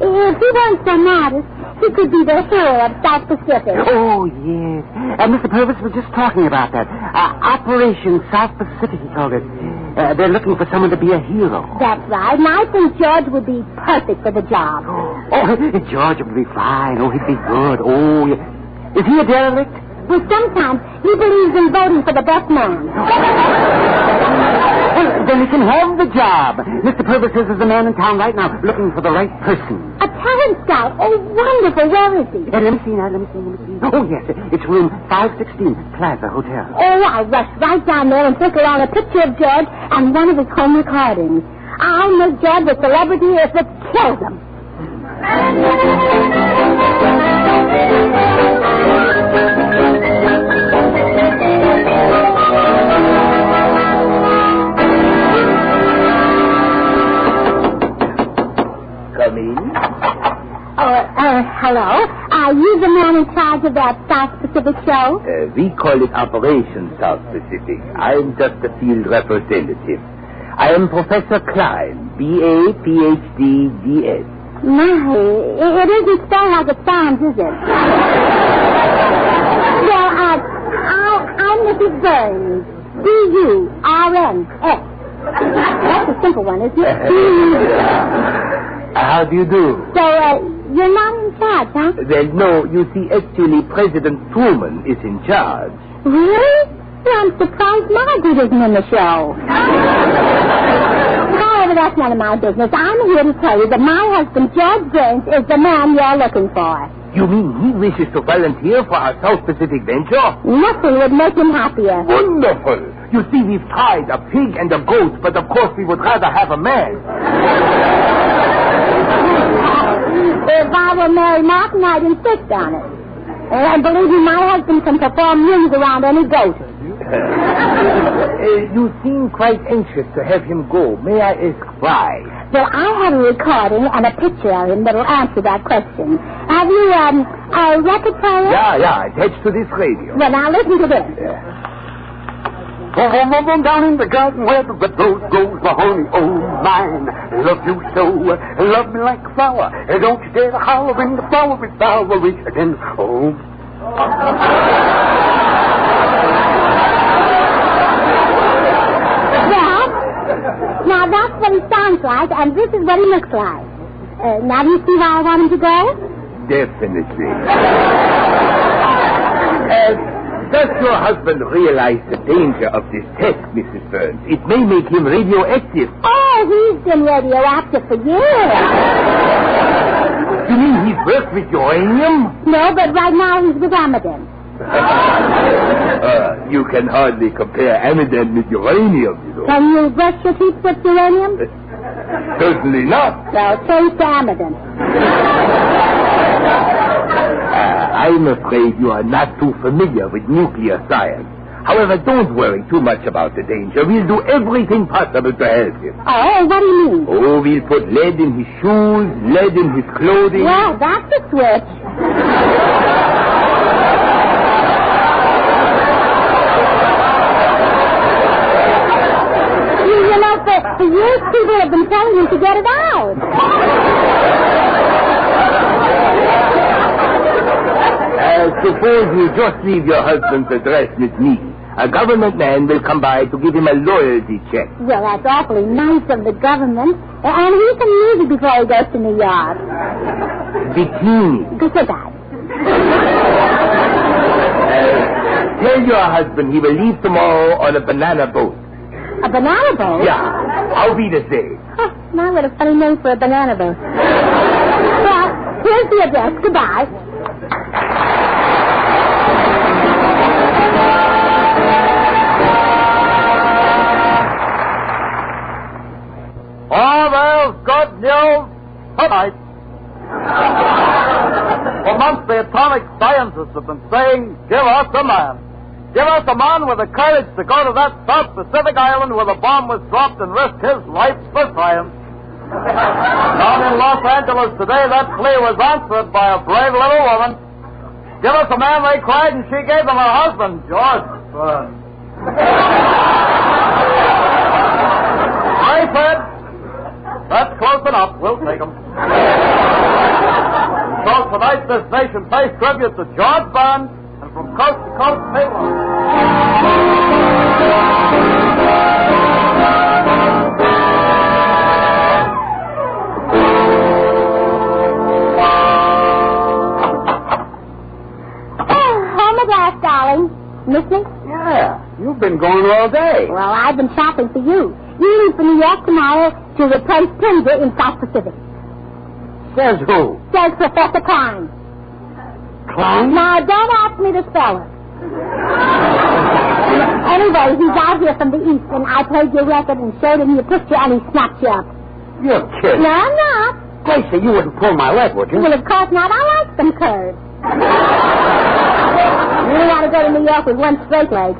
If he weren't so modest, he could be the hero of South Pacific. Oh, yes. Mr. Purvis was just talking about that. Operation South Pacific, he called it. They're looking for someone to be a hero. That's right, and I think George would be perfect for the job. Oh, George would be fine. Oh, he'd be good. Oh, yeah. Is he a derelict? Well, sometimes he believes in voting for the best man. Then he can have the job. Mr. Purvis says there's a man in town right now looking for the right person. A talent scout. Oh, wonderful. Where is he? Let me see. Oh, yes. It's room 516, Plaza Hotel. Oh, I'll rush right down there and take along a picture of George and one of his home recordings. I'll make George a celebrity if it kills him. Come in. Hello. Are you the man in charge of that South Pacific show? We call it Operation South Pacific. I'm just a field representative. I am Professor Klein, B.A., Ph.D., D.S. My, it isn't spelled like it sounds, is it? Well, I'm Mrs. Burns. B-U-R-N-S. That's a simple one, isn't it? How do you do? So, you're not in charge, huh? Well, no, you see, actually, President Truman is in charge. Really? Well, I'm surprised Margaret isn't in the show. However, that's none of my business. I'm here to tell you that my husband, George Burns, is the man you're looking for. You mean he wishes to volunteer for our South Pacific venture? Nothing would make him happier. Wonderful. You see, we've tried a pig and a goat, but of course we would rather have a man. If I were Mary Martin, I'd insist on it. And believe me, my husband can perform rings around any goat. You seem quite anxious to have him go. May I ask why? Well, I have a recording and a picture of him that'll answer that question. Have you, a record player? Yeah, attached to this radio. Well, now listen to this. Down in the garden where the red rose grows, the honey, oh mine, love you so, love me like a flower, and don't you dare to holler when the flower is flowery again, oh. Now, that's what he sounds like, and this is what he looks like. Now, do you see why I want him to go? Definitely. Does your husband realize the danger of this test, Mrs. Burns? It may make him radioactive. Oh, he's been radioactive for years. You mean he's worked with uranium? No, but right now he's with Amidon. You can hardly compare Amidon with uranium, you know. Can you brush your teeth with uranium? Certainly not. Well, change to Amidon. I'm afraid you are not too familiar with nuclear science. However, don't worry too much about the danger. We'll do everything possible to help him. Oh, what do you mean? Oh, we'll put lead in his shoes, lead in his clothing. Well, that's a switch. You know, for years people have been telling him to get it out. Suppose you just leave your husband's address with me. A government man will come by to give him a loyalty check. Well, that's awfully nice of the government. And he can use it before he goes to New York. Bikini. Goodbye. Tell your husband he will leave tomorrow on a banana boat. A banana boat? Yeah. I'll be the same. Huh, now what a funny name for a banana boat. Well, here's the address. Goodbye. Oh, there's good news tonight. For months, the atomic scientists have been saying, give us a man. Give us a man with the courage to go to that South Pacific island where the bomb was dropped and risk his life for science. Down in Los Angeles today, that plea was answered by a brave little woman. Give us a man, they cried, and she gave them her husband, George Burns. I said, that's close enough. We'll take them. So tonight, this nation pays tribute to George Burns, and from coast to coast, Taylor. Darling. Miss me? Yeah. You've been going all day. Well, I've been shopping for you. You leave for New York tomorrow to replace Tinder in South Pacific. Says who? Says Professor Klein. Klein? Now, don't ask me to spell it. Anyway, he's out here from the east, and I played your record and showed him your picture, and he snapped you up. You're kidding. No, I'm not. Gracie, you wouldn't pull my leg, would you? Well, of course not. I like them curves. You don't want to go to New York with one straight leg.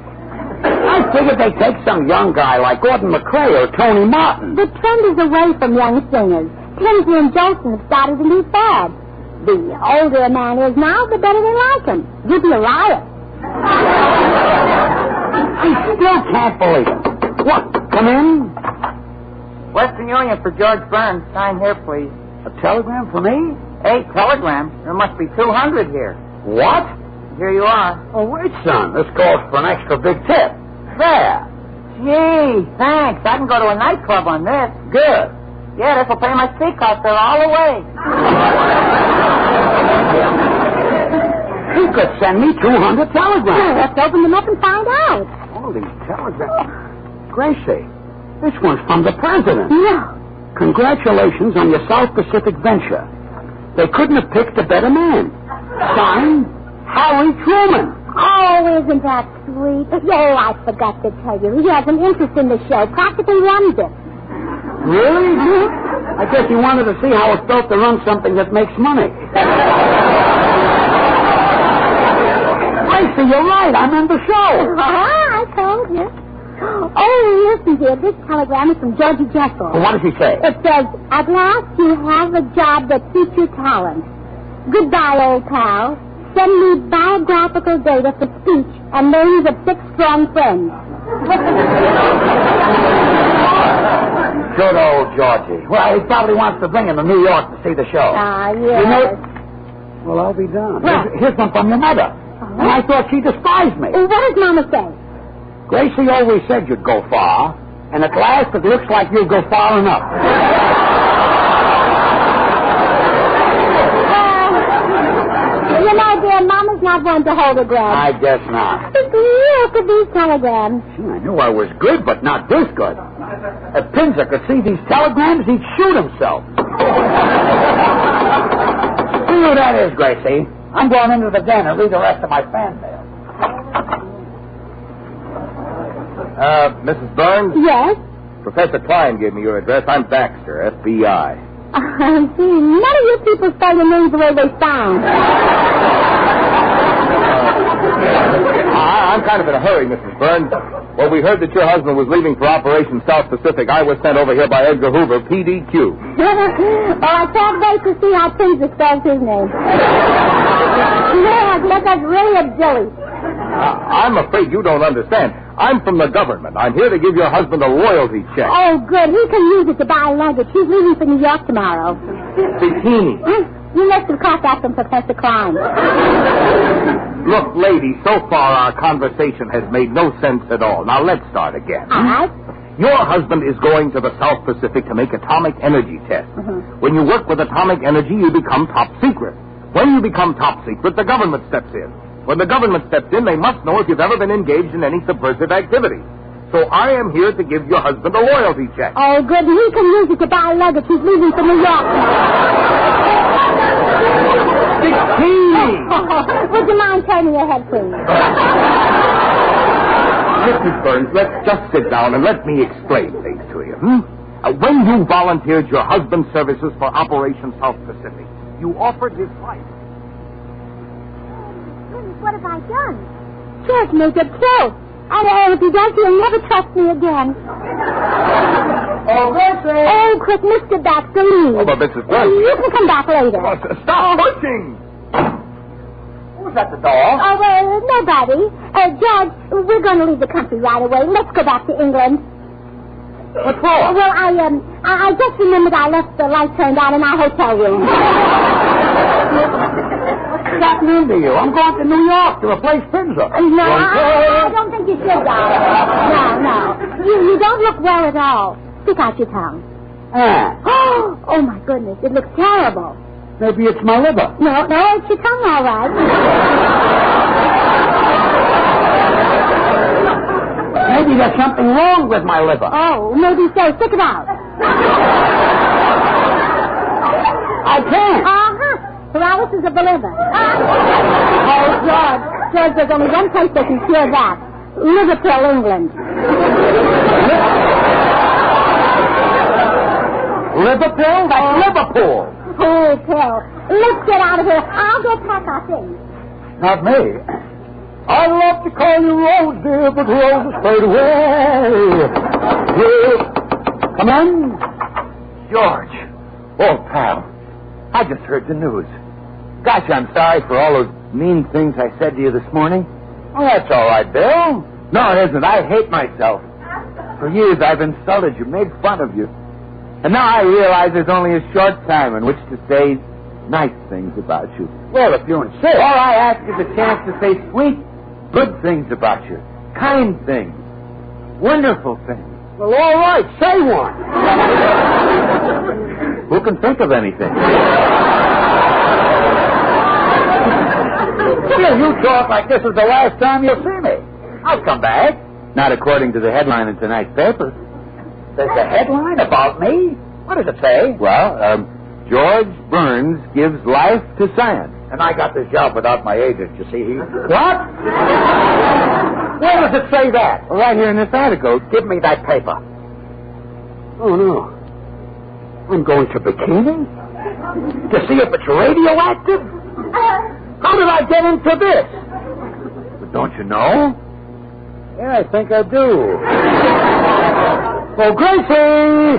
I figured they'd take some young guy like Gordon McRae or Tony Martin. The trend is away from young singers. Tinsley and Jolson have started to be fad. The older a man is now, the better they like him. You'd be a riot. I still can't believe it. What? Come in? Western Union for George Burns. Sign here, please. A telegram for me? 8 telegrams. There must be 200 here. What? Here you are. Oh, wait, son. This calls for an extra big tip. There. Gee, thanks. I can go to a nightclub on this. Good. Yeah, this will pay my street cost there all the way. He could send me 200 telegrams. Well, let's open them up and find out. All these telegrams. Gracie, this one's from the president. No. Congratulations on your South Pacific venture. They couldn't have picked a better man. Signed, Harry Truman. Oh, isn't that sweet? Oh, I forgot to tell you. He has an interest in the show. Practically runs it. Really? I guess you wanted to see how it felt to run something that makes money. Gracie, you're right. I'm in the show. I told Yes? Oh, listen, dear. This telegram is from Georgie Jester. Well, what does he say? It says, at last you have a job that suits your talent. Goodbye, old pal. Send me biographical data for speech and names of 6 strong friends. Good old Georgie. Well, he probably wants to bring him to New York to see the show. Ah, yes. You know, well, I'll be darned. What? Here's one from your mother. And I thought she despised me. What does Mama say? Gracie always said you'd go far, and at last it looks like you'll go far enough. You know, dear, Mama's not one to hold a grudge. I guess not. Look at these telegrams. I knew I was good, but not this good. If Pinzer could see these telegrams, he'd shoot himself. See who that is, Gracie. I'm going into the den and read the rest of my fan mail. Mrs. Burns? Yes? Professor Klein gave me your address. I'm Baxter, FBI. See, none of you people spell your names the way they sound. I'm kind of in a hurry, Mrs. Burns. Well, we heard that your husband was leaving for Operation South Pacific. I was sent over here by Edgar Hoover, PDQ. Well, I can't wait to see how Pinzer spells his name. Look, that's really a dilly. I'm afraid you don't understand. I'm from the government. I'm here to give your husband a loyalty check. Oh, good. He can use it to buy luggage. He's leaving for New York tomorrow. Bikini. You must have caught that from Professor Klein. Look, lady, so far our conversation has made no sense at all. Now, let's start again. All right. Your husband is going to the South Pacific to make atomic energy tests. When you work with atomic energy, you become top secret. When you become top secret, the government steps in. When the government steps in, they must know if you've ever been engaged in any subversive activity. So I am here to give your husband a loyalty check. Oh, good. He can use it to buy luggage. He's leaving for New York. Would you mind turning your head, please? Mrs. Burns, let's just sit down and let me explain things to you. When you volunteered your husband's services for Operation South Pacific, you offered his life. What have I done? George may get killed. And if he does, he'll never trust me again. Oh, Gracie! Oh, quick, Mr. Baxter, leave. Oh, but Mrs. Burns. You can come back later. Stop pushing! Who's at the door? Oh, well, nobody. George, we're going to leave the country right away. Let's go back to England. What for? Well, I just remembered I left the light turned on in our hotel room. What's happening to you? I'm going to New York to replace Pinzer. No, I don't think you should, darling. No. You don't look well at all. Stick out your tongue. Oh, my goodness. It looks terrible. Maybe it's my liver. No, it's your tongue, all right. Maybe there's something wrong with my liver. Oh, maybe so. Stick it out. I can't. Paralysis of the liver. Oh, George, there's only one place that can cure that. Liverpool, England. Liverpool? That's Liverpool. Oh, Pill. Let's get out of here. I'll go pack our things. Not me. I'd love to call you Rose, dear, but Rose is fade away. Come in. George. Old pal. I just heard the news. Gosh, I'm sorry for all those mean things I said to you this morning. Oh, that's all right, Bill. No, it isn't. I hate myself. For years I've insulted you, made fun of you. And now I realize there's only a short time in which to say nice things about you. Well, if you insist. All I ask is a chance to say sweet, good things about you. Kind things. Wonderful things. Well, all right. Say one. Who can think of anything? You talk like this is the last time you'll see me. I'll come back. Not according to the headline in tonight's paper. There's a headline about me? What does it say? Well, George Burns gives life to science. And I got this job without my agent, you see. What? Where does it say that? Well, right here in this article. Give me that paper. Oh, no. I'm going to Bikini? To see if it's radioactive? How did I get into this? But don't you know? Yeah, I think I do. Oh, Gracie!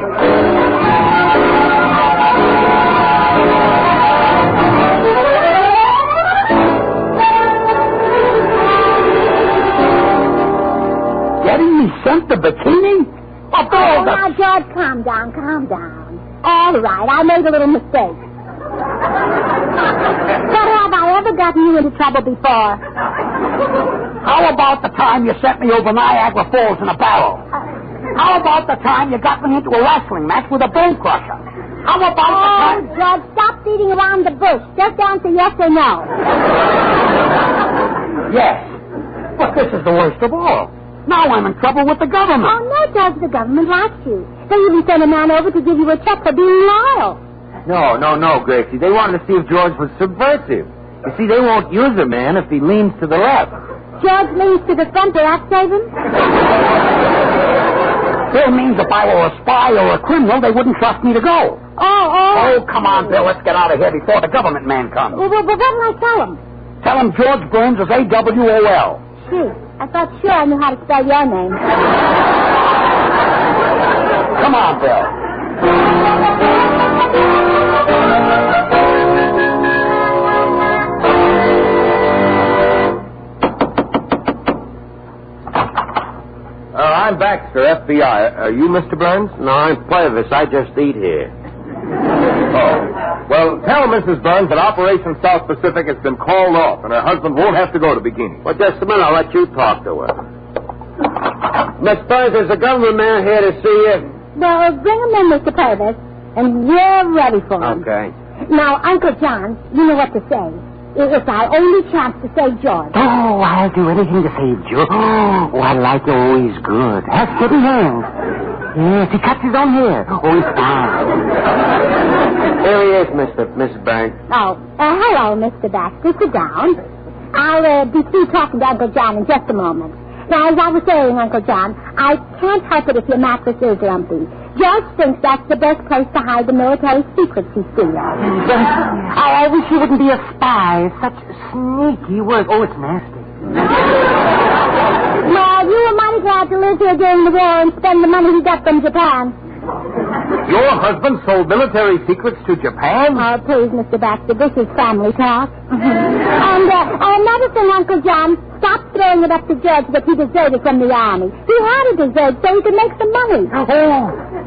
Getting me sent the bikini? Oh, now, George, calm down. All right, I made a little mistake. But have I ever gotten you into trouble before? How about the time you sent me over Niagara Falls in a barrel? How about the time you got me into a wrestling match with a bone crusher? How about the time... George, stop beating around the bush. Just answer yes or no. Yes. But this is the worst of all. Now I'm in trouble with the government. Oh, no, George, the government likes you. They even sent a man over to give you a check for being loyal. No, Gracie. They wanted to see if George was subversive. You see, they won't use a man if he leans to the left. George leans to the front, will that save him? Bill means if I were a spy or a criminal, they wouldn't trust me to go. Oh, come on, Bill. Let's get out of here before the government man comes. Well, what will I tell him? Tell him George Burns is A-W-O-L. Gee, I thought sure I knew how to spell your name. Come on, Bill. I'm Baxter, FBI. Are you Mr. Burns? No, I'm Purvis. I just eat here. Oh. Well, tell Mrs. Burns that Operation South Pacific has been called off, and her husband won't have to go to bikini. Well, just a minute. I'll let you talk to her. Miss Burns, there's a government man here to see you. Well, bring him in, Mr. Purvis, and we're ready for him. Okay. Now, Uncle John, you know what to say. It's our only chance to save George. Oh, I'll do anything to save George. Oh, I like you always good. Have steady hands. Yes, he cuts his own hair. Oh, he's fine. Here he is, Mrs. Burns. Oh, hello, Mr. Baxter. Sit down. I'll be through talking to Uncle John in just a moment. Now, as I was saying, Uncle John, I can't help it if your mattress is lumpy. George thinks that's the best place to hide the military secrets he steals. I wish he wouldn't be a spy. It's such sneaky work. Oh, it's nasty. Well, you were mighty glad to live here during the war and spend the money he got from Japan. Your husband sold military secrets to Japan? Oh, please, Mr. Baxter, this is family talk. And another thing, Uncle John, stop throwing it up to George that he deserted from the army. He had to desert so he could make some money.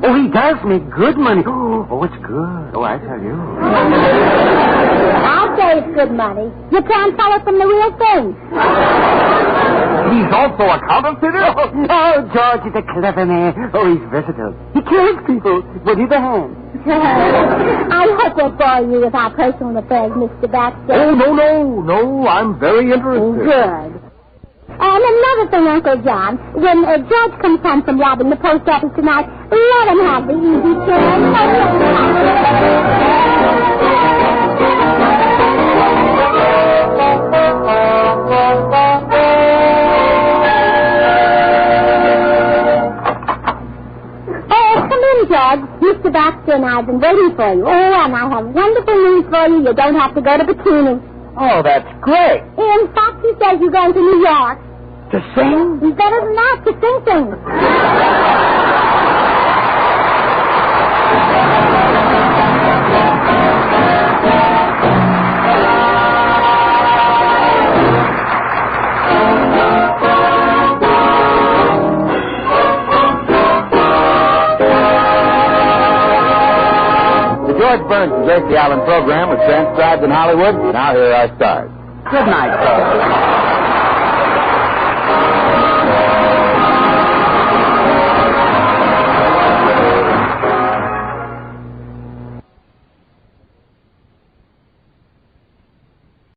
Oh, he does make good money. Oh, it's good. Oh, I tell you. I'll say it's good money. You can't tell it from the real thing. He's also a counterfeiter? Oh, George is a clever man. Oh, he's versatile. He kills people, but he's a hand. I hope we'll bore you with our personal affairs, Mr. Baxter. Oh, no. I'm very interested. Good. And another thing, Uncle John, when George comes home from robbing the post office tonight, let him have the easy chair. George, Mr. Baxter and I have been waiting for you. Oh, and I have wonderful news for you. You don't have to go to bikini. Oh, that's great. In fact, he says you're going to New York. To sing? He's better than that, to sing. The George Burns and Gracie Allen program was transcribed in Hollywood. Now here are our stars. Good night, folks.